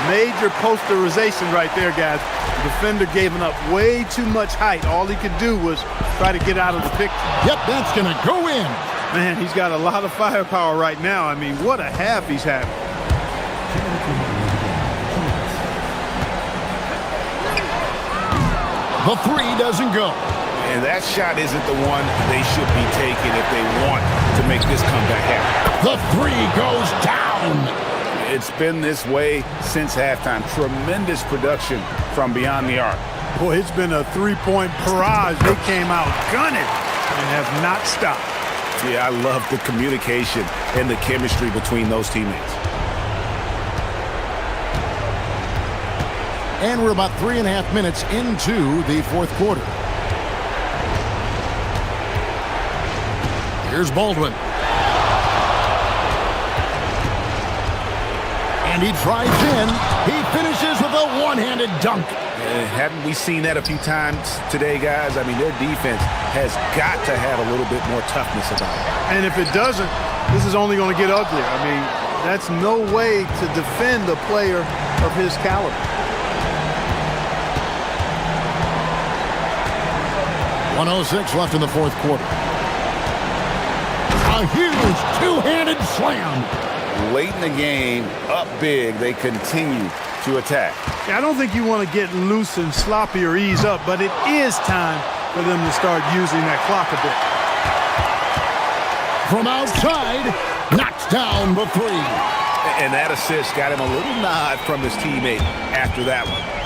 Major posterization right there, guys. The defender gave up way too much height. All he could do was try to get out of the picture. Yep, that's going to go in. Man, he's got a lot of firepower right now. I mean, what a half he's having. The three doesn't go. And that shot isn't the one they should be taking if they want to make this comeback happen. The three goes down. It's been this way since halftime. Tremendous production from beyond the arc. Boy, it's been a three-point barrage. They came out gunning and have not stopped. Yeah, I love the communication and the chemistry between those teammates. And we're about 3.5 minutes into the fourth quarter. Here's Baldwin. And he drives in. He finishes with a one-handed dunk. Haven't we seen that a few times today, guys? I mean, their defense has got to have a little bit more toughness about it. And if it doesn't, this is only going to get uglier. I mean, that's no way to defend a player of his caliber. 1:06 left in the fourth quarter. A huge two-handed slam. Late in the game, up big, they continue to attack. Yeah, I don't think you want to get loose and sloppy or ease up, but it is time for them to start using that clock a bit. From outside, knocks down the three. And that assist got him a little nod from his teammate after that one.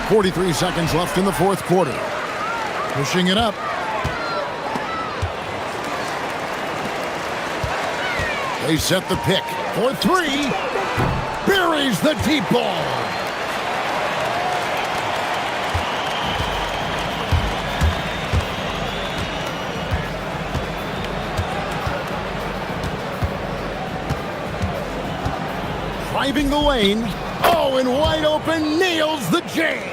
43 seconds left in the fourth quarter. Pushing it up. They set the pick for three. Buries the deep ball. Driving the lane. Oh, and wide open, nails the J.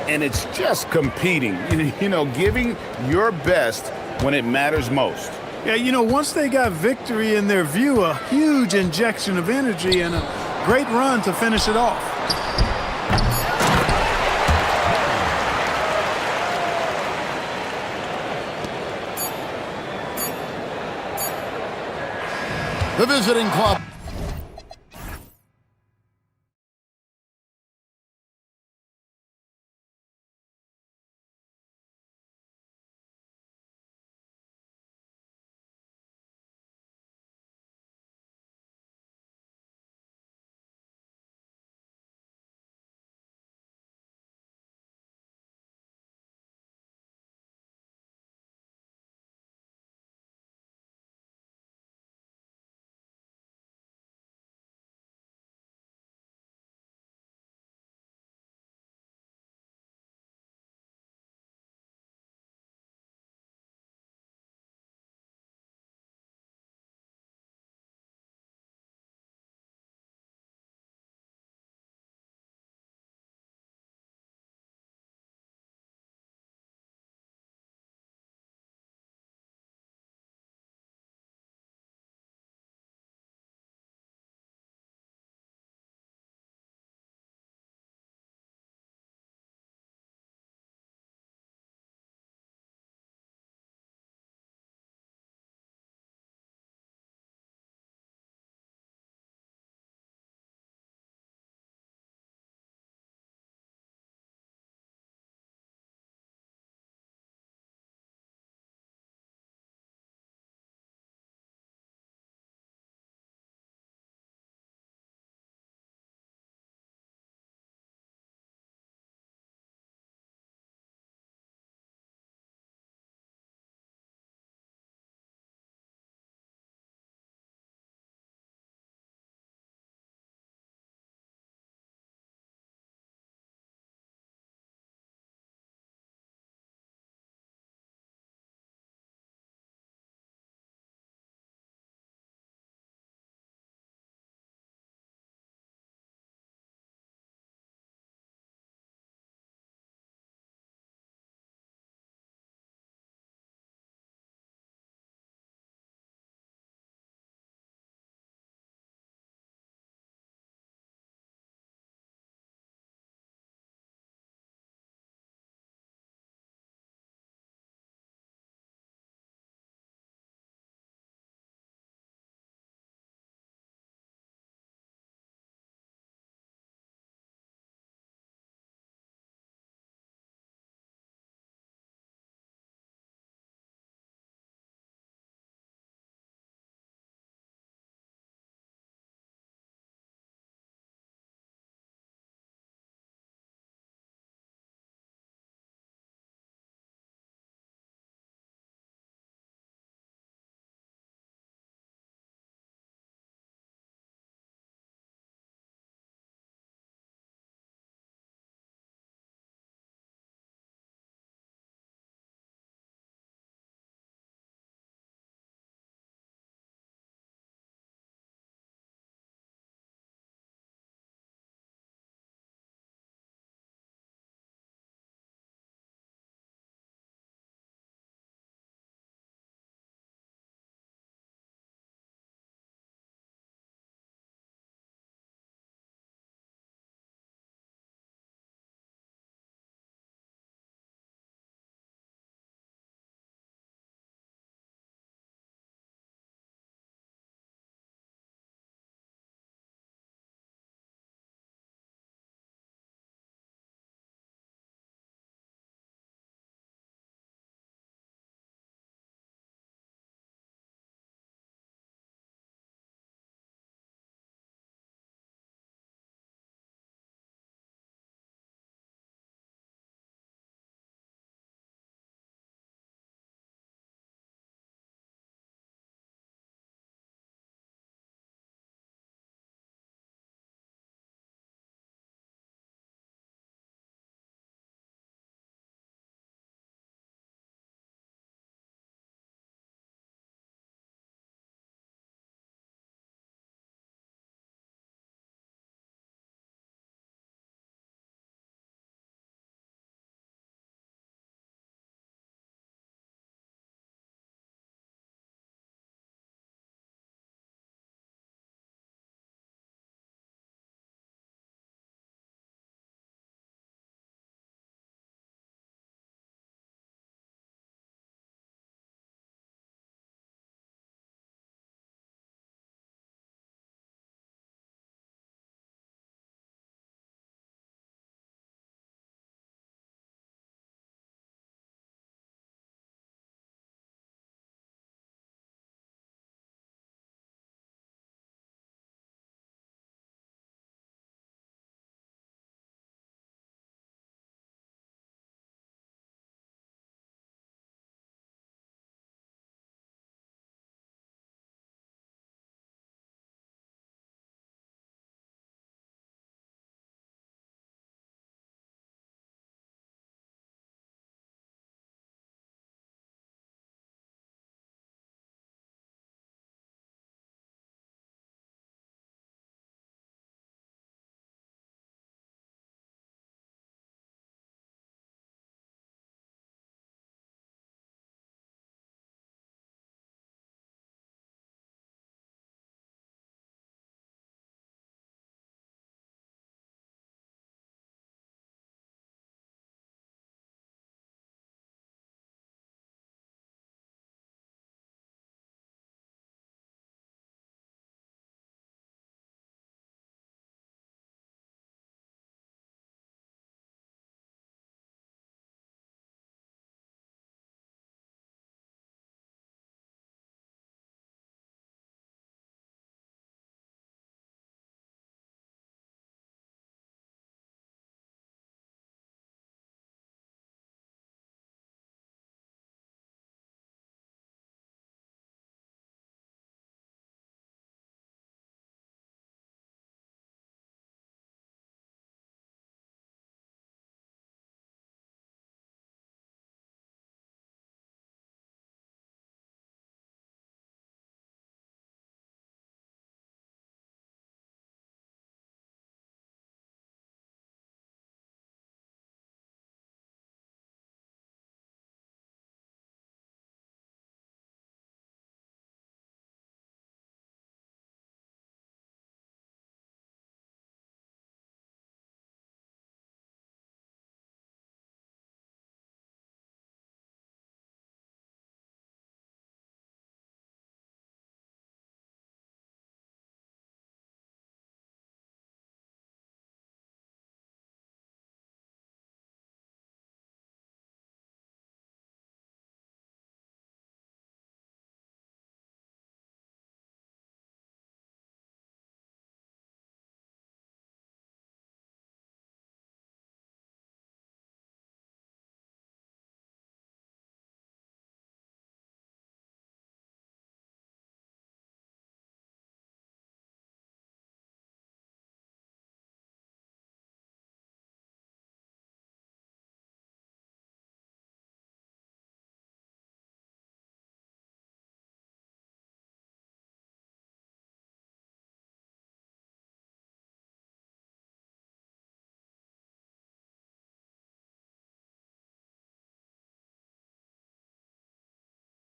And it's just competing, you know, giving your best when it matters most. Yeah, you know, once they got victory in their view, a huge injection of energy and a great run to finish it off. The visiting club.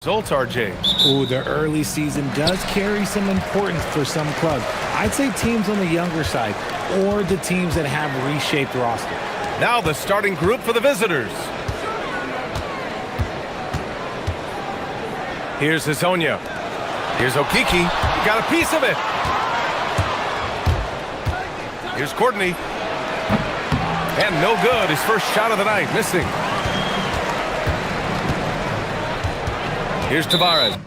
Results, RJ. Ooh, the early season does carry some importance for some clubs. I'd say teams on the younger side or the teams that have reshaped rosters. Now the starting group for the visitors. Here's Hazonia. Here's Okiki. He got a piece of it. Here's Courtney. And no good. His first shot of the night, missing. Here's Tavares.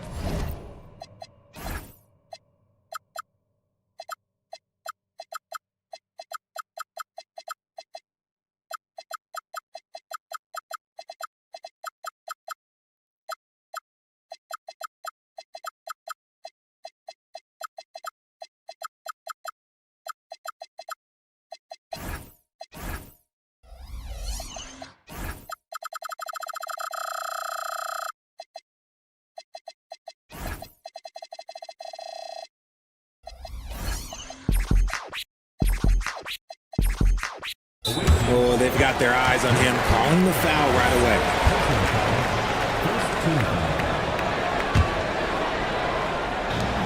Oh, they've got their eyes on him, calling the foul right away.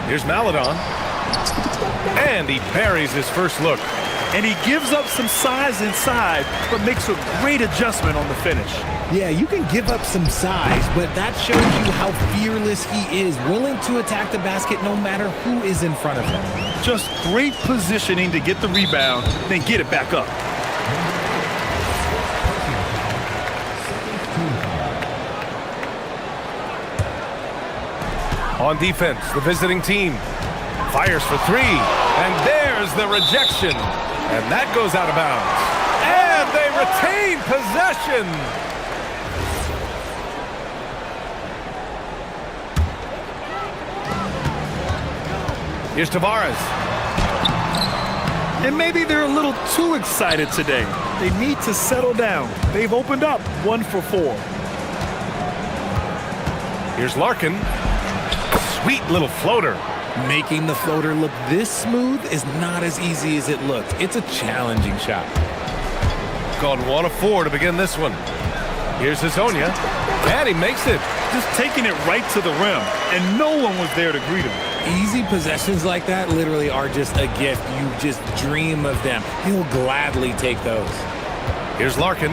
Here's Maladon. And he buries his first look. And he gives up some size inside, but makes a great adjustment on the finish. Yeah, you can give up some size, but that shows you how fearless he is, willing to attack the basket no matter who is in front of him. Just great positioning to get the rebound, then get it back up. On defense, the visiting team fires for three, and there's the rejection, and that goes out of bounds. And they retain possession. Here's Tavares. And maybe they're a little too excited today. They need to settle down. They've opened up 1 for 4. Here's Larkin. Sweet little floater. Making the floater look this smooth is not as easy as it looks. It's a challenging shot. Gone 1 of 4 to begin this one. Here's Hazonia. And he makes it. Just taking it right to the rim, and no one was there to greet him. Easy possessions like that literally are just a gift. You just dream of them. He'll gladly take those. Here's Larkin.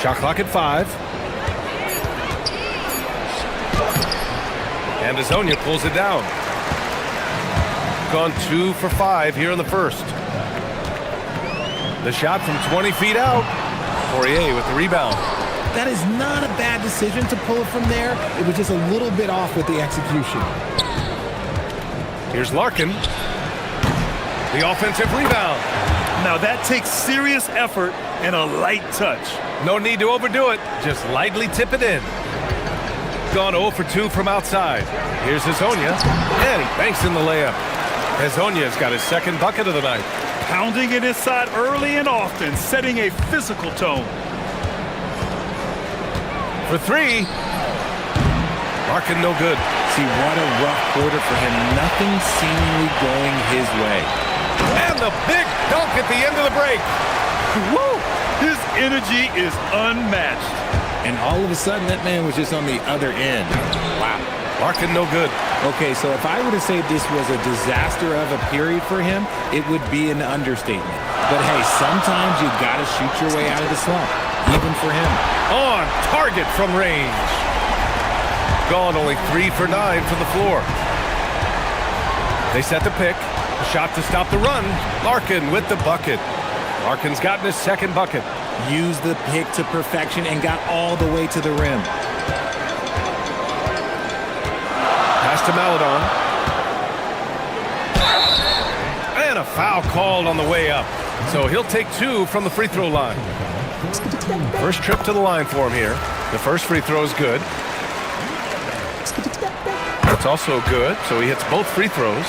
Shot clock at 5. And Hazonia pulls it down. Gone 2 for 5 here in the first. The shot from 20 feet out. Poirier with the rebound. That is not a bad decision to pull it from there. It was just a little bit off with the execution. Here's Larkin. The offensive rebound. Now that takes serious effort and a light touch. No need to overdo it. Just lightly tip it in. Gone 0 for 2 from outside. Here's Hazonia. And he banks in the layup. Hazonia's got his second bucket of the night. Pounding it inside early and often, setting a physical tone. For 3. Larkin no good. See, what a rough quarter for him. Nothing seemingly going his way. And the big dunk at the end of the break. Woo! His energy is unmatched. And all of a sudden, that man was just on the other end. Wow. Larkin no good. Okay, so if I were to say this was a disaster of a period for him, it would be an understatement. But hey, sometimes you gotta shoot your way out of the slump, even for him. On target from range. Gone only 3 for 9 from the floor. They set the pick. A shot to stop the run. Larkin with the bucket. Larkin's gotten his second bucket. Used the pick to perfection and got all the way to the rim. Pass to Maladon. And a foul called on the way up. So he'll take 2 from the free throw line. First trip to the line for him here. The first free throw is good. That's also good, so he hits both free throws.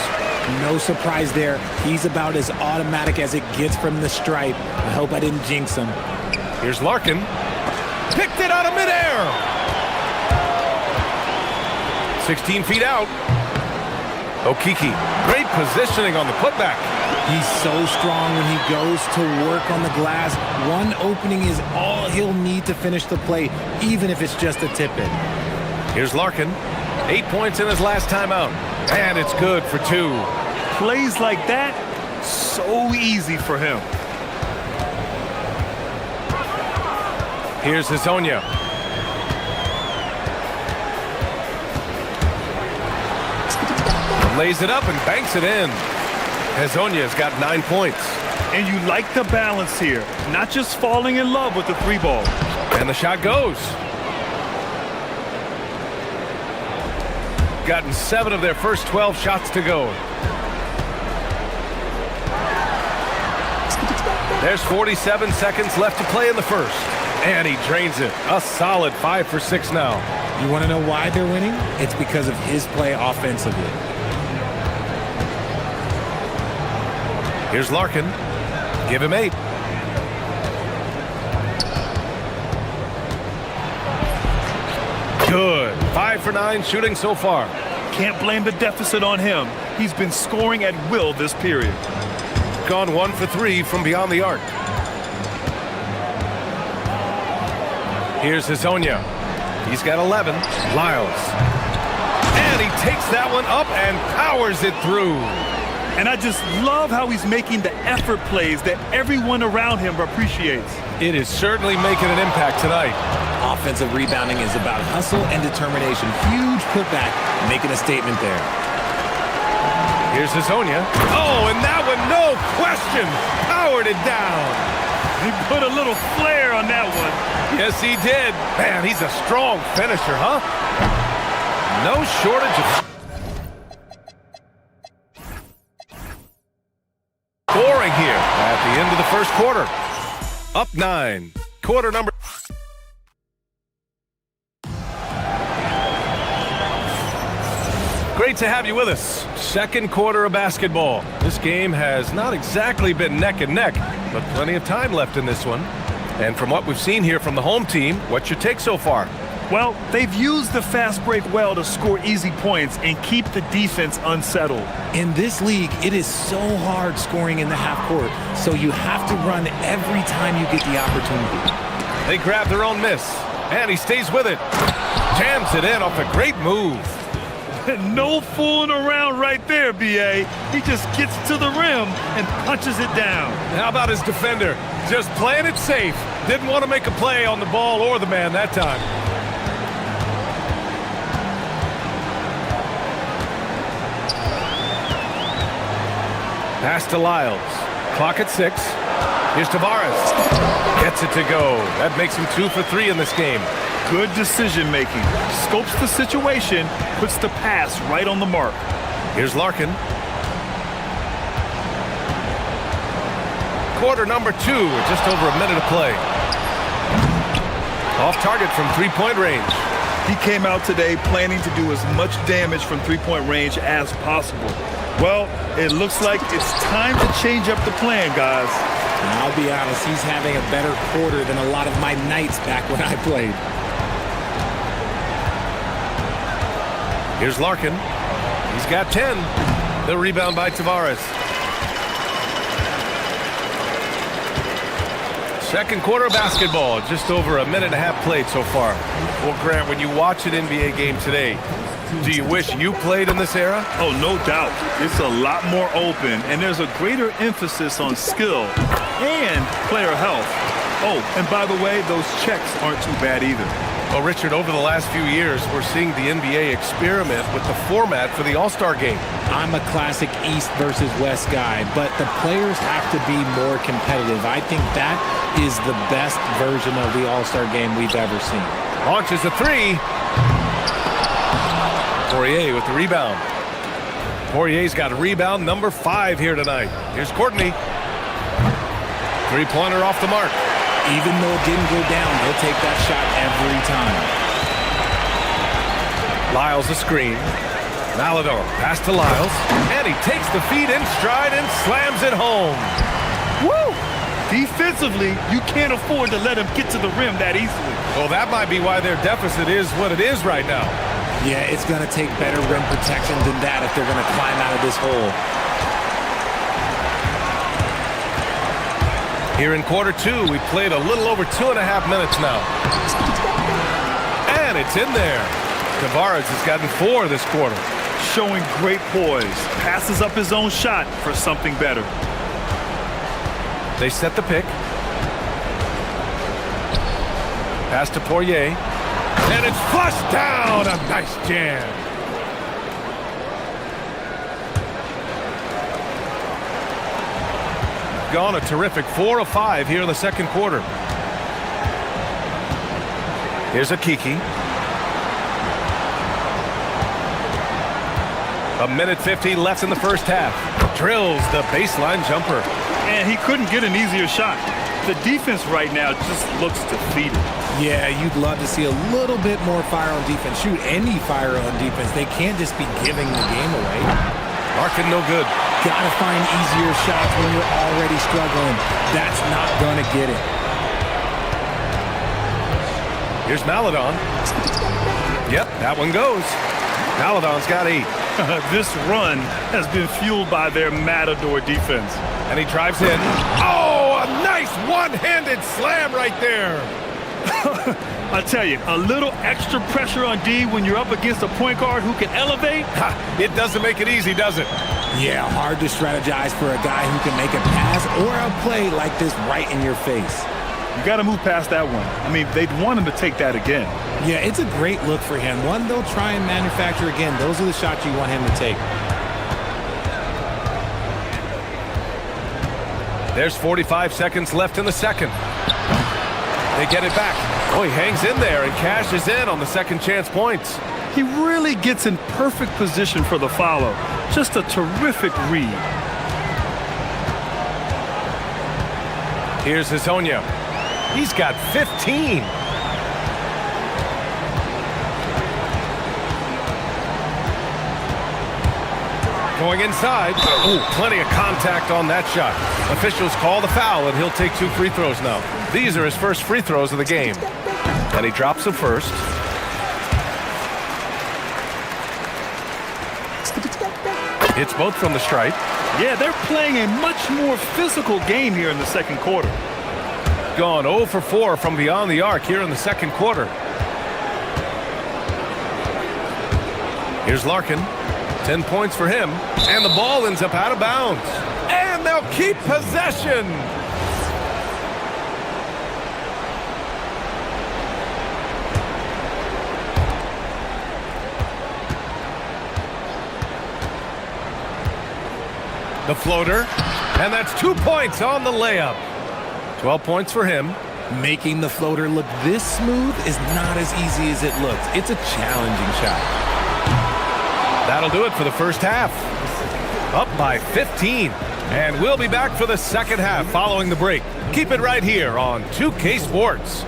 No surprise there. He's about as automatic as it gets from the stripe. I hope I didn't jinx him. Here's Larkin. Picked it out of midair. 16 feet out. Okiki. Great positioning on the putback. He's so strong when he goes to work on the glass. One opening is all he'll need to finish the play, even if it's just a tip-in. Here's Larkin. 8 points in his last time out. And it's good for 2. Plays like that, so easy for him. Here's Hazonia. Lays it up and banks it in. Hazonia's got 9 points. And you like the balance here. Not just falling in love with the 3-ball. And the shot goes. Gotten 7 of their first 12 shots to go. There's 47 seconds left to play in the first. And he drains it. A solid 5 for 6 now. You want to know why they're winning? It's because of his play offensively. Here's Larkin. Give him 8. Good. 5 for 9 shooting so far. Can't blame the deficit on him. He's been scoring at will this period. Gone 1 for 3 from beyond the arc. Here's Hazonia. He's got 11. Lyles. And he takes that one up and powers it through. And I just love how he's making the effort plays that everyone around him appreciates. It is certainly making an impact tonight. Offensive rebounding is about hustle and determination. Huge putback, making a statement there. Here's Hazonia. Oh, and that one, no question, powered it down. He put a little flair on that one. Yes, he did. Man, he's a strong finisher, huh? No shortage of scoring here at the end of the first quarter. Up 9. Quarter number. Great to have you with us. Second quarter of basketball. This game has not exactly been neck and neck, but plenty of time left in this one. And from what we've seen here from the home team, what's your take so far? Well, they've used the fast break well to score easy points and keep the defense unsettled. In this league, it is so hard scoring in the half court, so you have to run every time you get the opportunity. They grab their own miss, and he stays with it. Jams it in off a great move. No fooling around right there, B.A. He just gets to the rim and punches it down. How about his defender? Just playing it safe. Didn't want to make a play on the ball or the man that time. Pass to Lyles. Clock at 6. Here's Tavares. Gets it to go. That makes him 2 for 3 in this game. Good decision making. Scopes the situation, puts the pass right on the mark. Here's Larkin. Quarter number 2, just over a minute of play. Off target from 3-point range. He came out today planning to do as much damage from 3-point range as possible. Well, it looks like it's time to change up the plan, guys. I'll be honest, he's having a better quarter than a lot of my nights back when I played. Here's Larkin. He's got 10. The rebound by Tavares. Second quarter basketball. Just over a minute and a half played so far. Well, Grant, when you watch an NBA game today, do you wish you played in this era? Oh, no doubt. It's a lot more open, and there's a greater emphasis on skill and player health. Oh, and by the way, those checks aren't too bad either. Well, Richard, over the last few years, we're seeing the NBA experiment with the format for the All-Star game. I'm a classic East versus West guy, but the players have to be more competitive. I think that is the best version of the All-Star game we've ever seen. Launches a 3. Poirier with the rebound. Poirier's got a rebound number 5 here tonight. Here's Courtney. Three-pointer off the mark. Even though it didn't go down, he'll take that shot every time. Lyles a screen. Malador pass to Lyles. And he takes the feed in stride and slams it home. Woo! Defensively, you can't afford to let him get to the rim that easily. Well, that might be why their deficit is what it is right now. Yeah, it's going to take better rim protection than that if they're going to climb out of this hole. Here in quarter two, we played a little over 2.5 minutes now. And it's in there. Tavares has gotten 4 this quarter. Showing great poise. Passes up his own shot for something better. They set the pick. Pass to Poirier. And it's flushed down. A nice jam. Gone a terrific 4 of 5 here in the second quarter. Here's a Kiki. 1:50 left in the first half. Drills the baseline jumper. And he couldn't get an easier shot. The defense right now just looks defeated. Yeah, you'd love to see a little bit more fire on defense. Shoot, any fire on defense. They can't just be giving the game away. Larkin no good. Gotta find easier shots when you're already struggling. That's not gonna get it. Here's Maladon. Yep, that one goes. Maladon's got 8. This run has been fueled by their Matador defense. And he drives in. Oh, a nice one-handed slam right there. I tell you, a little extra pressure on D when you're up against a point guard who can elevate. It doesn't make it easy, does it? Yeah, hard to strategize for a guy who can make a pass or a play like this right in your face. You got to move past that one. I mean, they'd want him to take that again. Yeah, it's a great look for him. One they'll try and manufacture again. Those are the shots you want him to take. There's 45 seconds left in the second. They get it back. Oh, he hangs in there and cashes in on the second chance points. He really gets in perfect position for the follow. Just a terrific read. Here's Hezonja. He's got 15. Going inside. Oh, plenty of contact on that shot. Officials call the foul, and he'll take 2 free throws now. These are his first free throws of the game. And he drops them first. Hits both from the stripe. Yeah, they're playing a much more physical game here in the second quarter. Gone 0 for 4 from beyond the arc here in the second quarter. Here's Larkin. 10 points for him. And the ball ends up out of bounds. And they'll keep possession. The floater. And that's 2 points on the layup. 12 points for him. Making the floater look this smooth is not as easy as it looks. It's a challenging shot. That'll do it for the first half. Up by 15. And we'll be back for the second half following the break. Keep it right here on 2K Sports.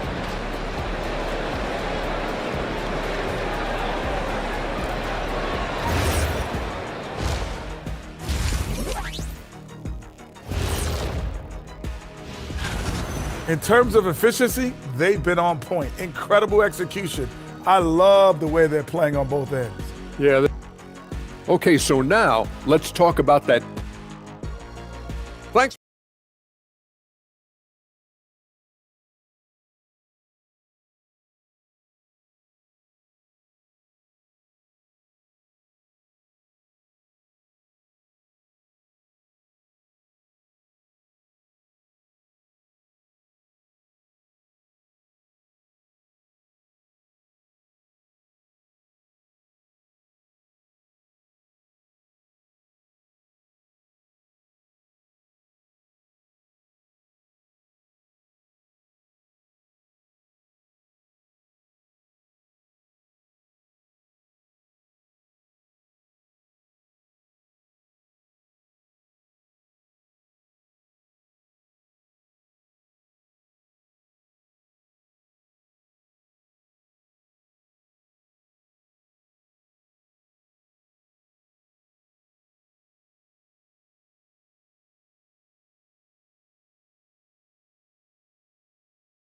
In terms of efficiency, they've been on point. Incredible execution. I love the way they're playing on both ends. Yeah. Okay, so now let's talk about that. Thanks.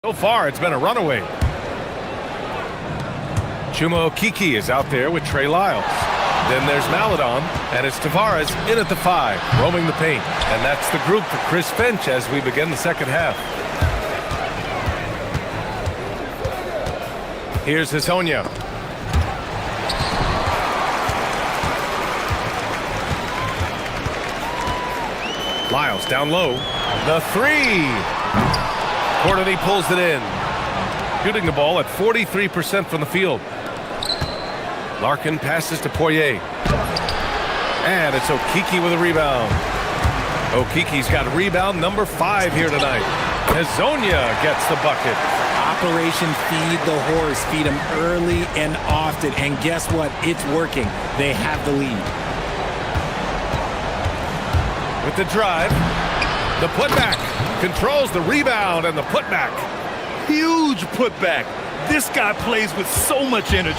So far, it's been a runaway. Chuma Okeke is out there with Trey Lyles. Then there's Maladon, and it's Tavares in at the 5, roaming the paint. And that's the group for Chris Finch as we begin the second half. Here's Hezonja. Lyles down low. The 3. Courtney pulls it in. Shooting the ball at 43% from the field. Larkin passes to Poirier. And it's Okiki with a rebound. Okiki's got rebound number 5 here tonight. Hezonja gets the bucket. Operation Feed the Horse. Feed him early and often. And guess what? It's working. They have the lead. With the drive, the putback. Controls the rebound and the putback. Huge putback. This guy plays with so much energy.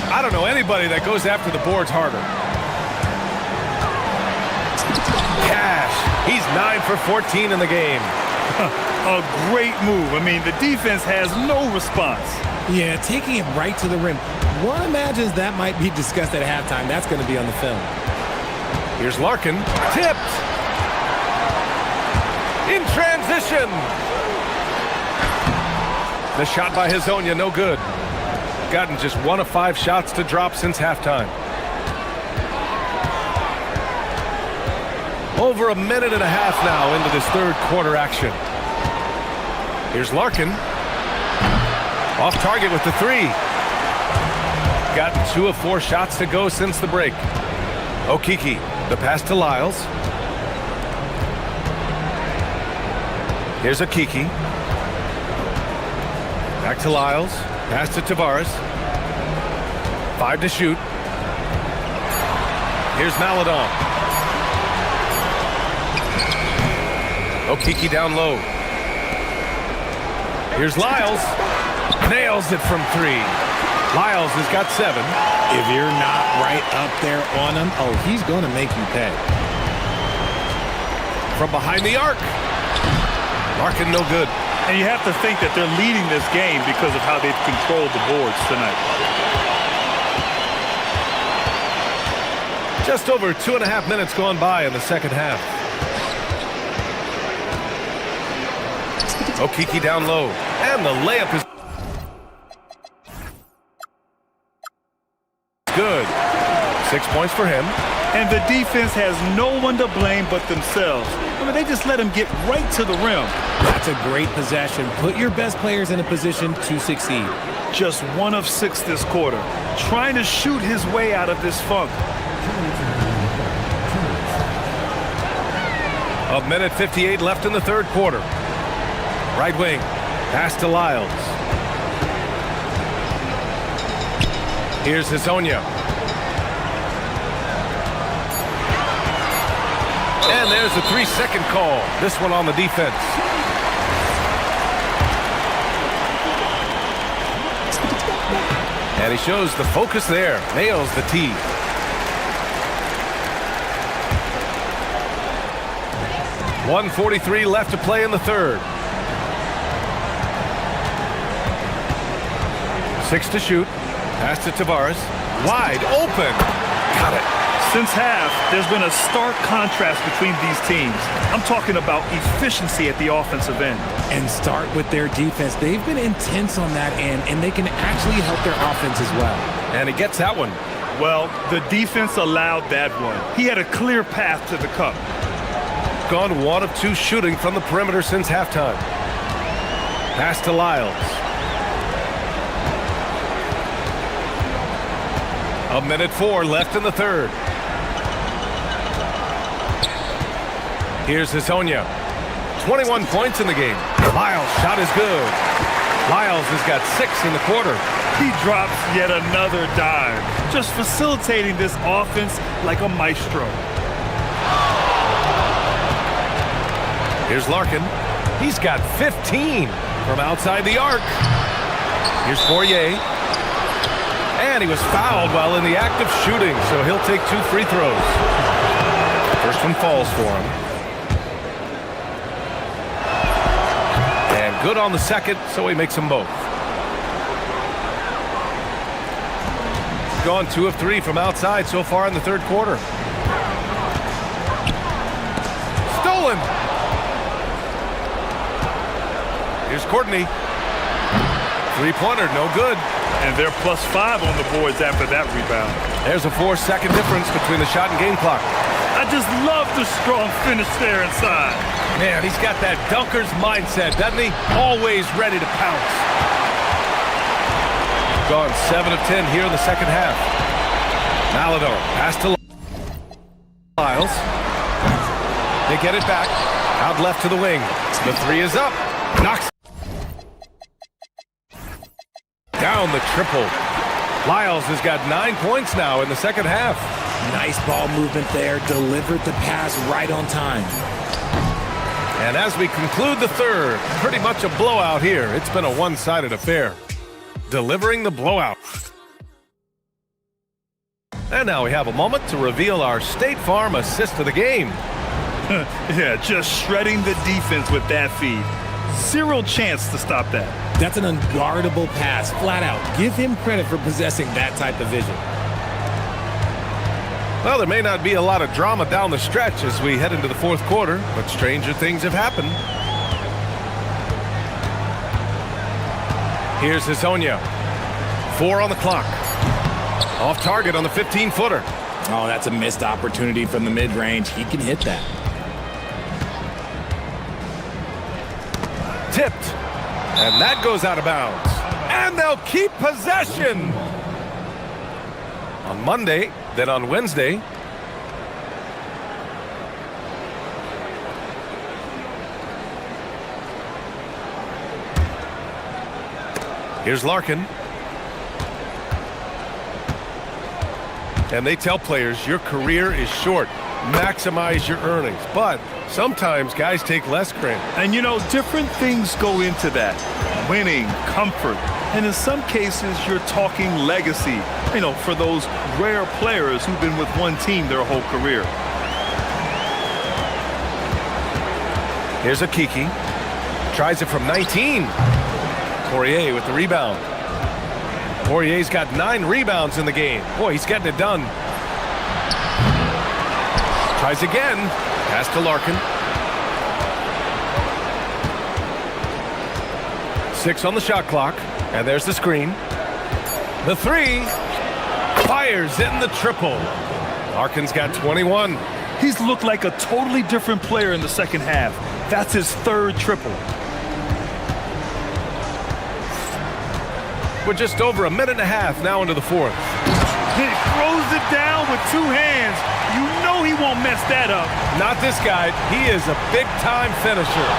I don't know anybody that goes after the boards harder. Cash. He's 9 for 14 in the game. A great move. I mean, the defense has no response. Yeah, taking it right to the rim. One imagines that might be discussed at halftime. That's going to be on the film. Here's Larkin. Tipped. In transition. The shot by Hezonja, no good. Gotten just 1 of 5 shots to drop since halftime. Over a minute and a half now into this third quarter action. Here's Larkin. Off target with the 3. Gotten 2 of 4 shots to go since the break. Okiki, the pass to Lyles. Here's Okiki. Back to Lyles. Pass to Tavares. 5 to shoot. Here's Maladon. Okiki down low. Here's Lyles. Nails it from 3. Lyles has got 7. If you're not right up there on him, oh, he's going to make you pay. From behind the arc. Larkin no good. And you have to think that they're leading this game because of how they've controlled the boards tonight. Just over 2.5 minutes gone by in the second half. Okiki down low. And the layup is good. 6 points for him. And the defense has no one to blame but themselves. I mean, they just let him get right to the rim. That's a great possession. Put your best players in a position to succeed. Just 1 of 6 this quarter. Trying to shoot his way out of this funk. A minute 58 left in the third quarter. Right wing. Pass to Lyles. Here's Hezonja. And there's a 3-second call. This one on the defense. And he shows the focus there. Nails the tee. .143 left to play in the third. 6 to shoot. Pass to Tavares. Wide open. Got it. Since half, there's been a stark contrast between these teams. I'm talking about efficiency at the offensive end. And start with their defense. They've been intense on that end, and they can actually help their offense as well. And he gets that one. Well, the defense allowed that one. He had a clear path to the cup. Gone 1 of 2 shooting from the perimeter since halftime. Pass to Lyles. A minute 4 left in the third. Here's Hezonja. 21 points in the game. Lyles' shot is good. Lyles has got 6 in the quarter. He drops yet another dime, just facilitating this offense like a maestro. Here's Larkin. He's got 15 from outside the arc. Here's Poirier. And he was fouled while in the act of shooting, so he'll take 2 free throws. First one falls for him. And good on the second, so he makes them both. They've gone 2 of 3 from outside so far in the third quarter. Stolen. Here's Courtney. Three-pointer, no good. And they're +5 on the boards after that rebound. There's a 4-second difference between the shot and game clock. I just love the strong finish there inside. Man, he's got that dunker's mindset, doesn't he? Always ready to pounce. Gone 7 of 10 here in the second half. Maladon, pass to Lyles. They get it back. Out left to the wing. The three is up. Knocks down the triple. Lyles has got 9 points now in the second half. Nice ball movement there. Delivered the pass right on time. And as we conclude the third, pretty much a blowout here. It's been a one-sided affair. Delivering the blowout. And now we have a moment to reveal our State Farm assist of the game. Yeah, just shredding the defense with that feed. Zero chance to stop that. That's an unguardable pass, flat out. Give him credit for possessing that type of vision. Well, there may not be a lot of drama down the stretch as we head into the fourth quarter, but stranger things have happened. Here's Hazonia. 4 on the clock. Off target on the 15-footer. Oh, that's a missed opportunity from the mid-range. He can hit that. Tipped. And that goes out of bounds. And they'll keep possession. On Monday, then on Wednesday. Here's Larkin. And they tell players your career is short. Maximize your earnings. But sometimes guys take less granted. And you know, different things go into that. Winning, comfort, and in some cases you're talking legacy, you know, for those rare players who've been with one team their whole career. Here's Akiki. Tries it from 19. Poirier with the rebound. Poirier's got 9 rebounds in the game. Boy, he's getting it done. Tries again. Pass to Larkin. 6 on the shot clock. And there's the screen. The three. Fires in the triple. Larkin's got 21. He's looked like a totally different player in the second half. That's his 3rd triple. We're just over a minute and a half now into the fourth. He throws it down with 2 hands. You know he won't mess that up. Not this guy. He is a big-time finisher.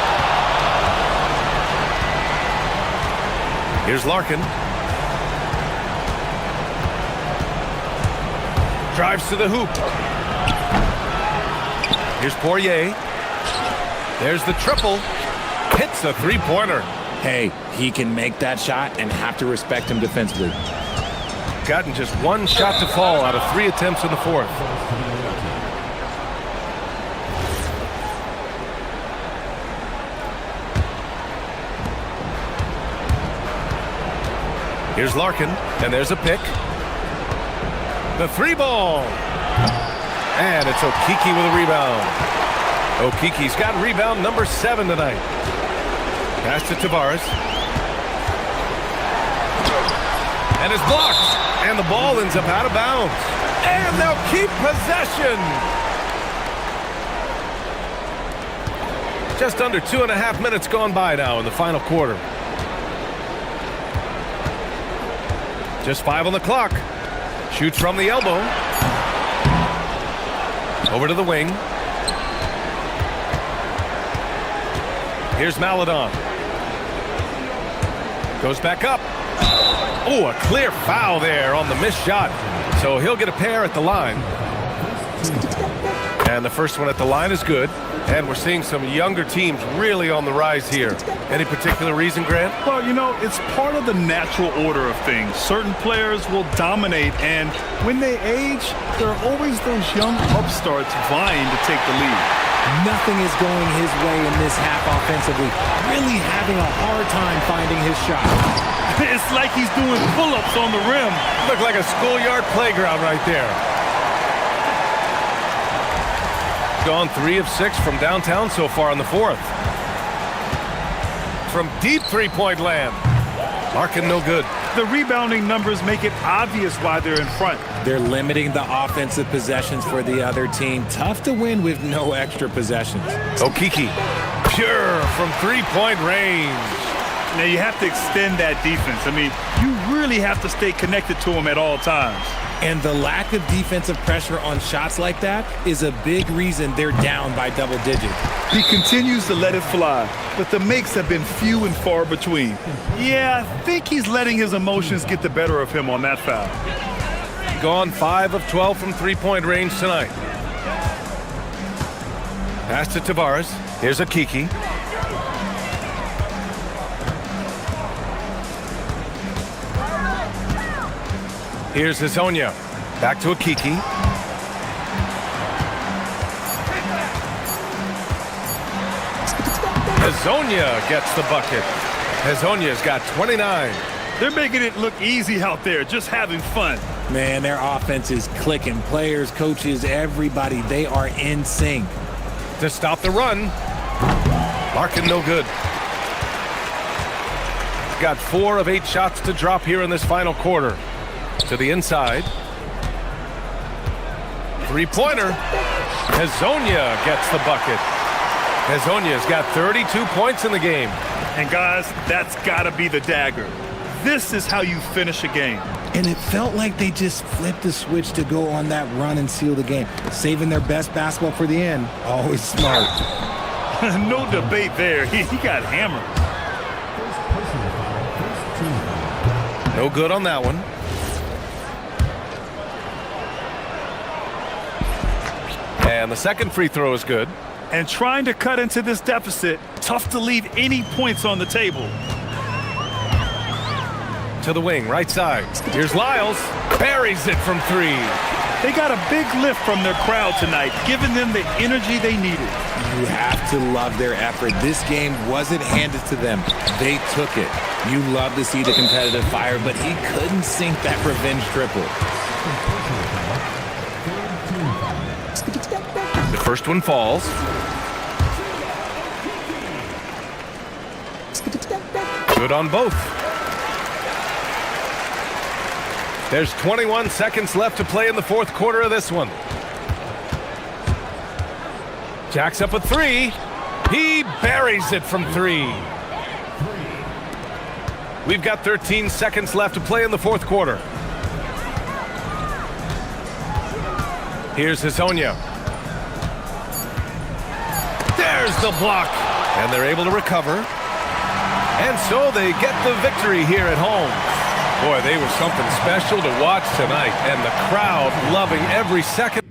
Here's Larkin. Drives to the hoop. Here's Poirier. There's the triple. Hits a three-pointer. Hey, he can make that shot and have to respect him defensively. Gotten just 1 shot to fall out of 3 attempts in the fourth. Here's Larkin, and there's a pick. The 3-ball. And it's Okiki with a rebound. Okiki's got rebound number 7 tonight. Pass to Tavares. And it's blocked. And the ball ends up out of bounds. And they'll keep possession. Just under 2.5 minutes gone by now in the final quarter. Just 5 on the clock. Shoots from the elbow. Over to the wing. Here's Maladon. Goes back up. Oh, a clear foul there on the missed shot. So he'll get a pair at the line. And the first one at the line is good. And we're seeing some younger teams really on the rise here. Any particular reason, Grant? Well, you know, it's part of the natural order of things. Certain players will dominate, and when they age, there are always those young upstarts vying to take the lead. Nothing is going his way in this half offensively. Really having a hard time finding his shot. It's like he's doing pull-ups on the rim. Looked like a schoolyard playground right there. Gone 3 of 6 from downtown so far in the fourth. From deep three-point land. Larkin no good. The rebounding numbers make it obvious why they're in front. They're limiting the offensive possessions for the other team. Tough to win with no extra possessions. Okiki, pure from three-point range. Now you have to extend that defense. I mean, you really have to stay connected to him at all times. And the lack of defensive pressure on shots like that is a big reason they're down by double digits. He continues to let it fly, but the makes have been few and far between. Yeah, I think he's letting his emotions get the better of him on that foul. Gone 5 of 12 from three-point range tonight. Pass to Tavares. Here's Okiki. Here's Hazonia. Back to Okiki. Hazonia gets the bucket. Hazonia's got 29. They're making it look easy out there, just having fun. Man, their offense is clicking. Players, coaches, everybody, they are in sync. To stop the run. Larkin no good. Got 4 of 8 shots to drop here in this final quarter. To the inside. Three-pointer. Hazonia gets the bucket. Hazonia's got 32 points in the game. And guys, that's got to be the dagger. This is how you finish a game. And it felt like they just flipped the switch to go on that run and seal the game. Saving their best basketball for the end. Always smart. No debate there. He got hammered. No good on that one. And the second free throw is good. And trying to cut into this deficit, tough to leave any points on the table. To the wing, right side. Here's Lyles. Buries it from 3. They got a big lift from their crowd tonight, giving them the energy they needed. You have to love their effort. This game wasn't handed to them. They took it. You love to see the competitive fire, but he couldn't sink that revenge triple. The first one falls. Good on both. There's 21 seconds left to play in the fourth quarter of this one. Jacks up a 3. He buries it from 3. We've got 13 seconds left to play in the fourth quarter. Here's Hazonia. There's the block. And they're able to recover. And so they get the victory here at home. Boy, they were something special to watch tonight. And the crowd loving every second.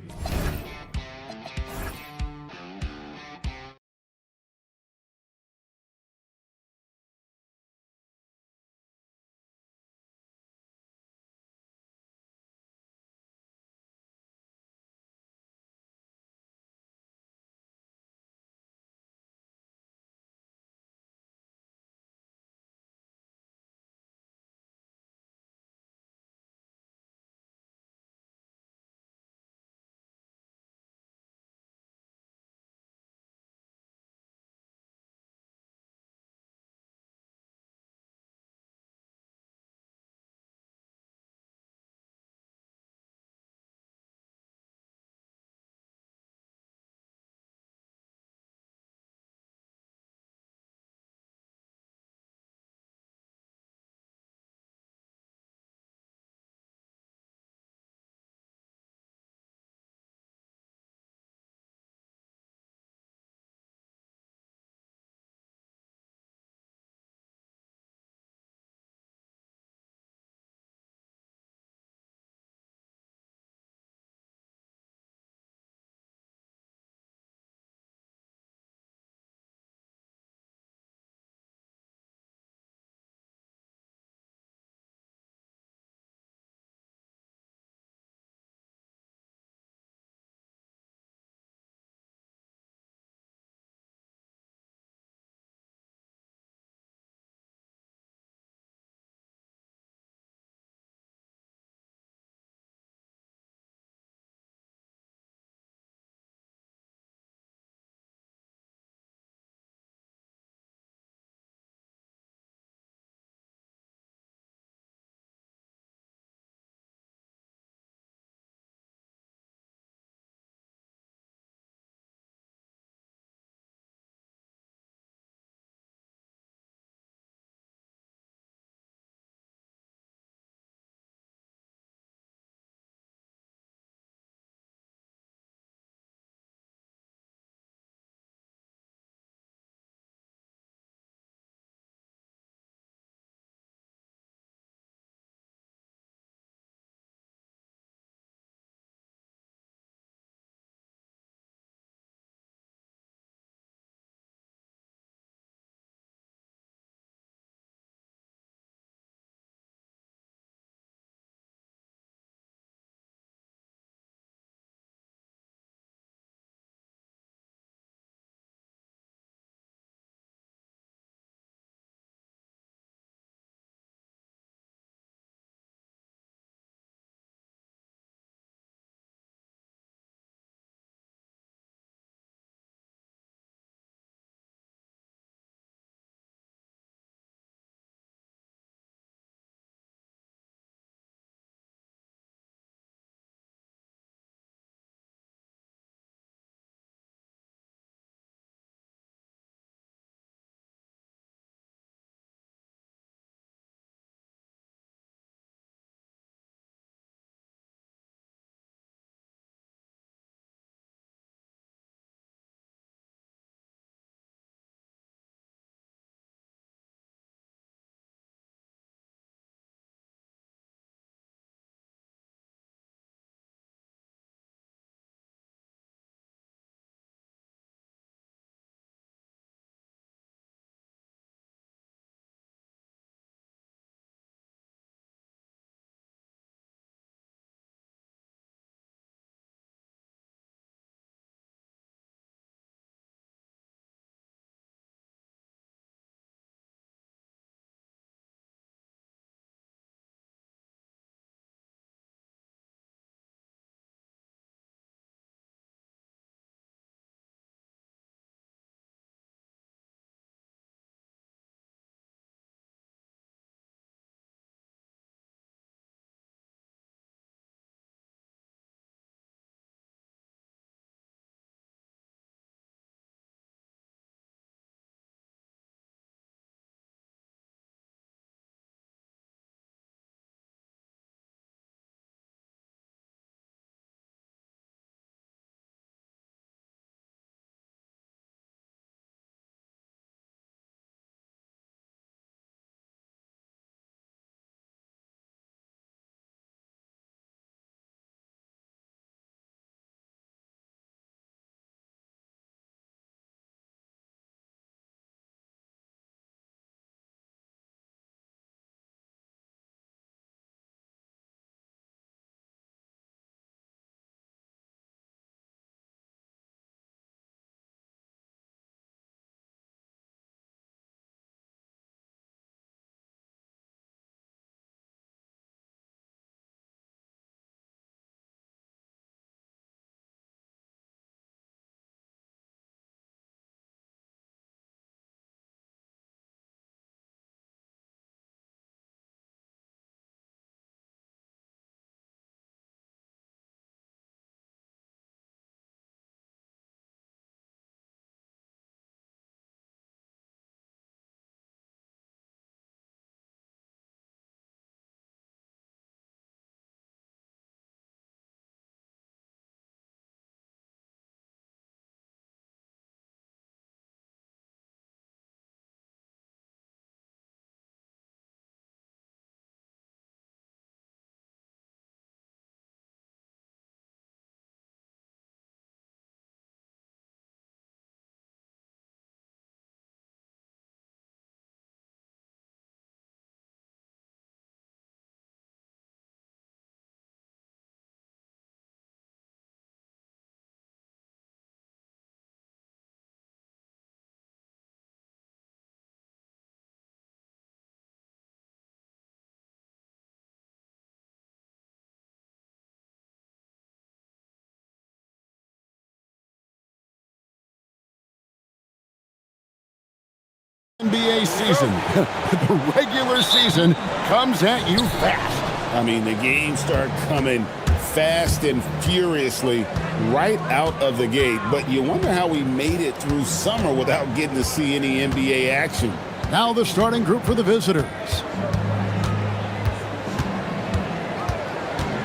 NBA season. The regular season comes at you fast. I mean, the games start coming fast and furiously right out of the gate. But you wonder how we made it through summer without getting to see any NBA action. Now the starting group for the visitors.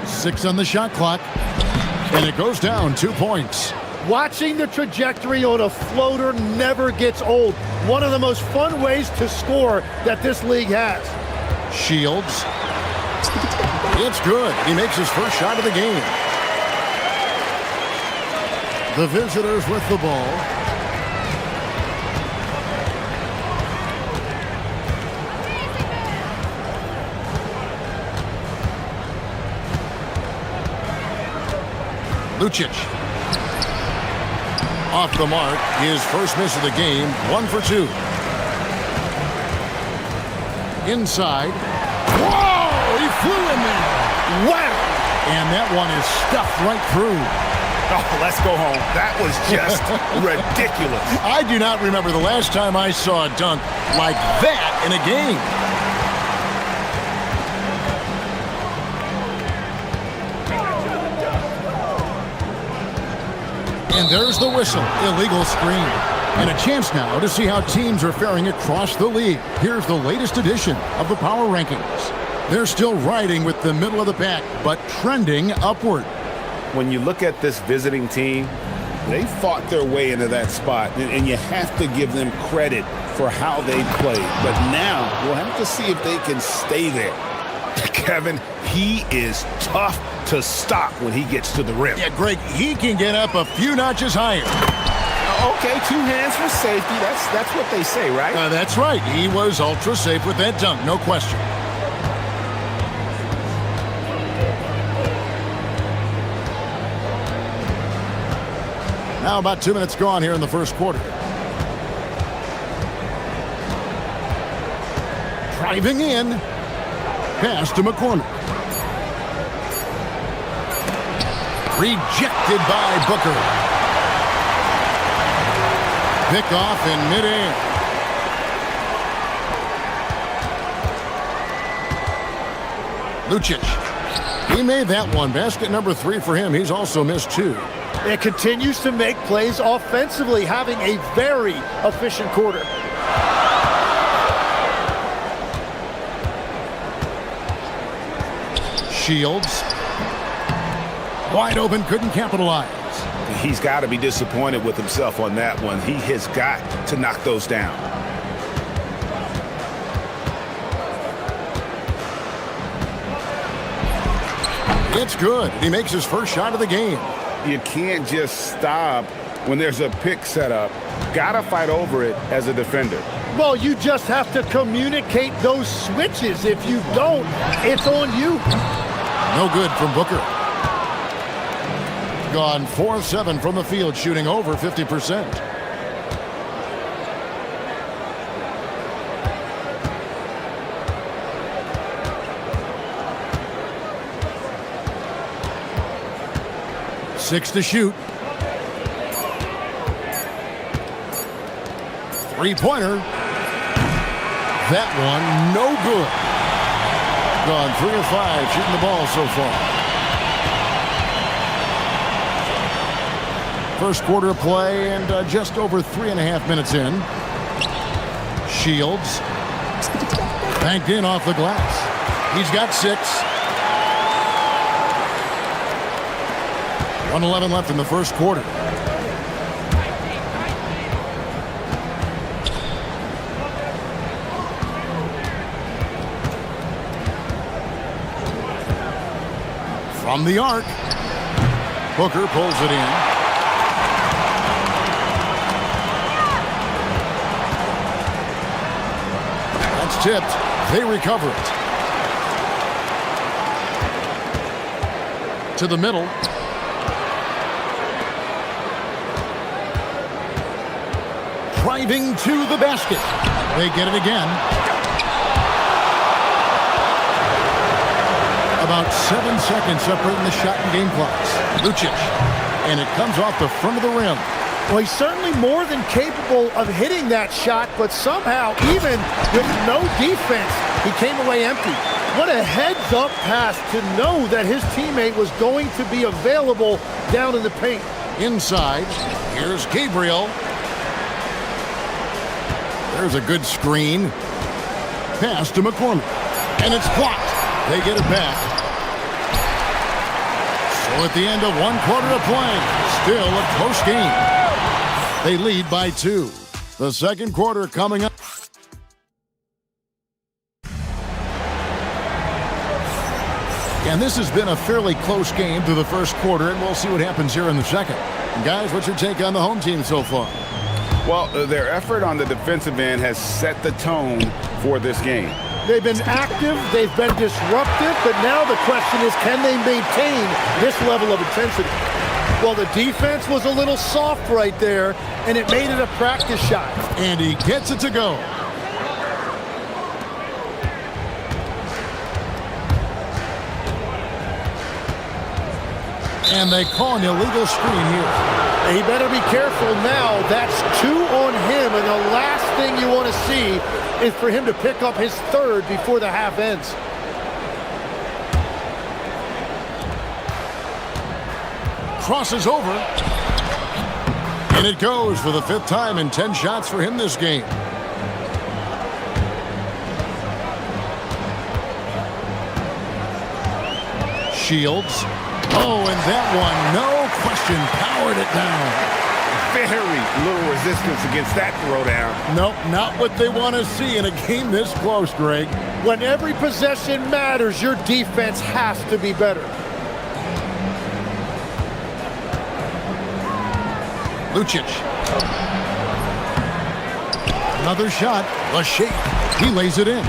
6 on the shot clock. And it goes down 2 points. Watching the trajectory on a floater never gets old. One of the most fun ways to score that this league has. Shields. It's good. He makes his first shot of the game. The visitors with the ball. Lucic. Off the mark, his first miss of the game, 1 for 2. Inside. Whoa! He flew in there. Wow! And that one is stuffed right through. Oh, let's go home. That was just ridiculous. I do not remember the last time I saw a dunk like that in a game. And there's the whistle. Illegal screen. And a chance now to see how teams are faring across the league. Here's the latest edition of the power rankings. They're still riding with the middle of the pack, but trending upward. When you look at this visiting team, they fought their way into that spot, and you have to give them credit for how they played. But now we'll have to see if they can stay there. Kevin, he is tough to stop when he gets to the rim. Yeah, Greg, he can get up a few notches higher. Okay, 2 hands for safety. That's what they say, right? That's right. He was ultra safe with that dunk, no question. Now about 2 minutes gone here in the first quarter. Driving in. Pass to McCormick. Rejected by Booker. Pick off in midair. Lucic. He made that one. Basket number 3 for him. He's also missed 2. And continues to make plays offensively, having a very efficient quarter. Shields. Wide open, couldn't capitalize. He's got to be disappointed with himself on that one. He has got to knock those down. It's good. He makes his first shot of the game. You can't just stop when there's a pick set up. Got to fight over it as a defender. Well, you just have to communicate those switches. If you don't, it's on you. No good from Booker. Gone 4 of 7 from the field, shooting over 50%. Six to shoot. 3-pointer. That one, no good. Gone 3 of 5 shooting the ball so far. First quarter of play and just over 3.5 minutes in. Shields. Banked in off the glass. He's got 6. 1:11 left in the first quarter. From the arc. Booker pulls it in. That's tipped. They recover it. To the middle. Driving to the basket. They get it again. About 7 seconds separating the shot and game clocks. Lucic. And it comes off the front of the rim. Well, he's certainly more than capable of hitting that shot, but somehow, even with no defense, he came away empty. What a heads-up pass to know that his teammate was going to be available down in the paint. Inside, here's Gabriel. There's a good screen. Pass to McCormick. And it's blocked. They get it back. So at the end of 1 quarter of play, still a close game. They lead by 2. The second quarter coming up. And this has been a fairly close game through the first quarter, and we'll see what happens here in the second. Guys, what's your take on the home team so far? Well, their effort on the defensive end has set the tone for this game. They've been active, they've been disruptive, but now the question is, can they maintain this level of intensity? Well, the defense was a little soft right there, and it made it a practice shot. And he gets it to go. And they call an illegal screen here. He better be careful now. That's 2 on him, and the last thing you want to see is for him to pick up his 3rd before the half ends. Crosses over. And it goes for the 5th time in 10 shots for him this game. Shields. Oh, and that one, no question, powered it down. Very little resistance against that throwdown. Nope, not what they want to see in a game this close, Greg. When every possession matters, your defense has to be better. Lucic. Another shot, a shake. He lays it in.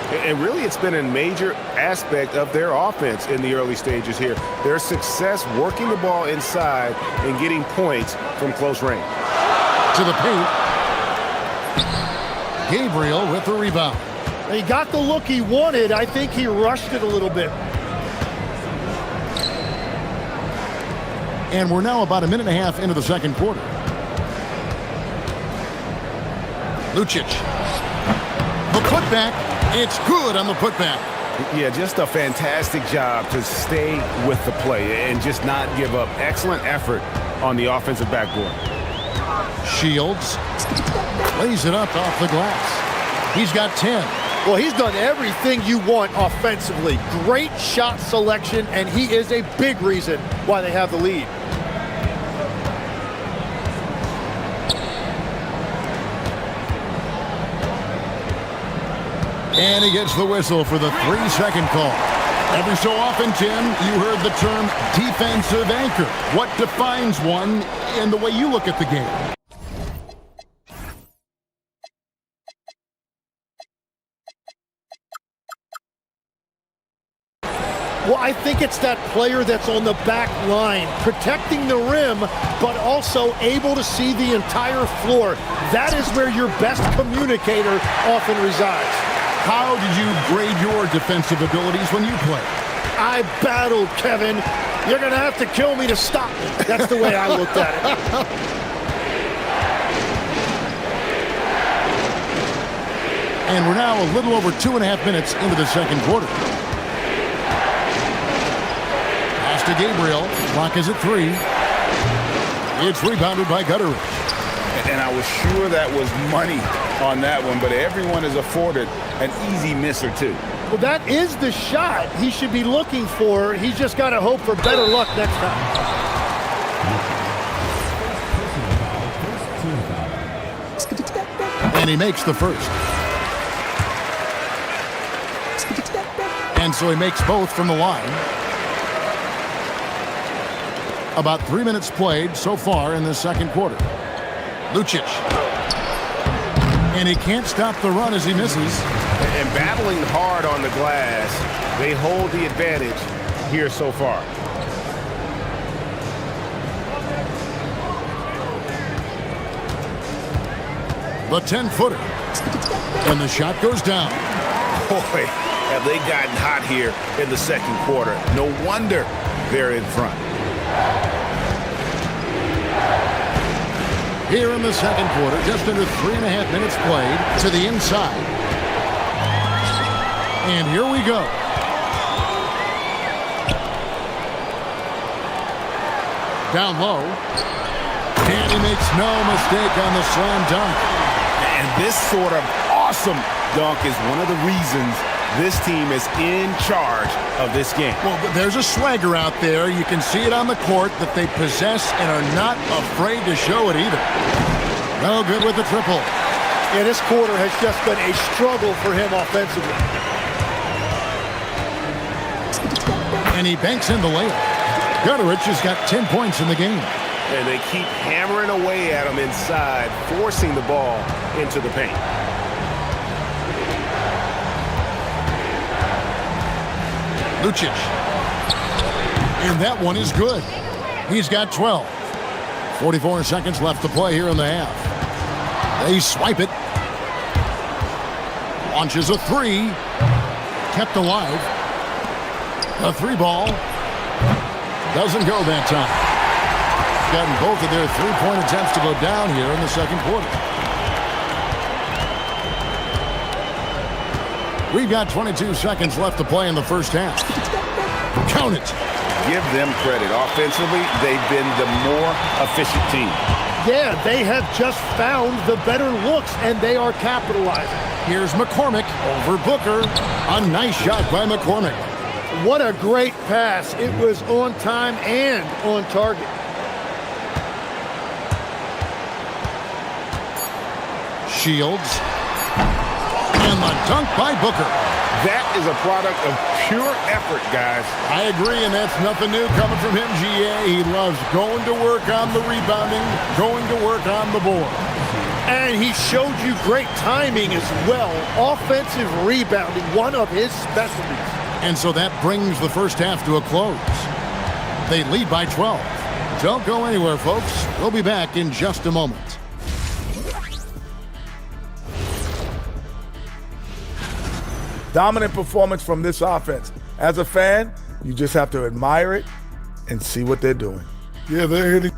And really, it's been a major aspect of their offense in the early stages here. Their success working the ball inside and getting points from close range. To the paint. Gabriel with the rebound. He got the look he wanted. I think he rushed it a little bit. And we're now about a minute and a half into the second quarter. Lucic. The putback. It's good on the putback. Yeah, just a fantastic job to stay with the play and just not give up. Excellent effort on the offensive backboard. Shields lays it up off the glass. He's got 10. Well, he's done everything you want offensively. Great shot selection, and he is a big reason why they have the lead. And he gets the whistle for the 3-second call. Every so often, Tim, you heard the term defensive anchor. What defines one in the way you look at the game? Well, I think it's that player that's on the back line, protecting the rim, but also able to see the entire floor. That is where your best communicator often resides. How did you grade your defensive abilities when you play? I battled, Kevin. You're going to have to kill me to stop me. That's the way I looked at it. And we're now a little over 2.5 minutes into the second quarter. Pass to Gabriel. Clock is at 3. It's rebounded by Gutteridge. And I was sure that was money on that one, but everyone is afforded an easy miss or two. Well, that is the shot he should be looking for. He's just got to hope for better luck next time. And he makes the first. And so he makes both from the line. About 3 minutes played so far in the second quarter. Lucic. And he can't stop the run as he misses. And battling hard on the glass, they hold the advantage here so far. The 10-footer. And the shot goes down. Boy, have they gotten hot here in the second quarter. No wonder they're in front. Here in the second quarter, just under 3.5 minutes played, to the inside. And here we go. Down low. And he makes no mistake on the slam dunk. And this sort of awesome dunk is one of the reasons this team is in charge of this game. Well, there's a swagger out there. You can see it on the court that they possess and are not afraid to show it either. No good with the triple. Yeah, this quarter has just been a struggle for him offensively. And he banks in the layup. Gutterich has got 10 points in the game. And they keep hammering away at him inside, forcing the ball into the paint. Lucic. And that one is good. He's got 12. 44 seconds left to play here in the half. They swipe it. Launches a three. Kept alive. The three ball. Doesn't go that time. Gotten both of their three-point attempts to go down here in the second quarter. We've got 22 seconds left to play in the first half. Count it. Give them credit. Offensively, they've been the more efficient team. Yeah, they have just found the better looks, and they are capitalizing. Here's McCormick over Booker. A nice shot by McCormick. What a great pass. It was on time and on target. Shields. And the dunk by Booker. That is a product of pure effort, guys. I agree, and that's nothing new coming from him, GA. He loves going to work on the rebounding, going to work on the board. And he showed you great timing as well. Offensive rebounding, one of his specialties. And so that brings the first half to a close. They lead by 12. Don't go anywhere, folks. We'll be back in just a moment. Dominant performance from this offense. As a fan, you just have to admire it and see what they're doing. Yeah, they're hitting.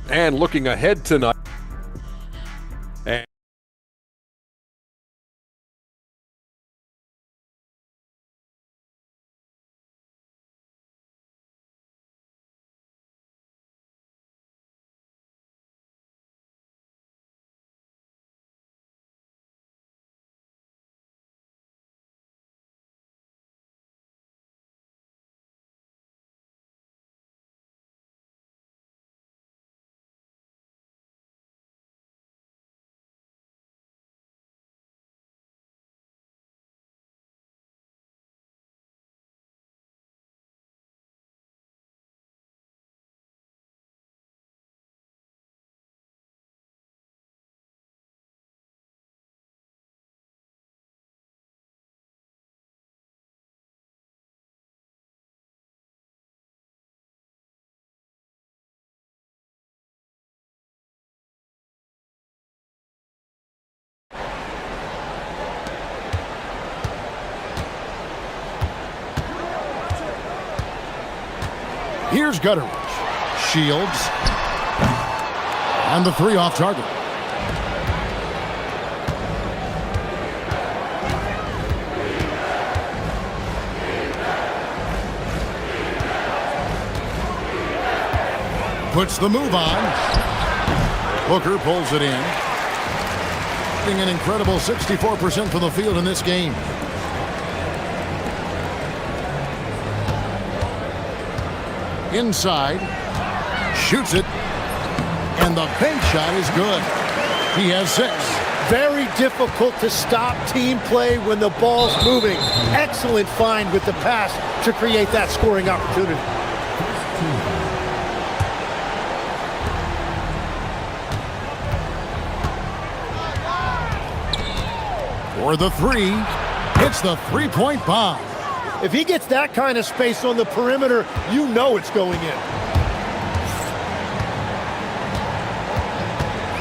And looking ahead tonight. Here's Gutterich. Shields. And the three off target. Puts the move on. Booker pulls it in. Shooting an incredible 64% from the field in this game. Inside, shoots it, and the bank shot is good. He has 6. Very difficult to stop team play when the ball's moving. Excellent find with the pass to create that scoring opportunity. For the three, hits the three-point bomb. If he gets that kind of space on the perimeter, you know it's going in.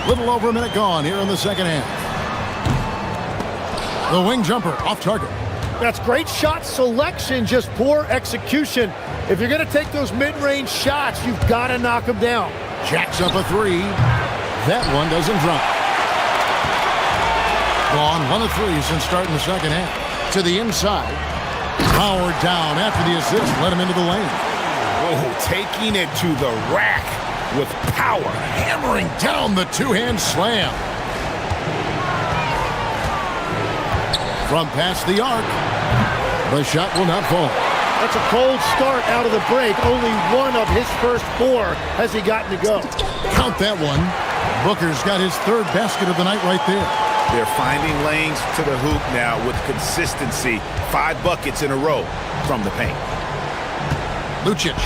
Little over a minute gone here in the second half. The wing jumper off target. That's great shot selection, just poor execution. If you're going to take those mid-range shots, you've got to knock them down. Jacks up a three. That one doesn't drop. Gone 1 of 3 since starting the second half. To the inside. Powered down after the assist. Let him into the lane. Oh, taking it to the rack with power. Hammering down the two-hand slam. From past the arc. The shot will not fall. That's a cold start out of the break. Only one of his first 4 has he gotten to go. Count that one. Booker's got his 3rd basket of the night right there. They're finding lanes to the hoop now with consistency. 5 buckets in a row from the paint. Lucic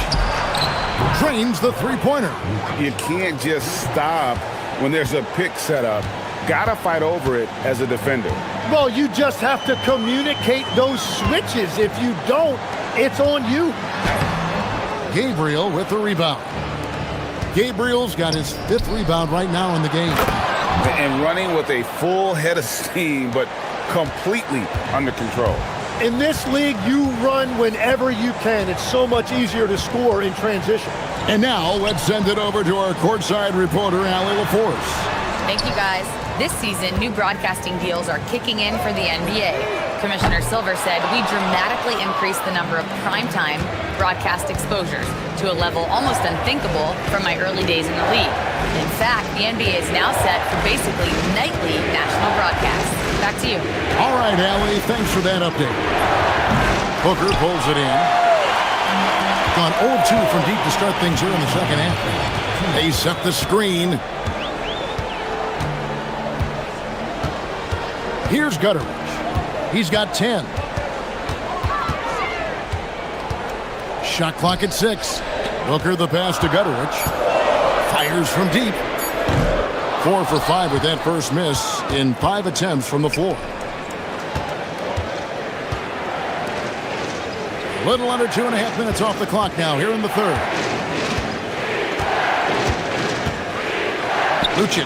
drains the three-pointer. You can't just stop when there's a pick set up. Gotta fight over it as a defender. Well, you just have to communicate those switches. If you don't, it's on you. Gabriel with the rebound. Gabriel's got his 5th rebound right now in the game. And running with a full head of steam, but completely under control. In this league, you run whenever you can. It's so much easier to score in transition. And now, let's send it over to our courtside reporter, Allie LaForce. Thank you, guys. This season, new broadcasting deals are kicking in for the NBA. Commissioner Silver said we dramatically increased the number of primetime broadcast exposures to a level almost unthinkable from my early days in the league. In fact, the NBA is now set for basically nightly national broadcasts. Back to you. All right, Allie, thanks for that update. Booker pulls it in. Gone 0-2 from deep to start things here in the second half. They set the screen. Here's Gutteridge. He's got 10. Shot clock at 6. Booker the pass to Gutteridge. Fires from deep. 4 for 5 with that first miss in 5 attempts from the floor. A little under 2.5 minutes off the clock now here in the third. Lucic.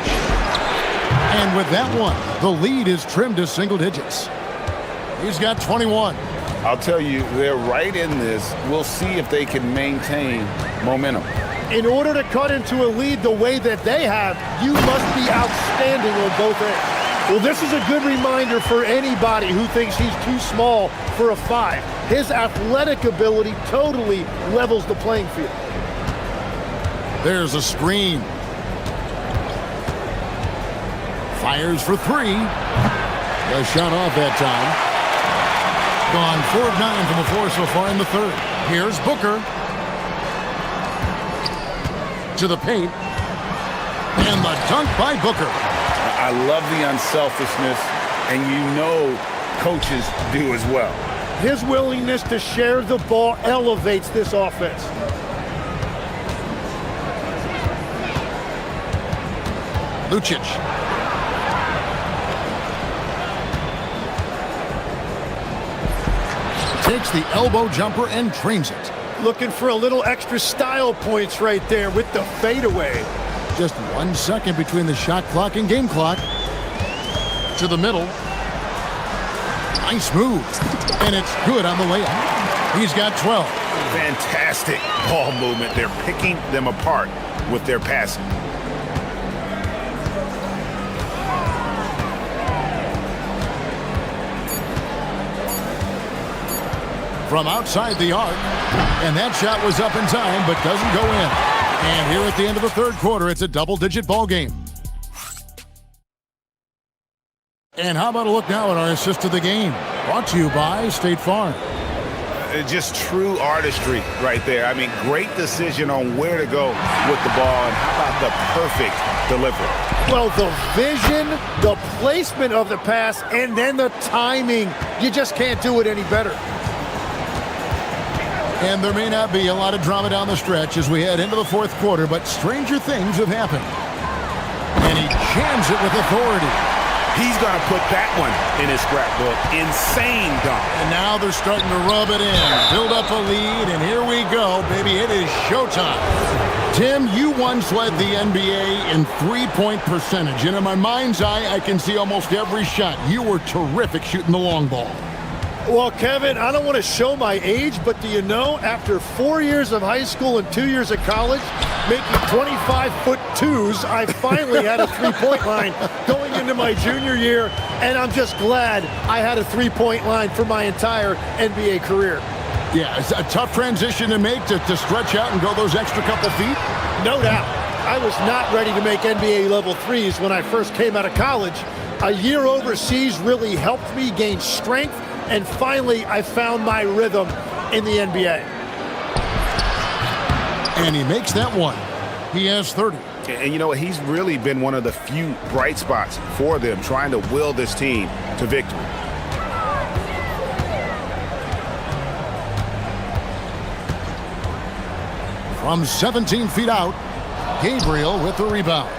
And with that one, the lead is trimmed to single digits. He's got 21. I'll tell you, they're right in this. We'll see if they can maintain momentum. In order to cut into a lead the way that they have, you must be outstanding on both ends. Well, this is a good reminder for anybody who thinks he's too small for a 5. His athletic ability totally levels the playing field. There's a screen. Fires for 3. The shot off that time. Gone 4 of 9 from the floor so far in the third. Here's Booker. To the paint. And the dunk by Booker. I love the unselfishness, and you know coaches do as well. His willingness to share the ball elevates this offense. Lucic. Takes the elbow jumper and trains it. Looking for a little extra style points right there with the fadeaway. Just 1 second between the shot clock and game clock. To the middle. Nice move. And it's good on the layup. He's got 12. Fantastic ball movement. They're picking them apart with their passing. From outside the arc. And that shot was up in time, but doesn't go in. And here at the end of the third quarter, it's a double-digit ball game. And how about a look now at our assist of the game? Brought to you by State Farm. Just true artistry right there. I mean, great decision on where to go with the ball, and how about the perfect delivery? Well, the vision, the placement of the pass, and then the timing. You just can't do it any better. And there may not be a lot of drama down the stretch as we head into the fourth quarter, but stranger things have happened. And he jams it with authority. He's going to put that one in his scrapbook. Insane dunk. And now they're starting to rub it in, build up a lead, and here we go, baby. It is showtime. Tim, you once led the NBA in three-point percentage, and in my mind's eye, I can see almost every shot. You were terrific shooting the long ball. Well, Kevin, I don't want to show my age, but do you know, after 4 years of high school and 2 years of college, making 25'2", I finally had a three-point line going into my junior year, and I'm just glad I had a three-point line for my entire NBA career. Yeah, it's a tough transition to make to stretch out and go those extra couple feet. No doubt. I was not ready to make NBA level threes when I first came out of college. A year overseas really helped me gain strength, and finally I found my rhythm in the NBA. And he makes that one. He has 30. And you know what? He's really been one of the few bright spots for them, trying to will this team to victory. From 17 feet out, Gabriel with the rebound.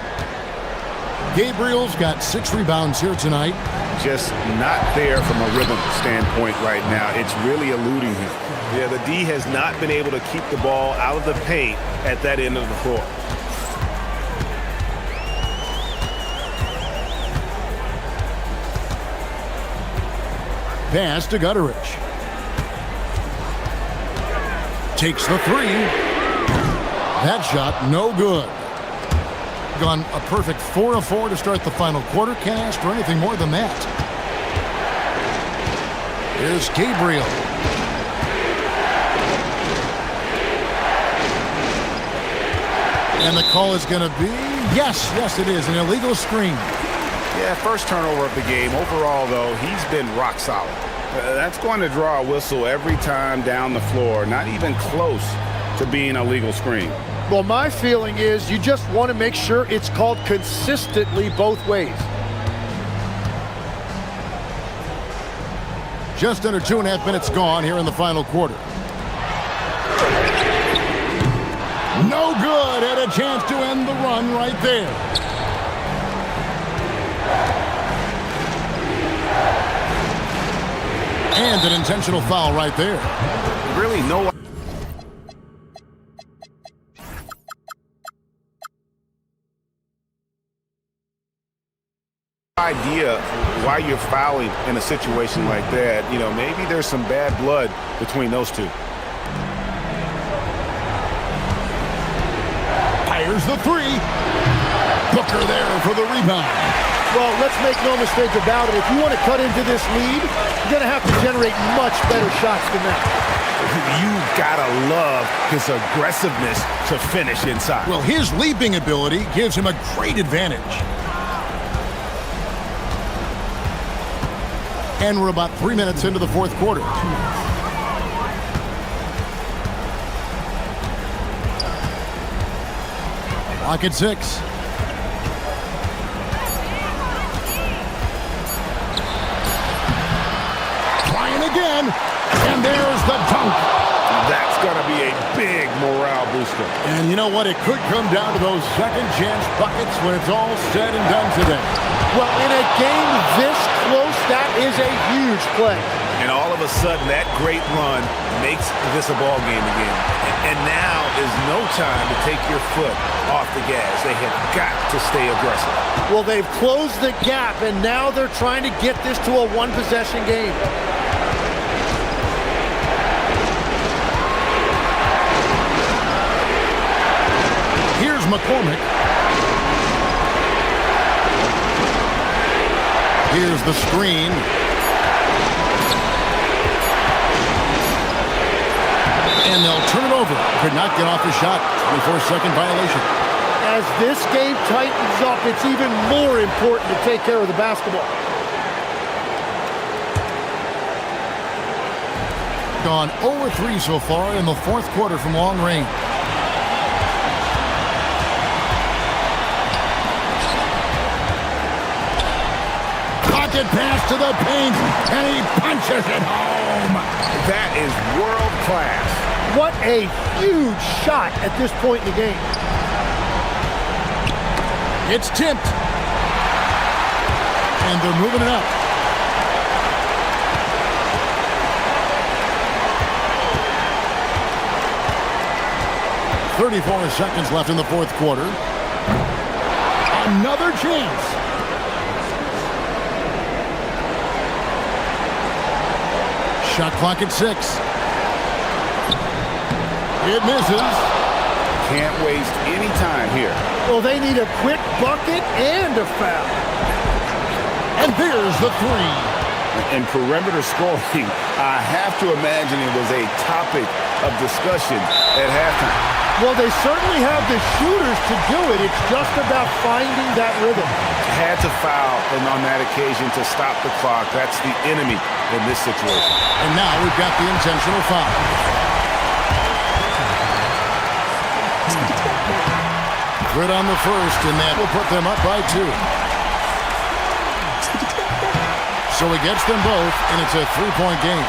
Gabriel's got 6 rebounds here tonight. Just not there from a rhythm standpoint right now. It's really eluding him. Yeah, the D has not been able to keep the ball out of the paint at that end of the court. Pass to Gutteridge. Takes the three. That shot, no good. Gone a perfect 4 of 4 to start the final quarter. Can't ask for anything more than that. Here's Gabriel. And the call is going to be, yes, it is, an illegal screen. Yeah, first turnover of the game. Overall, though, he's been rock solid. That's going to draw a whistle every time down the floor. Not even close to being a legal screen. Well, my feeling is you just want to make sure it's called consistently both ways. Just under 2.5 minutes gone here in the final quarter. No good, and a chance to end the run right there. And an intentional foul right there. Really no idea why you're fouling in a situation like that. You know, maybe there's some bad blood between those two. Fires the three. Booker there for the rebound. Well, let's make no mistake about it. If you want to cut into this lead, you're going to have to generate much better shots than that. You've got to love his aggressiveness to finish inside. Well, his leaping ability gives him a great advantage. And we're about 3 minutes into the fourth quarter. Clock at 6. Trying again. And there's the dunk. That's going to be a big morale booster. And you know what? It could come down to those second chance buckets when it's all said and done today. Well, in a game this close, that is a huge play. And all of a sudden, that great run makes this a ball game again. And now is no time to take your foot off the gas. They have got to stay aggressive. Well, they've closed the gap, and now they're trying to get this to a one-possession game. Here's McCormick. Here's the screen. And they'll turn it over. Could not get off the shot. 24-second violation. As this game tightens up, it's even more important to take care of the basketball. Gone 0-3 so far in the fourth quarter from long range. Pocket pass to the paint, and he punches it home. That is world class. What a huge shot at this point in the game. It's tipped. And they're moving it up. .34 seconds left in the fourth quarter. Another chance. Shot clock at 6. It misses. Can't waste any time here. Well, they need a quick bucket and a foul. And there's the 3. In perimeter scoring, I have to imagine it was a topic of discussion at halftime. Well, they certainly have the shooters to do it. It's just about finding that rhythm. Had to foul and on that occasion to stop the clock. That's the enemy in this situation. And now we've got the intentional foul. Good on the first, and that will put them up by 2. So he gets them both, and it's a 3-point game.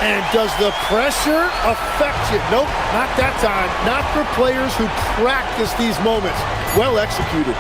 And does the pressure affect you? Nope, not that time. Not for players who practice these moments. Well executed.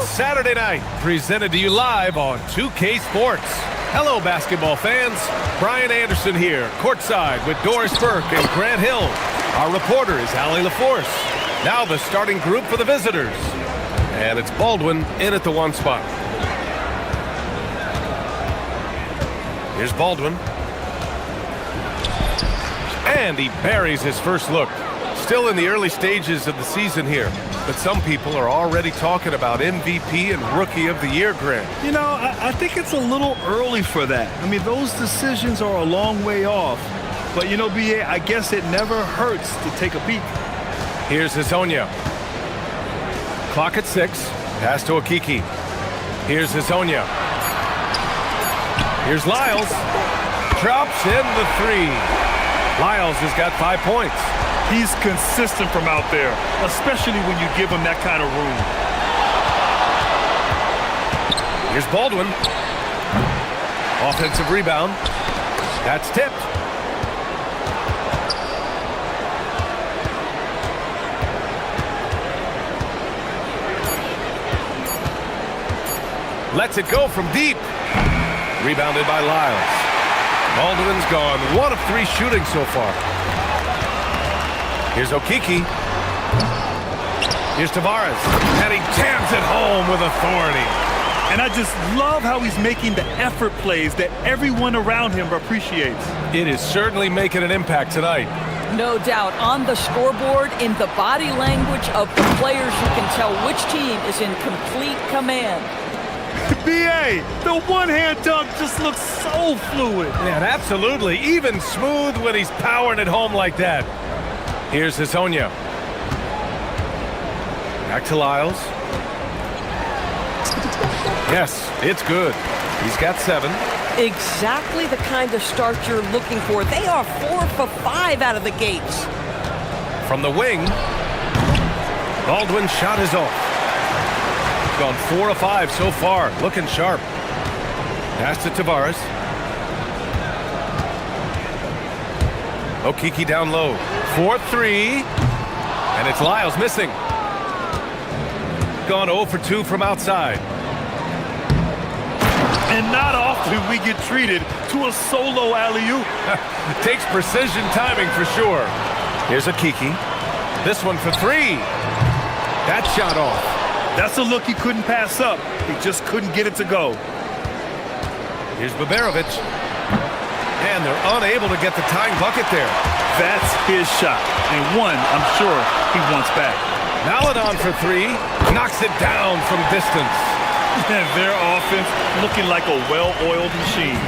Saturday night, presented to you live on 2K Sports. Hello, basketball fans. Brian Anderson here, courtside with Doris Burke and Grant Hill. Our reporter is Allie LaForce. Now the starting group for the visitors. And it's Baldwin in at the one spot. Here's Baldwin. And he buries his first look. Still in the early stages of the season here, but some people are already talking about MVP and Rookie of the Year, Grant. You know, I think it's a little early for that. I mean, those decisions are a long way off. But, you know, B.A., I guess it never hurts to take a peek. Here's Hazonia. Clock at 6. Pass to Okiki. Here's Hazonia. Here's Lyles. Drops in the 3. Lyles has got 5 points. He's consistent from out there, especially when you give him that kind of room. Here's Baldwin. Offensive rebound. That's tipped. Lets it go from deep. Rebounded by Lyles. Baldwin's gone 1 of 3 shooting so far. Here's Okiki. Here's Tavares. And he jams it home with authority. And I just love how he's making the effort plays that everyone around him appreciates. It is certainly making an impact tonight. No doubt. On the scoreboard, in the body language of the players, you can tell which team is in complete command. B.A., the one-hand dunk just looks so fluid. Yeah, absolutely. Even smooth when he's powering it home like that. Here's Hazonia. Back to Lyles. Yes, it's good. He's got 7. Exactly the kind of start you're looking for. They are 4 for 5 out of the gates. From the wing, Baldwin's shot is off. Gone 4 of 5 so far. Looking sharp. Pass to Tavares. Okiki down low. 4-3. And it's Lyles missing. Gone 0 for 2 from outside. And not often we get treated to a solo alley-oop. Takes precision timing for sure. Here's Okiki. This one for 3. That shot off. That's a look he couldn't pass up. He just couldn't get it to go. Here's Baberovic. And they're unable to get the tying bucket there. That's his shot. And one, I'm sure, he wants back. Maladon for 3. Knocks it down from distance. And their offense looking like a well-oiled machine.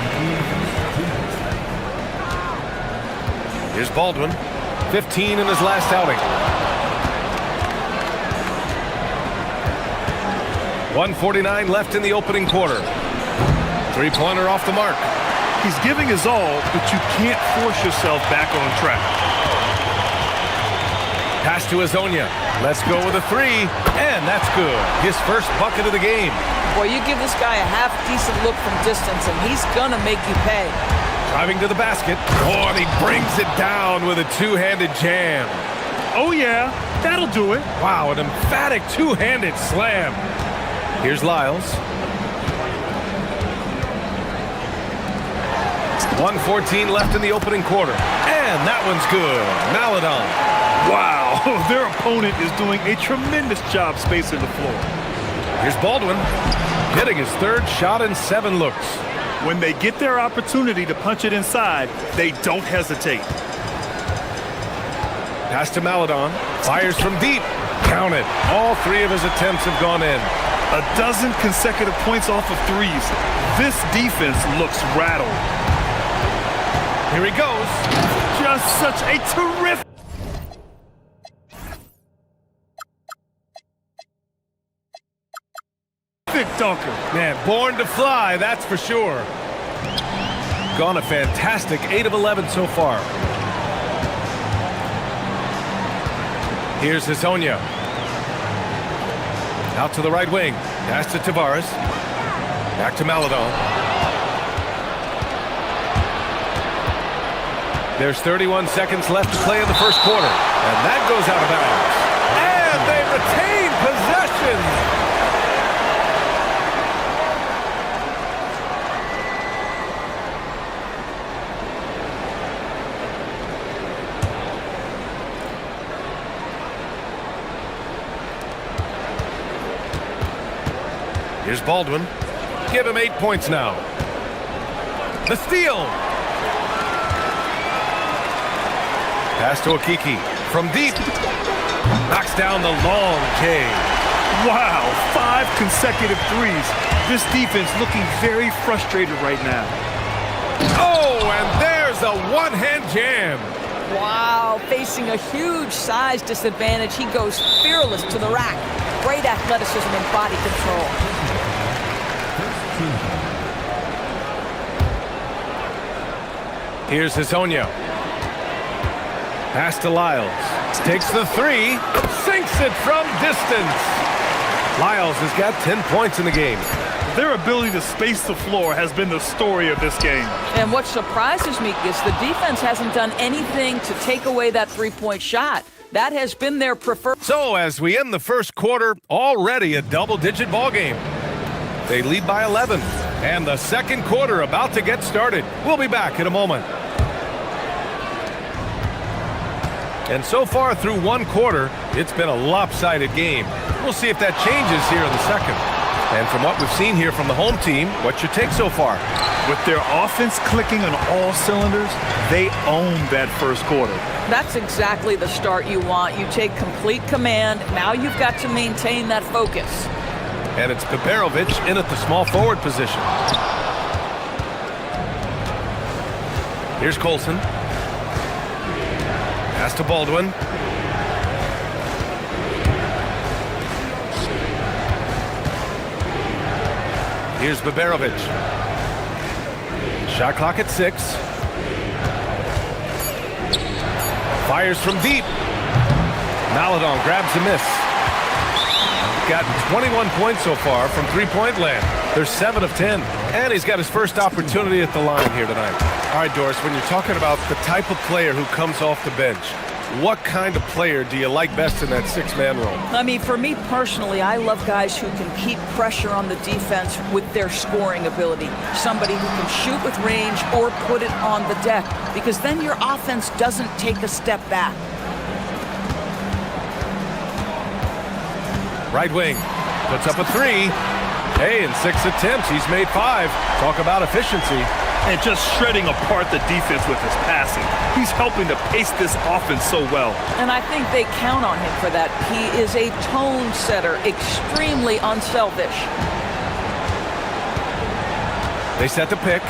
Here's Baldwin. 15 in his last outing. 1:49 left in the opening quarter. 3-pointer off the mark. He's giving his all, but you can't force yourself back on track. Pass to Hazonia. Let's go with a 3. And that's good. His first bucket of the game. Boy, you give this guy a half-decent look from distance, and he's going to make you pay. Driving to the basket. Oh, and he brings it down with a two-handed jam. Oh, yeah. That'll do it. Wow, an emphatic two-handed slam. Here's Lyles. 1:14 left in the opening quarter. And that one's good. Maladon. Wow, their opponent is doing a tremendous job spacing the floor. Here's Baldwin. Hitting his 3rd shot in 7 looks. When they get their opportunity to punch it inside, they don't hesitate. Pass to Maladon. Fires from deep. Count it. All 3 of his attempts have gone in. 12 consecutive points off of 3s. This defense looks rattled. Here he goes. Just such a terrific dunker. Man, born to fly, that's for sure. Gone a fantastic 8 of 11 so far. Here's Hazonia. Out to the right wing. Pass to Tavares. Back to Maladon. There's 31 seconds left to play in the first quarter. And that goes out of bounds. And they retain possession. Here's Baldwin. Give him 8 points now. The steal. Pass to Okiki. From deep. Knocks down the long K. Wow, 5 consecutive threes. This defense looking very frustrated right now. Oh, and there's a one-hand jam. Wow, facing a huge size disadvantage, he goes fearless to the rack. Great athleticism and body control. Here's Hazonia. Pass to Lyles. Takes the three. Sinks it from distance. Lyles has got 10 points in the game. Their ability to space the floor has been the story of this game. And what surprises me is the defense hasn't done anything to take away that three-point shot. That has been their preferred. So as we end the first quarter, already a double-digit ball game. They lead by 11, and the second quarter about to get started. We'll be back in a moment. And so far through one quarter, it's been a lopsided game. We'll see if that changes here in the second. And from what we've seen here from the home team, what's your take so far? With their offense clicking on all cylinders, they own that first quarter. That's exactly the start you want. You take complete command. Now you've got to maintain that focus. And it's Peperovic in at the small forward position. Here's Colson. Pass to Baldwin. Here's Peperovic. Shot clock at 6. Fires from deep. Maladon grabs a miss. Gotten 21 points so far from three-point land. They're 7 of 10. And he's got his first opportunity at the line here tonight. All right, Doris, when you're talking about the type of player who comes off the bench, what kind of player do you like best in that six-man role? I mean, for me personally, I love guys who can keep pressure on the defense with their scoring ability. Somebody who can shoot with range or put it on the deck, because then your offense doesn't take a step back. Right wing, puts up a three. Hey, in 6 attempts, he's made 5. Talk about efficiency. And just shredding apart the defense with his passing. He's helping to pace this offense so well. And I think they count on him for that. He is a tone setter, extremely unselfish. They set the pick.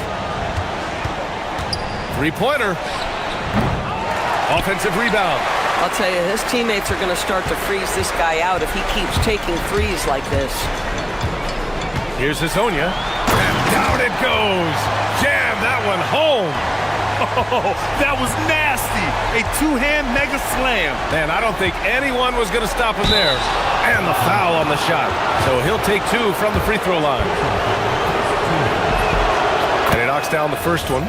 Three-pointer. Offensive rebound. I'll tell you, his teammates are going to start to freeze this guy out if he keeps taking threes like this. Here's Hazonia. And down it goes. Jam that one home. Oh, that was nasty. A two-hand mega slam. Man, I don't think anyone was going to stop him there. And the foul on the shot. So he'll take 2 from the free throw line. And he knocks down the first one.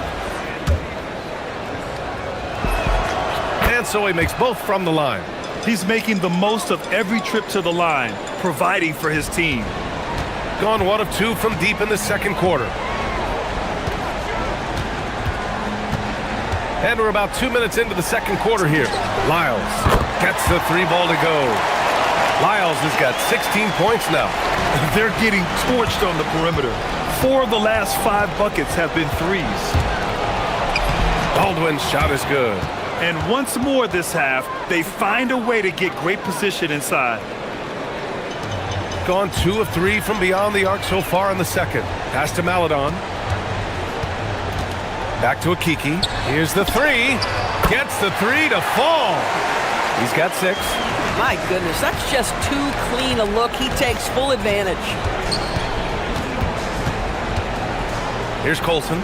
And so he makes both from the line. He's making the most of every trip to the line, providing for his team. Gone 1 of 2 from deep in the second quarter. And we're about 2 minutes into the second quarter here. Lyles gets the 3 ball to go. Lyles has got 16 points now. They're getting torched on the perimeter. 4 of the last 5 buckets have been threes. Baldwin's shot is good. And once more this half, they find a way to get great position inside. Gone 2 of 3 from beyond the arc so far in the second. Pass to Maladon. Back to Okiki. Here's the 3. Gets the 3 to fall. He's got 6. My goodness, that's just too clean a look. He takes full advantage. Here's Colson.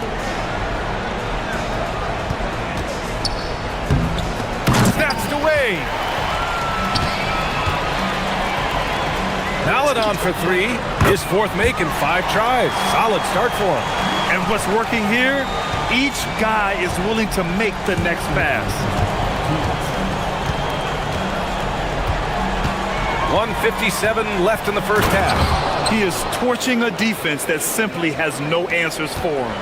Snatched away. Maladon for 3. His 4th make in 5 tries. Solid start for him. And what's working here? Each guy is willing to make the next pass. 1:57 left in the first half. He is torching a defense that simply has no answers for him.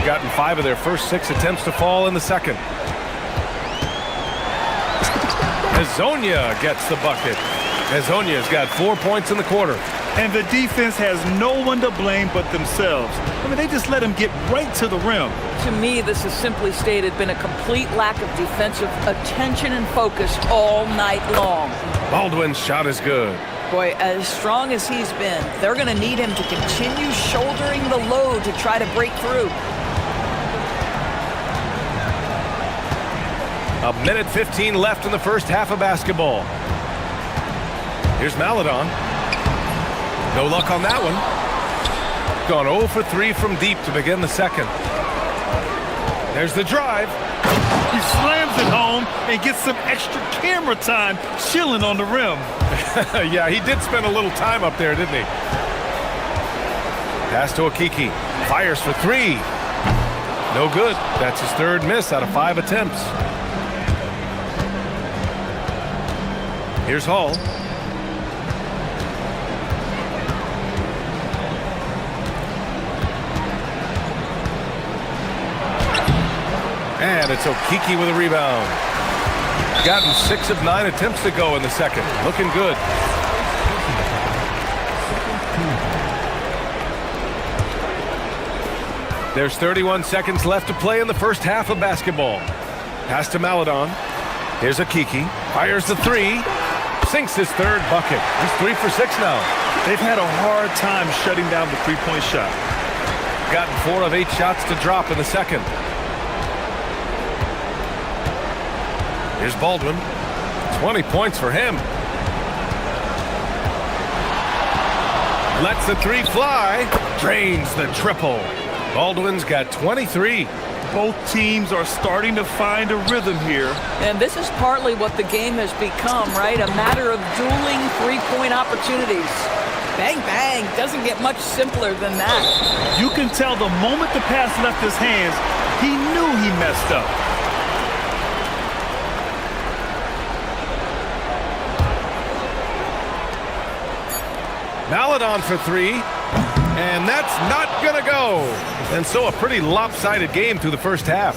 Gotten 5 of their first 6 attempts to fall in the second. Hazonia gets the bucket. Hazonia's got 4 points in the quarter. And the defense has no one to blame but themselves. I mean, they just let him get right to the rim. To me, this has simply stated been a complete lack of defensive attention and focus all night long. Baldwin's shot is good. Boy, as strong as he's been, they're going to need him to continue shouldering the load to try to break through. A minute 15 left in the first half of basketball. Here's Maladon. No luck on that one. Gone 0 for 3 from deep to begin the second. There's the drive. He slams it home and gets some extra camera time chilling on the rim. Yeah, he did spend a little time up there, didn't he? Pass to Okiki. Fires for 3. No good. That's his third miss out of 5 attempts. Here's Hall. And it's Okiki with a rebound. Gotten 6 of 9 attempts to go in the second. Looking good. There's 31 seconds left to play in the first half of basketball. Pass to Maladon. Here's Okiki. Fires the 3. Sinks his third bucket. He's 3 for 6 now. They've had a hard time shutting down the three-point shot. Gotten 4 of 8 shots to drop in the second. Here's Baldwin. 20 points for him. Lets the 3 fly. Drains the triple. Baldwin's got 23. Both teams are starting to find a rhythm here. And this is partly what the game has become, right? A matter of dueling three-point opportunities. Bang, bang. Doesn't get much simpler than that. You can tell the moment the pass left his hands, he knew he messed up. Maladon for 3, and that's not gonna go. And so a pretty lopsided game through the first half.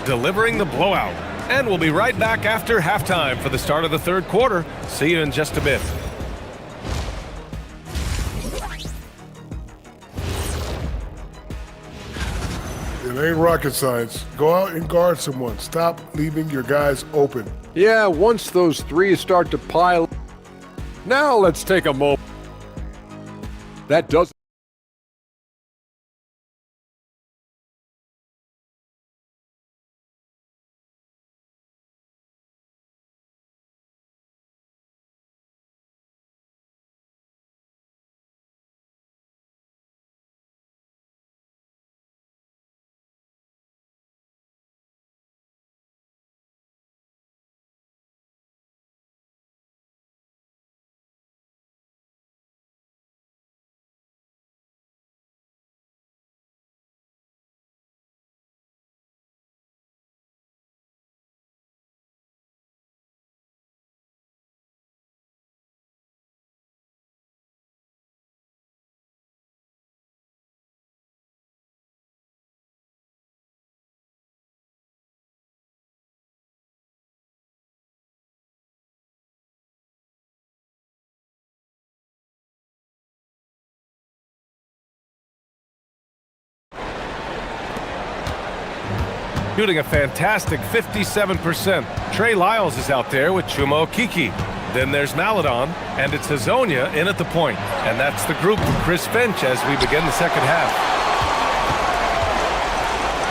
Delivering the blowout. And we'll be right back after halftime for the start of the third quarter. See you in just a bit. It ain't rocket science. Go out and guard someone. Stop leaving your guys open. Yeah, once those threes start to pile. Now let's take a moment. That does. Shooting a fantastic 57%. Trey Lyles is out there with Chuma Okiki. Then there's Maladon, and it's Hazonia in at the point. And that's the group for Chris Finch as we begin the second half.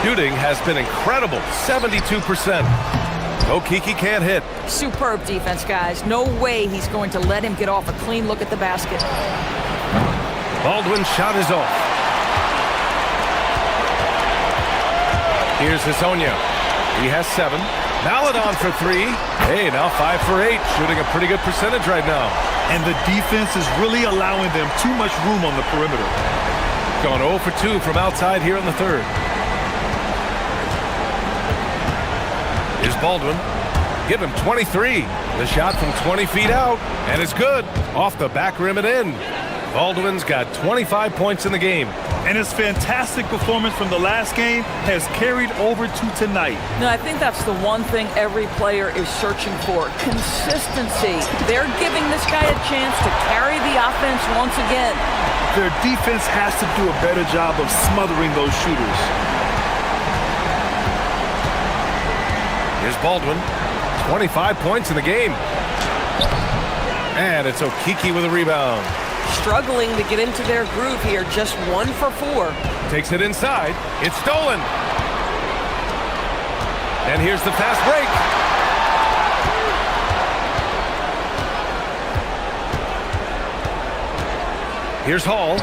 Shooting has been incredible, 72%. Okiki can't hit. Superb defense, guys. No way he's going to let him get off a clean look at the basket. Baldwin's shot is off. Here's Hazonia. He has 7. Maladon for 3. Hey, now 5 for 8. Shooting a pretty good percentage right now. And the defense is really allowing them too much room on the perimeter. Gone 0 for 2 from outside here in the third. Here's Baldwin. Give him 23. The shot from 20 feet out. And it's good. Off the back rim and in. Baldwin's got 25 points in the game. And his fantastic performance from the last game has carried over to tonight. No, I think that's the one thing every player is searching for, consistency. They're giving this guy a chance to carry the offense once again. Their defense has to do a better job of smothering those shooters. Here's Baldwin, 25 points in the game. And it's Okiki with a rebound. Struggling to get into their groove here, just 1 for 4. Takes it inside. It's stolen. And here's the fast break. Here's Hall.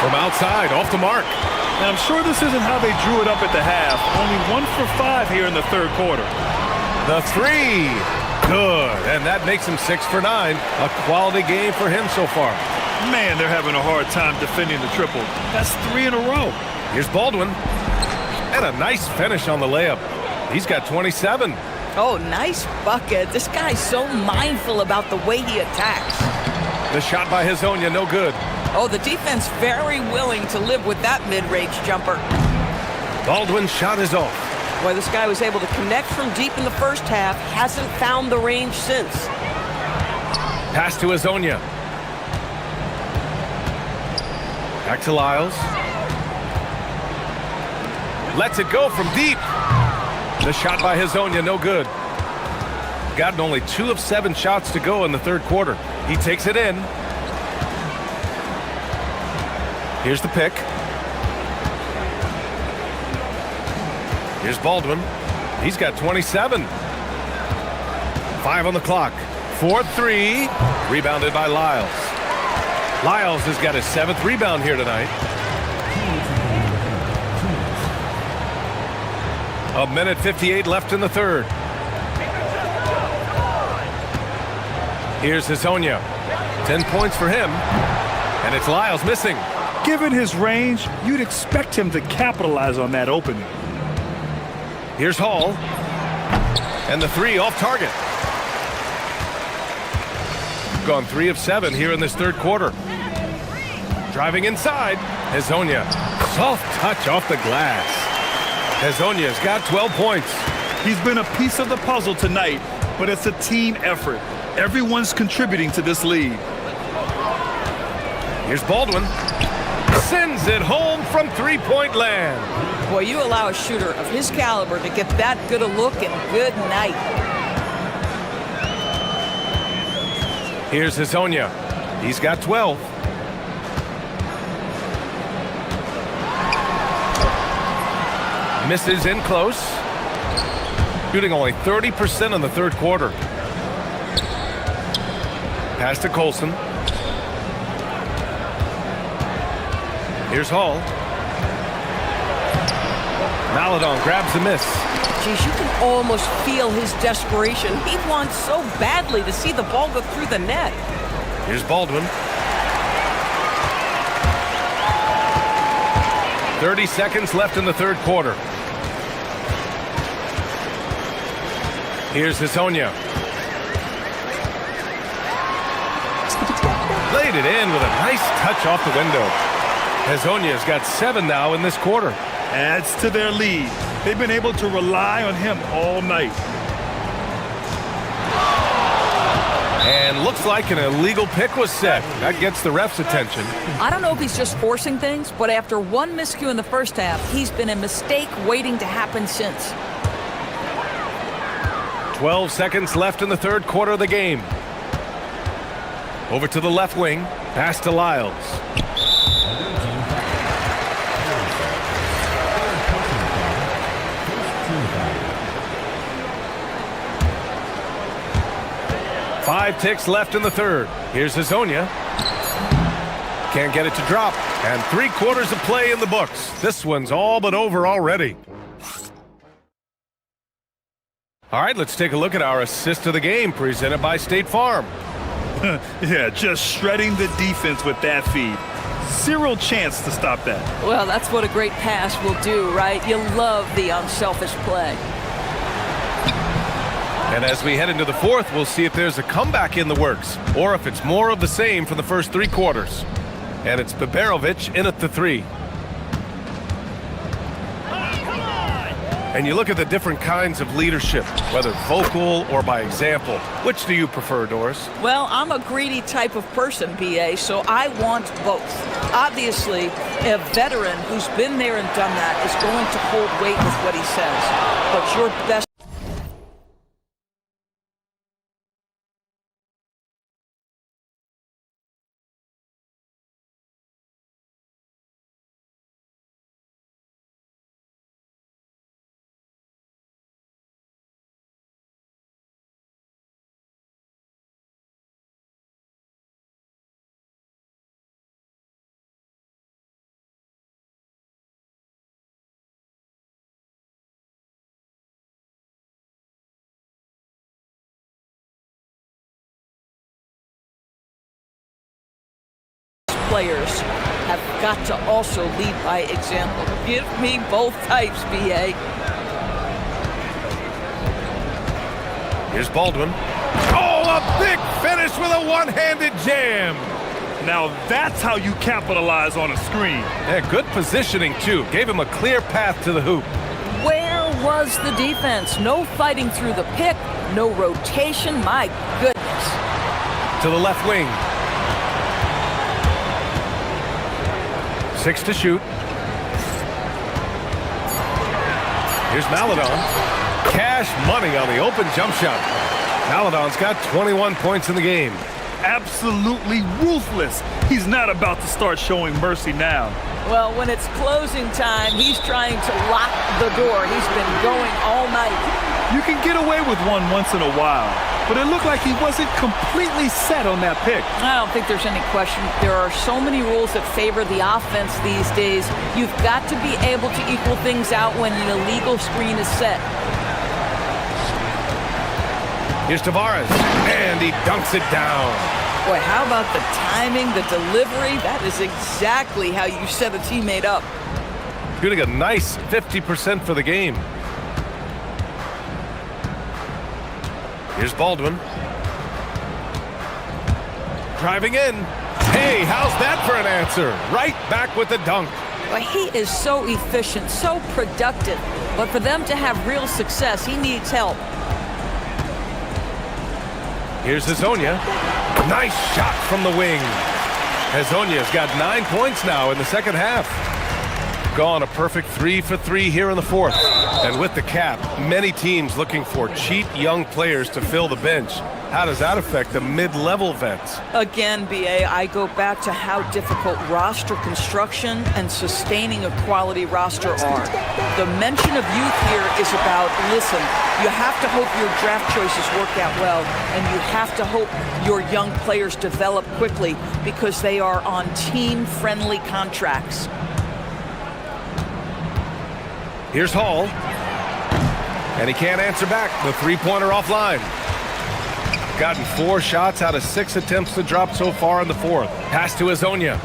From outside, off the mark. And I'm sure this isn't how they drew it up at the half. Only 1 for 5 here in the third quarter. The three. Good. And that makes him 6 for 9. A quality game for him so far. Man, they're having a hard time defending the triple. That's 3 in a row. Here's Baldwin. And a nice finish on the layup. He's got 27. Oh, nice bucket. This guy's so mindful about the way he attacks. The shot by Hezonja, no good. Oh, the defense very willing to live with that mid-range jumper. Baldwin's shot is off. Boy, this guy was able to connect from deep in the first half, hasn't found the range since. Pass to Hezonja. Back to Lyles. Lets it go from deep. The shot by Hezonja, no good. Gotten only 2 of 7 shots to go in the third quarter. He takes it in. Here's the pick. Here's Baldwin. He's got 27. 5 on the clock. 4-3. Rebounded by Lyles. Lyles has got his 7th rebound here tonight. A minute 58 left in the third. Here's Hezonja. 10 points for him. And it's Lyles missing. Given his range, you'd expect him to capitalize on that opening. Here's Hall. And the 3 off target. Gone 3 of 7 here in this third quarter. Driving inside. Hezonja. Soft touch off the glass. Hezonja's got 12 points. He's been a piece of the puzzle tonight, but it's a team effort. Everyone's contributing to this lead. Here's Baldwin. Sends it home from three-point land. Boy, you allow a shooter of his caliber to get that good a look, and good night. Here's Hezonja. He's got 12. Misses in close. Shooting only 30% in the third quarter. Pass to Colson. Here's Hall. Maladon grabs the miss. Geez, you can almost feel his desperation. He wants so badly to see the ball go through the net. Here's Baldwin. 30 seconds left in the third quarter. Here's Hezonja. Laid it in with a nice touch off the window. Hezonja's got 7 now in this quarter. Adds to their lead. They've been able to rely on him all night. And looks like an illegal pick was set. That gets the ref's attention. I don't know if he's just forcing things, but after one miscue in the first half, he's been a mistake waiting to happen since. 12 seconds left in the third quarter of the game. Over to the left wing. Pass to Lyles. Five ticks left in the third. Here's Hezonja. Can't get it to drop. And 3 quarters of play in the books. This one's all but over already. All right, let's take a look at our assist of the game presented by State Farm. Yeah, just shredding the defense with that feed. Zero chance to stop that. Well, that's what a great pass will do, right? You love the unselfish play. And as we head into the fourth, we'll see if there's a comeback in the works or if it's more of the same from the first 3 quarters. And it's Biberovic in at the three. And you look at the different kinds of leadership, whether vocal or by example. Which do you prefer, Doris? Well, I'm a greedy type of person, BA, so I want both. Obviously, a veteran who's been there and done that is going to hold weight with what he says. But your best players have got to also lead by example. Give me both types, BA. Here's Baldwin. Oh, a big finish with a one-handed jam. Now that's how you capitalize on a screen. Yeah, good positioning, too. Gave him a clear path to the hoop. Where was the defense? No fighting through the pick, no rotation. My goodness. To the left wing. 6 to shoot. Here's Maladon. Cash money on the open jump shot. Maladon's got 21 points in the game. Absolutely ruthless. He's not about to start showing mercy now. Well, when it's closing time, he's trying to lock the door. He's been going all night. You can get away with one once in a while, but it looked like he wasn't completely set on that pick. I don't think there's any question. There are so many rules that favor the offense these days. You've got to be able to equal things out when an illegal screen is set. Here's Tavares, and he dunks it down. Boy, how about the timing, the delivery? That is exactly how you set a teammate up. Shooting a nice 50% for the game. Here's Baldwin. Driving in. Hey, how's that for an answer? Right back with the dunk. Well, he is so efficient, so productive. But for them to have real success, he needs help. Here's Hazonia. Nice shot from the wing. Hazonia's got 9 points now in the second half. Gone a perfect 3 for 3 here in the fourth. And with the cap, many teams looking for cheap young players to fill the bench. How does that affect the mid-level vets? Again, BA, I go back to how difficult roster construction and sustaining a quality roster are. The mention of youth here is about, listen, you have to hope your draft choices work out well, and you have to hope your young players develop quickly because they are on team-friendly contracts. Here's Hall. And he can't answer back. The three-pointer offline. Gotten 4 shots out of 6 attempts to drop so far in the fourth. Pass to Hazonia.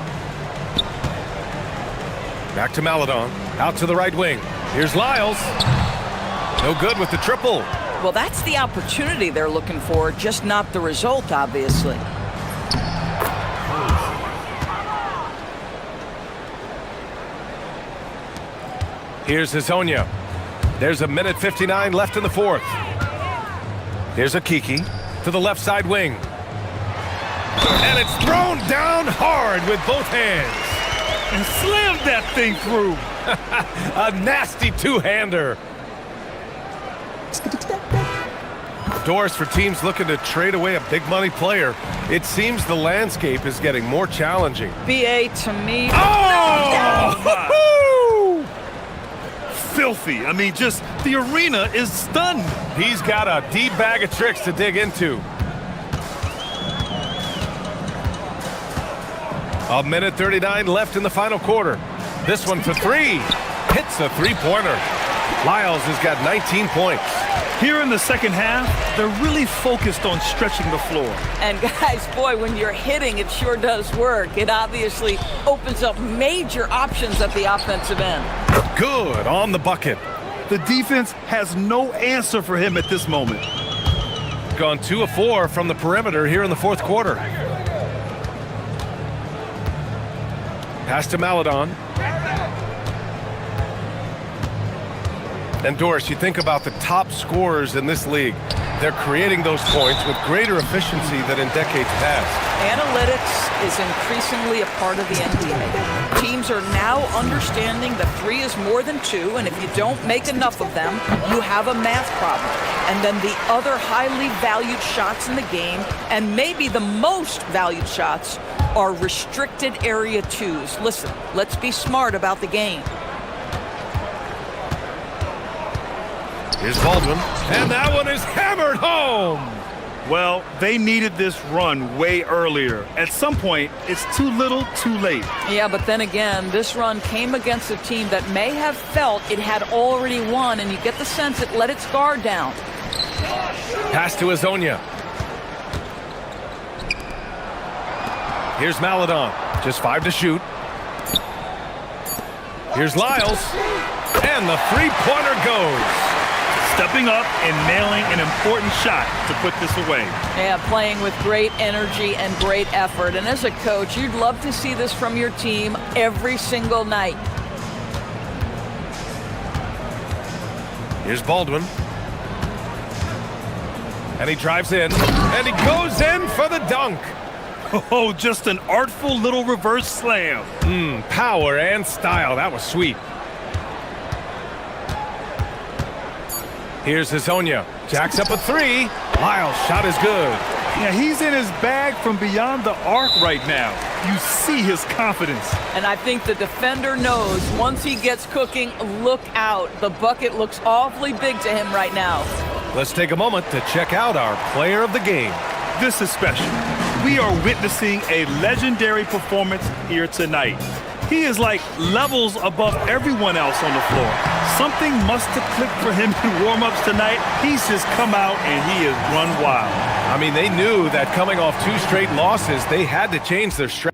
Back to Maladon. Out to the right wing. Here's Lyles. No good with the triple. Well, that's the opportunity they're looking for, just not the result, obviously. Here's Hazonia. There's a minute 59 left in the fourth. Here's Akiki to the left side wing. And it's thrown down hard with both hands. And slammed that thing through. A nasty two-hander. Doors for teams looking to trade away a big money player. It seems the landscape is getting more challenging. BA to me. Oh! Filthy. I mean, just the arena is stunned. He's got a deep bag of tricks to dig into. A minute 39 left in the final quarter. This one for 3. Hits a three-pointer. Lyles has got 19 points. Here in the second half, they're really focused on stretching the floor. And guys, boy, when you're hitting, it sure does work. It obviously opens up major options at the offensive end. Good on the bucket. The defense has no answer for him at this moment. Gone 2 of 4 from the perimeter here in the fourth quarter. Pass to Maladon. And Doris, you think about the top scorers in this league. They're creating those points with greater efficiency than in decades past. Analytics is increasingly a part of the NBA. Teams are now understanding that 3 is more than 2, and if you don't make enough of them, you have a math problem. And then the other highly valued shots in the game, and maybe the most valued shots, are restricted area 2s. Listen, let's be smart about the game. Here's Baldwin, and that one is hammered home. Well, they needed this run way earlier. At some point, it's too little, too late. Yeah, but then again, this run came against a team that may have felt it had already won, and you get the sense it let its guard down. Pass to Azonia. Here's Maladon, just 5 to shoot. Here's Lyles, and the three-pointer goes. Stepping up and nailing an important shot to put this away. Yeah, playing with great energy and great effort. And as a coach, you'd love to see this from your team every single night. Here's Baldwin. And he drives in, and he goes in for the dunk. Oh, just an artful little reverse slam. Power and style. That was sweet. Here's Azonia. Jacks up a 3. Lyles' shot is good. Yeah, he's in his bag from beyond the arc right now. You see his confidence. And I think the defender knows once he gets cooking, look out. The bucket looks awfully big to him right now. Let's take a moment to check out our player of the game. This is special. We are witnessing a legendary performance here tonight. He is like levels above everyone else on the floor. Something must have clicked for him in warm-ups tonight. He's just come out and he has run wild. I mean, they knew that coming off 2 straight losses, they had to change their strategy.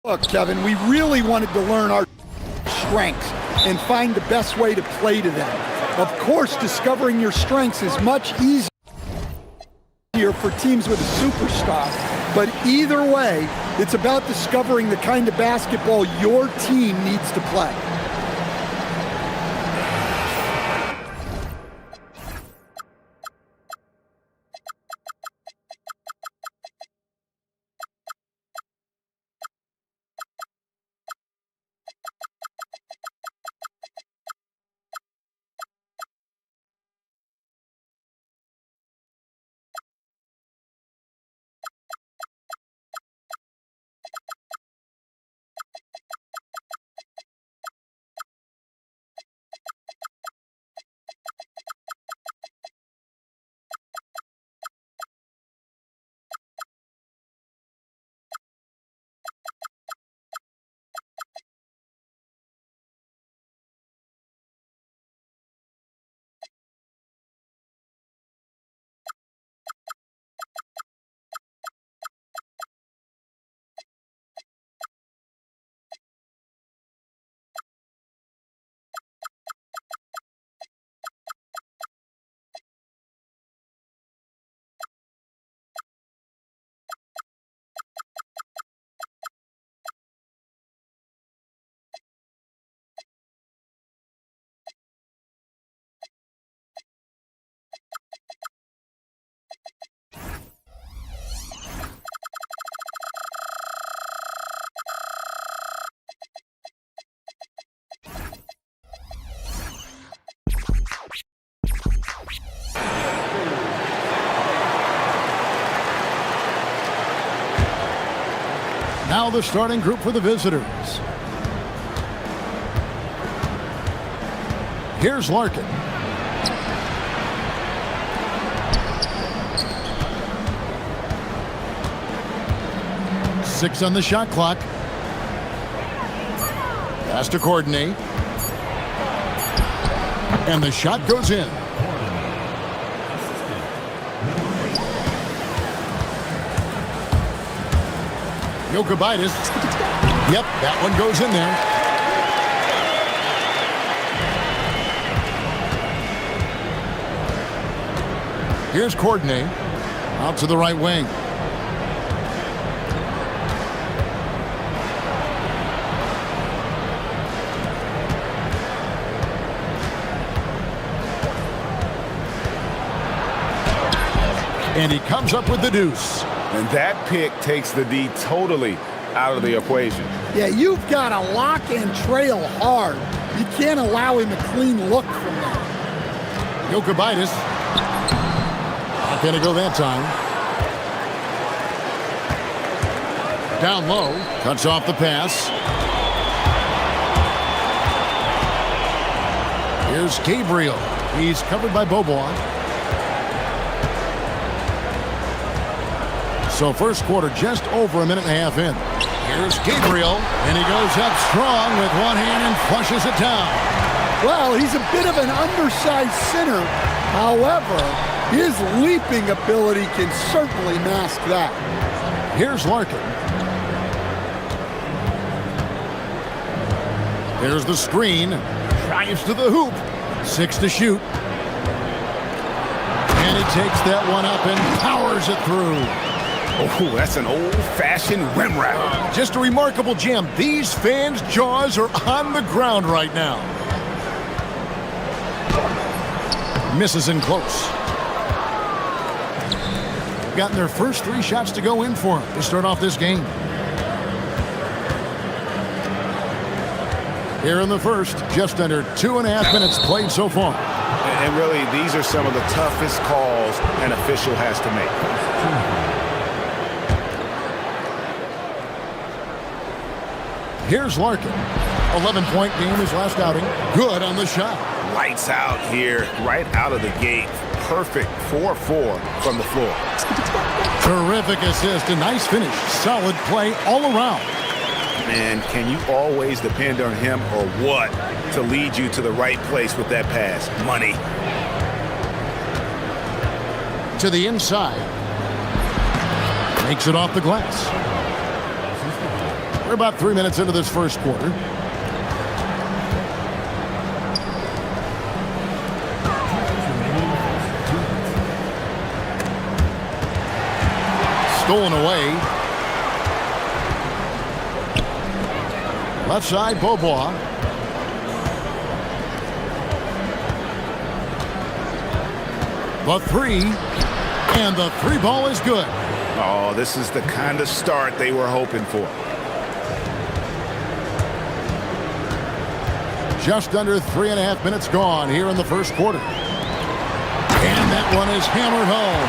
Look, Kevin, we really wanted to learn our strengths and find the best way to play to them. Of course, discovering your strengths is much easier for teams with a superstar, but either way, it's about discovering the kind of basketball your team needs to play. Now the starting group for the visitors. Here's Larkin. Six on the shot clock. Pass to coordinate. And the shot goes in. Jokibitis. Yep, that one goes in there. Here's Courtney. Out to the right wing. And he comes up with the deuce. And that pick takes the D totally out of the equation. Yeah, you've got to lock and trail hard. You can't allow him a clean look from that. Jokibitis. Not going to go that time. Down low. Cuts off the pass. Here's Gabriel. He's covered by Bobois. So first quarter just over a minute and a half in. Here's Gabriel, and he goes up strong with one hand and flushes it down. Well, he's a bit of an undersized center. However, his leaping ability can certainly mask that. Here's Larkin. There's the screen. Drives to the hoop. 6 to shoot. And he takes that one up and powers it through. Oh, that's an old-fashioned rim wrap. Just a remarkable jam. These fans' jaws are on the ground right now. Misses in close. Gotten their first 3 shots to go in for him to start off this game. Here in the first, just under 2.5 minutes played so far. And really, these are some of the toughest calls an official has to make. Here's Larkin. 11-point game his last outing. Good on the shot. Lights out here, right out of the gate. Perfect 4-4 from the floor. Terrific assist, a nice finish. Solid play all around. Man, can you always depend on him or what to lead you to the right place with that pass? Money. To the inside. Makes it off the glass. We're about 3 minutes into this first quarter. Stolen away. Left side, Beaubois. The three, and the three ball is good. Oh, this is the kind of start they were hoping for. Just under 3.5 minutes gone here in the first quarter. And that one is hammered home.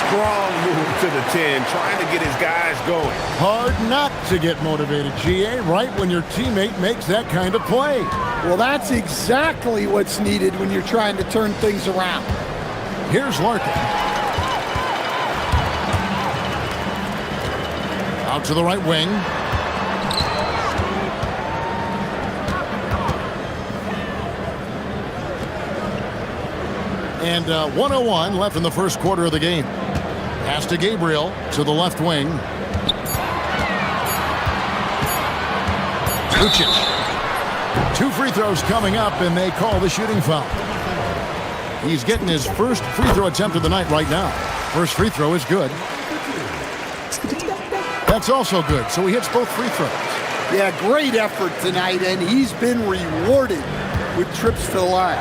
Strong move to the 10, trying to get his guys going. Hard not to get motivated, GA, right when your teammate makes that kind of play. Well, that's exactly what's needed when you're trying to turn things around. Here's Larkin. Out to the right wing. And 1:01 left in the first quarter of the game. Pass to Gabriel to the left wing. Lucic. 2 free throws coming up, and they call the shooting foul. He's getting his first free throw attempt of the night right now. First free throw is good. That's also good, so he hits both free throws. Yeah, great effort tonight, and he's been rewarded with trips to the line.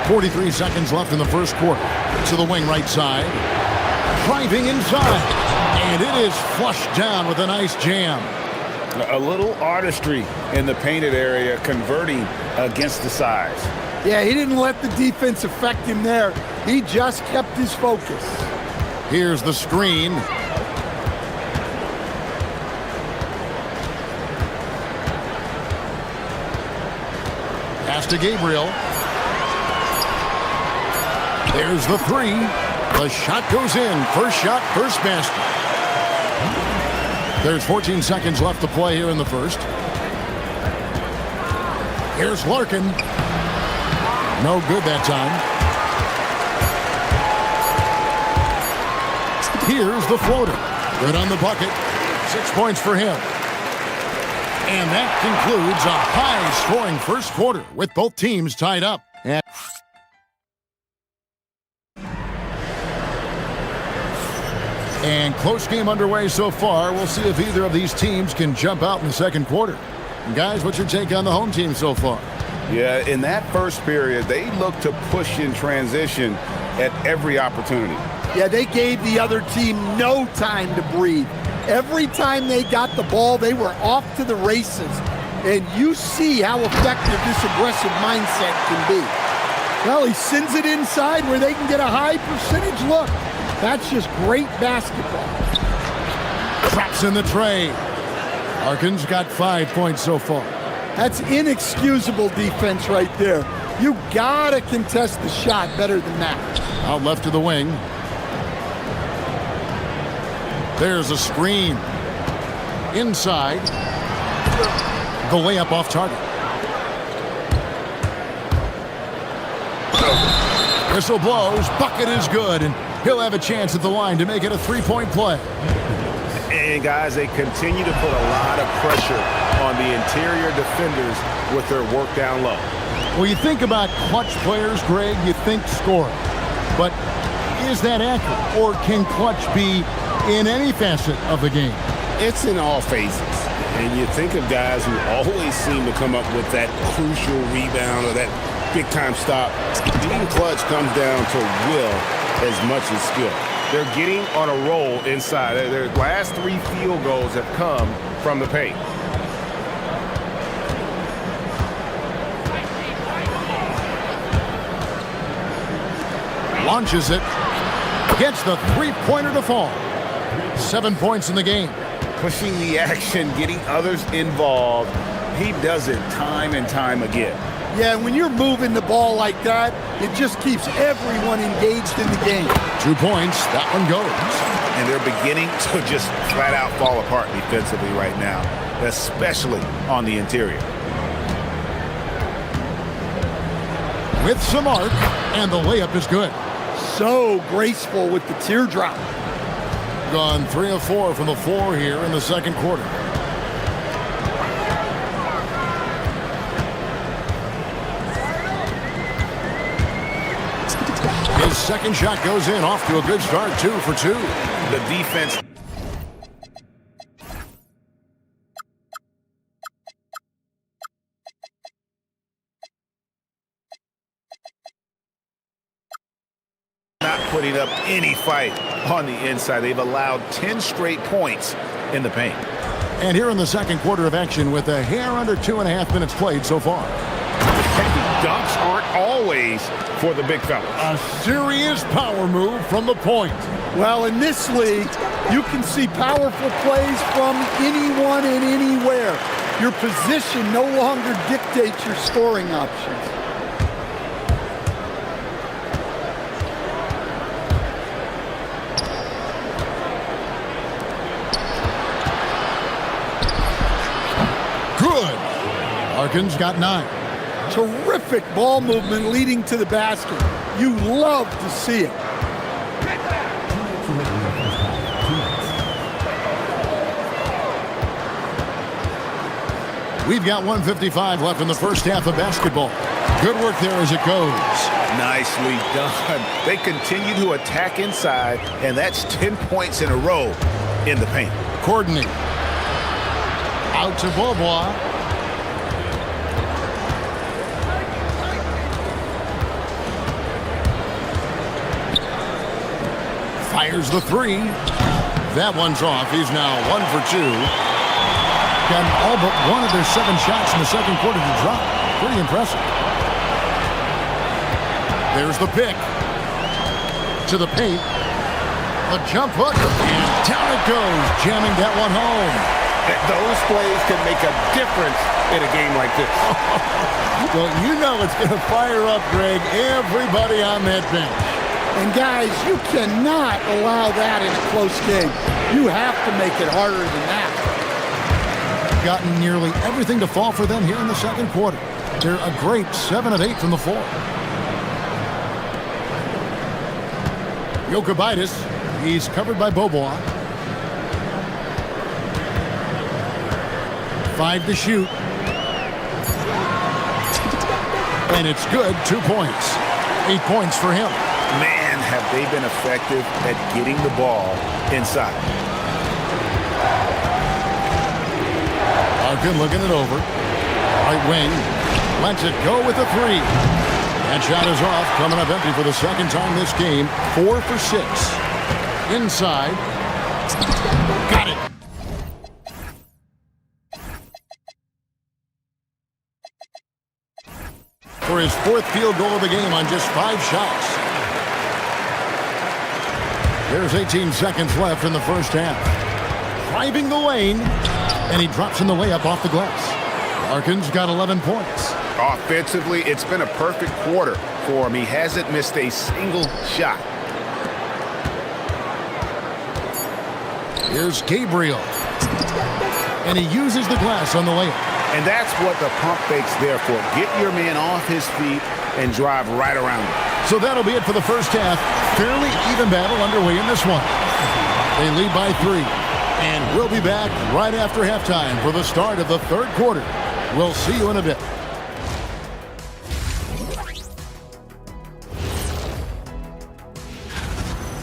43 seconds left in the first quarter. To the wing right side. Driving inside. And it is flushed down with a nice jam. A little artistry in the painted area, converting against the size. Yeah, he didn't let the defense affect him there. He just kept his focus. Here's the screen. Pass to Gabriel. There's the three. The shot goes in. First shot, first basket. There's 14 seconds left to play here in the first. Here's Larkin. No good that time. Here's the floater. Good on the bucket. 6 points for him. And that concludes a high-scoring first quarter with both teams tied up. And close game underway so far. We'll see if either of these teams can jump out in the second quarter. And guys, what's your take on the home team so far? Yeah, in that first period, they looked to push in transition at every opportunity. Yeah, they gave the other team no time to breathe. Every time they got the ball, they were off to the races. And you see how effective this aggressive mindset can be. Well, he sends it inside where they can get a high percentage look. That's just great basketball. Traps in the tray. Larkin's got 5 points so far. That's inexcusable defense right there. You gotta contest the shot better than that. Out left to the wing. There's a screen. Inside. The layup off target. Whistle blows. Bucket is good. And he'll have a chance at the line to make it a three-point play. And guys, they continue to put a lot of pressure on the interior defenders with their work down low. Well, you think about clutch players, Greg, you think scoring. But is that accurate? Or can clutch be in any facet of the game? It's in all phases. And you think of guys who always seem to come up with that crucial rebound or that big-time stop. Being clutch comes down to will as much as skill. They're getting on a roll inside. Their last 3 field goals have come from the paint. Launches it. Gets the three-pointer to fall. 7 points in the game. Pushing the action, getting others involved. He does it time and time again. Yeah, when you're moving the ball like that, it just keeps everyone engaged in the game. 2 points, that one goes. And they're beginning to just flat out fall apart defensively right now, especially on the interior. With some arc, and the layup is good. So graceful with the teardrop. gone 3 of 4 from the floor here in the second quarter. His second shot goes in, off to a good start, 2 for 2. The defense. Not putting up any fight on the inside. They've allowed 10 straight points in the paint. And here in the second quarter of action with a hair under 2.5 minutes played so far. Dunks aren't always for the big fellas. A serious power move from the point. Well, in this league, you can see powerful plays from anyone and anywhere. Your position no longer dictates your scoring options. Good. Larkin's got 9. Terrific ball movement leading to the basket. You love to see it. We've got 1:55 left in the first half of basketball. Good work there as it goes. Nicely done. They continue to attack inside, and that's 10 points in a row in the paint. Courtney. Out to Beaubois. Fires the 3. That one's off. He's now 1 for 2. Got all but one of their 7 shots in the second quarter to drop. Pretty impressive. There's the pick. To the paint. A jump hook. And down it goes. Jamming that one home. Those plays can make a difference in a game like this. Well, you know it's going to fire up, Greg, everybody on that bench. And guys, you cannot allow that in a close game. You have to make it harder than that. Gotten nearly everything to fall for them here in the second quarter. They're a great 7 of 8 from the floor. Jokubaitis, he's covered by Beaubois. 5 to shoot. And it's good, 2 points. 8 points for him. Man, have they been effective at getting the ball inside. Larkin looking it over. Right wing. Lets it go with a 3. That shot is off. Coming up empty for the second time this game. 4 for 6. Inside. Got it. For his 4th field goal of the game on just 5 shots. There's 18 seconds left in the first half. Driving the lane, and he drops in the layup off the glass. Larkin's got 11 points. Offensively, it's been a perfect quarter for him. He hasn't missed a single shot. Here's Gabriel. And he uses the glass on the layup. And that's what the pump fake's there for. Get your man off his feet and drive right around him. So that'll be it for the first half. Fairly even battle underway in this one. They lead by 3. And we'll be back right after halftime for the start of the third quarter. We'll see you in a bit.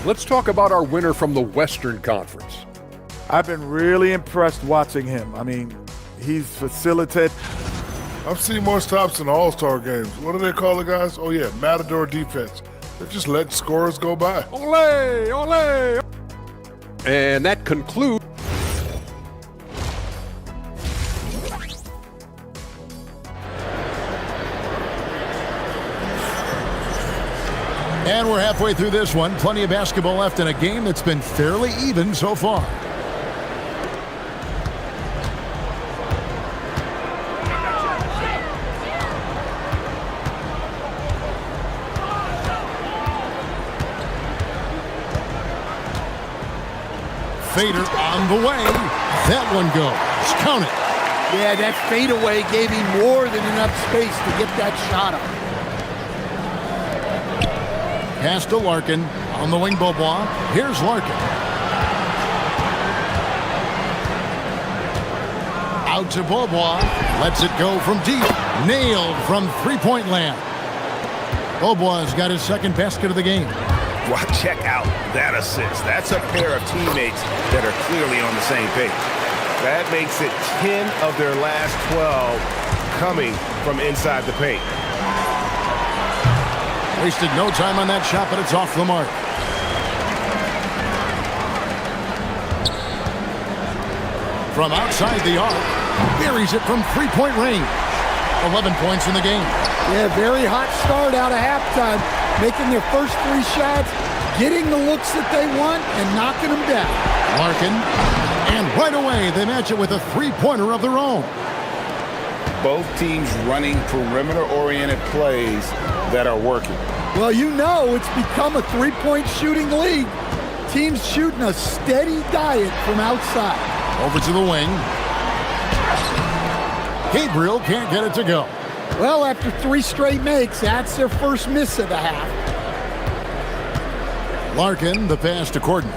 Let's talk about our winner from the Western Conference. I've been really impressed watching him. I mean, he's facilitated. I've seen more stops in All-Star games. What do they call the guys? Oh, yeah, Matador defense. They're just letting scorers go by. Ole! Ole! And that concludes. And we're halfway through this one. Plenty of basketball left in a game that's been fairly even so far. Fader on the way. That one goes. Count it. Yeah, that fadeaway gave him more than enough space to get that shot up. Pass to Larkin. On the wing, Beaubois. Here's Larkin. Out to Beaubois. Lets it go from deep. Nailed from three-point land. Beaubois has got his second basket of the game. Well, check out that assist. That's a pair of teammates that are clearly on the same page. That makes it 10 of their last 12 coming from inside the paint. Wasted no time on that shot, but it's off the mark. From outside the arc, buries it from three-point range. 11 points in the game. Yeah, very hot start out of halftime, making their first three shots, getting the looks that they want, and knocking them down. Larkin, and right away they match it with a three-pointer of their own. Both teams running perimeter-oriented plays that are working. Well, you know it's become a three-point shooting league. Teams shooting a steady diet from outside. Over to the wing. Gabriel can't get it to go. Well, after three straight makes, that's their first miss of the half. Larkin, the pass to Corden.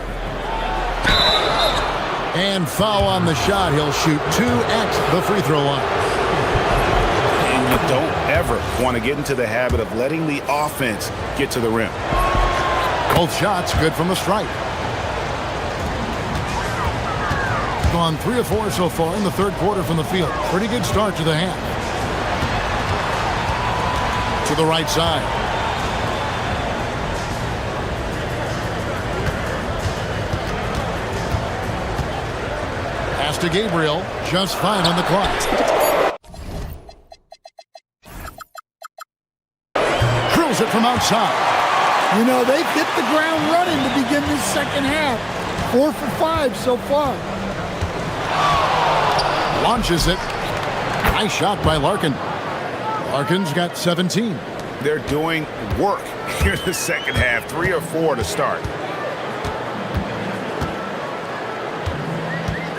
And foul on the shot. He'll shoot two at the free throw line. And you don't ever want to get into the habit of letting the offense get to the rim. Both shots good from the stripe. Gone 3 of 4 so far in the third quarter from the field. Pretty good start to the half. To the right side. Pass to Gabriel. Just fine on the clock. Drills it from outside. You know, they've hit the ground running to begin this second half. 4 for 5 so far. Launches it. Nice shot by Larkin. Larkin's got 17. They're doing work here in the second half. 3 or 4 to start.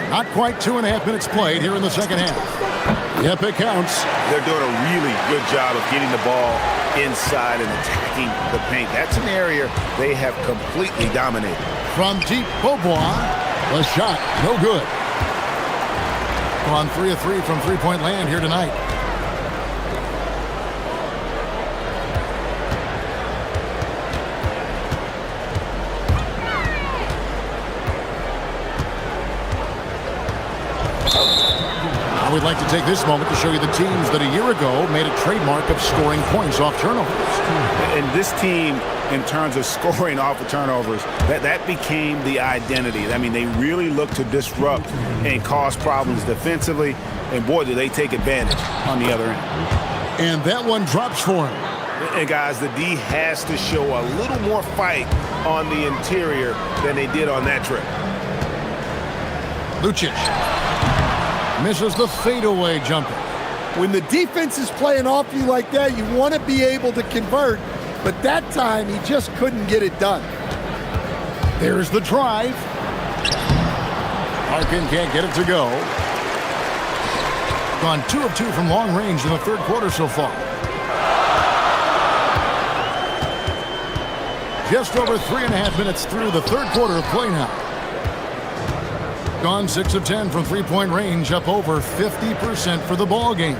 Not quite 2.5 minutes played here in the second half. Yep, it counts. They're doing a really good job of getting the ball inside and attacking the paint. That's an area they have completely dominated. From deep, Beaubois. The shot, no good. On 3 of 3 from three-point land here tonight. Now we'd like to take this moment to show you the teams that a year ago made a trademark of scoring points off turnovers. And this team, in terms of scoring off of turnovers, that became the identity. I mean, they really look to disrupt and cause problems defensively, and boy, do they take advantage on the other end. And that one drops for him. And guys, the D has to show a little more fight on the interior than they did on that trip. Lucic misses the fadeaway jumper. When the defense is playing off you like that, you want to be able to convert. But that time, he just couldn't get it done. There's the drive. Larkin can't get it to go. Gone 2 of 2 from long range in the third quarter so far. Just over 3.5 minutes through the third quarter of play now. Gone 6 of 10 from three-point range, up over 50% for the ball game.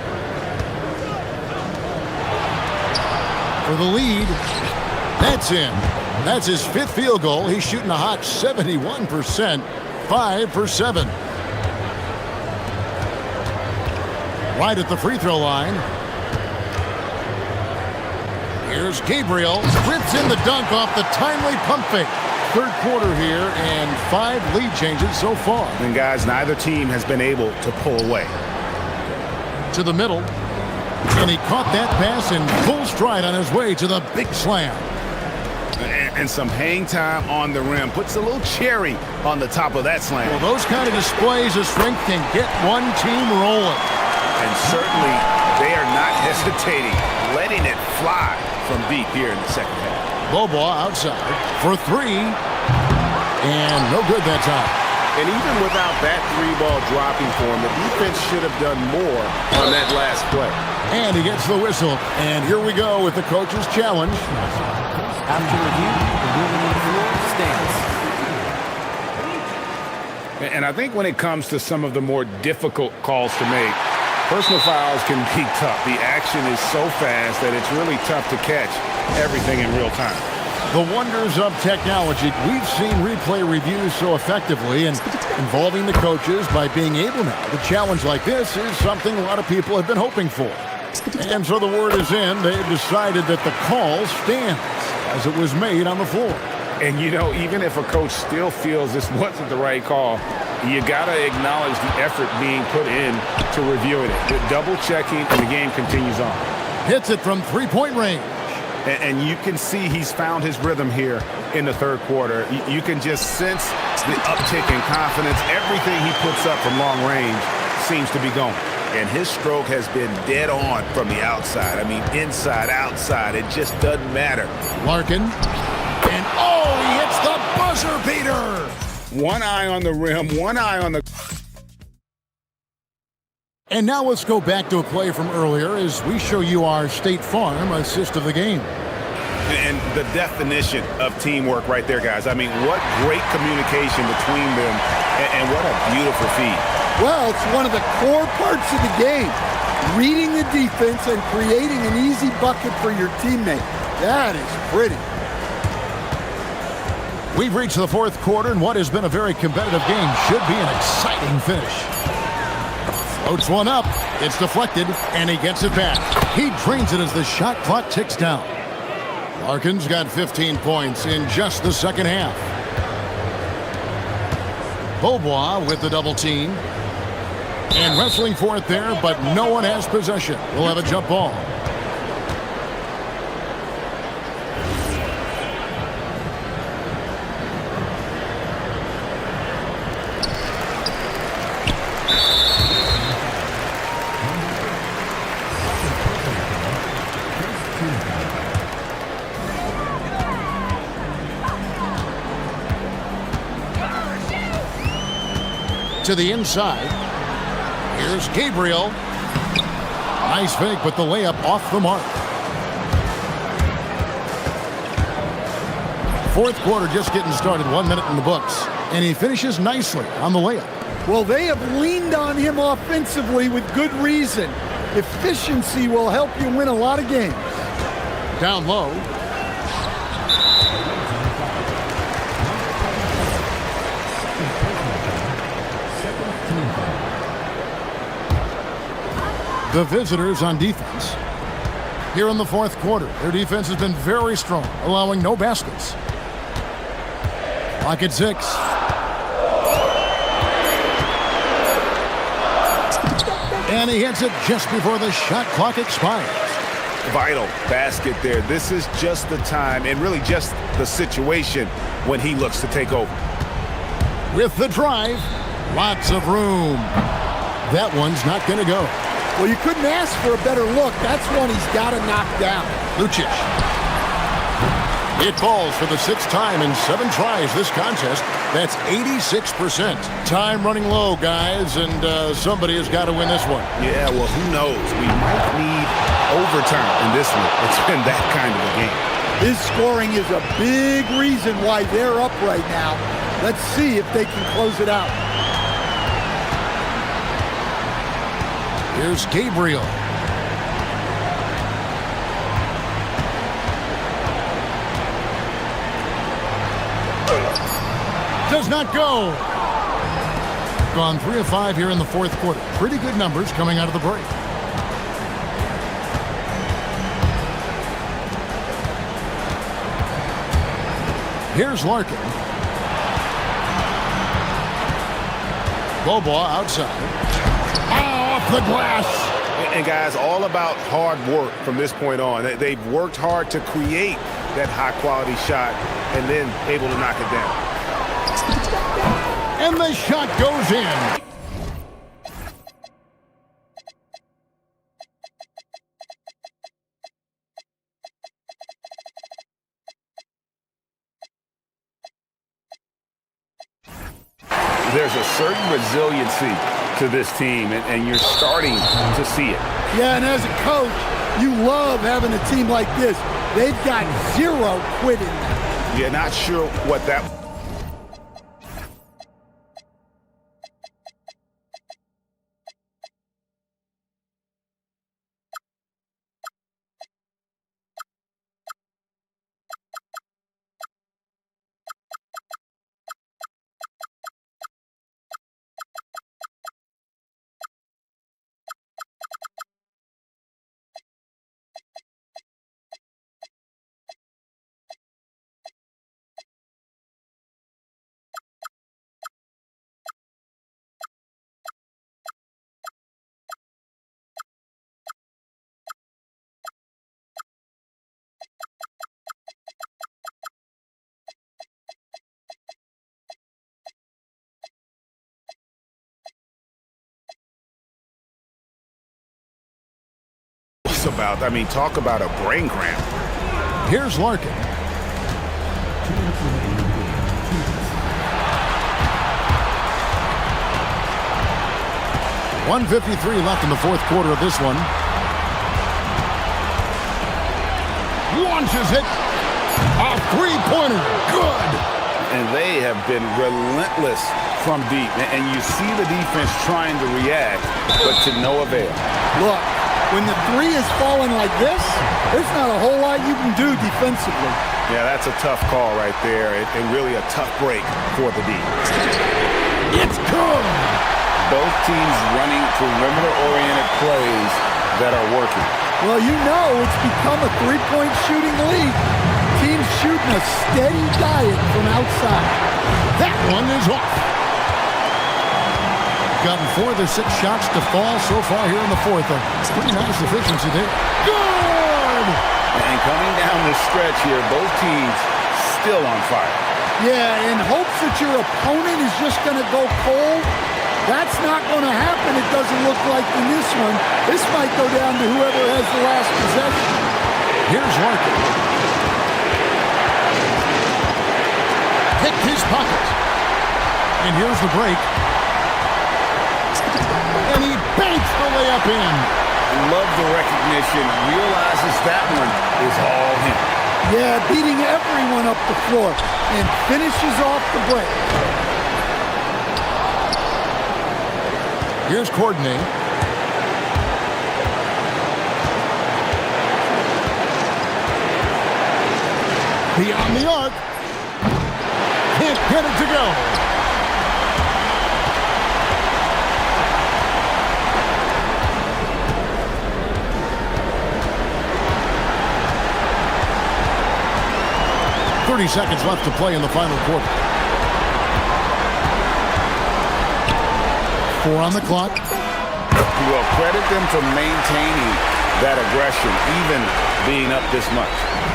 For the lead, that's in. That's his 5th field goal. He's shooting a hot 71%, 5 for 7. Right at the free throw line. Here's Gabriel, spritzes in the dunk off the timely pump fake. Third quarter here and 5 lead changes so far. And guys, neither team has been able to pull away. To the middle. And he caught that pass in full stride on his way to the big slam. And some hang time on the rim. Puts a little cherry on the top of that slam. Well, those kind of displays of strength can get one team rolling. And certainly they are not hesitating, letting it fly from deep here in the second half. Beaubois outside for 3. And no good that time. And even without that 3-ball dropping for him, the defense should have done more on that last play. And he gets the whistle. And here we go with the coach's challenge. After review, the ruling on the floor stands. And I think when it comes to some of the more difficult calls to make, personal fouls can be tough. The action is so fast that it's really tough to catch everything in real time. The wonders of technology. We've seen replay reviews so effectively, and involving the coaches by being able now to challenge like this is something a lot of people have been hoping for. And so the word is in. They've decided that the call stands as it was made on the floor. And, you know, even if a coach still feels this wasn't the right call, you got to acknowledge the effort being put in to reviewing it. The double checking, and the game continues on. Hits it from three-point range. And you can see he's found his rhythm here in the third quarter. You can just sense the uptick in confidence. Everything he puts up from long range seems to be going. And his stroke has been dead on from the outside. I mean, inside, outside, it just doesn't matter. Larkin. And he hits the buzzer beater. One eye on the rim, one eye on the... And now let's go back to a play from earlier as we show you our State Farm assist of the game. And the definition of teamwork right there, guys. I mean, what great communication between them, and what a beautiful feed. Well, it's one of the core parts of the game. Reading the defense and creating an easy bucket for your teammate. That is pretty. We've reached the fourth quarter, and what has been a very competitive game should be an exciting finish. Floats one up. It's deflected, and he gets it back. He drains it as the shot clock ticks down. Larkin's got 15 points in just the second half. Beaubois with the double team. And wrestling for it there, but no one has possession. We'll have a jump ball. To the inside. Here's Gabriel. Nice fake, but the layup off the mark. Fourth quarter just getting started, 1 minute in the books. And he finishes nicely on the layup. Well, they have leaned on him offensively with good reason. Efficiency will help you win a lot of games. Down low. The visitors on defense. Here in the fourth quarter, their defense has been very strong, allowing no baskets. Clock at 6. And he hits it just before the shot clock expires. Vital basket there. This is just the time, and really just the situation when he looks to take over. With the drive, lots of room. That one's not going to go. Well, you couldn't ask for a better look. That's one he's got to knock down. Lucic. It falls for the 6th time in 7 tries this contest. That's 86%. Time running low, guys, and somebody has got to win this one. Yeah, well, who knows? We might need overtime in this one. It's been that kind of a game. His scoring is a big reason why they're up right now. Let's see if they can close it out. Here's Gabriel. Does not go. Gone 3 of 5 here in the fourth quarter. Pretty good numbers coming out of the break. Here's Larkin. Beaubois outside. Off the glass. And guys, all about hard work from this point on. They've worked hard to create that high-quality shot and then able to knock it down. And the shot goes in. There's a certain resiliency to this team, and you're starting to see it. Yeah, and as a coach, you love having a team like this. They've got 0 quitting. You're not sure what that... about. I mean, talk about a brain cramp. Here's Larkin. 1:53 left in the fourth quarter of this one. Launches it. A three-pointer. Good. And they have been relentless from deep. And you see the defense trying to react, but to no avail. Look, when the three is falling like this, there's not a whole lot you can do defensively. Yeah, that's a tough call right there, and really a tough break for the D. It's good. Both teams running perimeter-oriented plays that are working. Well, you know it's become a three-point shooting league. Teams shooting a steady diet from outside. That one is off. Gotten 4 of the 6 shots to fall so far here in the fourth. It's pretty nice efficiency there. Good! And coming down the stretch here, both teams still on fire. Yeah, in hopes that your opponent is just going to go cold. That's not going to happen, it doesn't look like in this one. This might go down to whoever has the last possession. Here's Larkin. Picked his pocket. And here's the break. And he banks the layup in. Love the recognition. Realizes that one is all him. Yeah, beating everyone up the floor and finishes off the break. Here's Courtney. Beyond the arc. Can't get it to go. .30 seconds left to play in the final quarter. 4 on the clock. Well, credit them for maintaining that aggression, even being up this much.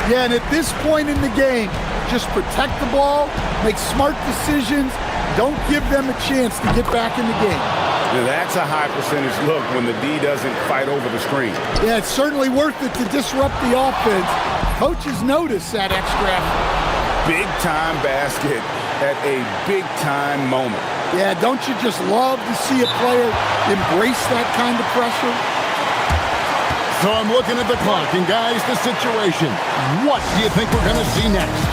Yeah, and at this point in the game, just protect the ball, make smart decisions, don't give them a chance to get back in the game. Now, that's a high percentage look when the D doesn't fight over the screen. Yeah, it's certainly worth it to disrupt the offense. Coaches notice that extra effort. Big-time basket at a big-time moment. Yeah, don't you just love to see a player embrace that kind of pressure? So I'm looking at the clock, and guys, the situation. What do you think we're going to see next?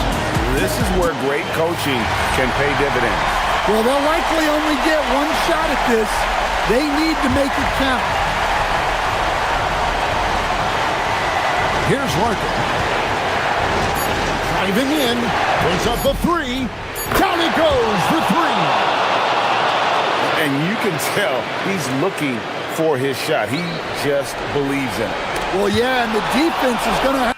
This is where great coaching can pay dividends. Well, they'll likely only get one shot at this. They need to make it count. Here's Larkin. Driving in, puts up the 3. Down it goes for 3. And you can tell he's looking for his shot. He just believes in it. Well, yeah, and the defense is going to have